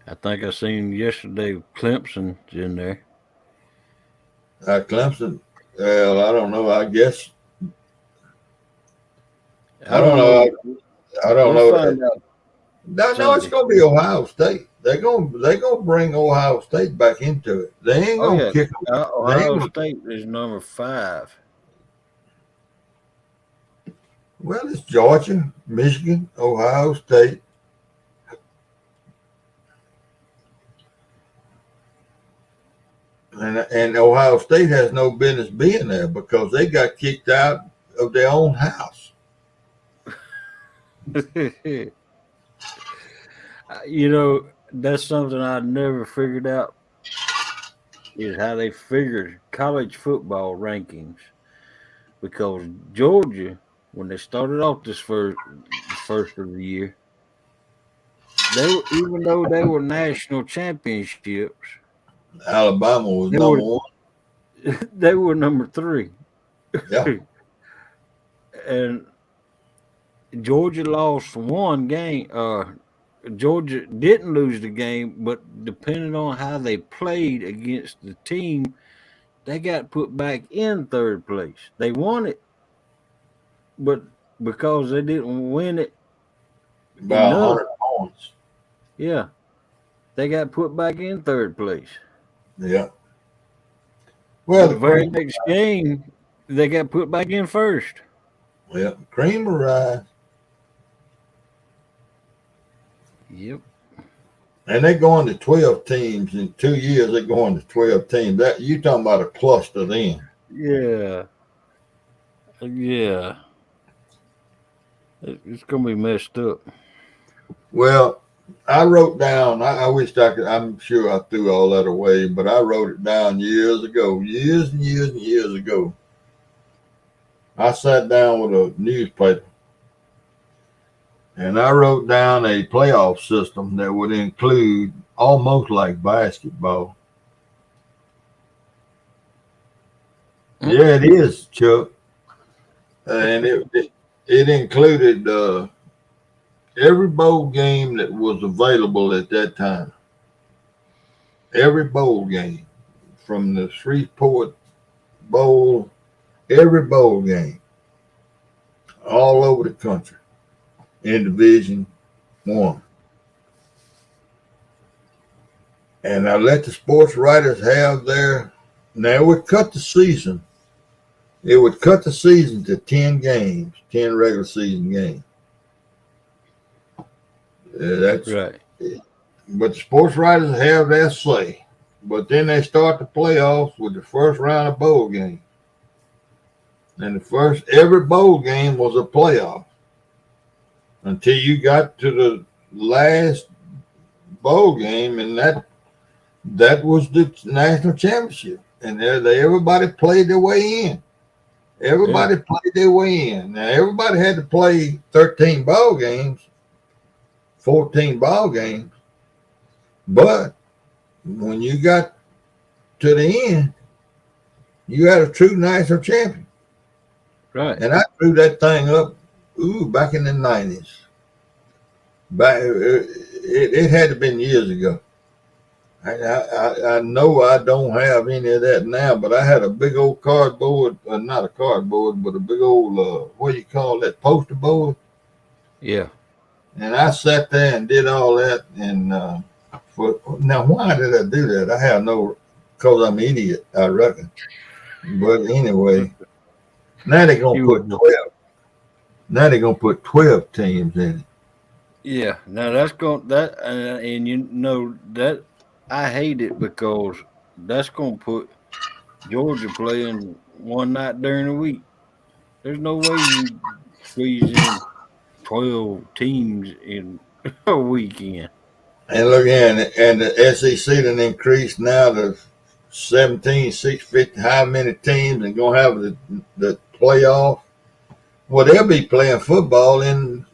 I think I seen yesterday Clemson's in there. Clemson. Well, I don't know. I guess I don't know. I don't We'll know. find out. No, it's gonna be Ohio State. They're gonna bring Ohio State back into it. They ain't gonna kick them. Ohio State is number 5. Well, it's Georgia, Michigan, Ohio State. And Ohio State has no business being there because they got kicked out of their own house. You know, that's something I never figured out is how they figured college football rankings. Because Georgia, when they started off this first of the year, even though they were national championships, Alabama was number 1. They were number 3. Yeah. And Georgia lost one game. Georgia didn't lose the game, but depending on how they played against the team they got put back in third place. They won it, but because they didn't win it By enough, 100 points. yeah, they got put back in third place. Yeah. Well, The very next game, they got put back in first. yeah, cream will rise. Yep. And they're going to 12 teams in 2 years. They're going to 12 teams. That you talking about a cluster then? Yeah. Yeah. It's gonna be messed up. Well, I wrote down. I wish I could. I'm sure I threw all that away, but I wrote it down years ago, years and years and years ago. I sat down with a newspaper, and I wrote down a playoff system that would include almost like basketball. Yeah, it is, Chuck. And it included every bowl game that was available at that time. Every bowl game, from the Shreveport Bowl, every bowl game, all over the country, in Division I. And I let the sports writers have their. Now it would cut the season. It would cut the season to 10 games, 10 regular season games. That's Right. But the sports writers have their say. But then they start the playoffs with the first round of bowl games. And every bowl game was a playoff until you got to the last bowl game, and that was the national championship. And everybody played their way in. Everybody played their way in. Now, everybody had to play 13 ball games, 14 ball games. But when you got to the end, you had a true national champion. Right. And I drew that thing up, back in the 90s. It had to have been years ago. I know I don't have any of that now, but I had a big old cardboard, not a cardboard, but a big old, what do you call that, poster board? Yeah. And I sat there and did all that. And now, why did I do that? I have because I'm an idiot, I reckon. But anyway, now they're going to put 12. Now they're going to put 12 teams in it. Yeah. Now and you know that I hate it because that's going to put Georgia playing one night during the week. There's no way you squeeze in 12 teams in a weekend. And look here, and the SEC done increased now to 17, 650, how many teams, and going to have the playoff. Well, they'll be playing football in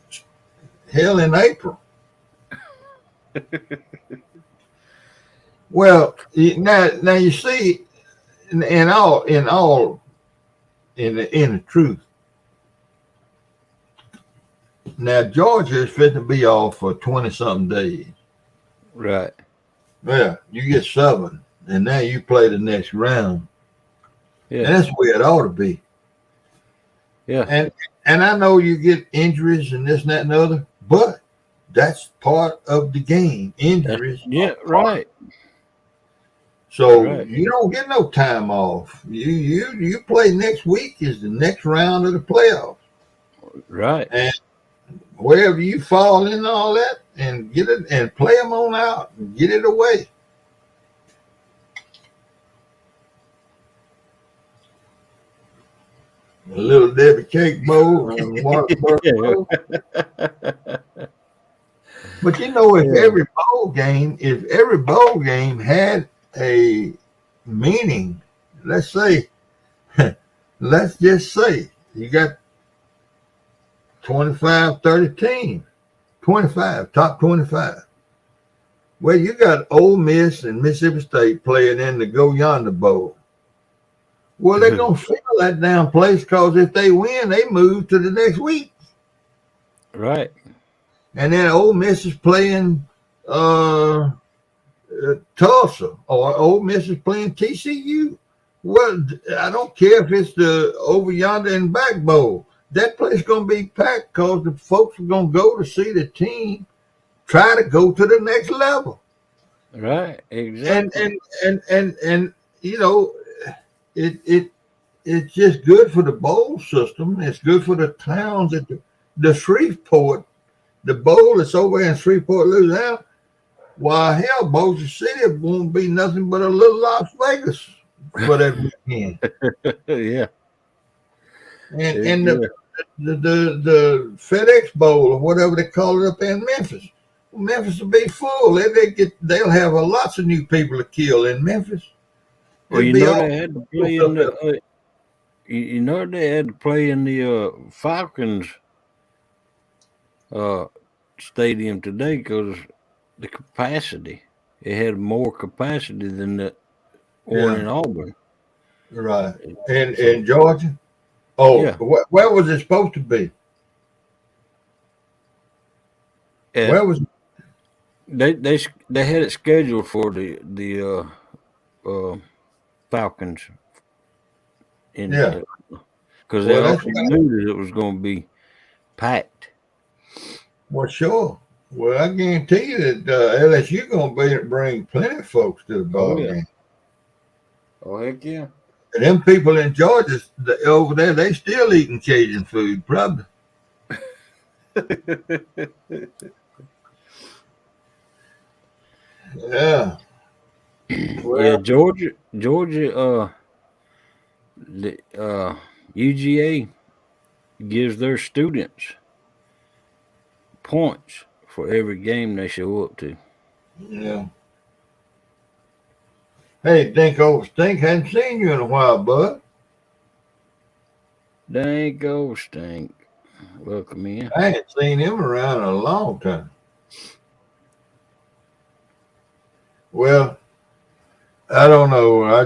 April. Well, now you see, in the truth. Now Georgia is fit to be off for 20-something days. Right. Yeah, you get 7, and now you play the next round. Yeah. And that's where it ought to be. Yeah. And I know you get injuries and this and that and the other, but that's part of the game. Injuries. Yeah, right. So you don't get no time off. You play next week is the next round of the playoffs. Right. And wherever you fall in all that, and get it and play them on out and get it away. A little Debbie cake bowl and Martinsburg bowl. But you know, if every bowl game had a meaning, let's just say you got 25, 30 teams, 25, top 25. Well, you got Ole Miss and Mississippi State playing in the Go Yonder Bowl. Well, they're going to fill that damn place because if they win, they move to the next week. Right. And then Ole Miss is playing Tulsa, or Ole Miss is playing TCU. Well, I don't care if it's the over yonder in Back Bowl. That place gonna be packed because the folks are gonna go to see the team try to go to the next level. Right. And Exactly. and you know, it it's just good for the bowl system. It's good for the towns that the Shreveport, the bowl that's over in Shreveport, Louisiana. Why hell, Bossier City won't be nothing but a little Las Vegas for that weekend. Yeah. And Yeah. the FedEx Bowl or whatever they call it up in Memphis. Memphis will be full. They'll have lots of new people to kill in Memphis. Well, It'll you be know all they had to play in the. You know they had to play in the Falcons uh, stadium today because the capacity. It had more capacity than the one yeah, in Auburn. right. And So in Georgia. Oh, yeah, where was it supposed to be? at, Where was they had it scheduled for the Falcons in yeah. because they Well, already that's knew that it was going to be packed. well, sure. Well, I guarantee you that LSU gonna bring plenty of folks to the Oh ball yeah. game. Oh heck yeah. And them people in Georgia over there, they still eating Cajun food, probably. Yeah. Yeah, Well, Georgia, the UGA gives their students points for every game they show up to. yeah. Hey, Stink, hadn't seen you in a while, bud. Dang old stink. Welcome in. I ain't seen him around in a long time. Well, I don't know. I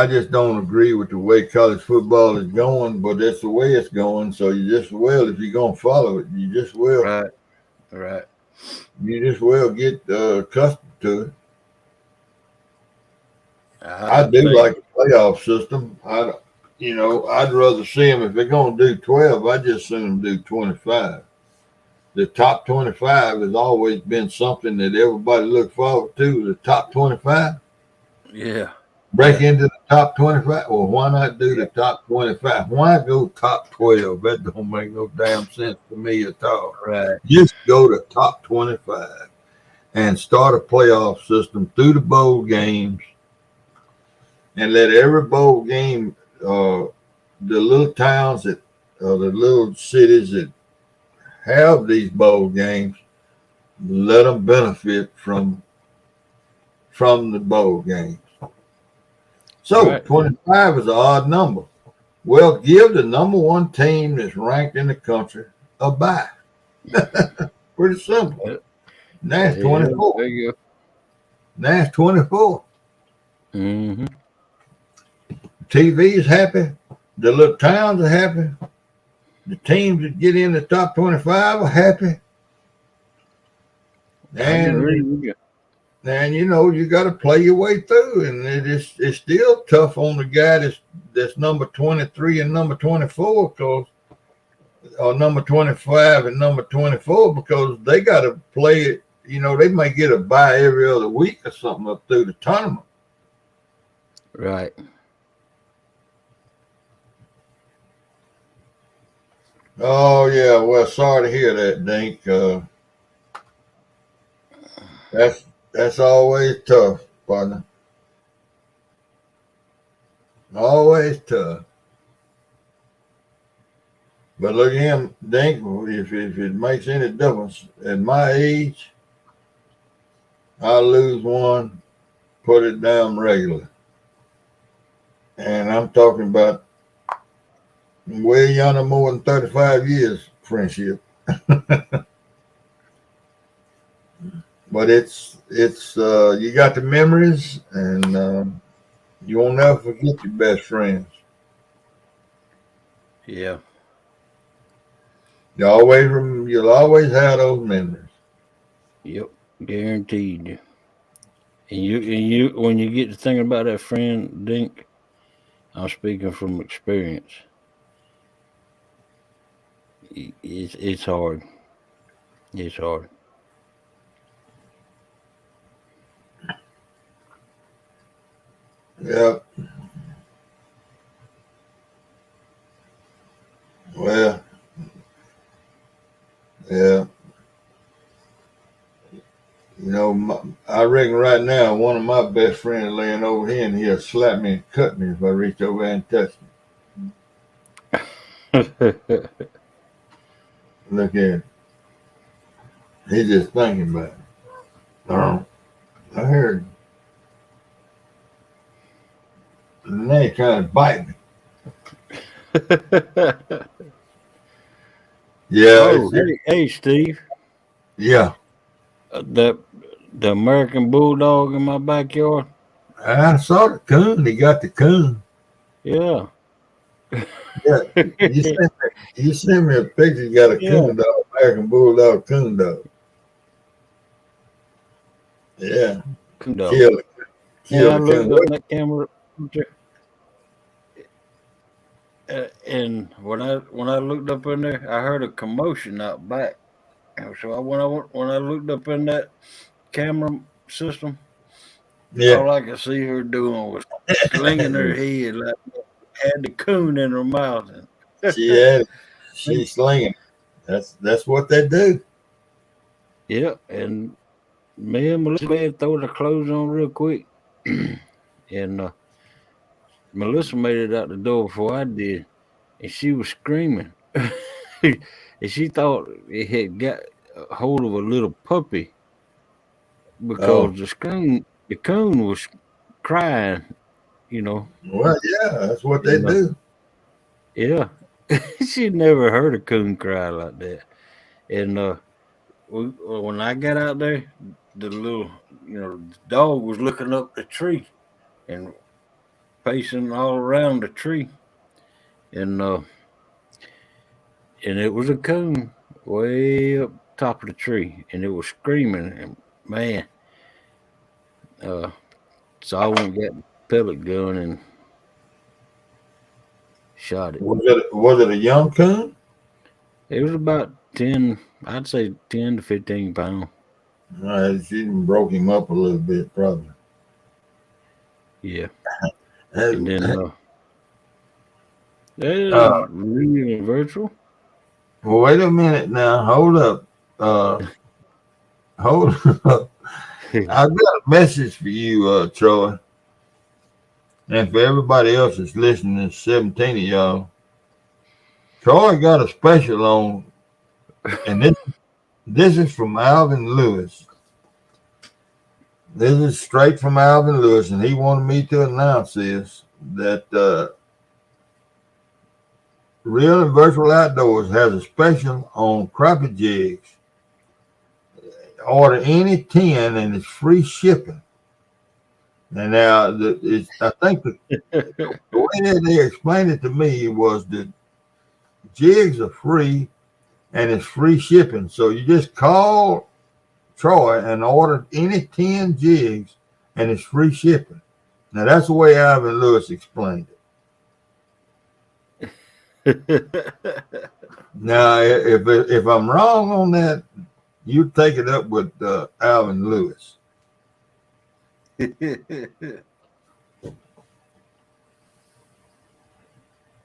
just don't agree with the way college football is going, but that's the way it's going. So you just will, if you're gonna follow it, Right. Right. you just will get accustomed to it. I I do tell like you. the playoff system. I'd rather see them if they're gonna do 12. I just soon do 25. The top 25 has always been something that everybody look forward to. The top 25. Yeah. Break Yeah. into the top 25. Well, why not do the Yeah. top 25? Why go top 12? That don't make no damn sense to me at all. Right. Just go to top 25 and start a playoff system through the bowl games and let every bowl game, the little towns the little cities that have these bowl games, let them benefit from the bowl games. So Right. 25 is an odd number. Well, give the number one team that's ranked in the country a bye. Pretty simple. Yeah. Now it's Yeah, 24. there you go. Now it's 24. Mm-hmm. TV is happy. The little towns are happy. The teams that get in the top 25 are happy. I agree And with you. you got to play your way through, and it's still tough on the guy that's number 23 and number 24 or number 25 and number 24 because they got to play it. They may get a bye every other week or something up through the tournament. Right. Oh yeah, well, sorry to hear that, Dink. That's always tough, partner. Always tough. But look at him, Dink. If it makes any difference, at my age, I lose one, put it down regularly, and I'm talking about way younger, more than 35 years friendship. But it's you got the memories, and you won't never forget your best friends. Yeah. You'll always have those memories. Yep. Guaranteed. And you when you get to thinking about that friend Dink, I'm speaking from experience. It's hard. It's hard. Yeah. Well, yeah. You know, I reckon right now one of my best friends laying over here, and he'll slap me and cut me if I reach over there and touch him. Look at him. He's just thinking about it. I heard him. And they trying to bite me. Yeah. Oh, hey, Steve. Yeah. The American Bulldog in my backyard. I saw the coon. He got the coon. Yeah. Yeah. You sent me a picture. You got a coon dog, American Bulldog coon dog. Yeah. Coon dog. Kill Yeah, I the looked coon. up that camera picture. And when I looked up in there, I heard a commotion out back. So when I looked up in that camera system, Yeah. all I could see her doing was slinging her head like had the coon in her mouth. She's slinging. That's what they do. Yeah, and me and Melissa had throw the clothes on real quick, and Melissa made it out the door before I did, and she was screaming, and she thought it had got a hold of a little puppy because the coon was crying, you know. Well, yeah, that's what they do. Yeah, she never heard a coon cry like that, and when I got out there, the little, the dog was looking up the tree and pacing all around the tree, and it was a coon way up top of the tree, and it was screaming, and man, so I went and got the pellet gun and shot it. Was it a young coon? It was about 10, I'd say 10 to 15 pounds. She broke him up a little bit, probably. Yeah. And then really virtual. Well, wait a minute now. Hold up. Hold up. I've got a message for you, Troy. And for everybody else that's listening, 17 of y'all. Troy got a special on, and this is from Alvin Lewis. This is straight from Alvin Lewis, and he wanted me to announce this, that Real and Virtual Outdoors has a special on crappie jigs. Order any 10 and it's free shipping. And now, I think the way that they explained it to me was that jigs are free and it's free shipping. So you just call Troy and order any 10 jigs and it's free shipping. Now, that's the way Alvin Lewis explained it. Now, if I'm wrong on that, you take it up with Alvin Lewis.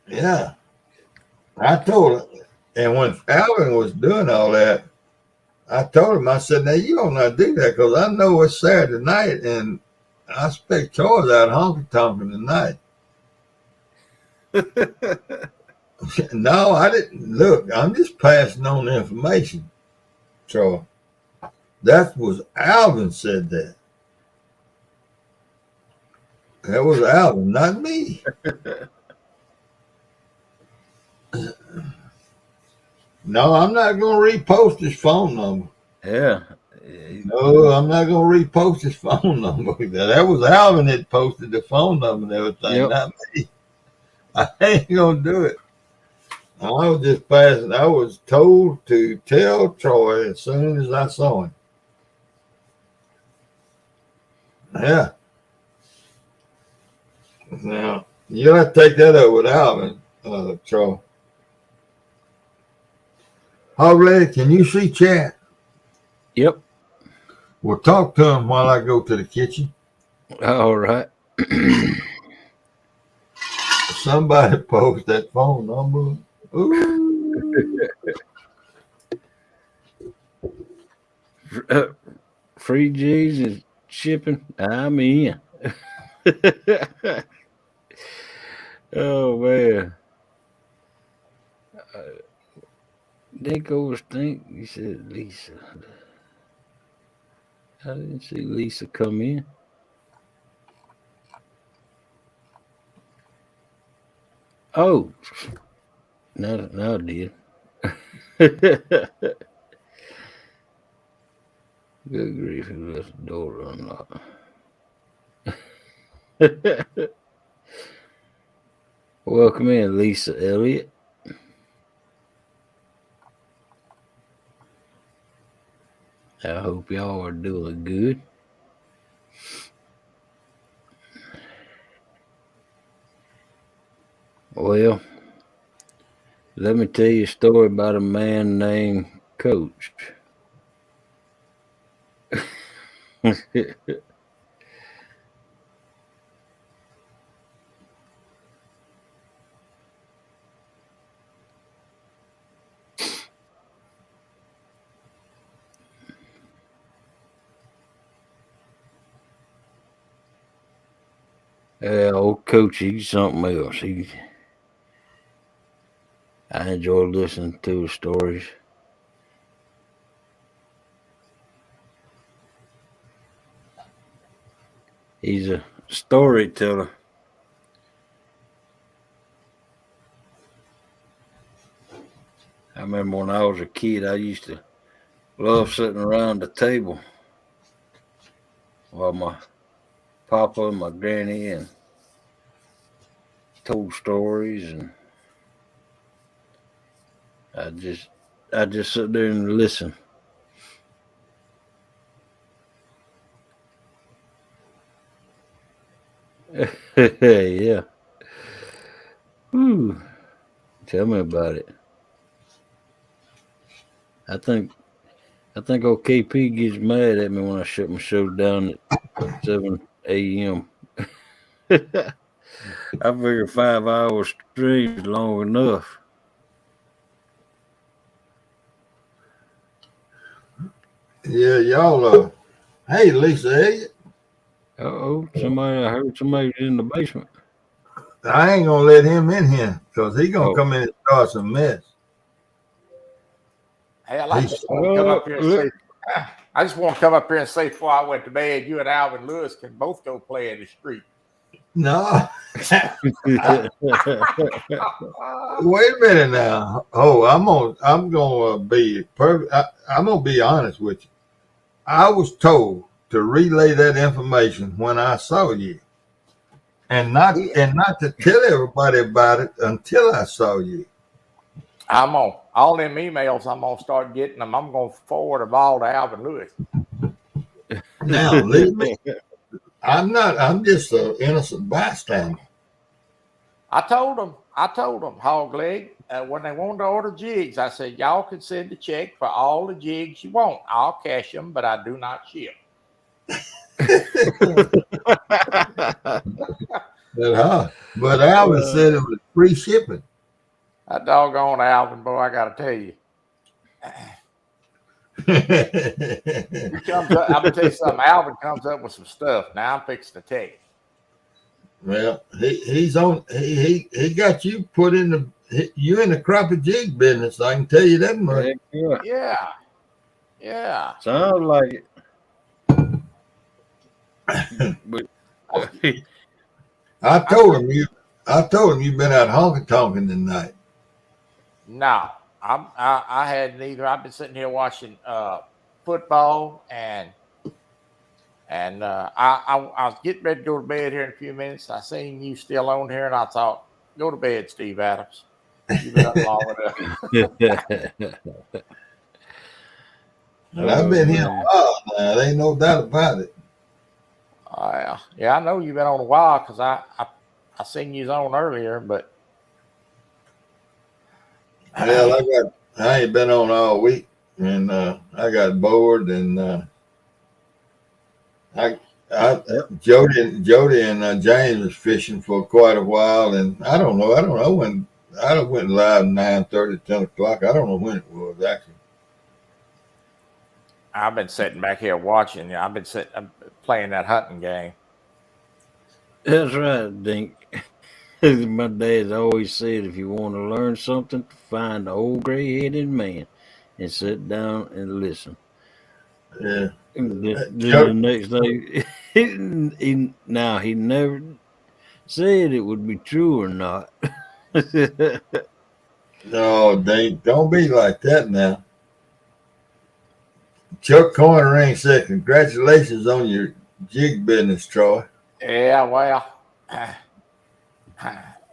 Yeah, I told him, and when Alvin was doing all that, I told him, I said, now you don't not do that because I know it's Saturday night and I expect Troy's out honky tonkin' tonight. No, I didn't. Look, I'm just passing on the information, Troy. That was Alvin said that. That was Alvin, not me. No, I'm not going to repost his phone number. Yeah. No, I'm not going to repost his phone number. That was Alvin that posted the phone number and everything, not me. I ain't going to do it. I was just passing. I was told to tell Troy as soon as I saw him. Yeah. Now you'll have to take that up with Alvin, Charles. Hogley, can you see chat? Yep. Well, talk to him while I go to the kitchen. All right. Somebody post that phone number. Ooh. Free G's and shipping. I'm in. Oh man. Nico was think he said Lisa. I didn't see Lisa come in. Oh, now I did. Good grief, who left the door unlocked? Welcome in, Lisa Elliott. I hope y'all are doing good. Well, let me tell you a story about a man named Coach. Old Coach, he's something else. I enjoy listening to his stories. He's a storyteller. I remember when I was a kid, I used to love sitting around the table while my papa and my granny and told stories, and I just sit there and listen. Yeah. Whew. Tell me about it. I think old KP gets mad at me when I shut my show down at 7 a.m. I figure 5 hours stream is long enough. Yeah, y'all. Hey, Lisa Elliott. Uh-oh, I heard somebody in the basement. I ain't gonna let him in here because he gonna come in and start some mess. Hell, I just want to come up here and say, I just want to come up here and say before I went to bed, you and Alvin Lewis can both go play in the street. No. Wait a minute now. Oh, I'm gonna be perfect. I'm gonna be honest with you. I was told to relay that information when I saw you, and not to tell everybody about it until I saw you. I'm on all them emails. I'm gonna start getting them. I'm gonna forward them all to Alvin Lewis. Now, leave me. I'm just an innocent bystander. I told them, Hog Leg, when they wanted to order jigs, I said, y'all can send a check for all the jigs you want. I'll cash them, but I do not ship. But Alvin said it was free shipping. That doggone Alvin, boy, I got to tell you. He comes up, I'm going to tell you something. Alvin comes up with some stuff. Now I'm fixing to tell you. Well, he's on. He got you put in you in the crappie jig business. I can tell you that much. Yeah. Sounds like it. I told him you've been out honky tonking tonight. No, I hadn't either. I've been sitting here watching football and I was getting ready to go to bed here in a few minutes. I seen you still on here, and I thought, go to bed, Steve Adams. You've been up long enough. And I've been here a while now. There ain't no doubt about it. Yeah, I know you've been on a while because I seen you on earlier, but Well, I ain't been on all week, and I got bored, and Jody and James was fishing for quite a while, and I don't know when I went live 9:30, 10 o'clock. I don't know when it was actually. I've been sitting back here watching. I'm playing that hunting game. That's right, Dink. My dad always said, if you want to learn something, find the old gray-headed man and sit down and listen. Yeah. Then the next day, he never said it would be true or not. No, don't be like that now. Chuck Cornering said, "Congratulations on your jig business, Troy." Yeah, well,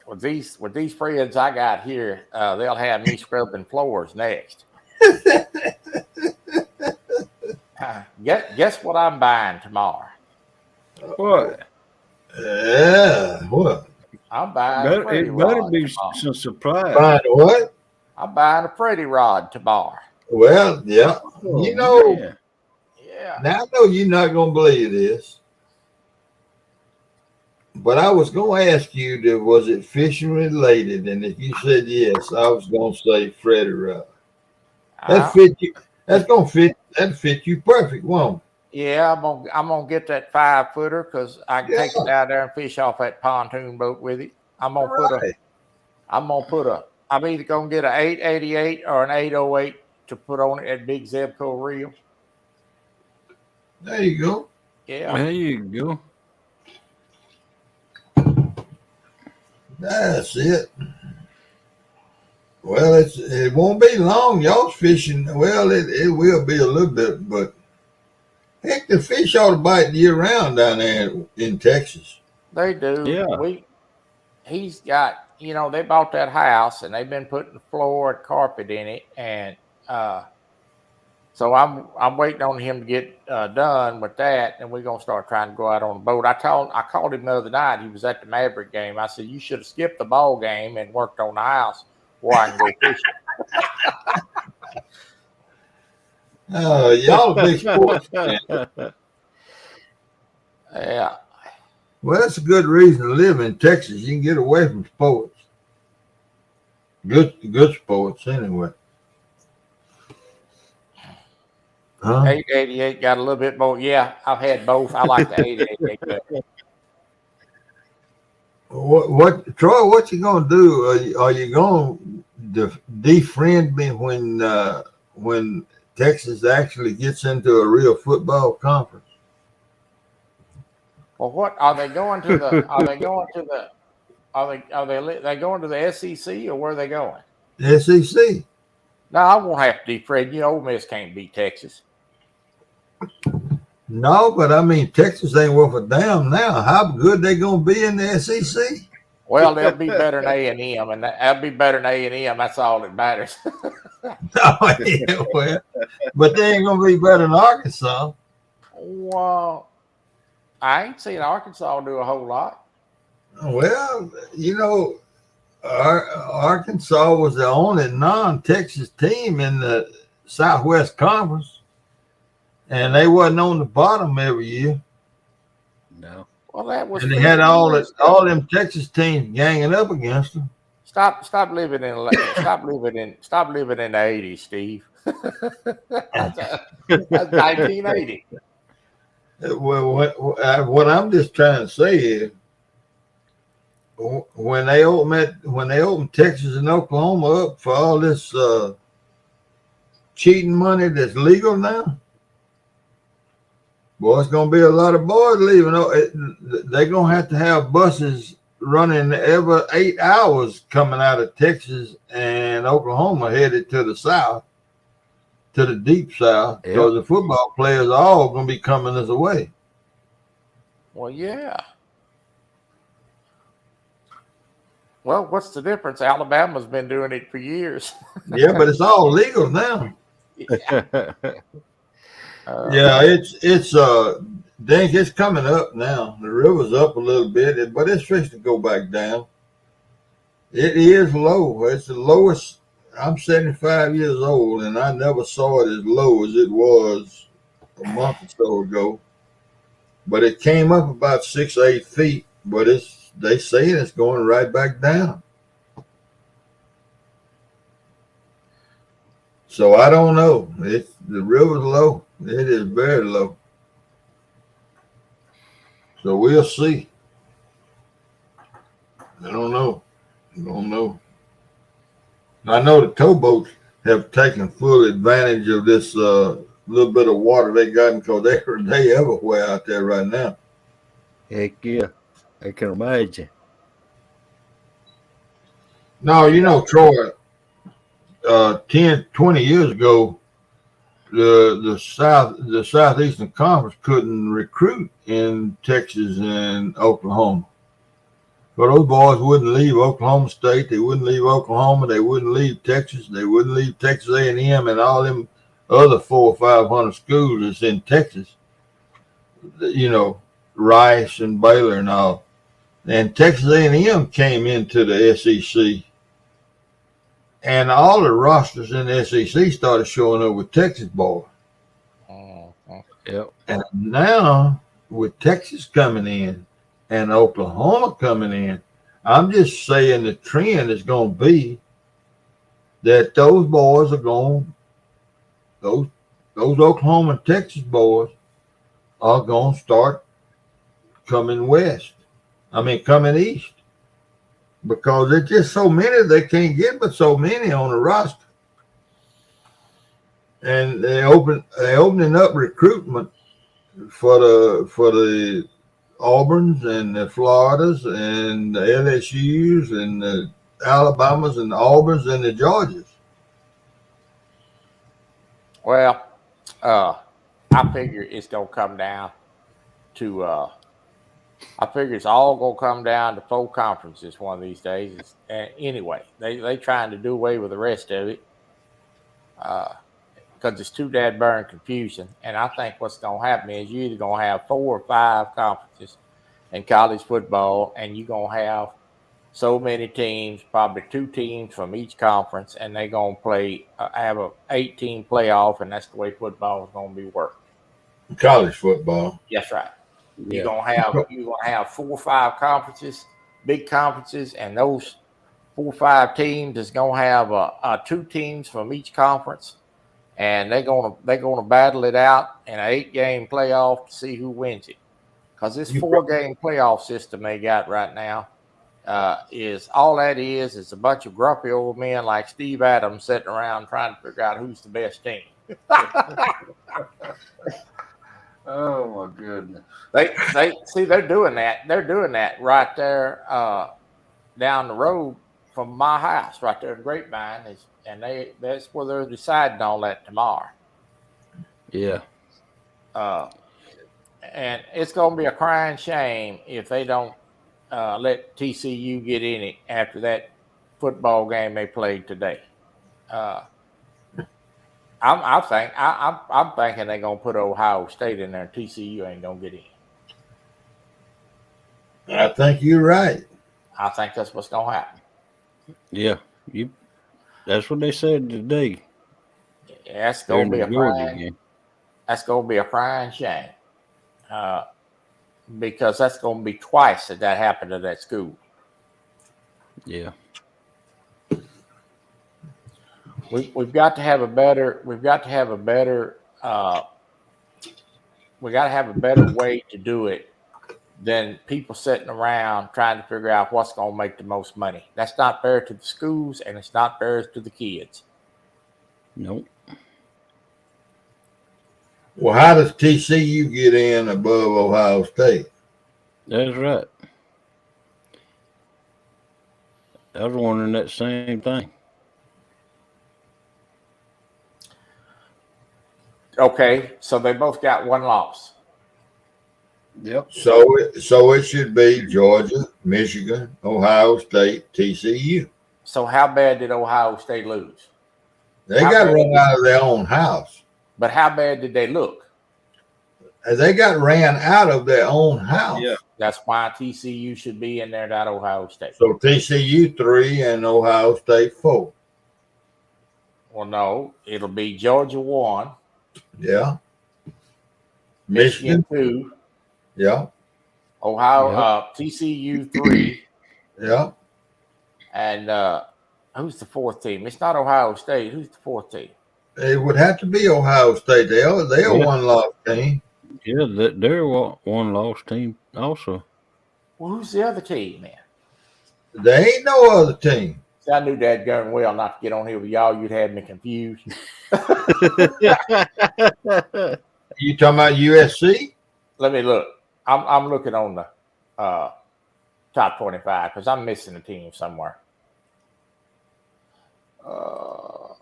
with these friends I got here, they'll have me scrubbing floors next. Guess what I'm buying tomorrow? What? Yeah, what? I'm buying It better be some surprise. Buying what? I'm buying a Pretty Rod tomorrow. Well, yeah. Oh, You know, man. Yeah. now I know you're not going to believe this, but I was going to ask you, was it fishing related? And if you said yes, I was going to say Freddie Rod. That fit you. That's going to fit. That fit you perfect, won't it? Yeah, I'm gonna get that 5-footer because I can take it down there and fish off that pontoon boat with it. I'm either gonna get an 888 or an 808 to put on it at Big Zebco reel. There you go. Yeah. There you go. That's it. Well, it won't be long. Y'all's fishing. Well, it will be a little bit, but heck, the fish ought to bite year round down there in Texas. They do. Yeah. He's got, they bought that house and they've been putting floor and carpet in it, and so I'm waiting on him to get done with that, and we're gonna start trying to go out on the boat. I called him the other night. He was at the Maverick game. I said, you should have skipped the ball game and worked on the house where I can go fishing. Y'all a big sports fan. Yeah. Well, that's a good reason to live in Texas. You can get away from sports. Good sports, anyway. Huh? 888 got a little bit more. Yeah, I've had both. I like the 888 better. What, Troy? What you gonna do? Are you gonna defriend me when Texas actually gets into a real football conference? Well, what are they going to the? Are they going to the? They going to the SEC or where are they going? SEC. No, I won't have to defriend you. Ole Miss can't beat Texas. No, but I mean Texas ain't worth a damn now. How good they gonna be in the SEC? Well, they'll be better than A&M, and that'll be better than A&M. That's all that matters. Oh, yeah, well, but they ain't gonna be better than Arkansas. Well, I ain't seen Arkansas do a whole lot. Well, Arkansas was the only non-Texas team in the Southwest Conference, and they wasn't on the bottom every year. No. Well, that was. And they had all them Texas teams ganging up against them. Stop living in the 80s, Steve. That's 1980. Well, what I'm just trying to say is, when they opened Texas and Oklahoma up for all this cheating money that's legal now, boy, it's gonna be a lot of boys leaving. They're gonna have to have buses running every 8 hours coming out of Texas and Oklahoma headed to the south, to the deep south, because the football players are all gonna be coming this way. Well, yeah. Well, what's the difference? Alabama's been doing it for years. Yeah, but it's all legal now. Yeah. Yeah, it's Dink, it's coming up now. The river's up a little bit, but it's supposed to go back down. It is low. It's the lowest. I'm 75 years old, and I never saw it as low as it was a month or so ago. But it came up about 6 or 8 feet. But they say it's going right back down. So I don't know. The river's low. It is very low. So we'll see. I don't know. I know the towboats have taken full advantage of this little bit of water they got because they everywhere out there right now. Heck yeah. I can imagine. No, you know, Troy, 10, 20 years ago, the Southeastern Conference couldn't recruit in Texas and Oklahoma. But those boys wouldn't leave Oklahoma State. They wouldn't leave Oklahoma. They wouldn't leave Texas. They wouldn't leave Texas A&M and all them other 400 or 500 schools that's in Texas. You know, Rice and Baylor and all. And Texas A&M came into the SEC. And all the rosters in the SEC started showing up with Texas boys. Yep. And now, with Texas coming in and Oklahoma coming in, I'm just saying the trend is going to be that those boys are going, those Oklahoma and Texas boys are going to start coming west. Coming east. Because there's just so many, they can't get but so many on the roster. And they're opening up recruitment for the Auburns and the Floridas and the LSUs and the Alabamas and the Auburns and the Georgias. Well, I figure it's gonna come down to I figure it's all gonna come down to 4 conferences one of these days. And anyway, they trying to do away with the rest of it because it's too dad burn confusing. And I think what's gonna happen is you're either gonna have 4 or 5 conferences in college football, and you're gonna have so many teams, probably 2 teams from each conference, and they're gonna play have a 8-team playoff, and that's the way football is gonna be worked. College football. That's right. Yeah. You're gonna have 4 or 5 conferences, big conferences, and those 4 or 5 teams is gonna have 2 teams from each conference, and they're gonna battle it out in an 8-game playoff to see who wins it. Because this 4-game playoff system they got right now is all that is a bunch of grumpy old men like Steve Adams sitting around trying to figure out who's the best team. Oh my goodness. They see they're doing that. They're doing that right there down the road from my house, right there in Grapevine, and that's where they're deciding all that tomorrow. Yeah. And it's going to be a crying shame if they don't let TCU get in it after that football game they played today. I'm thinking they're gonna put Ohio State in there. TCU ain't gonna get in. I think you're right. I think that's what's gonna happen. Yeah. That's what they said today. That's gonna be a crying. Game. That's gonna be a crying shame. Because that's gonna be twice that happened to that school. Yeah. We've got to have a better way to do it than people sitting around trying to figure out what's going to make the most money. That's not fair to the schools, and it's not fair to the kids. Nope. Well, how does TCU get in above Ohio State? That's right. I was wondering that same thing. Okay, so they both got 1 loss. Yep. So it should be Georgia, Michigan, Ohio State, TCU. So how bad did Ohio State lose? They got run out of their own house. But how bad did they look? They got ran out of their own house. Yeah. That's why TCU should be in there, not Ohio State. So TCU 3 and Ohio State 4. Well, no, it'll be Georgia 1, Yeah. Michigan Michigan. 2, Yeah. Ohio TCU 3, Yeah. and who's the fourth team? It's not Ohio State. Who's the fourth team? It would have to be Ohio State. They're Yeah. one loss team. Yeah, they're one lost team also. Well, who's the other team, man? There ain't no other team. See, I knew that darn well not to get on here with y'all. You'd have me confused. You talking about USC? Let me look. I'm looking on the top 25 because I'm missing a team somewhere. Oh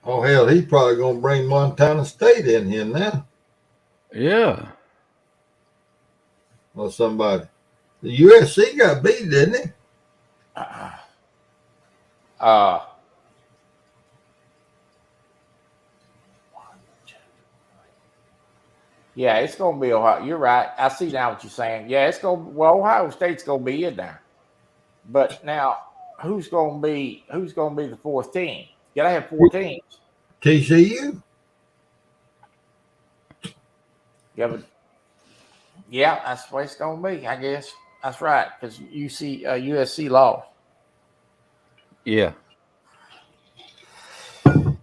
hell, he's probably gonna bring Montana State in here now. Yeah. Or somebody. The USC got beat, didn't it? Yeah, it's gonna be Ohio. You're right. I see now what you're saying. Yeah, it's gonna. Well, Ohio State's gonna be in there, but now who's gonna be the fourth team? You gotta have 4 teams. TCU. Yeah, but yeah, that's the way it's gonna be. I guess that's right because USC lost. Yeah.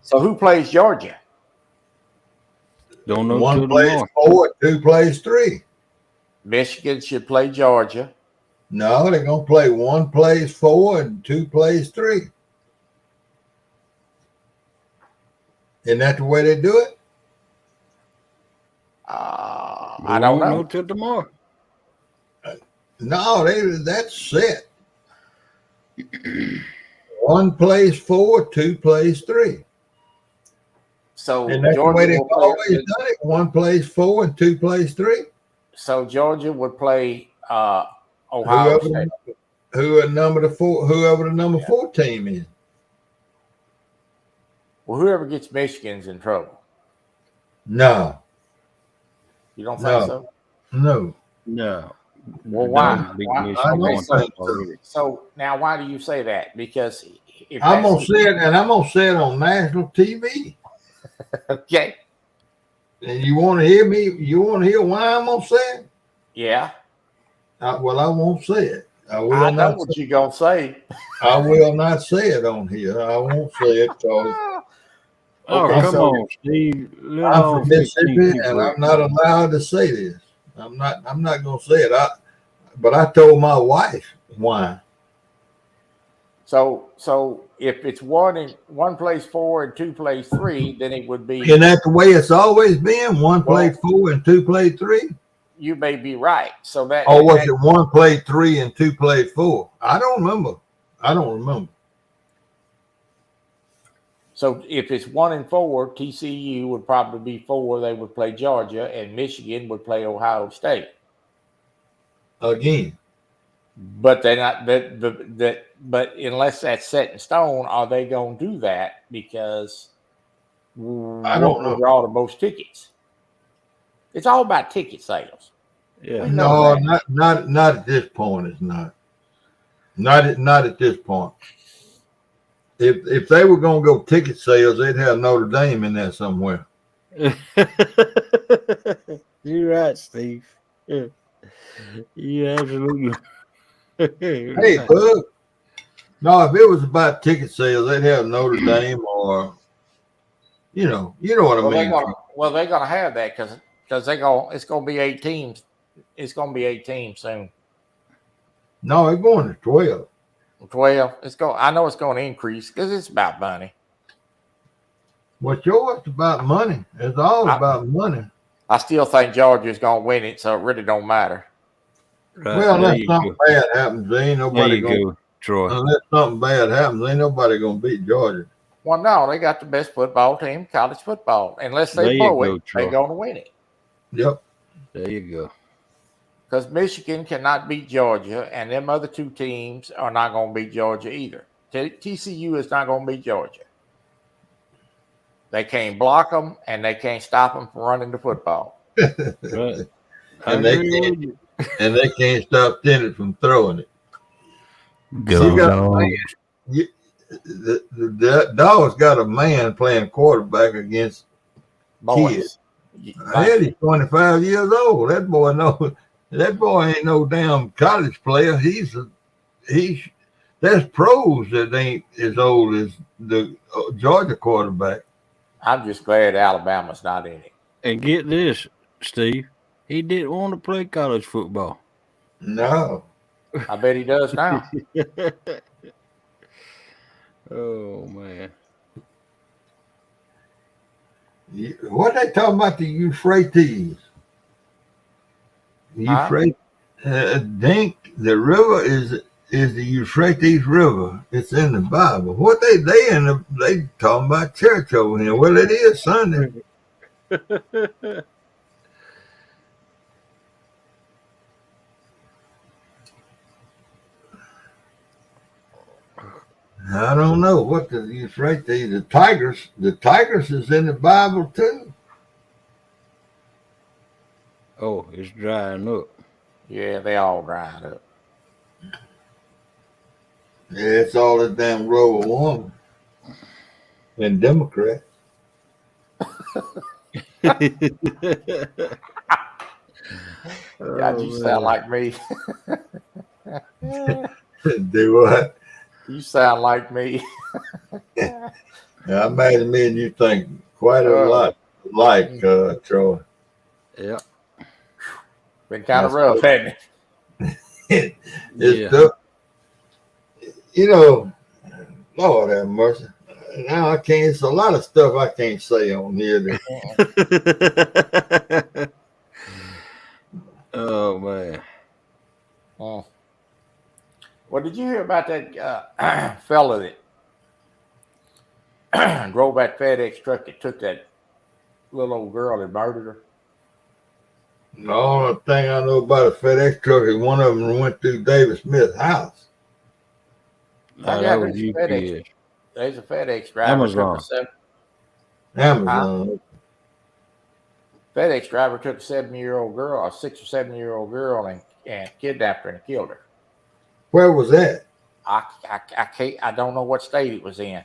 So who plays Georgia? Don't know. One till plays tomorrow. 4, 2 plays 3. Michigan should play Georgia. No, they're gonna play 1 plays 4 and 2 plays 3. Isn't that the way they do it? I don't know. Till tomorrow. No, that's set. 1 plays 4, 2 plays 3. So And that's the Georgia way they've will play- always done it. 1 plays 4 and 2 plays 3. So Georgia would play Ohio State. Whoever the number 4 team is. Well, whoever gets Michigan's in trouble. No, You don't No. think so? no. No. Well, why? Don't beat Why- Michigan I don't one think time so. already. So now, why do you say that? Because if I'm gonna that's- say it, and I'm gonna say it on national TV. okay, And you want to hear me? You want to hear why I'm gonna say it? yeah, Well, I won't say it. I will I know not. what you're gonna say. I will not say it on here. I won't say it because Oh, Okay, come so- on, Steve. Let I'm all from 15 Mississippi, people and I'm in. not allowed to say this. I'm not gonna say it. But I told my wife why. So if it's one plays 4 and 2 plays 3, then it would be. Isn't that the way it's always been? 1 played 4 and 2 played 3. You may be right. So that. Or was that- it 1 played 3 and 2 played 4? I don't remember. So if it's 1 and 4, TCU would probably be 4. They would play Georgia, and Michigan would play Ohio State. Again, But they're not that. But unless that's set in stone, are they going to do that? Because I don't know. Draw the most tickets. It's all about ticket sales. Yeah. We know no, that. not at this point. It's not. Not at this point. If they were gonna go ticket sales, they'd have Notre Dame in there somewhere. You're right, Steve. Yeah. You absolutely. Hey, Bug. No, if it was about ticket sales, they'd have Notre Dame or, you know what I mean. They're gonna have that because it's gonna be 8 teams. It's gonna be 8 teams soon. No, they're going to 12. 12. I know it's going to increase because it's about money. What's yours about money? It's all about money. I still think Georgia's going to win it, so it really don't matter. Right, Well, there unless you something go. bad happens, there ain't There nobody you going. go, Troy. Unless something bad happens, ain't nobody gonna beat Georgia. Well, no, they got the best football team, college football. Unless they There you blow go, it, Troy. they're going to win it. Yep. There you go. Because Michigan cannot beat Georgia, and them other 2 teams are not going to beat Georgia either. TCU is not going to beat Georgia. They can't block them, and they can't stop them from running the football. Right. I And they agree can't, with you. and they can't stop Tennant from throwing it. Go You got dog. you, the dog's got a man playing quarterback against kids. Boys. Hell, he's 25 years old. That boy knows. That boy ain't no damn college player. He's there's pros that ain't as old as the Georgia quarterback. I'm just glad Alabama's not in it. And get this, Steve. He didn't want to play college football. No, I bet he does now. Oh man. what they talking about the Euphrates? Huh? Euphrates, Dink. The river is the Euphrates River. It's in the Bible. What they talking about church over here? Well, it is Sunday. I don't know what the Euphrates. The Tigris is in the Bible too. Oh, it's drying up. Yeah, they all dried up. Yeah, it's all this damn global warming and Democrats. God, you sound like me. Do what? You sound like me. I imagine me and you think quite a lot like Troy. Yeah. Been kind of rough, hasn't it? It's tough. You know, Lord have mercy. Now I can't. It's a lot of stuff I can't say on here. Oh man. Oh. Well, did you hear about that fella that drove that FedEx truck that took that little old girl and murdered her? The only thing I know about a FedEx truck is one of them went through David Smith's house. Oh, that was UPS. There's a FedEx driver. Amazon. Amazon. FedEx driver took a 7-year-old girl, a 6 or 7-year-old girl, and kidnapped her and killed her. Where was that? I can't. I don't know what state it was in,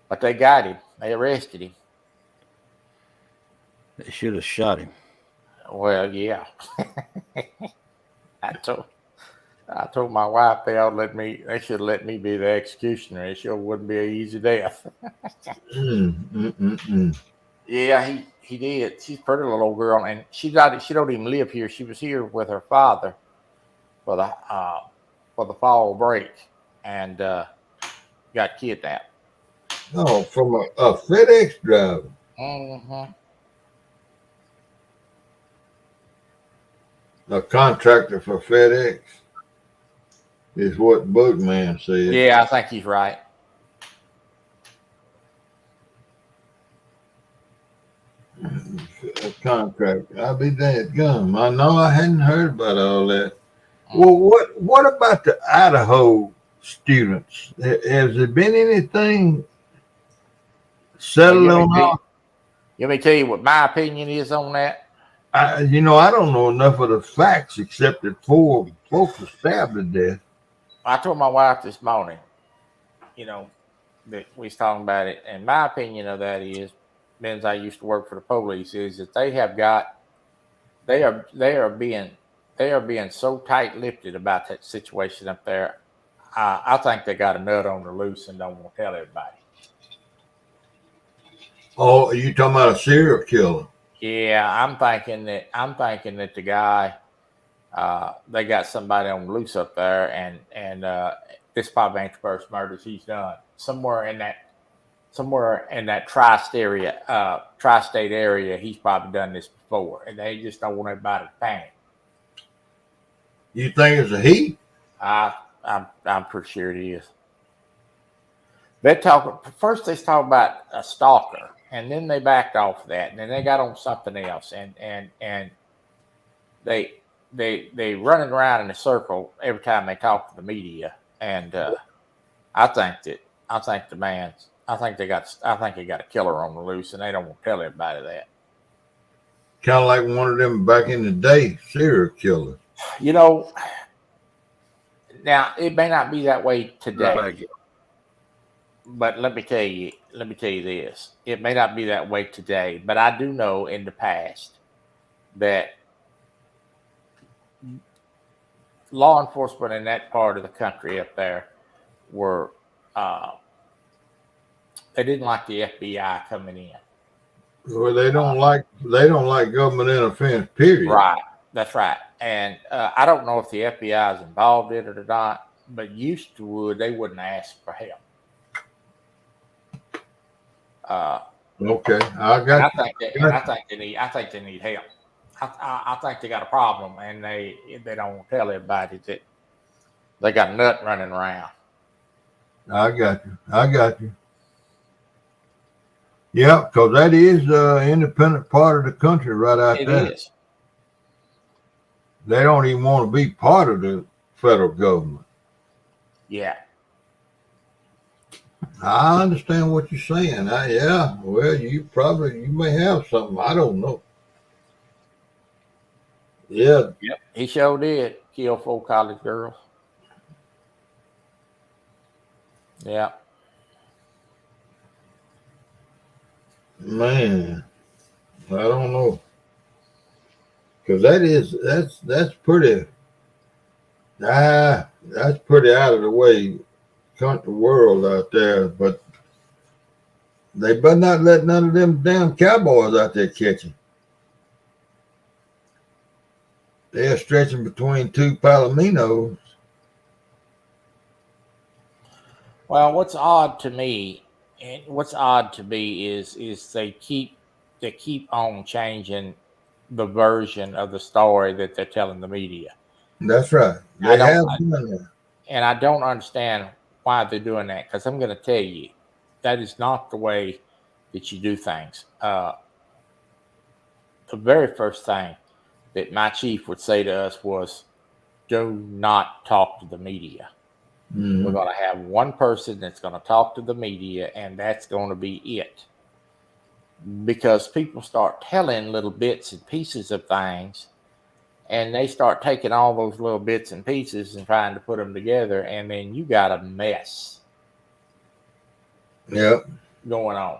but they got him. They arrested him. They should have shot him. Well, yeah. I told my wife they should let me be the executioner. It sure wouldn't be an easy death. Yeah, he did. She's a pretty little old girl, and she don't even live here. She was here with her father for the fall break, and got kidnapped. Oh, from a FedEx driver. Mm-hmm. A contractor for FedEx is what Boogman said. Yeah, I think he's right. A contractor. I'll be dead gum. I know I hadn't heard about all that. Well, what about the Idaho students? Has there been anything settled on that? Let me tell you what my opinion is on that. I don't know enough of the facts except that 4 folks were stabbed to death. I told my wife this morning, that we was talking about it, and my opinion of that is, since I used to work for the police, is that they are being so tight-lipped about that situation up there. I think they got a nut on the loose and don't want to tell everybody. Oh, are you talking about a serial killer? Yeah, I'm thinking that the guy, they got somebody on the loose up there, and this probably ain't the first murders he's done. Somewhere in that tri-state area, he's probably done this before, and they just don't want everybody to panic. You think it's a he? I'm pretty sure it is. They talk about a stalker, and then they backed off of that, and then they got on something else, and they running around in a circle every time they talk to the media, and I think they got a killer on the loose, and they don't want to tell everybody that. kind of like one of them back in the day serial killers. You know, now it may not be that way today, Like it. but let me tell you this. It may not be that way today, but I do know in the past that law enforcement in that part of the country up there were they didn't like the FBI coming in. Well, they don't like government interference. Period. Right. That's right. And I don't know if the FBI is involved in it or not, but used to they wouldn't ask for help. Okay, I got. I think they need help. I think they got a problem, and they don't tell everybody that they got a nut running around. I got you. Yeah, because that is the independent part of the country right out there. It is. They don't even want to be part of the federal government. Yeah. I understand what you're saying. Yeah, well, you may have something. I don't know. Yeah. Yep. He sure did kill 4 college girls. Yeah. Man, I don't know. Because that's pretty out of the way country world out there, but they better not let none of them damn cowboys out there catching. They're stretching between 2 palominos. Well, what's odd to me is they keep on changing the version of the story that they're telling the media. That's right. They have done that. And I don't understand why they're doing that, because I'm going to tell you, that is not the way that you do things. The very first thing that my chief would say to us was, do not talk to the media. Mm-hmm. We're going to have one person that's going to talk to the media, and that's going to be it. Because people start telling little bits and pieces of things, and they start taking all those little bits and pieces and trying to put them together, and then you got a mess. Yep. Going on.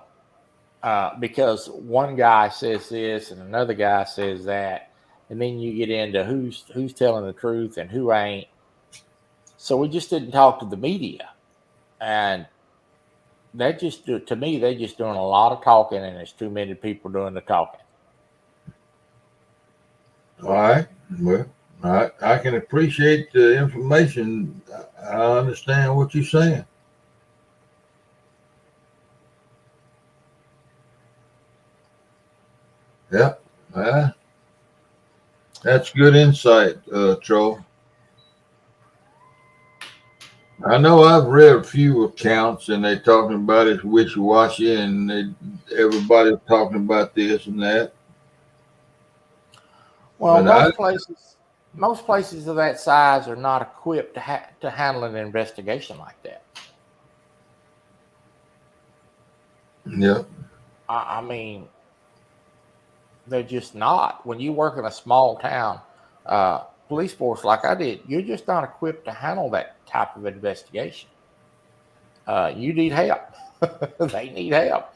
Because one guy says this and another guy says that, and then you get into who's telling the truth and who ain't. So we just didn't talk to the media, and they're just doing a lot of talking, and there's too many people doing the talking. All right. Well, I can appreciate the information. I understand what you're saying. Yeah. That's good insight, Troll. I know I've read a few accounts, and they're talking about it's wishy-washy, and everybody's talking about this and that. Well, But most places of that size are not equipped to handle an investigation like that. Yeah. I mean, they're just not. When you work in a small town police force like I did, you're just not equipped to handle that type of investigation. You need help. They need help.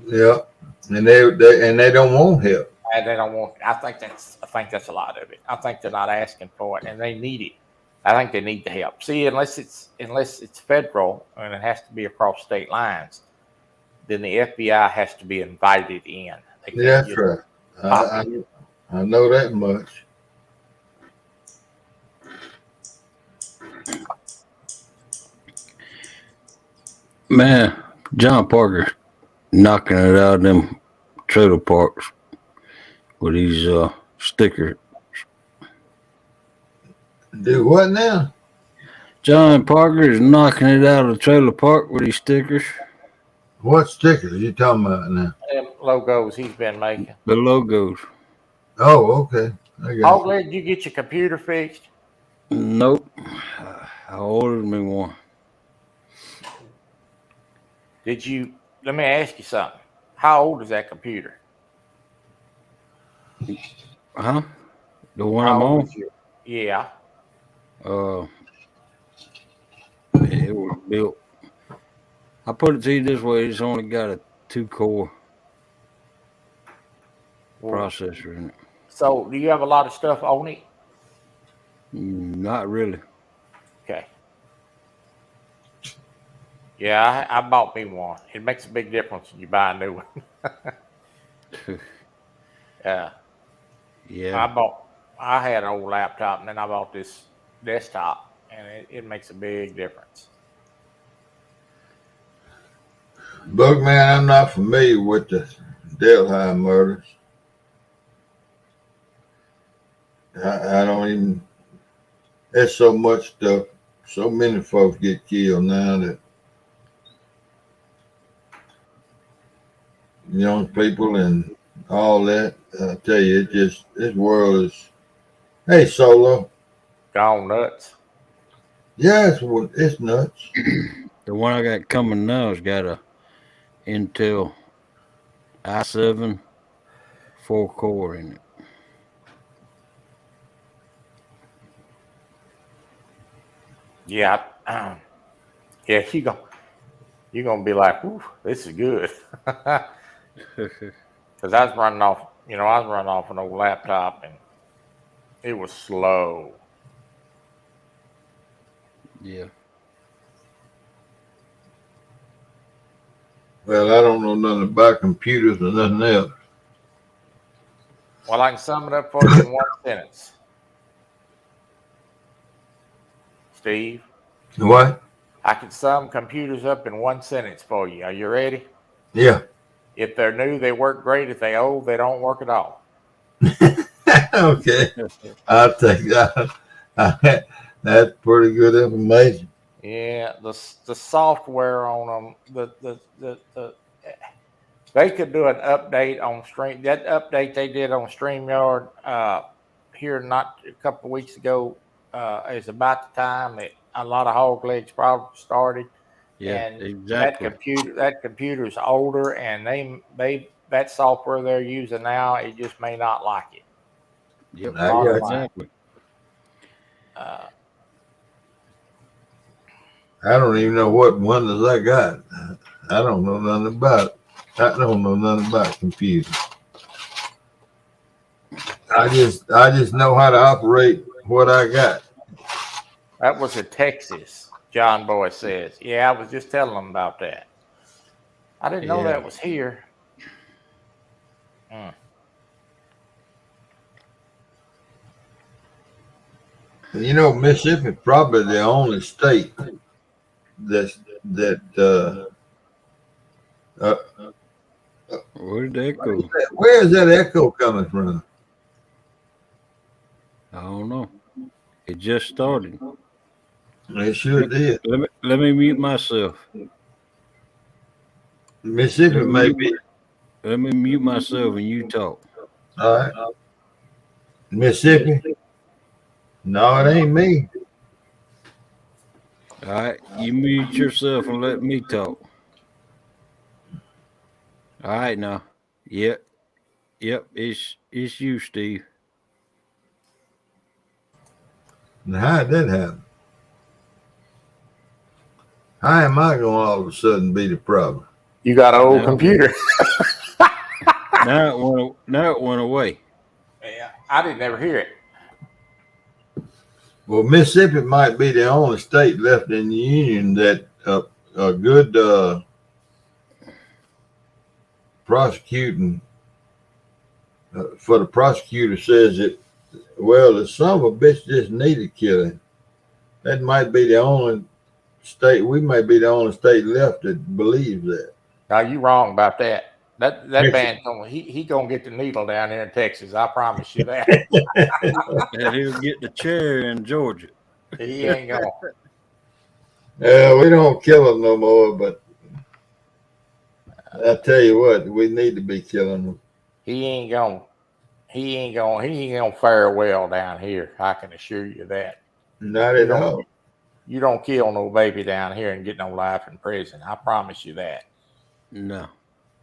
Yeah, and they don't want help. And they don't want. I think that's a lot of it. I think they're not asking for it, and they need it. I think they need the help. See, unless it's federal and it has to be across state lines, then the FBI has to be invited in. Yeah, that's right. I know that much. Man, John Parker knocking it out of them trailer parks with these stickers. Do what now? John Parker is knocking it out of the trailer park with these stickers. What stickers are you talking about now? Them logos he's been making. The logos. Oh, okay. How glad did you get your computer fixed? Nope. I ordered me one. Let me ask you something. How old is that computer? Huh? The one How I'm old on? was you? Yeah. It was built. I put it to you this way: it's only got a 2-core Well, processor in it. so do you have a lot of stuff on it? Not really. Okay. Yeah, I bought me one. It makes a big difference when you buy a new one. Yeah. Yeah. I had an old laptop and then I bought this desktop and it makes a big difference. Bugman, I'm not familiar with the Delhi murders. I don't even. There's so much stuff. So many folks get killed now that young people and all that. I tell you, it just this world is. Hey, Solo. Gone nuts. Yeah, it's nuts. The one I got coming now has got a Intel i7 4-core in it. Yeah. Yeah, you're gonna be like, "Ooh, this is good." Because I was running off an old laptop and it was slow. Yeah. Well, I don't know nothing about computers or nothing else. Well, I can sum it up for you in one sentence. Steve, What? I can sum computers up in one sentence for you. Are you ready? Yeah. If they're new, they work great. If they're old, they don't work at all. Okay. I'll take that. That's pretty good information. Yeah, the software on them, they could do an update on Stream. That update they did on StreamYard here not a couple of weeks ago is about the time that a lot of hog legs problems started. Yeah, And exactly. that computer's older, and that software they're using now, it just may not like it. Yep, I got you. exactly. I don't even know what wonders I got. I don't know nothing about it. I don't know nothing about computers. I just know how to operate what I got. That was in Texas, John Boy says. Yeah, I was just telling them about that. I didn't know Yeah. that was here. You know, Mississippi probably the only state that Where did that go? where is that echo coming from? I don't know. It just started. It sure did. Let me mute myself. Mississippi may be. Let me mute myself and you talk. All right. Mississippi? No, it ain't me. All right, you mute yourself and let me talk. All right, now. Yep, it's you, Steve. Now, how did that happen? How am I going to all of a sudden be the problem? You got an old computer. Now it went away. Yeah, I didn't ever hear it. Well, Mississippi might be the only state left in the union that a good prosecuting for the prosecutor says that, well, the son of a bitch just needed killing. That might be the only state. We may be the only state left that believes that. No, you wrong about that. That man, he gonna get the needle down there in Texas. I promise you that. And he'll get the chair in Georgia. He ain't gonna. We don't kill them no more, but I tell you what, we need to be killing them. He ain't gonna fare well down here. I can assure you that. Not at all. You don't kill no baby down here and get no life in prison. I promise you that. No.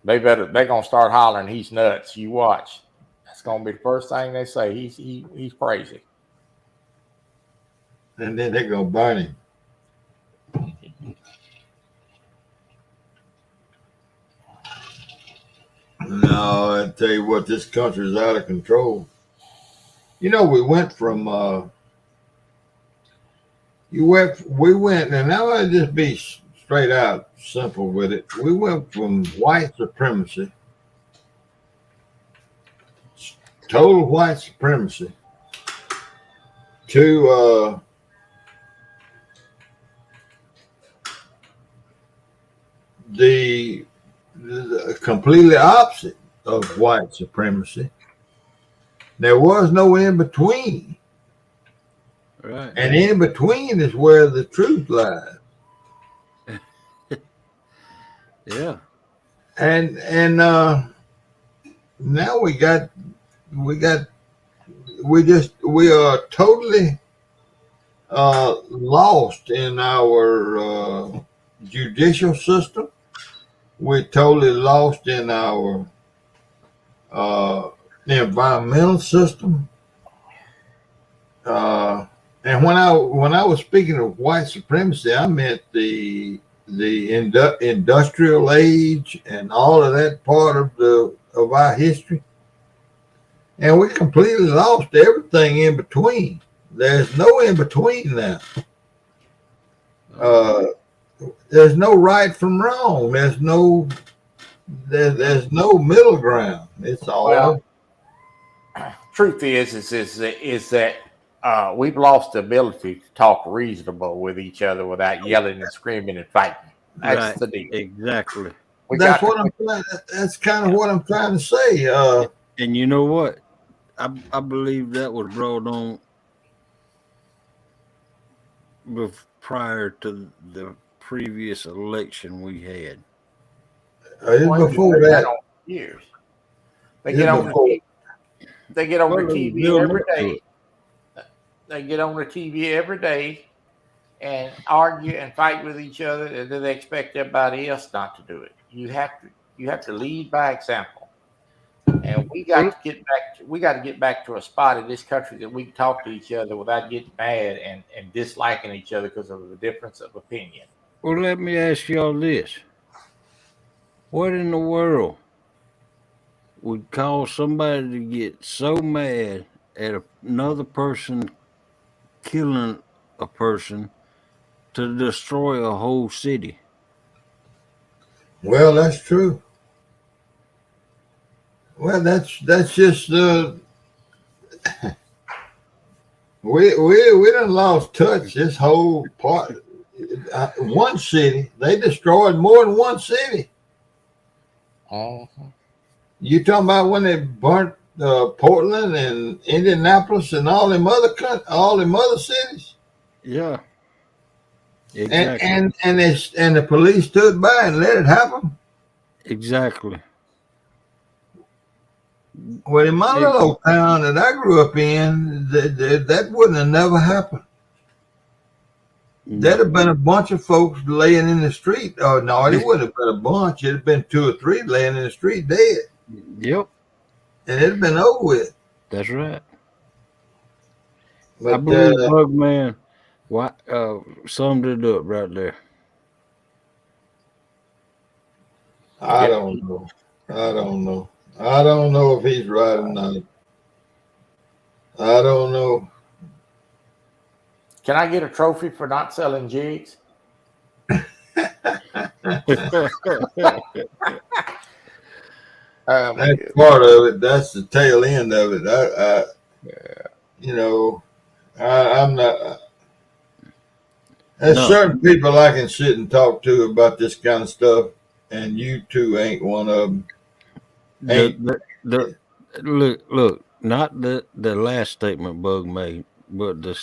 They gonna start hollering he's nuts. You watch. That's gonna be the first thing they say. He's crazy. And then they're gonna burn him. No, I tell you what, this country is out of control. You know, we went from we went, and now I just be straight out simple with it. We went from white supremacy, total white supremacy, to the completely opposite of white supremacy. There was no in between. Right. And in between is where the truth lies. Yeah. And now we are totally lost in our judicial system. We're totally lost in our environmental system. And when I was speaking of white supremacy, I meant the industrial age and all of that part of our history. And we completely lost everything in between. There's no in between now. There's no right from wrong. There's no middle ground. It's all. Well, truth is that we've lost the ability to talk reasonable with each other without yelling and screaming and fighting. That's Right. the deal. Exactly. That's kind of what I'm trying to say. And you know what? I believe that was brought on prior to the previous election we had. Before that, years. They get on the TV every day. They get on the TV every day and argue and fight with each other, and then they expect everybody else not to do it. You have to lead by example. And we got to get back to a spot in this country that we can talk to each other without getting mad and disliking each other because of the difference of opinion. Well, let me ask y'all this. What in the world would cause somebody to get so mad at another person killing a person to destroy a whole city? well, that's true. Well, that's just we done lost touch. This whole part, one city, they destroyed more than one city. You talking about when they burnt Portland and Indianapolis and all them other cities? Yeah. Exactly. And the police stood by and let it happen. Exactly. Well, in my little old town that I grew up in, that wouldn't have never happened. There'd have been a bunch of folks laying in the street. Oh, no, it wouldn't have been a bunch. It'd have been 2 or 3 laying in the street dead. Yep. And it'd have been over with. That's right. But, I believe Bugman summed it up right there. I don't know. I don't know if he's right or not. I don't know. Can I get a trophy for not selling jigs? That's part of it. That's the tail end of it. I'm not. There's certain people I can sit and talk to about this kind of stuff, and you two ain't one of them. Look, not the last statement Bug made, but the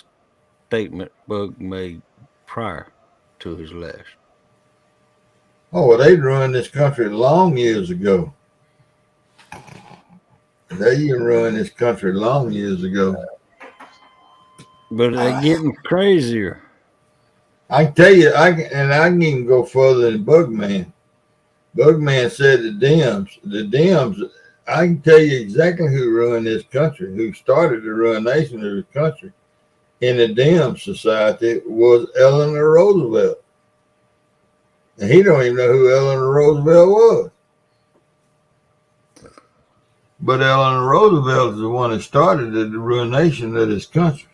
statement Bug made prior to his last. Oh, well, they ruined this country long years ago. They ruined this country long years ago. But they're getting crazier. I can tell you, I can even go further than Bugman. Bugman said the Dems I can tell you exactly who ruined this country, who started the ruination of this country in the Dem Society was Eleanor Roosevelt. And he don't even know who Eleanor Roosevelt was. But Eleanor Roosevelt is the one that started the ruination of this country.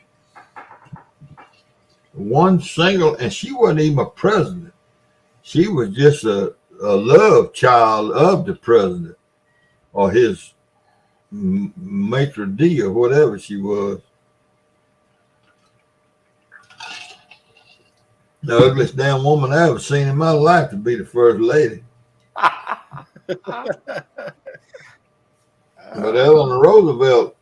One single, and she wasn't even a president. She was just a love child of the president or his maitre d' or whatever she was. The ugliest damn woman I ever seen in my life to be the first lady. But Eleanor Roosevelt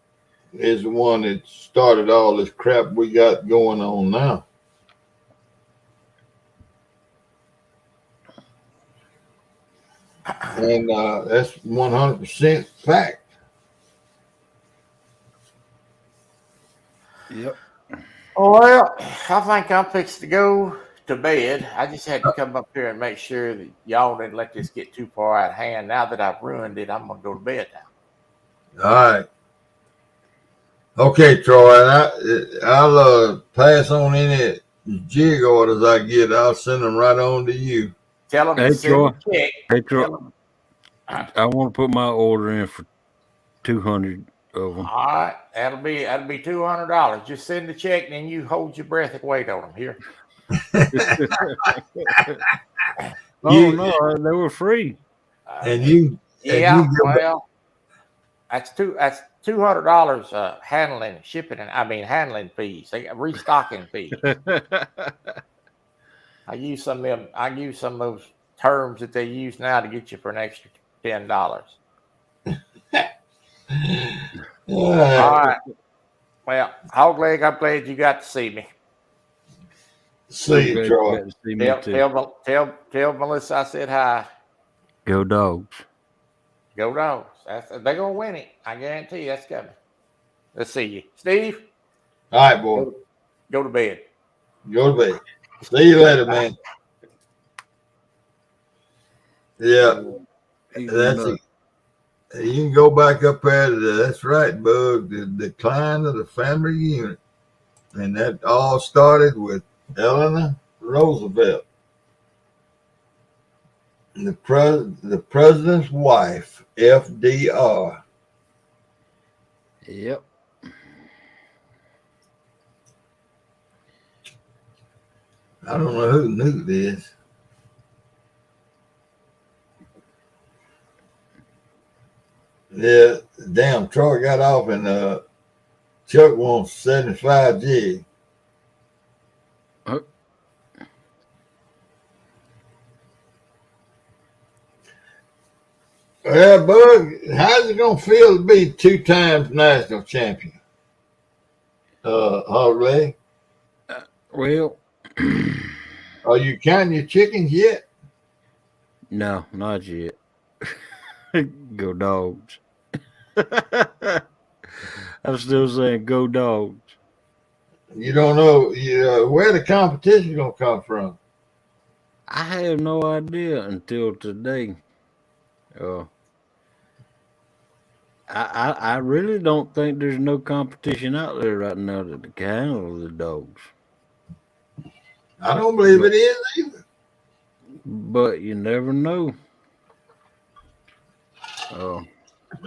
is the one that started all this crap we got going on now. And that's 100% fact. Yep. Well, I think I'm fixed to go to bed. I just had to come up here and make sure that y'all didn't let this get too far out of hand. Now that I've ruined it, I'm gonna go to bed now. All right. Okay, Troy, and I'll pass on any jig orders I get. I'll send them right on to you. Tell them Hey, to send Troy. the check. Hey, Troy. Tell 'em- I want to put my order in for 200 of them. All right, that'll be $200. Just send the check, and then you hold your breath and wait on them here. Oh, no, they were free. And you, Yeah, and you go back- well, that's $200 handling, shipping, and handling fees. They got restocking fees. I use some of those terms that they use now to get you for an extra $10. All right. Well, Hog Leg, I'm glad you got to see me. See you, Troy. Got to see me too. Tell Melissa I said hi. Go Dogs. Go Dogs. They're gonna win it. I guarantee you that's coming. Let's see you, Steve. All right, boy. Go to bed. Go to bed. See you later, man. Yeah, that's it. You can go back up there. That's right, Bug. The decline of the family unit, and that all started with Eleanor Roosevelt, the president's wife, FDR. Yep. I don't know who knew this. Yeah, damn, Troy got off and Chuck wants 75 G. Well, Bug, how's it gonna feel to be 2 times national champion? Hog Leg? Well, Are you counting your chickens yet? no, not yet. Go Dogs. I'm still saying go Dogs. You don't know where the competition gonna come from. I have no idea until today. I really don't think there's no competition out there right now that can handle the Dogs. I don't believe it is either. But you never know.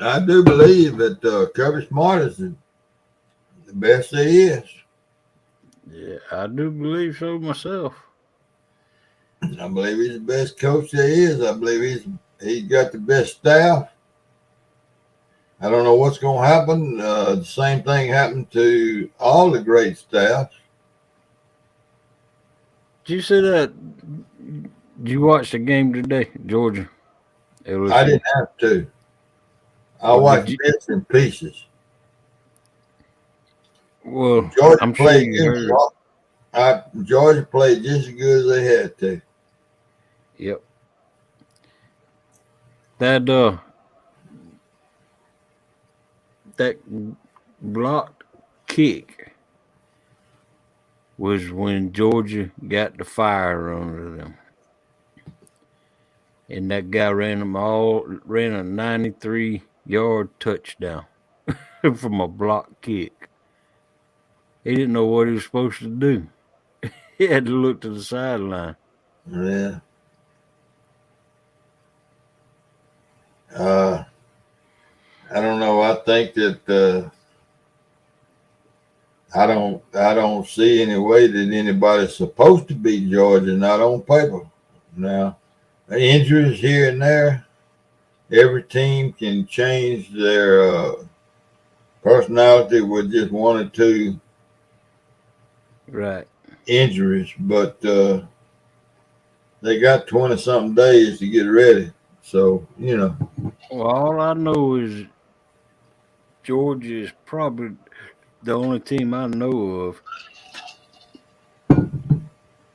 I do believe that Kirby Smart is the best there is. Yeah, I do believe so myself. I believe he's the best coach there is. I believe he's got the best staff. I don't know what's going to happen. The same thing happened to all the great staffs. Did you see that? Did you watch the game today, Georgia? LSU? I didn't have to. I watched bits and pieces. Well, Georgia I'm sure played you heard. Georgia played just as good as they had to. Yep. That blocked kick was when Georgia got the fire under them. And that guy ran a 93 yard touchdown from a block kick. He didn't know what he was supposed to do. He had to look to the sideline. Yeah. I don't know. I think that I don't see any way that anybody's supposed to beat Georgia, not on paper. Now, injuries here and there, every team can change their personality with just one or two Right. injuries, but they got 20-something days to get ready. So, you know. Well, all I know is Georgia is probably the only team I know of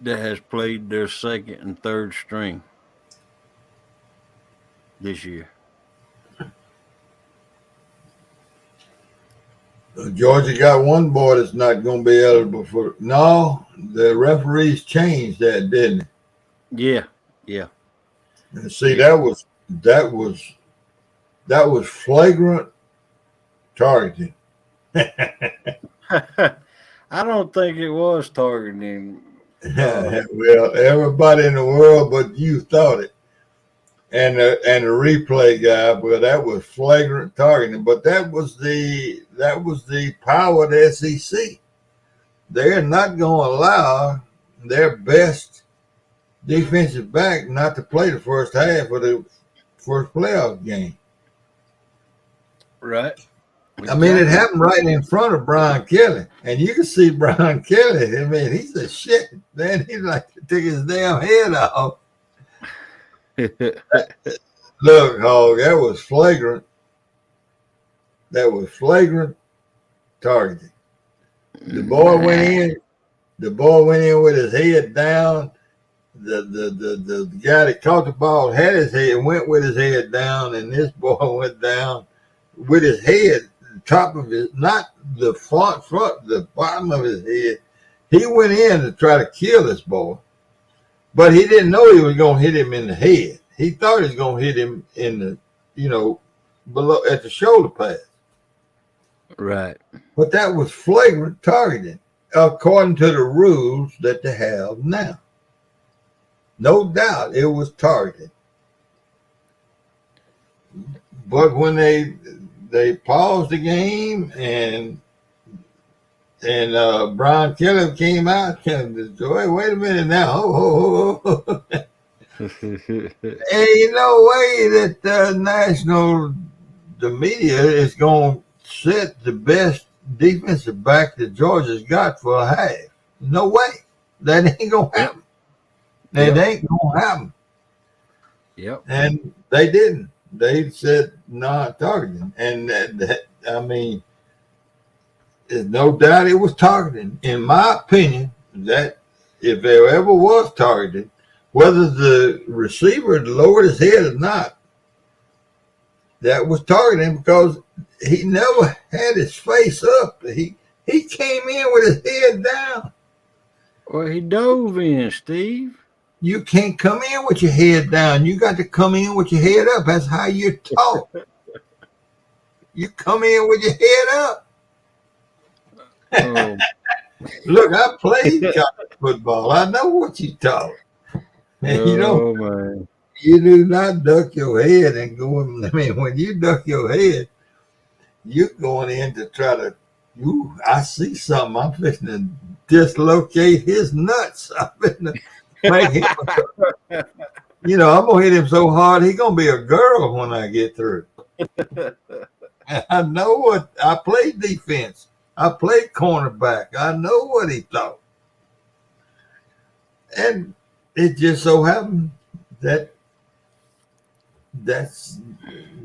that has played their second and third string this year. Georgia got one boy that's not going to be eligible for. No, the referees changed that, didn't it? Yeah. And see, that was flagrant targeting. I don't think it was targeting. Well, everybody in the world but you thought it, and the replay guy. Well, that was flagrant targeting. But that was the power of the SEC. They're not going to allow their best defensive back not to play the first half of the first playoff game. Right. I mean, it happened right in front of Brian Kelly, and you can see Brian Kelly. I mean, he's a shit. Man, he like to take his damn head off. Look, Hog, that was flagrant. That was flagrant targeting. The boy went in. The boy went in with his head down. The guy that caught the ball had his head, went with his head down, and this boy went down with his head, the top of his, not the front, the bottom of his head. He went in to try to kill this boy, but he didn't know he was going to hit him in the head. He thought he was going to hit him in the, below at the shoulder pad. Right. But that was flagrant targeting according to the rules that they have now. No doubt it was targeted. But when they paused the game and Brian Kelly came out, wait a minute now. Ain't no way that the media is going to set the best defensive back that Georgia's got for a half. No way. That ain't going to happen. It ain't going to happen. Yep. And they didn't. They said not targeting. And I mean, there's no doubt it was targeting. In my opinion, that if there ever was targeting, whether the receiver lowered his head or not, that was targeting because he never had his face up. He came in with his head down. Well, he dove in, Steve. You can't come in with your head down. You got to come in with your head up. That's how you're taught. You come in with your head up. Look, I played college football. I know what you taught. And man. You do not duck your head and go in. I mean, when you duck your head, you're going in to try to, I see something. I'm fixing to dislocate his nuts. I'm fixing to make him, I'm going to hit him so hard, he's going to be a girl when I get through. I know what, I played defense. I played cornerback. I know what he thought. And it just so happened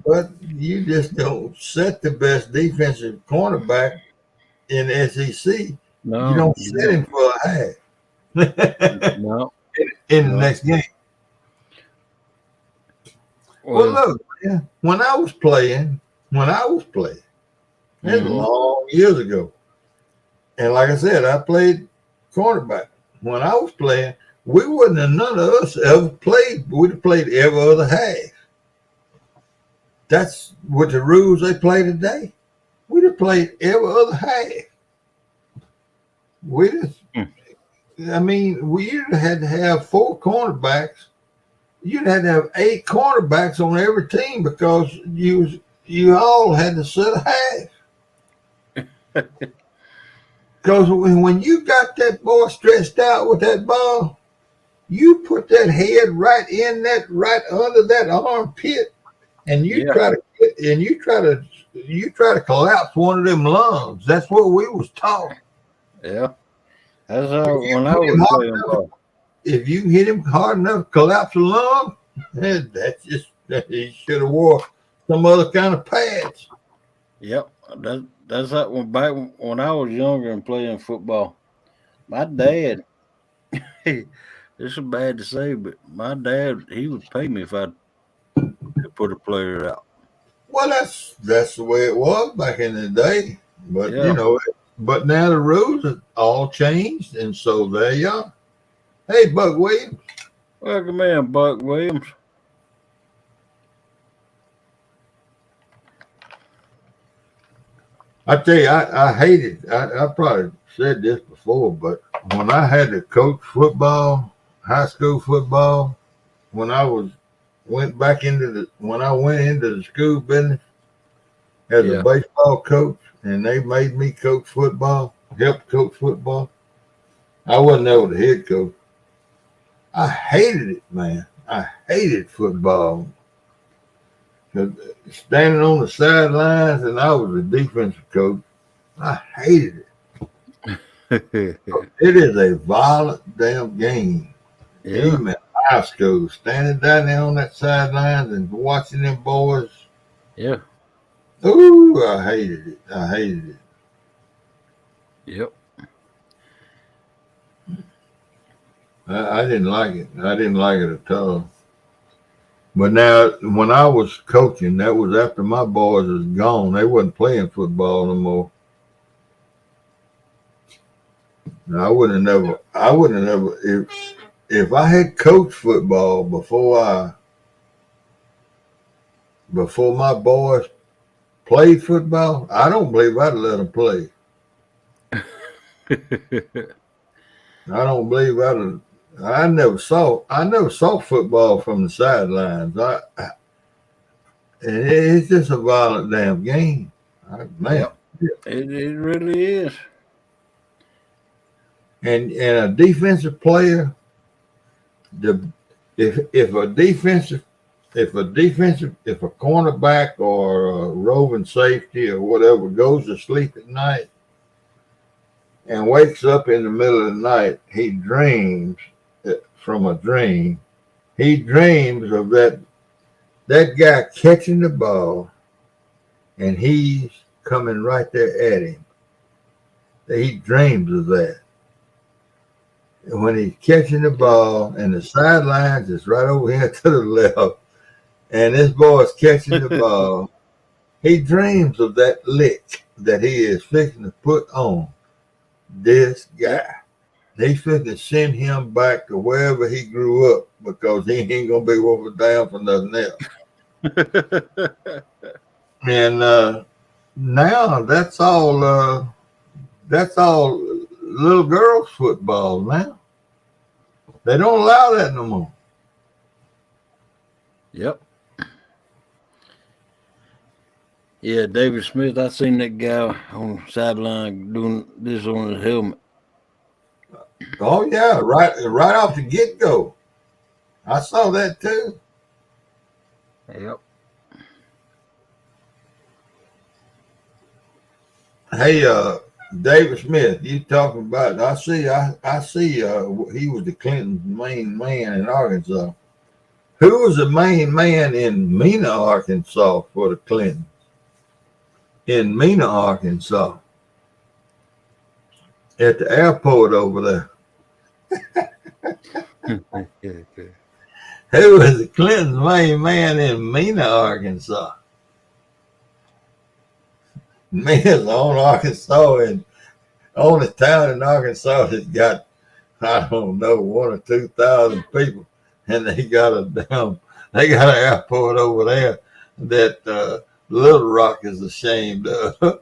but you just don't set the best defensive cornerback in the SEC. No, you don't set him for a half. No. In the next game. Well, look, when I was playing, that's long years ago. And like I said, I played cornerback. When I was playing, none of us ever played. We'd have played every other half. that's with the rules they play today. We'd have played every other half. We just, I mean, we either had to have 4 cornerbacks. You'd had to have 8 cornerbacks on every team because you all had to set a half. Because when you got that boy stretched out with that ball, you put that head right under that armpit, and you try to collapse one of them lungs. That's what we was taught. Yeah. That's how when I was playing ball. If you hit him hard enough to collapse a lung, he should have wore some other kind of pads. Yep. That's like back when I was younger and playing football. My dad, this is bad to say, but my dad, he would pay me if I could put a player out. Well, that's the way it was back in the day. But Yeah. but now the rules have all changed, and so there you are. Hey, Buck Williams. Welcome in, Buck Williams. I tell you, I hated. I probably said this before, but when I had to coach football, high school football, when I went into the school business as a baseball coach, and they made me coach football, help coach football. I wasn't ever the head coach. I hated it, man. I hated football. Standing on the sidelines, and I was a defensive coach. I hated it. It is a violent damn game. Yeah. Even in high school, standing down there on that sidelines and watching them boys. Yeah. Ooh, I hated it. I hated it. Yep. I didn't like it. I didn't like it at all. But now, when I was coaching, that was after my boys was gone. They wasn't playing football no more. And I wouldn't have never, if I had coached football before my boys played football, I don't believe I'd let them play. I don't believe I never saw football from the sidelines. And it's just a violent damn game. Man. It really is. And a defensive player, if a cornerback or a roving safety or whatever goes to sleep at night and wakes up in the middle of the night, he dreams from a dream. He dreams of that guy catching the ball, and he's coming right there at him. He dreams of that. And when he's catching the ball, and the sidelines is right over here to the left, and this boy's catching the ball, he dreams of that lick that he is fixing to put on this guy. He's fixing to send him back to wherever he grew up because he ain't going to be over down for nothing else. And now that's all little girls football now. They don't allow that no more. Yep. Yeah, David Smith, I seen that guy on the sideline doing this on his helmet. Oh yeah, right off the get-go. I saw that too. Yep. Hey, David Smith, you talking about? I see. He was the Clinton's main man in Arkansas. Who was the main man in Mena, Arkansas, for the Clintons? In Mena, Arkansas, at the airport over there. Who was the Clintons' main man in Mena, Arkansas? Mena's on Arkansas, and only town in Arkansas that's got, I don't know, 1,000 or 2,000 people, and they got an airport over there. that Little Rock is ashamed of.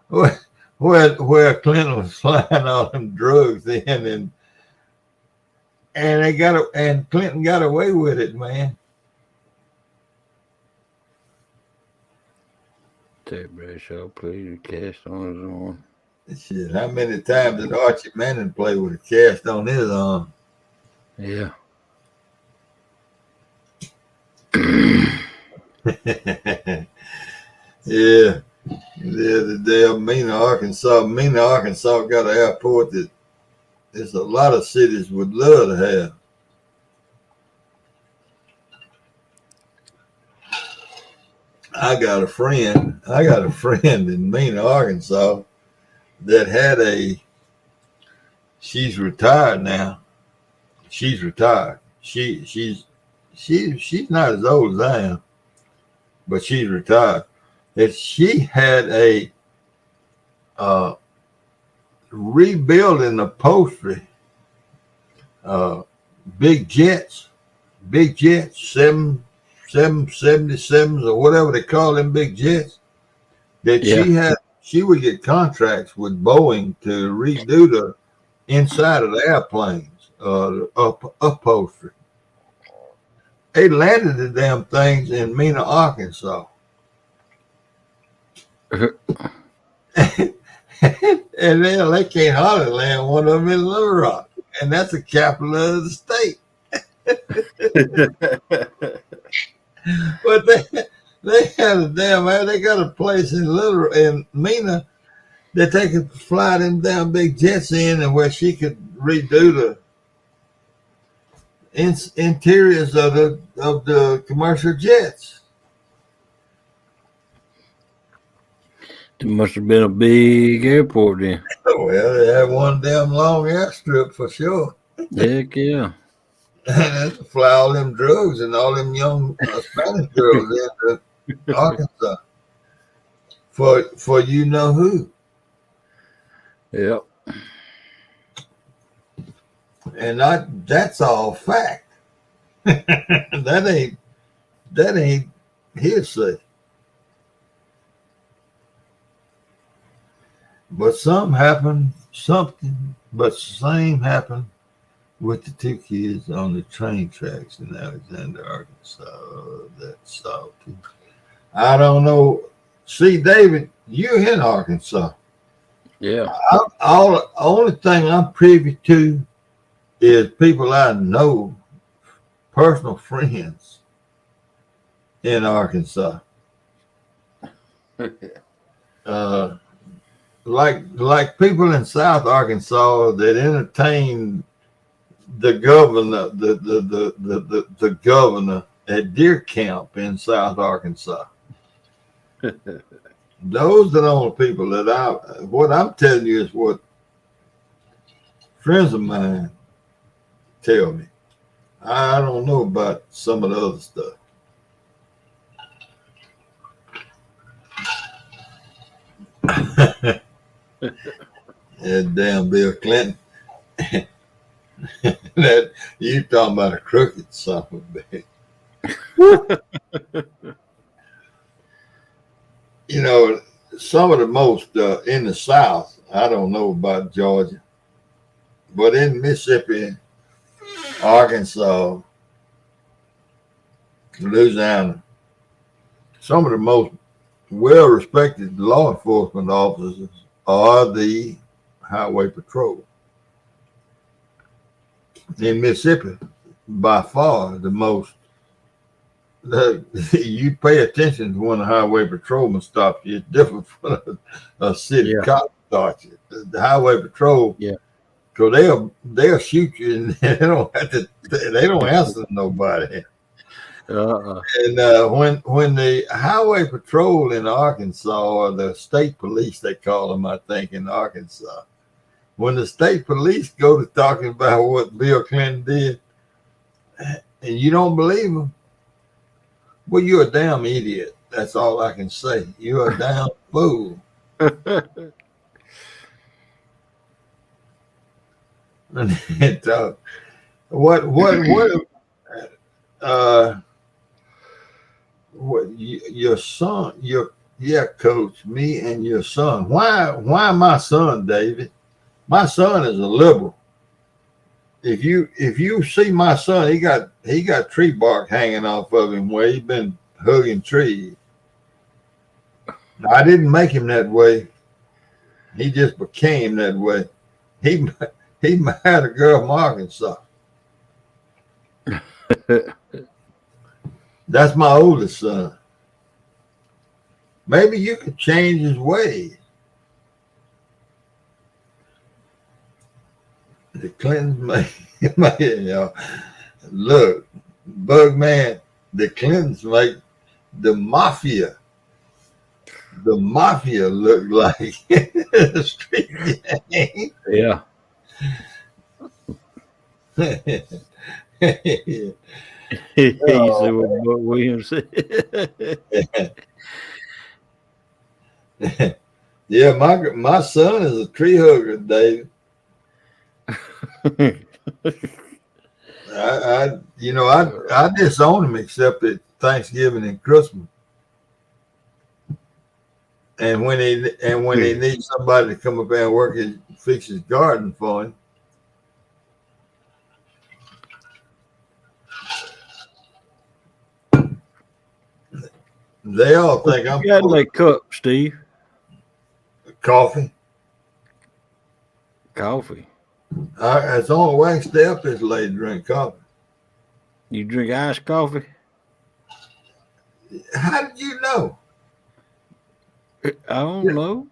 where Clinton was flying all them drugs in, and Clinton got away with it, man. Ted Bradshaw played a cast on his arm. Shit, how many times did Archie Manning play with a cast on his arm? Yeah. Yeah. The damn Mena, Arkansas. Mena, Arkansas got an airport that there's a lot of cities would love to have. I got a friend in Mena, Arkansas that had she's retired now. She's retired. She's not as old as I am, but she's retired. That she had a rebuilding upholstery, big jets, 777s or whatever they call them big jets. That she would get contracts with Boeing to redo the inside of the airplanes, upholstery. They landed the damn things in Mena, Arkansas. And then they can't hardly land one of them in Little Rock, and that's the capital of the state. But they had a they got a place in Mena that they could fly them damn big jets in, and where she could redo the interiors of the commercial jets. It must have been a big airport then. Well, they had one damn long airstrip for sure. Heck yeah. And to fly all them drugs and all them young Spanish girls into Arkansas for you know who. Yep. And that's all fact. that ain't hearsay. But same happened with the two kids on the train tracks in Alexander, Arkansas. That's salty. I don't know. See, David, you're in Arkansas. Yeah. Only thing I'm privy to is people I know, personal friends in Arkansas. Like people in South Arkansas that entertain the governor, the governor at Deer Camp in South Arkansas. Those are the only people that what I'm telling you is what friends of mine tell me. I don't know about some of the other stuff. That damn Bill Clinton. That you talking about a crooked son of a bitch. You know, some of the most in the South, I don't know about Georgia, but in Mississippi, Arkansas, Louisiana, some of the most well-respected law enforcement officers are the Highway Patrol. In Mississippi, by far the most. You pay attention to when a highway patrolman stops you. It's different from a city cop stops you. The highway patrol, because they'll shoot you, and they don't answer to nobody. And when the highway patrol in Arkansas, or the state police, they call them, I think, in Arkansas, when the state police go to talking about what Bill Clinton did, and you don't believe them, well, you're a damn idiot. That's all I can say. You're a damn fool. And what what your son, coach, me and your son. Why my son, David? My son is a liberal. If you see my son, he got tree bark hanging off of him where he's been hugging trees. I didn't make him that way. He just became that way. He married a girl from Arkansas. That's my oldest son. Maybe you could change his ways. The Clintons look, Bugman, the Clintons make the mafia look like a street gang. Yeah. He said what Buck Williams said. Yeah, my son is a tree hugger, Dave. I disown him except at Thanksgiving and Christmas. And when he needs somebody to come up there and fix his garden for him. They all think I'm You got like cup, Steve. Coffee. Coffee. It's the only way I can stay up this late to drink coffee. You drink iced coffee? How did you know? I don't know.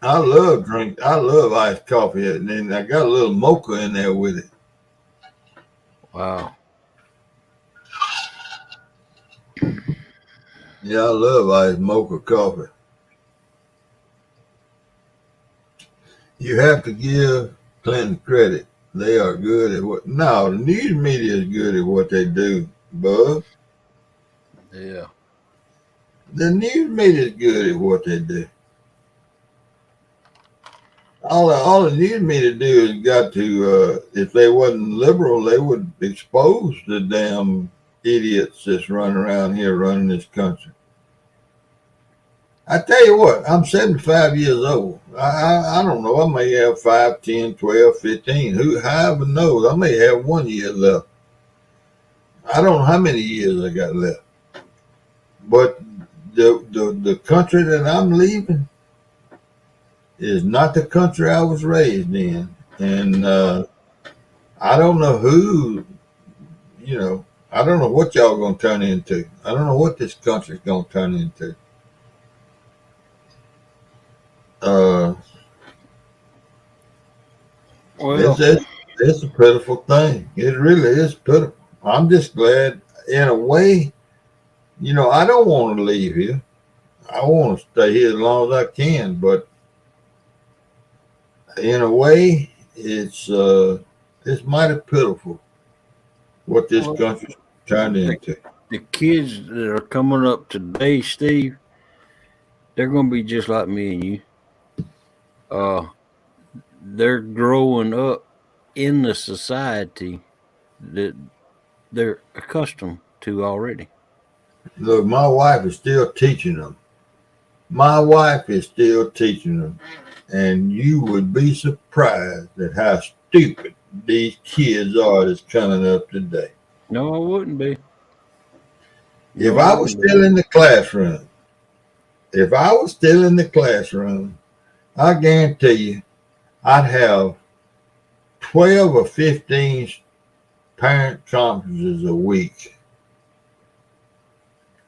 I love iced coffee, and then I got a little mocha in there with it. Wow. Yeah, I love iced mocha coffee. You have to give Clinton credit. They are good at what. No, the news media is good at what they do, Bub. Yeah. The news media is good at what they do. All the news media do is got to, if they wasn't liberal, they would expose the damn idiots that's running around here running this country. I tell you what, I'm 75 years old. I don't know. I may have 5, 10, 12, 15. However knows. I may have 1 year left. I don't know how many years I got left. But the country that I'm leaving is not the country I was raised in. And I don't know who, I don't know what y'all going to turn into. I don't know what this country's going to turn into. Well, it's a pitiful thing. It really is pitiful. I'm just glad, in a way, I don't want to leave here. I want to stay here as long as I can, but in a way, it's mighty pitiful what this country's turned into. the kids that are coming up today, Steve, they're going to be just like me and you. They're growing up in the society that they're accustomed to already. Look, my wife is still teaching them. And you would be surprised at how stupid these kids are that's coming up today. No, I wouldn't be. If I was still in the classroom, I guarantee you I'd have 12 or 15 parent conferences a week.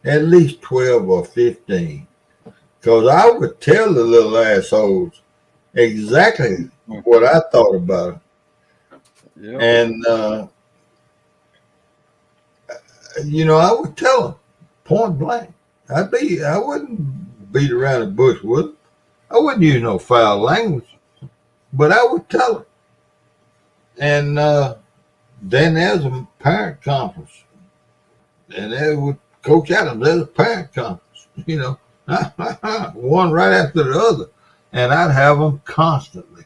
At least 12 or 15. Because I would tell the little assholes exactly what I thought about it. Yep. And, I would tell them point blank. I wouldn't beat around the bush with them. I wouldn't use no foul language, but I would tell them. And then there's a parent conference. And there would Coach Adams, there's a parent conference, one right after the other. And I'd have them constantly.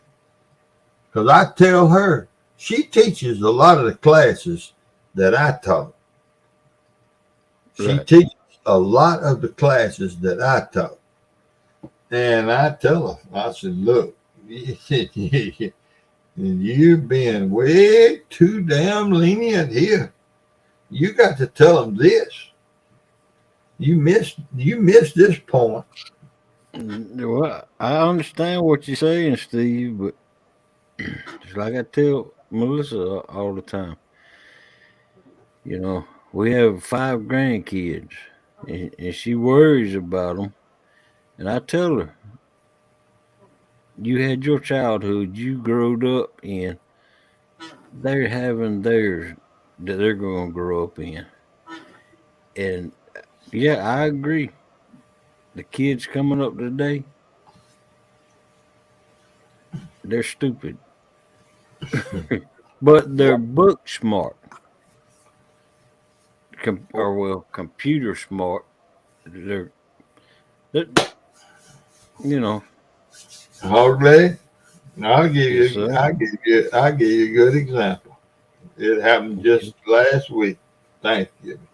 Because I tell her, she teaches a lot of the classes that I taught. She Right. teaches a lot of the classes that I taught. And I tell her, I said, look, you're being way too damn lenient here. You got to tell them this. You missed this point. Well, I understand what you're saying, Steve, but just like I tell Melissa all the time, you know, we have 5 grandkids, and she worries about them. And I tell her, you had your childhood, you growed up in. They're having theirs that they're going to grow up in. And yeah, I agree. The kids coming up today, they're stupid, but they're book smart, computer smart. They're you know. Hardly. I'll give Yes, you sir. a good example. It happened just last week, Thanksgiving.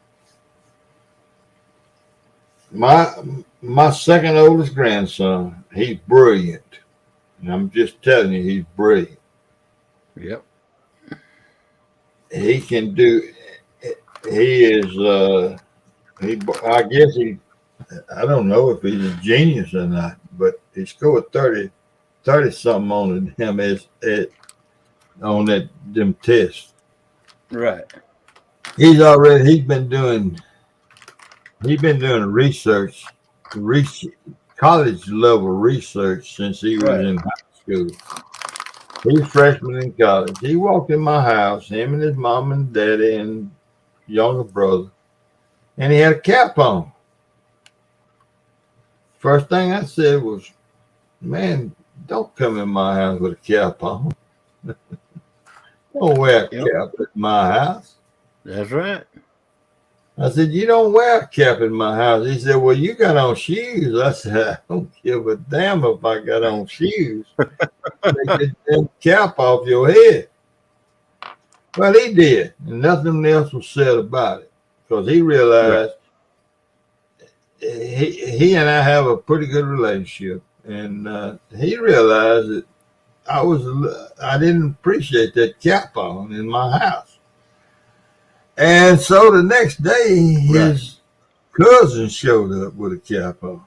My second oldest grandson, he's brilliant. And I'm just telling you, he's brilliant. Yep. He can do. He is. I guess he. I don't know if he's a genius or not, but he scored 30 something on him on them tests. Right. He's been doing research, college level research since he was Right. in high school. He's freshman in college. He walked in my house, him and his mom and daddy and younger brother, and he had a cap on. First thing I said was, man, don't come in my house with a cap on. Don't wear a cap at my house. That's right. I said, you don't wear a cap in my house. He said, well, you got on shoes. I said, I don't give a damn if I got on shoes. Take that damn cap off your head. Well, he did. And nothing else was said about it. Because he realized he and I have a pretty good relationship. And he realized that I didn't appreciate that cap on in my house. And so the next day, his cousin showed up with a cap on.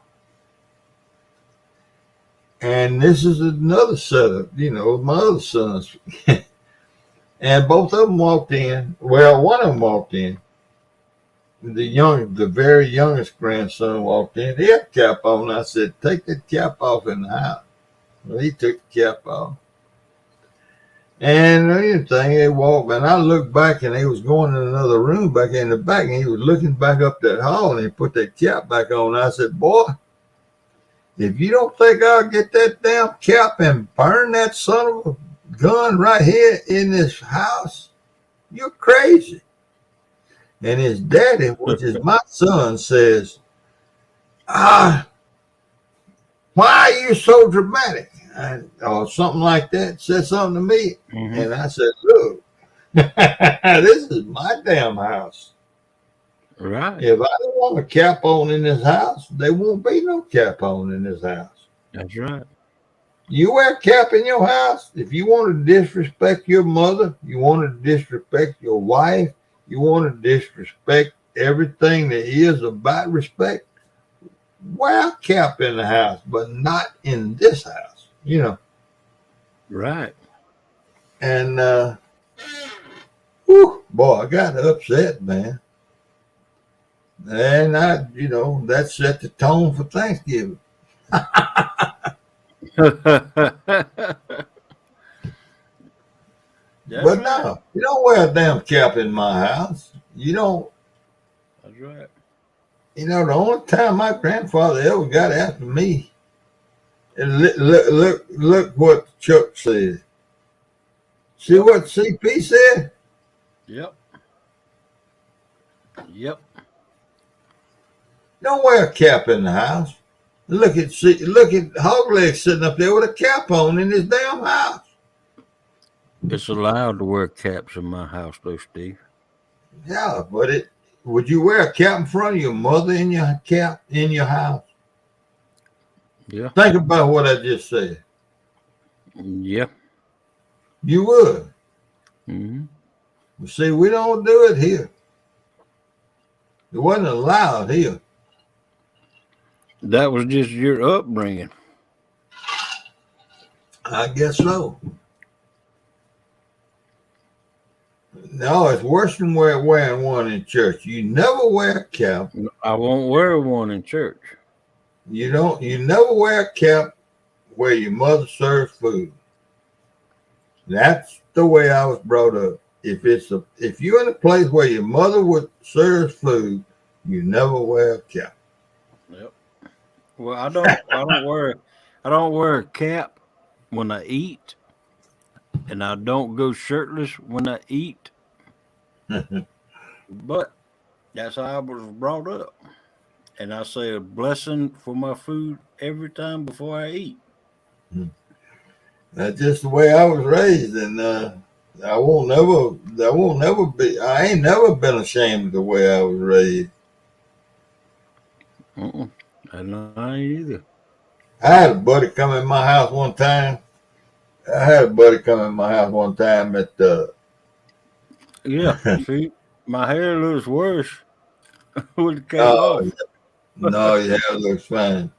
And this is another setup, my other sons. And both of them walked in. Well, one of them walked in. The very youngest grandson walked in. He had a cap on. I said, take that cap off in the house. Well, he took the cap off. And anything, they walked, and I looked back, and he was going in another room back in the back, and he was looking back up that hall, and he put that cap back on. I said, boy, if you don't think I'll get that damn cap and burn that son of a gun right here in this house, you're crazy. And his daddy, which is my son, says, why are you so dramatic? Or something like that, said something to me. Mm-hmm. And I said, look, this is my damn house. Right. If I don't want a cap on in this house, there won't be no cap on in this house. That's right. You wear a cap in your house, if you want to disrespect your mother, you want to disrespect your wife, you want to disrespect everything that is about respect, wear a cap in the house, but not in this house. Right. And boy, I got upset, man. And that set the tone for Thanksgiving. But no, you don't wear a damn cap in my house. You don't. That's right. The only time my grandfather ever got after me, and look what Chuck said. See what CP said? Yep. Don't wear a cap in the house. Look at Hogleg sitting up there with a cap on in his damn house. It's allowed to wear caps in my house, though, Steve. Yeah, but would you wear a cap in front of your mother in your cap in your house? Yeah. Think about what I just said. Yeah. You would. Mm-hmm. See, we don't do it here. It wasn't allowed here. That was just your upbringing. I guess so. No, it's worse than wearing one in church. You never wear a cap. I won't wear one in church. You never wear a cap where your mother serves food. That's the way I was brought up. If you're in a place where your mother would serve food, you never wear a cap. Yep. Well, I don't wear a cap when I eat, and I don't go shirtless when I eat. But that's how I was brought up. And I say a blessing for my food every time before I eat. That's just the way I was raised, and I ain't never been ashamed of the way I was raised. And I ain't either. I had a buddy come in my house one time. At Yeah. See, my hair looks worse with the cap Oh, off. no, your hair looks fine.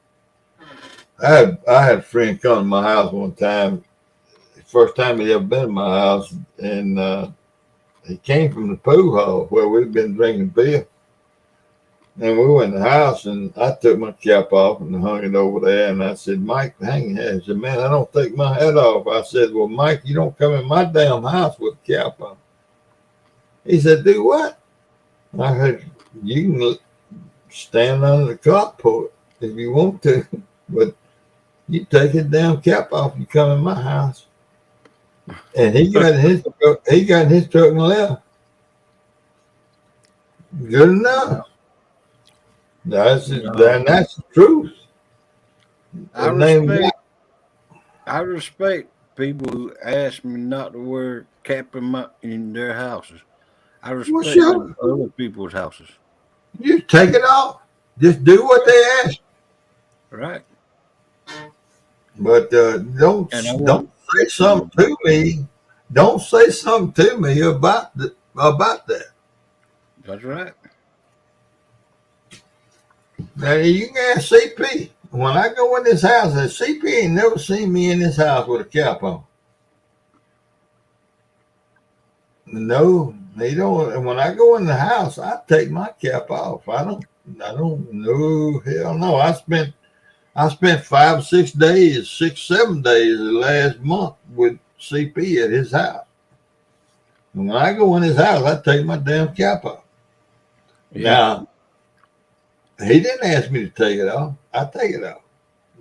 I had a friend come to my house one time. First time he ever been in my house, and he came from the pool hall where we'd been drinking beer. And we went in the house, and I took my cap off and hung it over there. And I said, Mike, hang your head. He said, man, I don't take my head off. I said, well, Mike, you don't come in my damn house with a cap on. He said, do what? I said, you can stand under the carport if you want to, but you take his damn cap off, you come in my house. And he got in his truck and left. Good enough. That's the truth. I respect people who ask me not to wear cap in their houses. I respect other people's houses. You take it off. Just do what they ask. Right. But don't say something to me. Don't say something to me about that. That's right. Now you can ask CP. When I go in this house, CP ain't never seen me in this house with a cap on. No, they don't. And when I go in the house, I take my cap off. I don't know. Hell no. I spent 5 or 6 days, 6, 7 days the last month with CP at his house. And when I go in his house, I take my damn cap off. Yeah. Now, he didn't ask me to take it off. I take it off.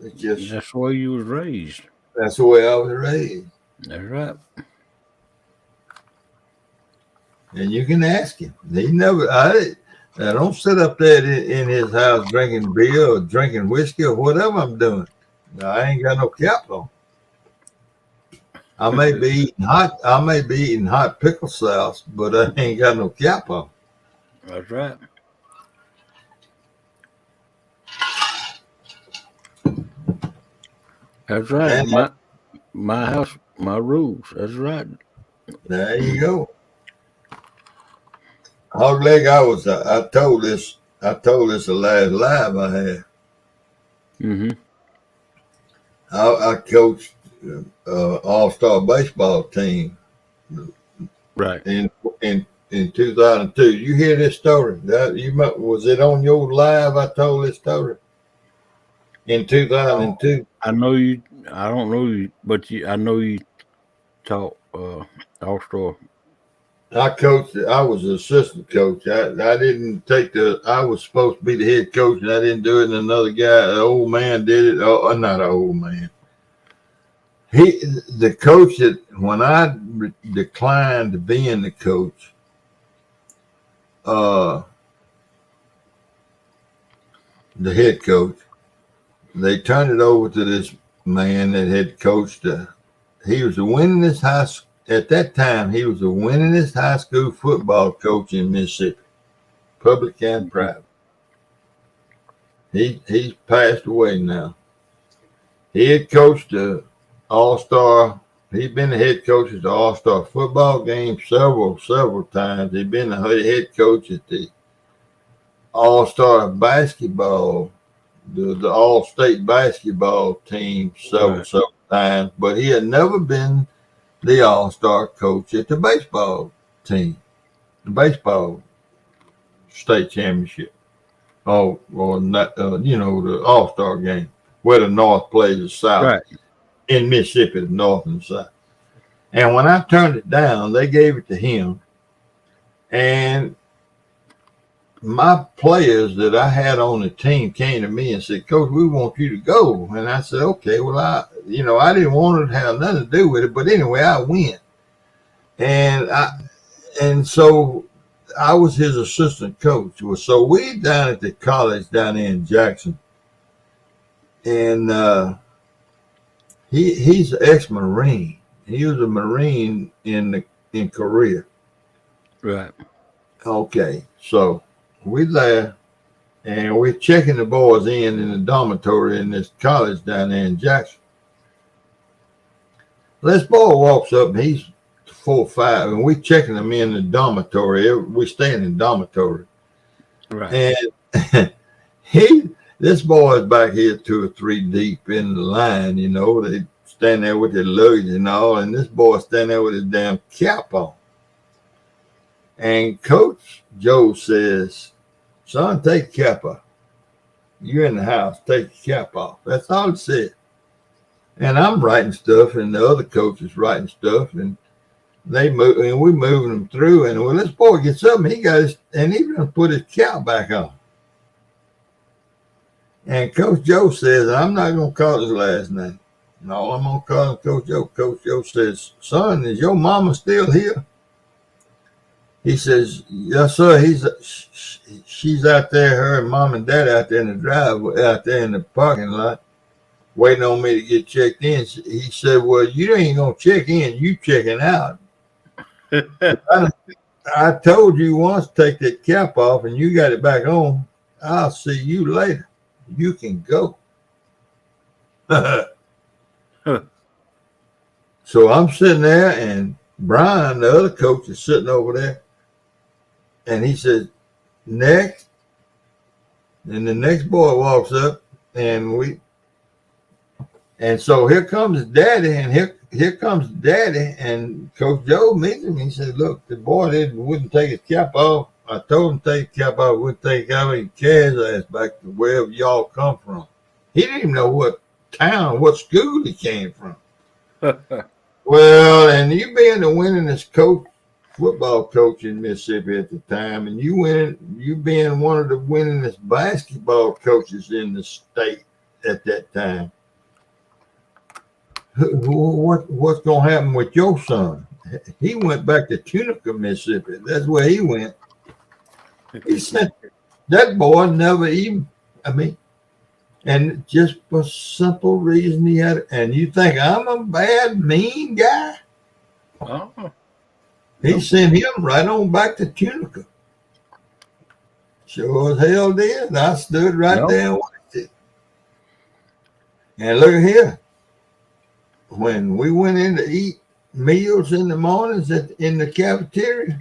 It's just That's the way you was raised. that's the way I was raised. That's right. And you can ask him. He never. I don't sit up there in his house drinking beer or drinking whiskey or whatever I'm doing. I ain't got no cap on. I may be eating hot pickle sauce, but I ain't got no cap on. That's right. That's right. And My house, my rules. That's right. there you go. Hog leg, I told this the last live I had. Mm-hmm. I coached all-star baseball team Right. in 2002. You hear this story? Was it on your live? I told this story in 2002. I know you. I don't know you, but I know you taught all-star. I coached. I was an assistant coach. I didn't take I was supposed to be the head coach, and I didn't do it. And another guy, an old man, did it. Oh, not an old man. The coach that when I declined being the coach, the head coach, they turned it over to this man that had coached. He was the winningest high school. At that time, he was the winningest high school football coach in Mississippi. public and private. He's passed away now. He had coached the All-Star. He'd been the head coach at the All-Star football game several times. He'd been the head coach at the All-Star basketball, the All-State basketball team several times, but he had never been the All-Star coach at the baseball team, the baseball state championship, or not, the All-Star game where the North plays the South. Right. In Mississippi, the North and the South. And when I turned it down, they gave it to him. And my players that I had on the team came to me and said, Coach, we want you to go. And I said, okay, well, I didn't want it to have nothing to do with it. But anyway, I went. And so I was his assistant coach. So we down at the college down there in Jackson. And he's an ex-Marine. He was a Marine in Korea. Right. Okay, so we there, and we're checking the boys in the dormitory in this college down there in Jackson. This boy walks up, and he's 4 or 5, and we checking him in the dormitory. We stay in the dormitory. Right. And this boy is back here 2 or 3 deep in the line, they stand there with their luggage and all, and this boy stand there with his damn cap on. And Coach Joe says, son, take the cap off. You're in the house, take the cap off. That's all it said. And I'm writing stuff, and the other coach is writing stuff, and they move, and we're moving them through. And when this boy gets up, and he gonna put his cap back on. And Coach Joe says, I'm not going to call his last name. No, I'm going to call him Coach Joe. Coach Joe says, son, is your mama still here? He says, yes, sir. She's out there, her and mom and dad out there in the driveway, out there in the parking lot, waiting on me to get checked in. He said, well, you ain't going to check in. You checking out. I told you once, take that cap off and you got it back on. I'll see you later. You can go. So I'm sitting there, and Brian, the other coach, is sitting over there. And he says, next. And the next boy walks up, and so here comes Daddy, and here comes Daddy, and Coach Joe meets him. He said, look, the boy wouldn't take his cap off. I told him to take the cap off, wouldn't take it out. He carries his ass back to wherever y'all come from. He didn't even know what town, what school he came from. Well, and you being the winningest football coach in Mississippi at the time, and you being one of the winningest basketball coaches in the state at that time. What's going to happen with your son? He went back to Tunica, Mississippi. That's where he went. He said that boy never even, and just for simple reason he had it. And you think I'm a bad, mean guy? Oh. He sent him right on back to Tunica. Sure as hell did. I stood right there and watched it. And look at here. When we went in to eat meals in the mornings in the cafeteria,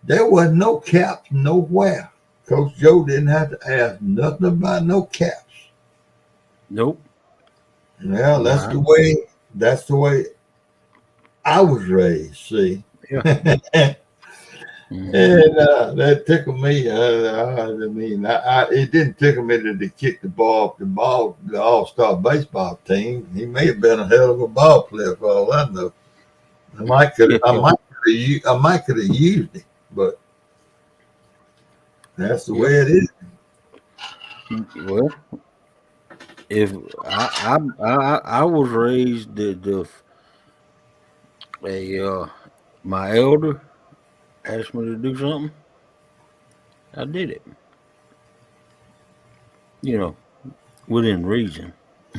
there wasn't no caps nowhere. Coach Joe didn't have to ask nothing about no caps. Nope. Well, that's the way I was raised, see. Yeah. And that tickled me. It didn't tickle me that they kicked the ball off the All-Star baseball team. He may have been a hell of a ball player for all I know. I might could have used it, but that's the way it is. Well, if I was raised my elder asked me to do something, I did it. Within reason.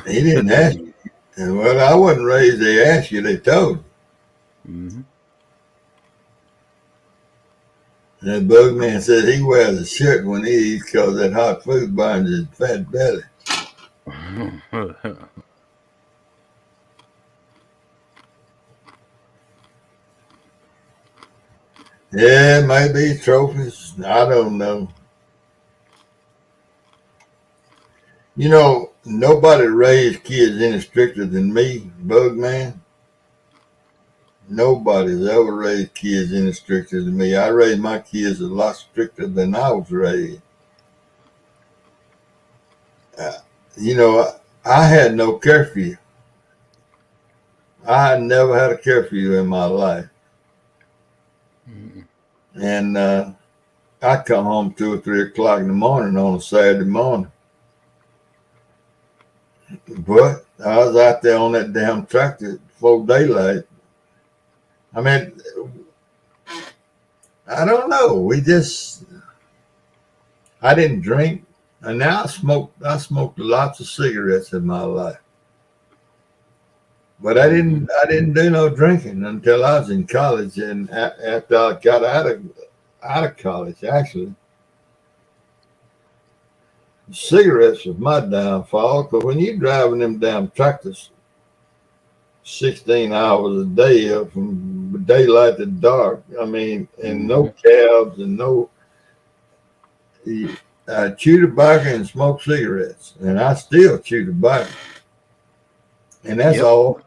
He didn't ask you. Well, I wasn't raised. They asked you. They told you. Mm-hmm. That bug man said he wears a shirt when he eats because that hot food burns his fat belly. Yeah, maybe trophies. I don't know. You know, nobody raised kids any stricter than me, bug man. Nobody's ever raised kids any stricter than me. I raised my kids a lot stricter than I was raised. You know, I had no curfew. I had never had a curfew in my life. And I come home 2 or 3 o'clock in the morning on a Saturday morning. But I was out there on that damn tractor before daylight. I mean, I don't know. I didn't drink. And now I smoked lots of cigarettes in my life. But I didn't do no drinking until I was in college, and after I got out of college, actually. Cigarettes was my downfall, because when you're driving them damn tractors 16 hours a day from daylight to dark, I mean, and no cabs and no, I chew tobacco and smoke cigarettes, and I still chew tobacco. And that's all.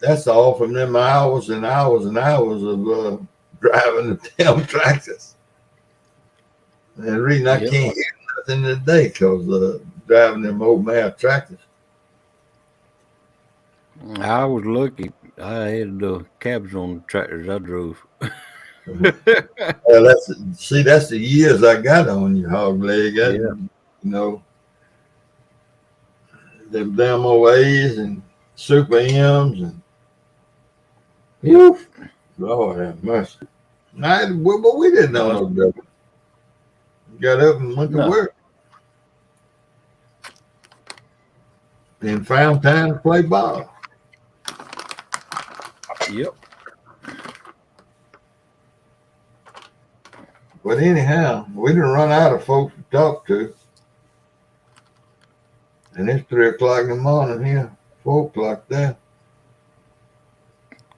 That's all from them hours and hours and hours of driving the damn tractors. And the reason I can't hear nothing today because driving them old man tractors. I was lucky. I had the cabs on the tractors I drove. Well, that's the years I got on you, hog leg. You know, them damn old A's and Super M's and woof. Lord have mercy. But we didn't know no better. Got up and went to work. And found time to play ball. Yep. But anyhow, we didn't run out of folks to talk to. And it's 3 o'clock in the morning here, 4 o'clock there.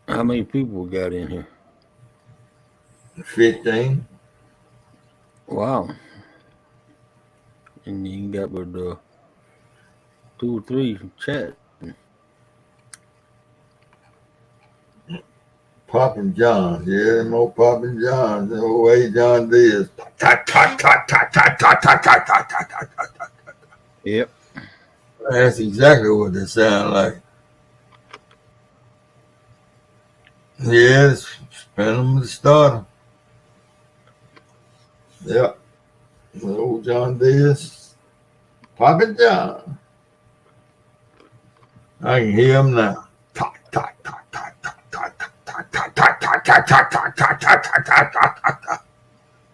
How many people got in here? 15. Wow. And you got with 2 or 3 chat. Poppin' Johns, yeah, them old Poppin' Johns, the old way John Diaz. Yep. That's exactly what they sound like. Yeah, spin them with the starter. Yep. The old John Diaz. Poppin' John. I can hear him now.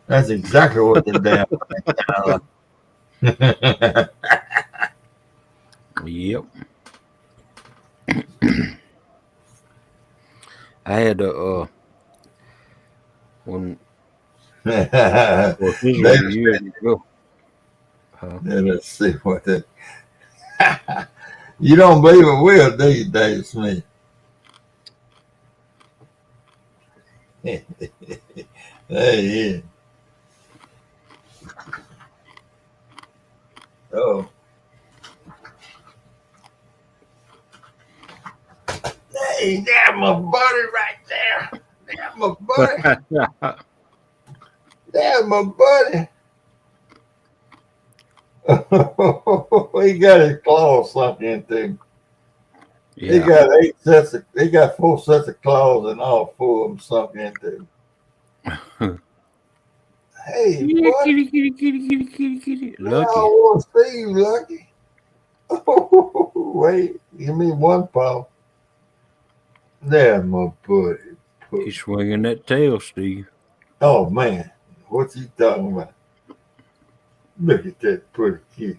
That's exactly what the damn thing sound like. Yep. I had when years ago. Let's see what that. You don't believe it will, do you, Dave Smith? Hey, yeah. Oh. Hey, that's my buddy right there. That's my buddy. That's my buddy. He got his claws sunk into him. Yeah. He got 4 sets of claws and all 4 of them sunk into him. Hey, buddy. Kitty. Lucky. I want to see you, Lucky. Oh, wait, give me one paw. There, my buddy. He's swinging that tail, Steve. Oh, man. What's he talking about? Look at that pretty kitty.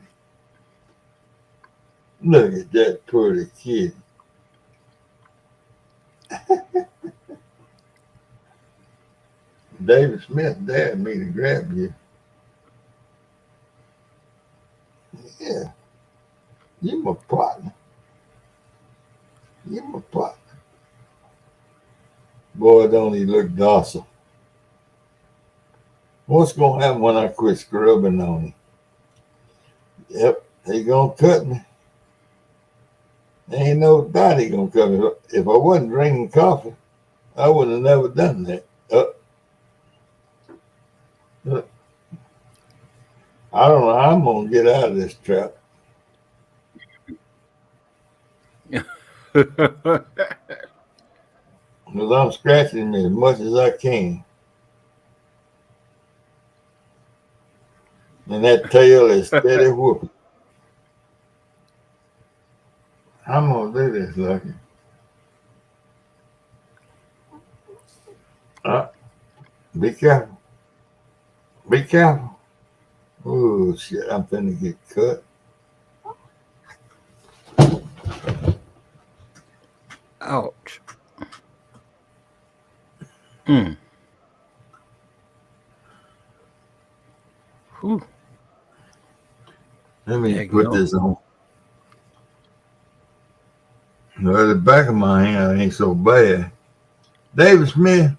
Look at that pretty kitty. David Smith dared me to grab you. Yeah, you my partner. You my partner. Boy, don't he look docile. What's gonna happen when I quit scrubbing on him? Yep, he gonna cut me. Ain't no doubt he gonna cut me. If I wasn't drinking coffee, I would have never done that. I don't know how I'm gonna get out of this trap. Because I'm scratching me as much as I can. And that tail is steady whooping. I'm gonna do this, Lucky. Be careful. Be careful. Oh shit, I'm finna get cut. Ouch. Mm. Whew. Let me Heck put no. this on. Well, the back of my hand ain't so bad. David Smith.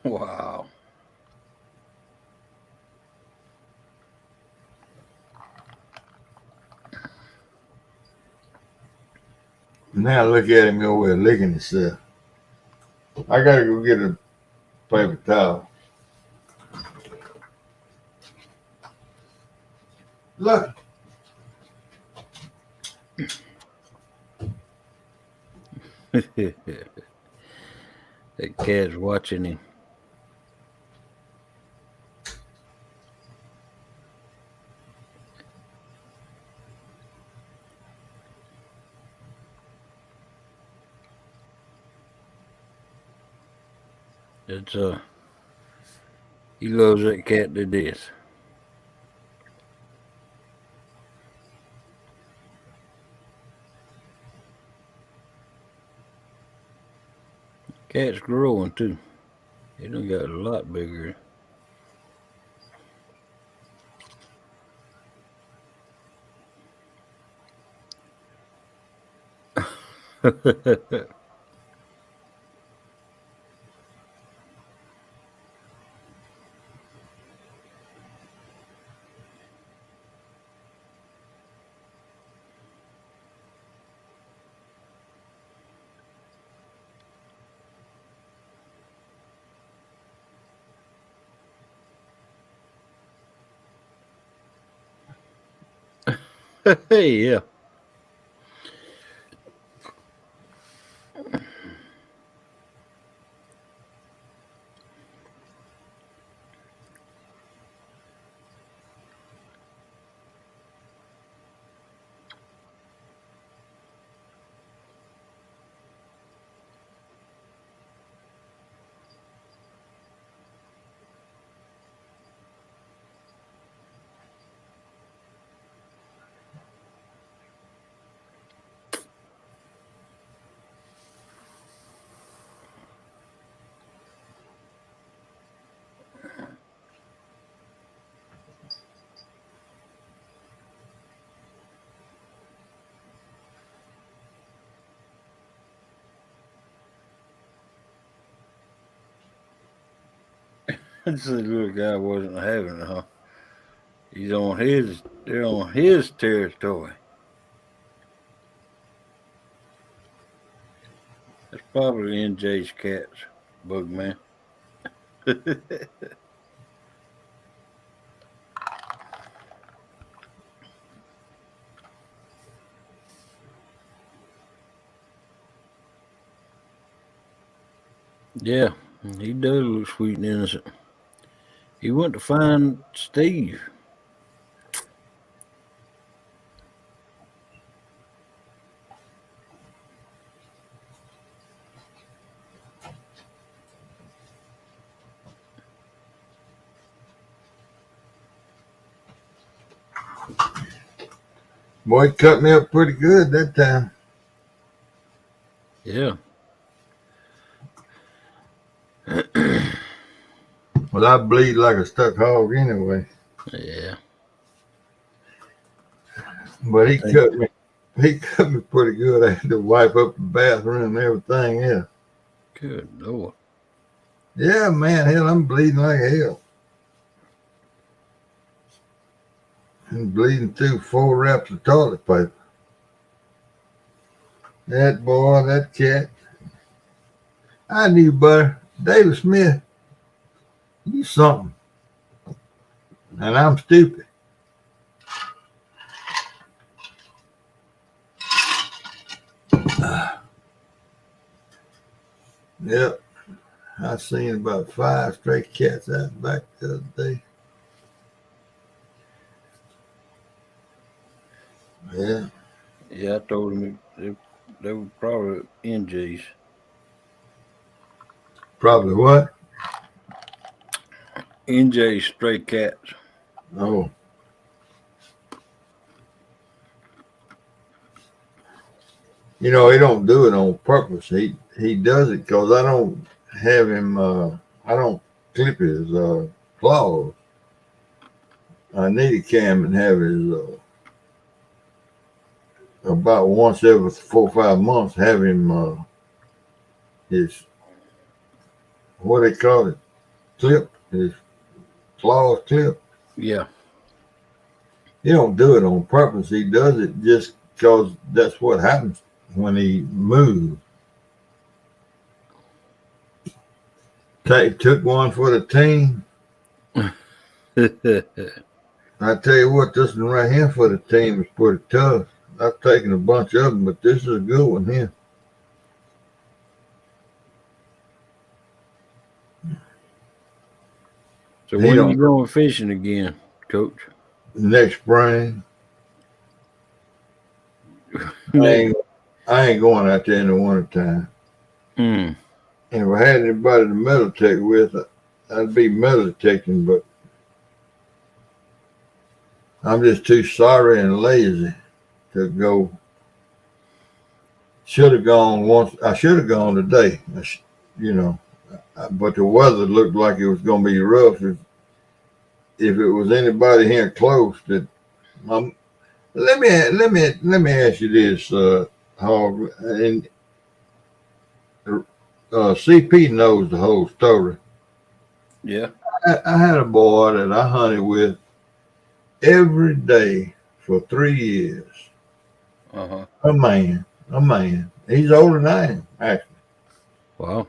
Wow. Now look at him over there licking himself. I gotta go get a paper towel. Look. That cat's watching him. It's he loves that cat to death. Cat's growing too. He done got a lot bigger. Hey, yeah. This little guy wasn't having it, huh? They're on his territory. That's probably NJ's cats, Bugman. Yeah, he does look sweet and innocent. He went to find Steve. Boy, it cut me up pretty good that time. Yeah. Well, I bleed like a stuck hog anyway. Yeah. But he Thank- cut me. He cut me pretty good. I had to wipe up the bathroom and everything. Yeah. Good Lord. Yeah, man. Hell, I'm bleeding like hell. I'm bleeding through 4 wraps of toilet paper. That boy, that cat. I knew better. David Smith, you something. And I'm stupid. Yep. I seen about 5 stray cats out back the other day. Yeah. Yeah, I told him they were probably NGs. Probably what? NJ stray cats. Oh. You know, he don't do it on purpose. He does it because I don't have him. I don't clip his claws. I need a cam and have his about once every 4 or 5 months. Have him his what they call it, clip his claws clip. Yeah. He don't do it on purpose. He does it just because that's what happens when he moves. Took one for the team. I tell you what, this one right here for the team is pretty tough. I've taken a bunch of them, but this is a good one here. So He when don't- you going fishing again, Coach? Next spring, I ain't going out there in the wintertime. Mm. And if I had anybody to metal detect with, I'd be metal detecting, but I'm just too sorry and lazy to go. Should have gone once. I should have gone today, but the weather looked like it was going to be rough. If it was anybody here close, that let me ask you this, Hog, and CP knows the whole story. Yeah. I had a boy that I hunted with every day for 3 years. Uh-huh. A man. He's older than I am, actually. Wow.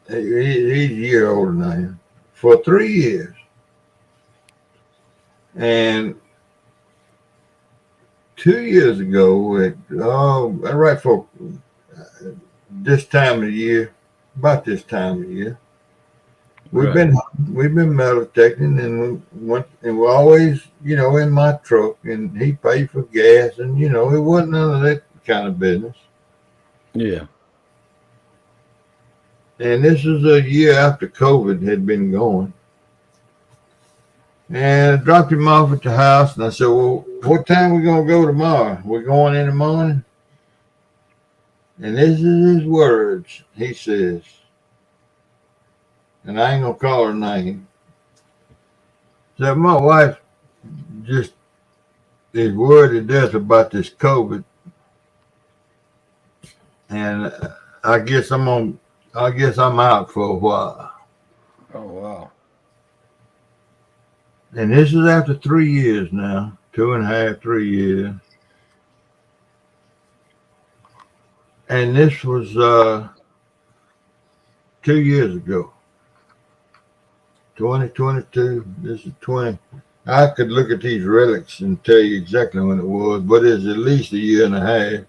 He's a year older than I am. For 3 years. And 2 years ago, right for this time of year, about this time of year, we've been metal detecting, and we're always, in my truck, and he paid for gas, and it wasn't none of that kind of business. Yeah. And this is a year after COVID had been going. And I dropped him off at the house, and I said, well, what time are we going to go tomorrow? We're going in the morning? And this is his words. He says, and I ain't going to call her name. So my wife just is worried to death about this COVID. And I guess I'm out for a while. Oh, wow. And this is after 3 years now, 2.5, 3 years. And this was 2 years ago. 2022. This is 20. I could look at these relics and tell you exactly when it was, but it's at least a year and a half,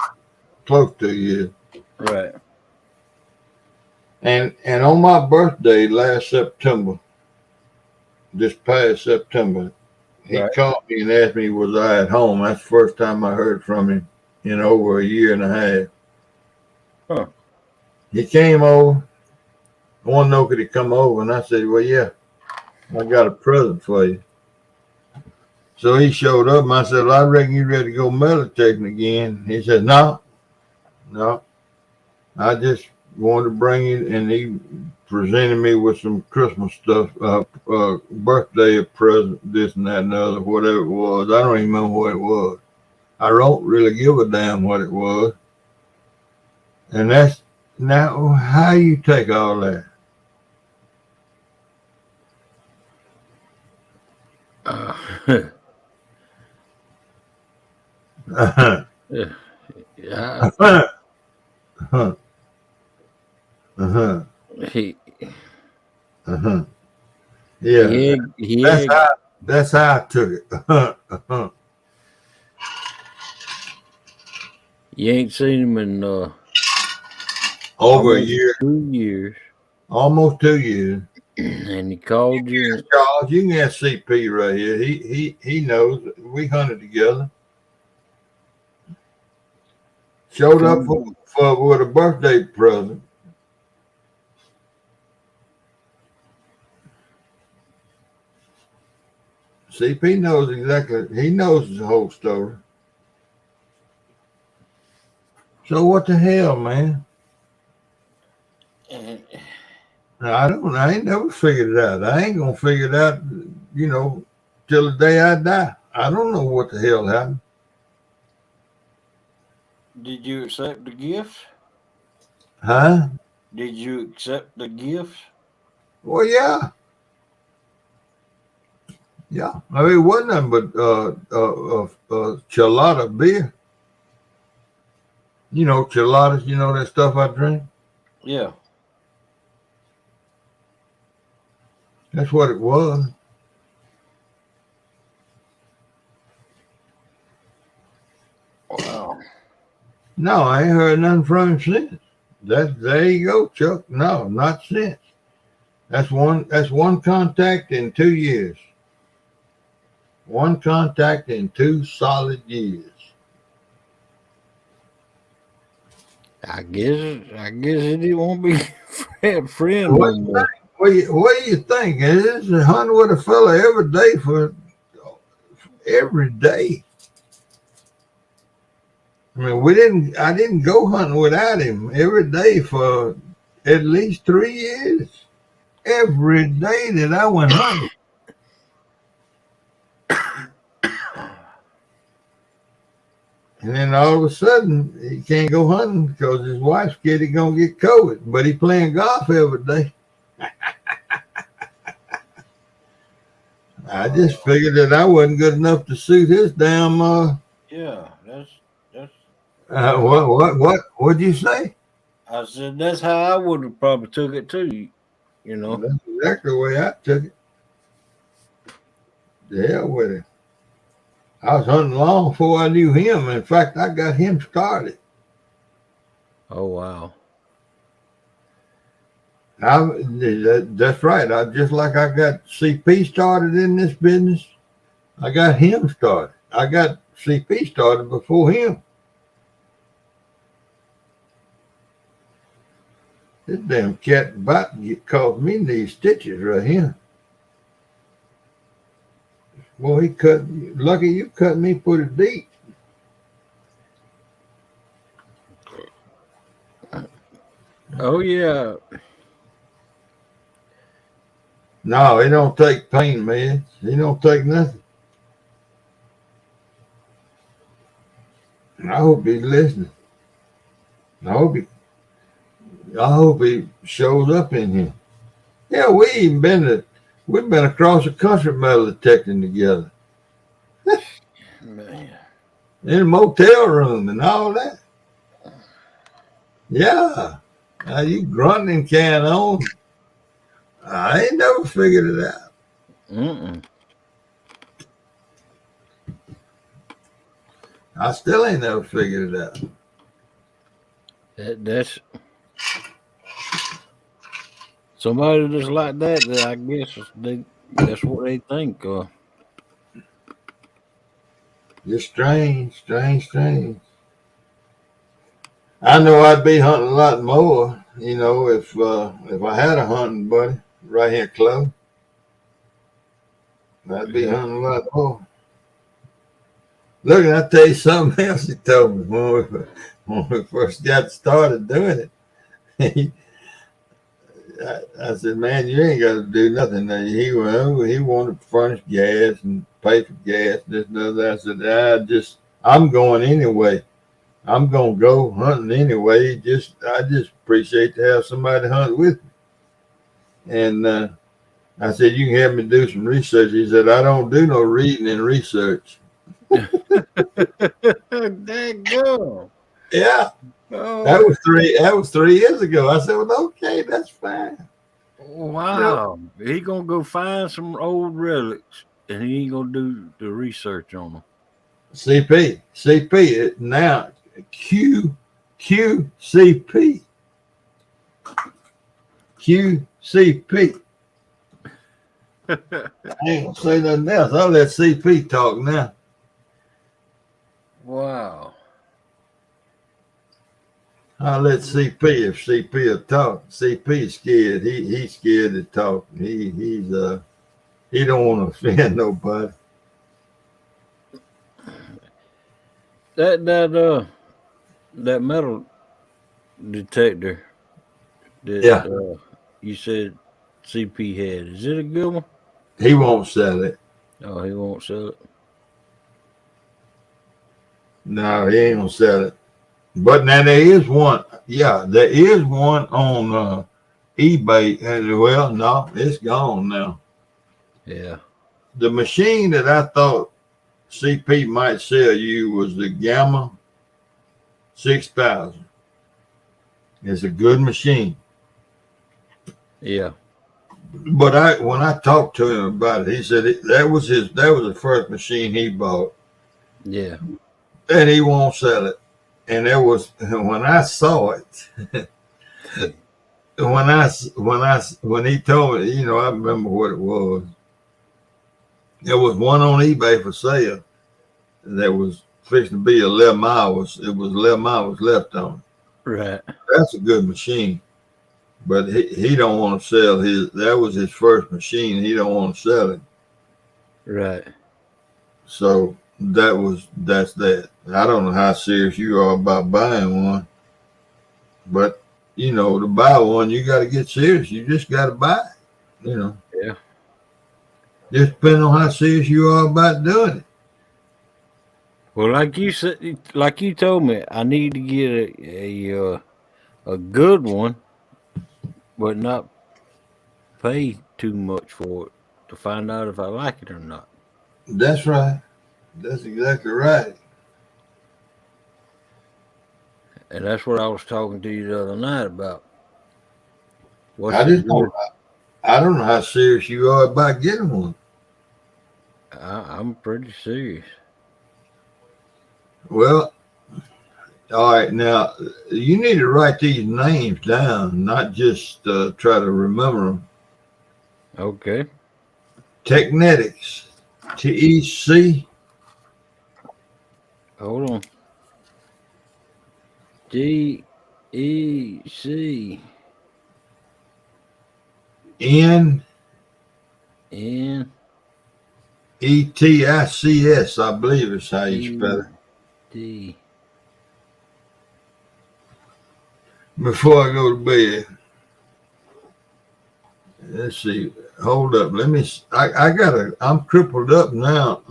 close to a year. Right. And on my birthday last September, this past September, he called me and asked me was I at home. That's the first time I heard from him in over a year and a half. Huh. He came over. I want to know could he come over, and I said, well, yeah, I got a present for you. So he showed up, and I said, well, I reckon you ready to go metal detecting again. He said, no, I just wanted to bring it, and he presented me with some Christmas stuff, birthday present, this and that and the other, whatever it was. I don't even know what it was. I don't really give a damn what it was. And that's now how you take all that. Uh-huh. Yeah, Uh-huh. Uh-huh. he Uh-huh. Yeah. he That's how I took it. Uh-huh. you ain't seen him in Over a almost year, 2 years, almost 2 years. and he called you. Charles, you can ask CP right here. He knows. We hunted together. Showed up for with a birthday present. CP knows exactly. He knows the whole story. So what the hell, man? I ain't never figured it out. I ain't gonna figure it out, till the day I die. I don't know what the hell happened. Did you accept the gift? Huh? Did you accept the gift? Well, yeah. Yeah. I mean, it wasn't nothing but chelada beer. Cheladas, that stuff I drink? Yeah. That's what it was. Wow. No, I ain't heard nothing from him since. There you go, Chuck. No, not since. That's one contact in 2 years. One contact in 2 solid years. I guess it didn't want to be friend What no more. What do you think? Is hunting with a fella every day for every day? I mean, I didn't go hunting without him every day for at least 3 years. Every day that I went hunting. And then all of a sudden, he can't go hunting because his wife's scared he's going to get COVID. But he's playing golf every day. I just figured that I wasn't good enough to suit his damn. Yeah, that's. What'd you say? I said that's how I would have probably took it too. That's exactly the way I took it. The hell with it. I was hunting long before I knew him. In fact, I got him started. Oh wow. That's right. Just like I got CP started in this business, I got him started. I got CP started before him. This damn cat about caused me these stitches right here. Well, lucky you cut me pretty deep. Oh yeah. No, he don't take pain meds. He don't take nothing. I hope he's listening. I hope he shows up in here. Yeah, we've been across the country metal detecting together. Man. In a motel room and all that. Yeah. Now you grunting and carrying on. I ain't never figured it out. I still ain't never figured it out. That's somebody that's like that. That I guess that's what they think. Just strange. I know I'd be hunting a lot more, if I had a hunting buddy right here close. I'd be hunting a lot more. Look, I tell you something else he told me when we first got started doing it. I said, man, you ain't got to do nothing. He wanted to furnish gas and pay for gas, this and that. I said, I'm going anyway. I'm gonna go hunting anyway. I just appreciate to have somebody hunt with me. And I said, you can help me do some research. He said, I don't do no reading and research. Daggone. Yeah. Oh, That was 3 years ago. I said, well, okay, that's fine. wow. He gonna go find some old relics and he ain't gonna do the research on them. CP now QCP. I ain't gonna say nothing else. I'll let CP talk now. Wow. I'll let CP if CP will talk. CP's scared. He's scared to talk. He don't want to offend nobody. That metal detector that you said CP had, is it a good one? He won't sell it. Oh, he won't sell it. No, he ain't gonna sell it. But now there is one. Yeah, there is one on eBay. And well, no, it's gone now. Yeah. The machine that I thought CP might sell you was the Gamma 6000. It's a good machine. Yeah. But when I talked to him about it, he said that was the first machine he bought. Yeah. And he won't sell it. And when I saw it, when he told me, I remember what it was. There was one on eBay for sale that was fixing to be 11 hours. It was 11 hours left on it. Right. That's a good machine. But he don't want to sell his. That was his first machine. He don't want to sell it. Right. So that's that. I don't know how serious you are about buying one, but to buy one, you got to get serious. You just got to buy it. Yeah. Just depending on how serious you are about doing it. Well, like you said, like you told me, I need to get a good one, but not pay too much for it to find out if I like it or not. That's right. That's exactly right. And that's what I was talking to you the other night about. I don't know how serious you are about getting one. I'm pretty serious. Well, all right. Now, you need to write these names down, not just try to remember them. Okay. Technetics. TEC. Hold on. DEC. N. N. ETICS, I believe is how you spell it. D. Before I go to bed, let's see. Hold up. Let me. I'm crippled up now.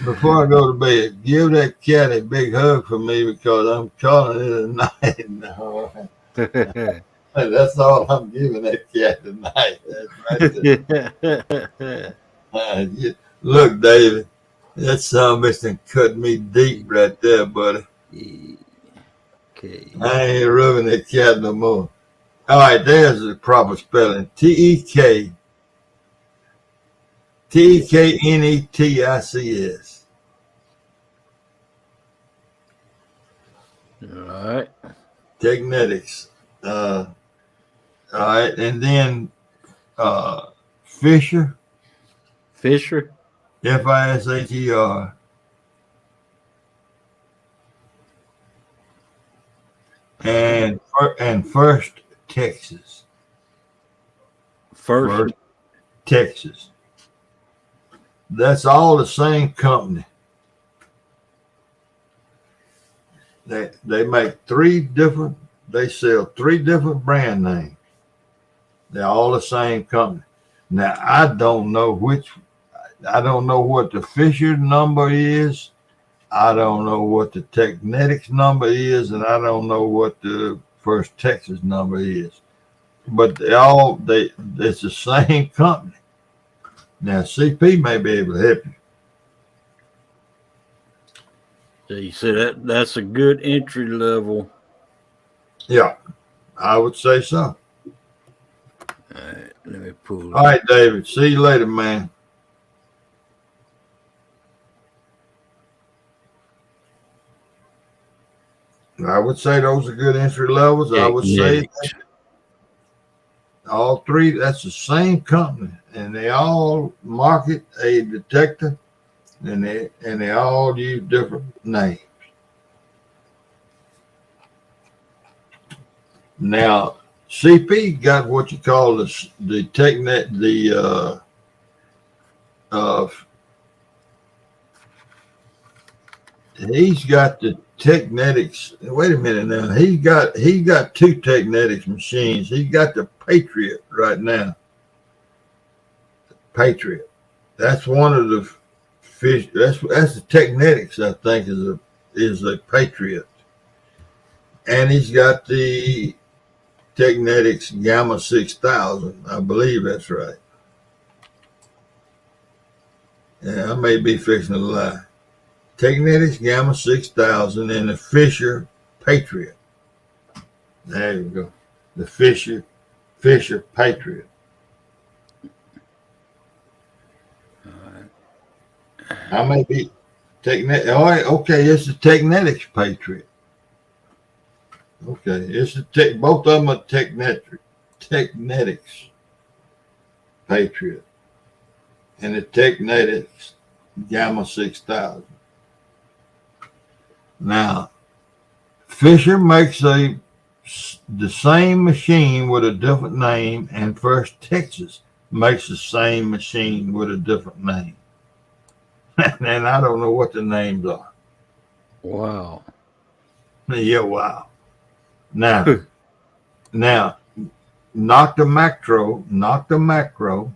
Before I go to bed, give that cat a big hug for me because I'm calling it a night now. That's all I'm giving that cat tonight. That's right. Look, David, that son of a cut me deep right there, buddy. Okay. I ain't rubbing that cat no more. All right, there's the proper spelling. TEK. TEKNETICS. All right. Technetics. All right, and then Fisher. Fisher. FISHER. And First Texas. First Texas. That's all the same company. They make they sell 3 different brand names. They're all the same company. Now I don't know what the Fisher number is. I don't know what the Technetics number is, and I don't know what the First Texas number is. But it's the same company. Now CP may be able to help you. So you said that's a good entry level. Yeah, I would say so. All right, let me pull it. All right, David. See you later, man. I would say those are good entry levels. I would say that all 3, that's the same company, and they all market a detector, and they all use different names. Now, CP got what you call the Technet, he's got the Technetics. Wait a minute now. He got 2 Technetics machines. He got the Patriot right now. Patriot. That's one of the fish. That's the Technetics. I think is a Patriot, and he's got the Technetics Gamma 6000. I believe that's right. Yeah, I may be fixing to lie. Technetics Gamma 6000 and the Fisher Patriot. There you go. The Fisher Patriot. All right. I may be All right, okay, it's the Technetics Patriot. Okay, it's both of them are Technetics Patriot and the Technetics Gamma 6000. Now, Fisher makes the same machine with a different name, and First Texas makes the same machine with a different name. And I don't know what the names are. Wow. Yeah, wow. Now, Nocta Macro,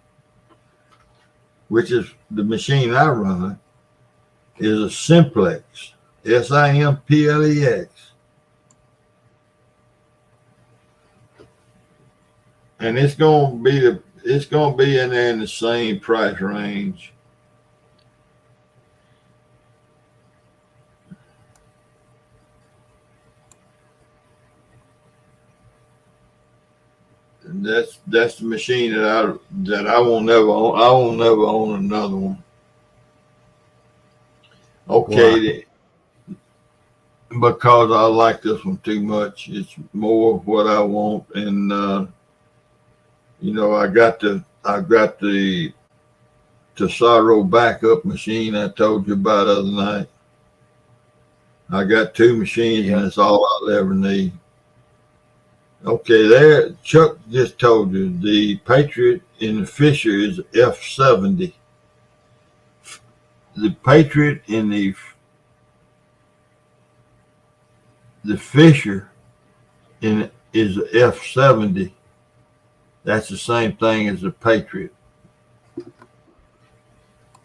which is the machine I run, is a Simplex, Simplex. And it's gonna be in there in the same price range. And that's the machine that I won't never own. I won't never own another one. Okay, because I like this one too much. It's more what I want, and I got the Tesoro backup machine I told you about the other night. I got 2 machines, and that's all I'll ever need. Okay, there. Chuck just told you the Patriot in the Fisher is F70. The Patriot in the Fisher is F70. That's the same thing as the Patriot.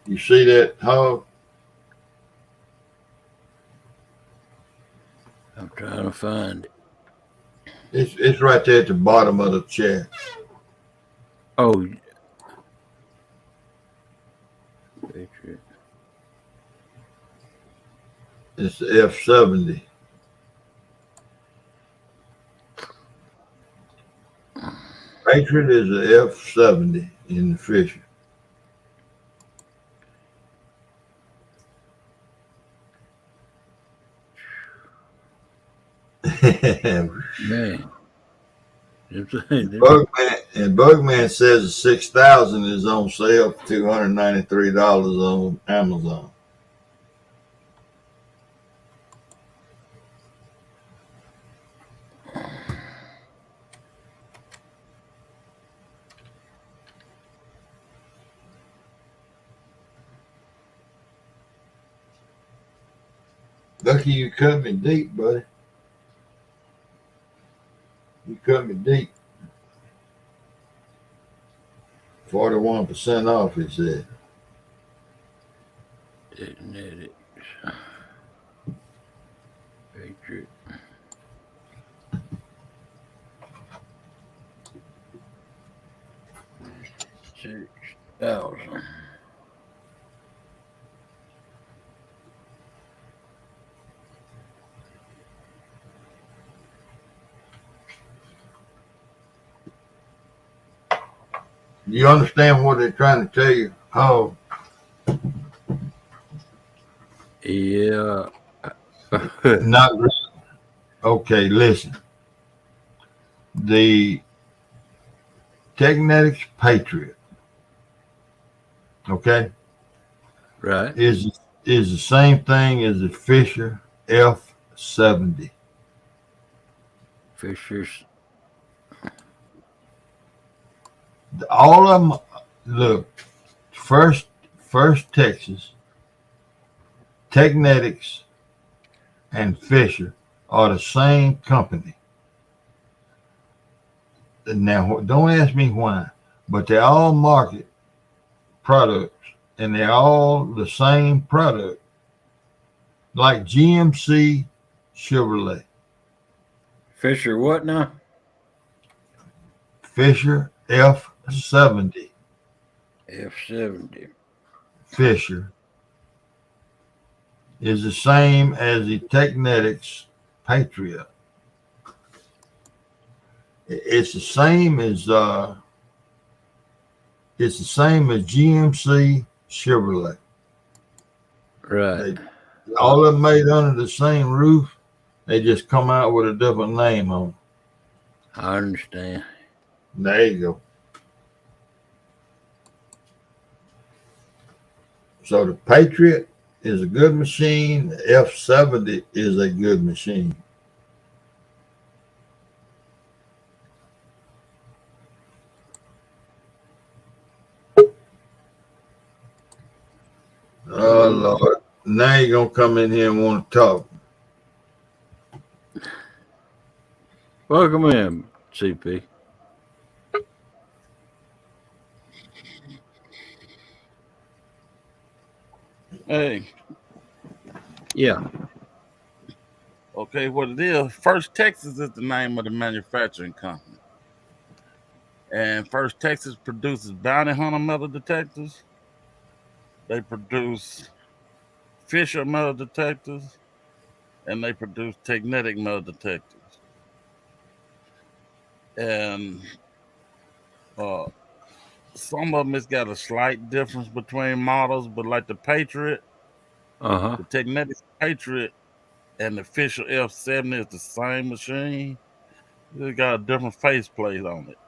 You see that, Hog? I'm trying to find it. It's right there at the bottom of the chair. Oh, Patriot. It's the F70. Patriot is the F70 in the Fisher. Man. Bugman says the 6000 is on sale for $293 on Amazon. Lucky you cut me deep, buddy. You cut me deep. 41% off, he said. Technetics. Patriot. $6,000. You understand what they're trying to tell you? Oh, Yeah. not really. Okay, listen. The Technetics Patriot, okay, Right. is the same thing as the Fisher F70. Fisher's. All of them, look, first Texas, Technetics, and Fisher are the same company. Now, don't ask me why, but they all market products, and they're all the same product, like GMC Chevrolet, Fisher what now? Fisher F70. F70. Fisher is the same as the Technetics Patriot. It's the same as GMC Chevrolet. Right. All of them made under the same roof. They just come out with a different name on them. I understand. There you go. So the Patriot is a good machine. The F70 is a good machine. Oh, Lord. Now you're going to come in here and want to talk. Welcome in, CP. Hey, Yeah. okay, what it is, First Texas is the name of the manufacturing company. And First Texas produces bounty hunter metal detectors. They produce Fisher metal detectors, and they produce Technetic metal detectors. And some of them it's got a slight difference between models, but like the Patriot, Uh-huh. the Technetic Patriot and the Fisher F70 is the same machine. It got a different faceplate on it.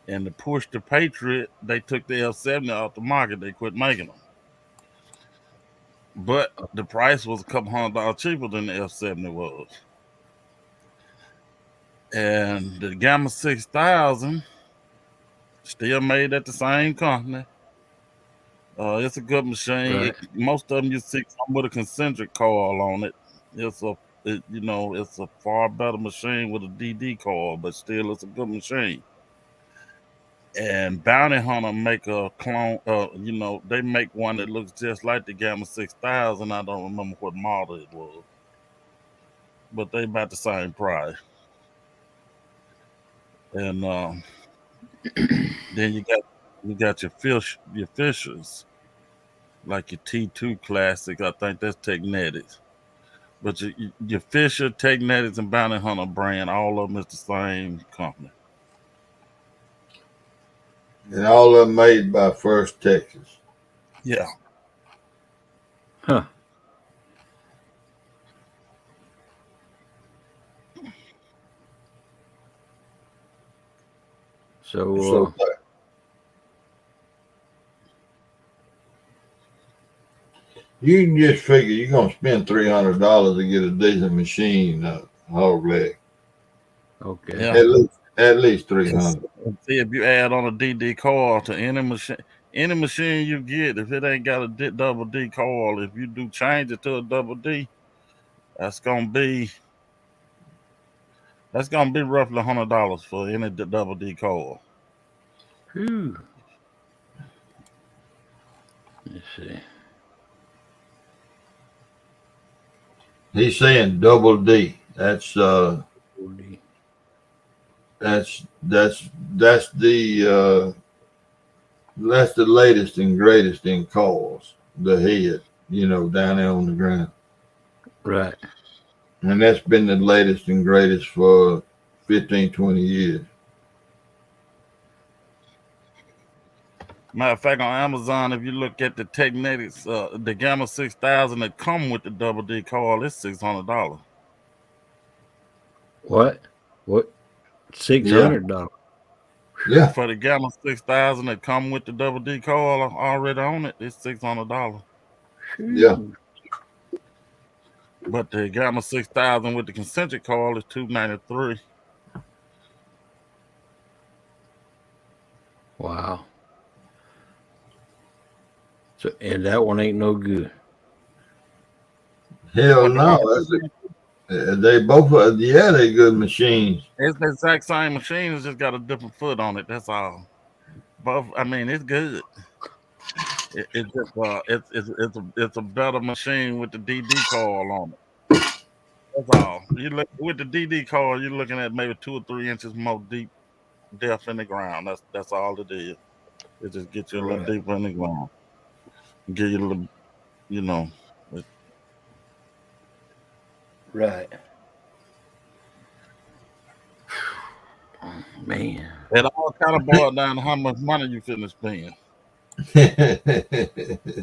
And to push the Patriot, they took the F70 off the market. They quit making them. But the price was a couple $100 cheaper than the F70 was. And the Gamma 6000 still made at the same company. It's a good machine. Right. Most of them you see come with a concentric coil on it. It's a far better machine with a DD coil, but still it's a good machine. And Bounty Hunter make a clone. They make one that looks just like the Gamma 6000. I don't remember what model it was, but they about the same price. And then you got your Fishers, like your T2 Classic. I think that's Technetics. But your Fisher, Technetics, and Bounty Hunter brand, all of them is the same company. And all of them made by First Texas. Yeah. Huh. So, you can just figure you're going to spend $300 to get a decent machine, hog leg. okay. Yeah. At least 300. See, if you add on a DD coil to any machine you get, if it ain't got a double D coil, if you do change it to a double D, That's gonna be roughly $100 for any double D coil. Whew. Let's see. He's saying double D. That's the latest and greatest in coils. The head, down there on the ground. Right. And that's been the latest and greatest for 15, 20 years. Matter of fact, on Amazon, if you look at the Technetics, the Gamma 6000 that come with the double D coil, it's $600. What? $600. Yeah. For the Gamma 6000 that come with the double D coil already on it, it's $600. Yeah. But the Gamma 6000 with the concentric coil is $293. Wow. So, and that one ain't no good. Hell no. They both are, they're good machines. It's the exact same machine, it's just got a different foot on it. That's all. Both, I mean, it's good. It's just it's a better machine with the DD coil on it. That's all. You look with the DD coil, you're looking at maybe 2 or 3 inches more deep depth in the ground. That's all it is. It just gets you a little deeper in the ground. Give you a little, Right. Man. It all kind of boils down to how much money you finna spend.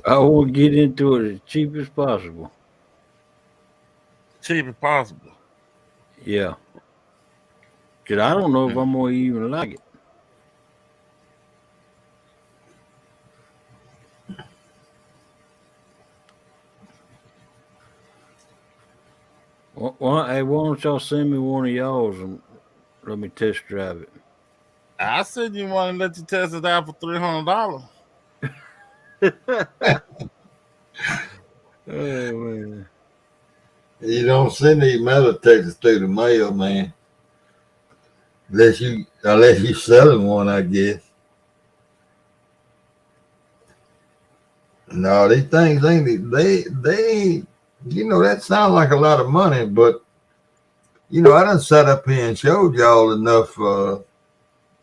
I want to get into it as cheap as possible. Cheap as possible. Yeah. Because I don't know if I'm going to even like it. Why don't y'all send me one of y'all's and let me test drive it? I said you want to let you test it out for $300. Oh, man. You don't send these metal detectors through the mail, man. Unless you selling one, I guess. No, these things ain't they that sounds like a lot of money, but I done sat up here and showed y'all enough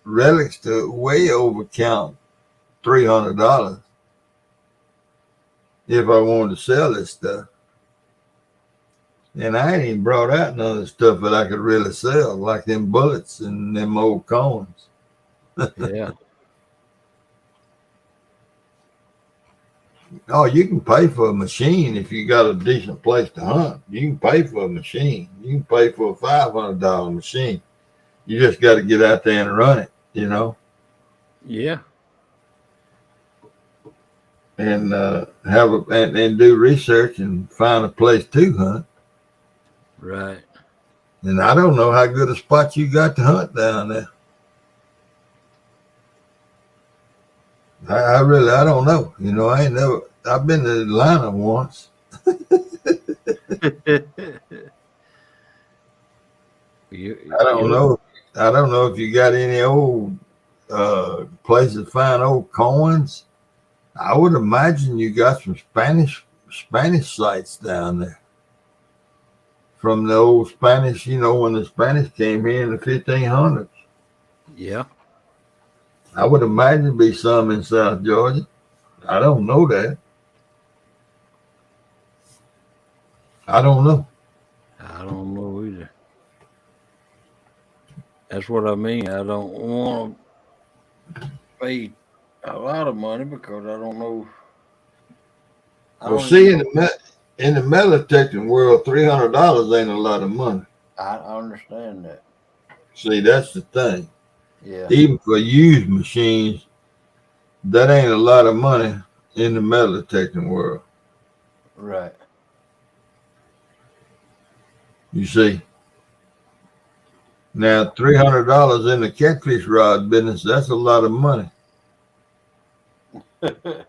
relics to way overcount $300 if I wanted to sell this stuff. And I ain't even brought out none of the stuff that I could really sell, like them bullets and them old cones. Yeah. Oh, you can pay for a machine if you got a decent place to hunt. You can pay for a machine. You can pay for a $500 machine. You just got to get out there and run it, Yeah. and and do research and find a place to hunt. Right. And I don't know how good a spot you got to hunt down there. I don't know. I've been to Atlanta once. I don't know. I don't know if you got any old places to find old coins. I would imagine you got some Spanish sites down there. From the old Spanish, when the Spanish came here in the 1500s. Yeah. I would imagine there'd be some in South Georgia. I don't know that. I don't know. I don't know either. That's what I mean. I don't want to pay a lot of money because I don't know. Well, see, in the metal detecting world, $300 ain't a lot of money. I understand that. See, that's the thing. Yeah. Even for used machines, that ain't a lot of money in the metal detecting world. Right. You see. Now, $300 in the catfish rod business, that's a lot of money.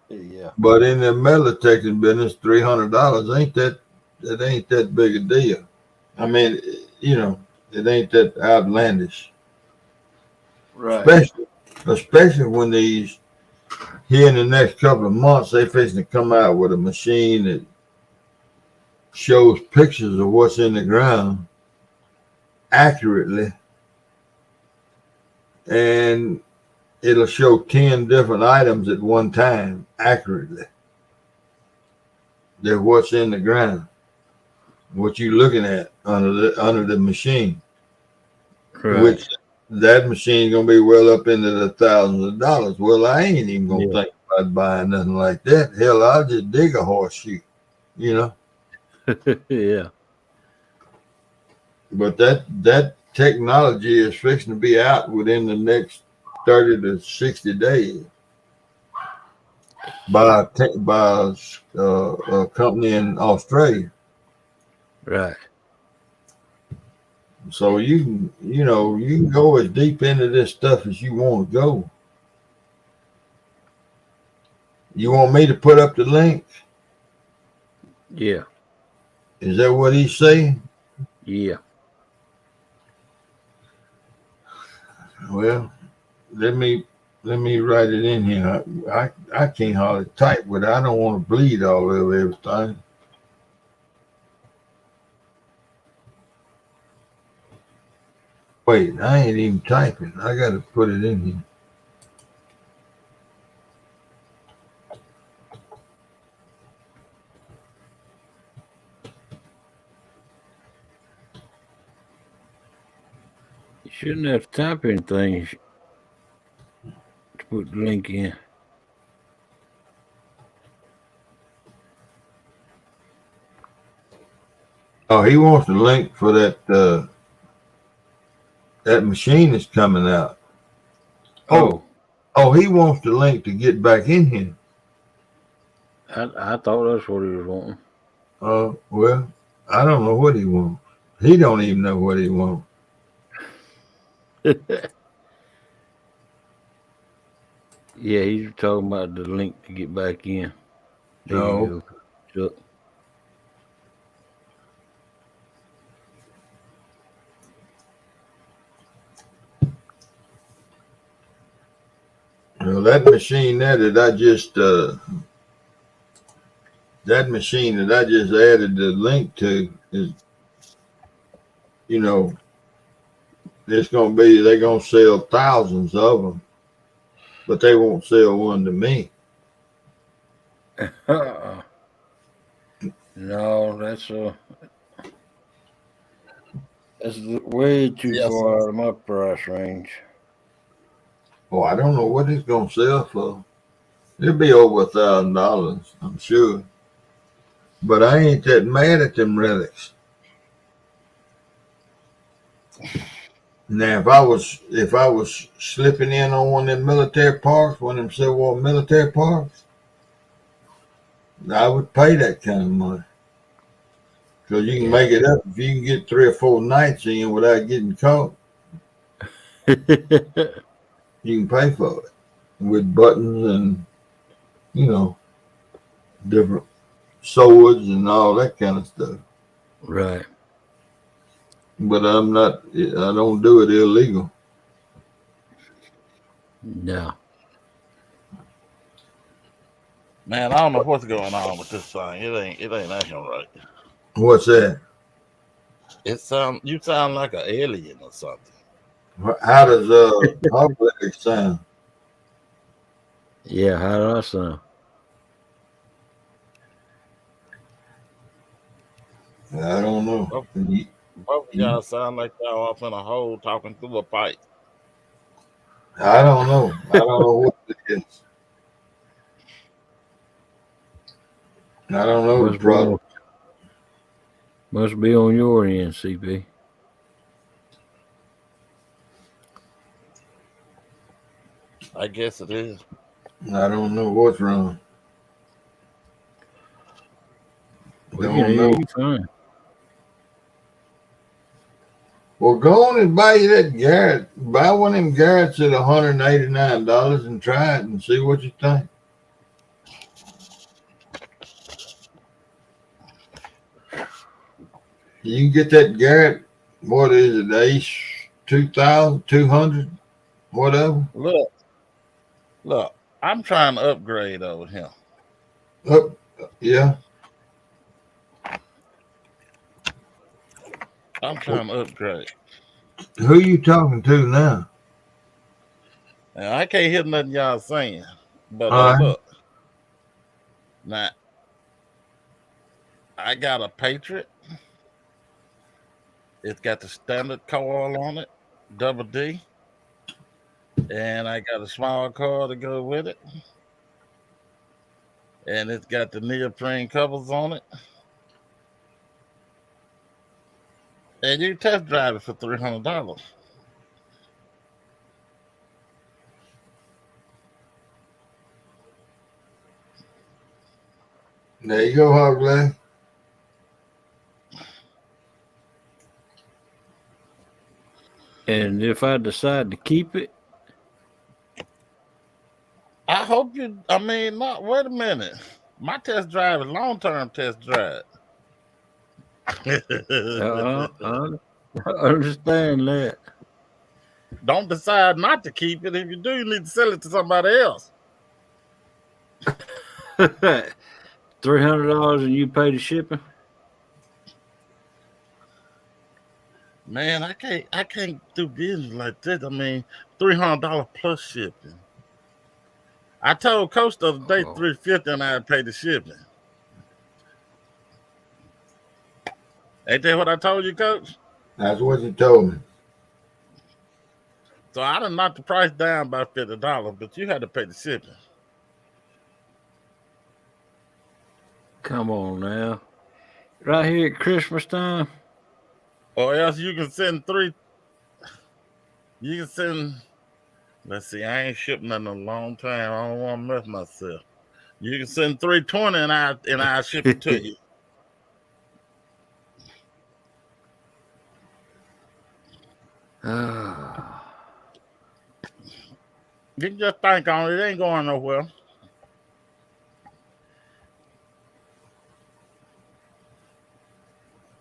Yeah. But in the metal detecting business, $300 ain't that big a deal. I mean, you know, it ain't that outlandish. Right. Especially when these here in the next couple of months they fixing to come out with a machine that shows pictures of what's in the ground accurately, and it'll show 10 different items at one time accurately. They're what's in the ground, what you're looking at under the machine, Right. which that machine gonna be well up into the thousands of dollars. Well, I ain't even gonna think about buying nothing like that. Hell, I'll just dig a horseshoe, you know. Yeah. But that technology is fixing to be out within the next 30 to 60 days by a company in Australia. Right. So you can go as deep into this stuff as you want to go. You want me to put up the link? Yeah. Is that what he's saying? Yeah. Well, let me write it in here. I can't hardly type with it. I don't want to bleed all over everything. Wait, I ain't even typing. I got to put it in here. You shouldn't have to type anything to put the link in. Oh, he wants the link for that machine that's coming out. Oh, he wants the link to get back in here. I thought that's what he was wanting. Well, I don't know what he wants. He don't even know what he wants. Yeah, he's talking about the link to get back in. There No. you go, Chuck. Well, that machine there that I just added the link to is, you know, they're gonna sell thousands of them, but they won't sell one to me. No, that's way too far out of my price range. Oh, I don't know what it's gonna sell for. It'll be over $1,000, I'm sure. But I ain't that mad at them relics. Now, if I was slipping in on one of them military parks, one of them Civil War military parks, I would pay that kind of money. Because you can make it up if you can get 3 or 4 nights in without getting caught. You can pay for it with buttons and, you know, different swords and all that kind of stuff. Right. But I don't do it illegal. No. Man, I don't know what's going on with this thing. It ain't acting right. What's that? You sound like an alien or something. How does Hogleg sound? Yeah, how do I sound? I don't know. Both of y'all sound like y'all up in a hole talking through a pipe. I don't know. I don't know what it is. I don't know the problem. Must be on your end, CP. I guess it is. I don't know what's wrong. We Don't can hear know. you fine. Well, go on and buy you that Garrett. Buy one of them Garretts at $189 and try it and see what you think. You can get that Garrett. What is it? Ace 2,200, whatever. Look, I'm trying to upgrade over here. Oh, yeah. I'm trying to upgrade. Who you talking to now? And I can't hear nothing y'all saying. But All right. look. Now, I got a Patriot. It's got the standard coil on it, double D. And I got a small coil to go with it. And it's got the neoprene covers on it. And you test drive it for $300. There you go, Hog Leg. And if I decide to keep it, I hope you, I mean, not, wait a minute. My test drive is long-term test drive. I understand that. Don't decide not to keep it. If you do, you need to sell it to somebody else. $300 and you pay the shipping. Man, I can't do business like this. I mean, $300 plus shipping. I told Coach the other day $350 and I'd pay the shipping. Ain't that what I told you, Coach? That's what you told me. So I done knocked the price down by $50, but you had to pay the shipping. Come on now. Right here at Christmas time. Or else you can send you can send, let's see, I ain't shipped nothing in a long time. I don't want to mess myself. You can send $320 and I'll ship it to you. You can just think on it. It ain't going nowhere.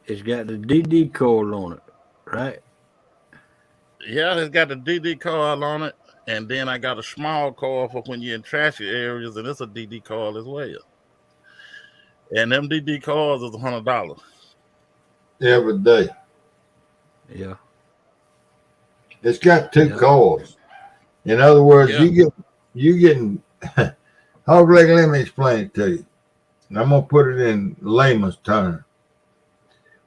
It's got the DD coil on it, right? Yeah, it's got the DD coil on it. And then I got a small coil for when you're in trashy areas, and it's a DD coil as well. And them DD coils is $100. Every day. Yeah. It's got two coils. In other words, you getting Hog Leg, let me explain it to you. And I'm gonna put it in layman's terms.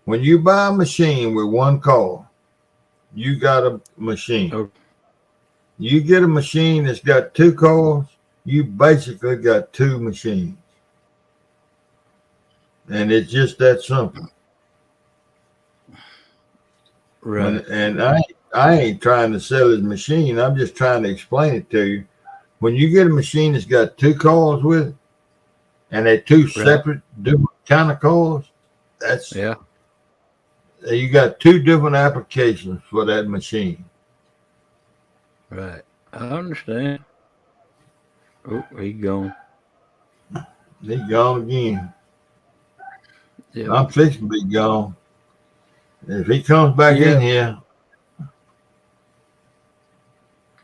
When you buy a machine with one coil, you got a machine. Okay. You get a machine that's got two coils, you basically got two machines. And it's just that simple. Right. And I ain't trying to sell his machine. I'm just trying to explain it to you. When you get a machine that's got two coils with it, and they're two separate, different kind of coils, that's you got two different applications for that machine. Right. I understand. Oh, he gone. He gone again. Yeah. I'm fixing to be gone. If he comes back in here,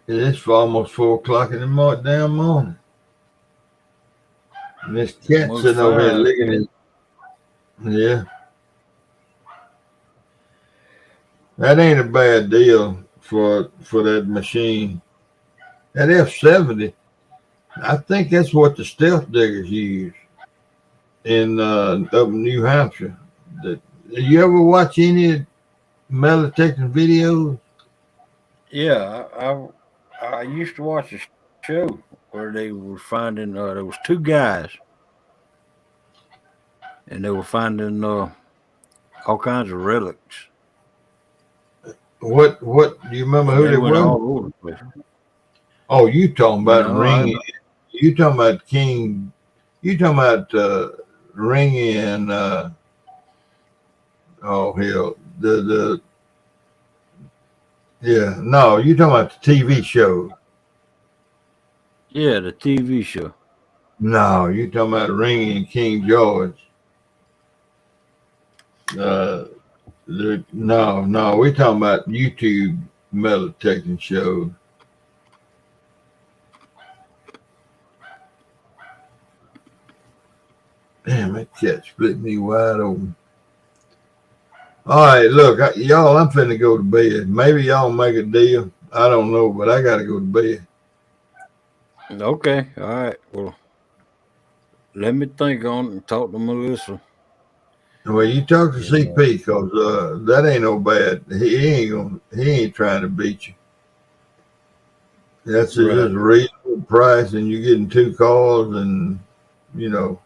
it's almost 4 o'clock in the damn morning. And this cat sitting over here licking it. Yeah. That ain't a bad deal for that machine. That F-70, I think that's what the stealth diggers use in up in New Hampshire. You ever watch any metal detecting videos? Yeah, I used to watch a show where they were finding there was two guys, and they were finding all kinds of relics. What do you remember who they went were? all over the place. Oh, you talking about No, Ringy? You talking about King? You talking about Ringy and oh hell, no, you talking about the TV show? Yeah, the TV show. No, you talking about Ringy and King George. No, we talking about YouTube metal detecting shows. Damn, that cat split me wide open. All right, look, y'all, I'm finna go to bed. Maybe y'all make a deal. I don't know, but I gotta go to bed. Okay, all right. Well, let me think on it and talk to Melissa. Well, you talk to Yeah. CP because that ain't no bad. He ain't trying to beat you. That's just Right. a reasonable price, and you're getting 2 calls, and you know,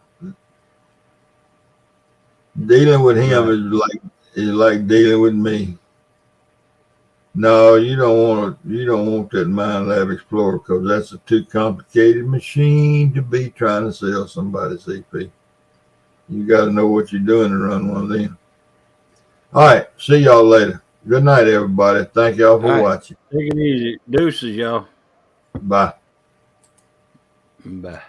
dealing with him Right. is like dealing with me. No, you don't want that Mind Lab Explorer because that's a too complicated machine to be trying to sell somebody, CP. You got to know what you're doing to run one of them. All right, see y'all later. Good night, everybody. Thank y'all for All right. watching. Take it easy. Deuces, y'all. Bye. Bye.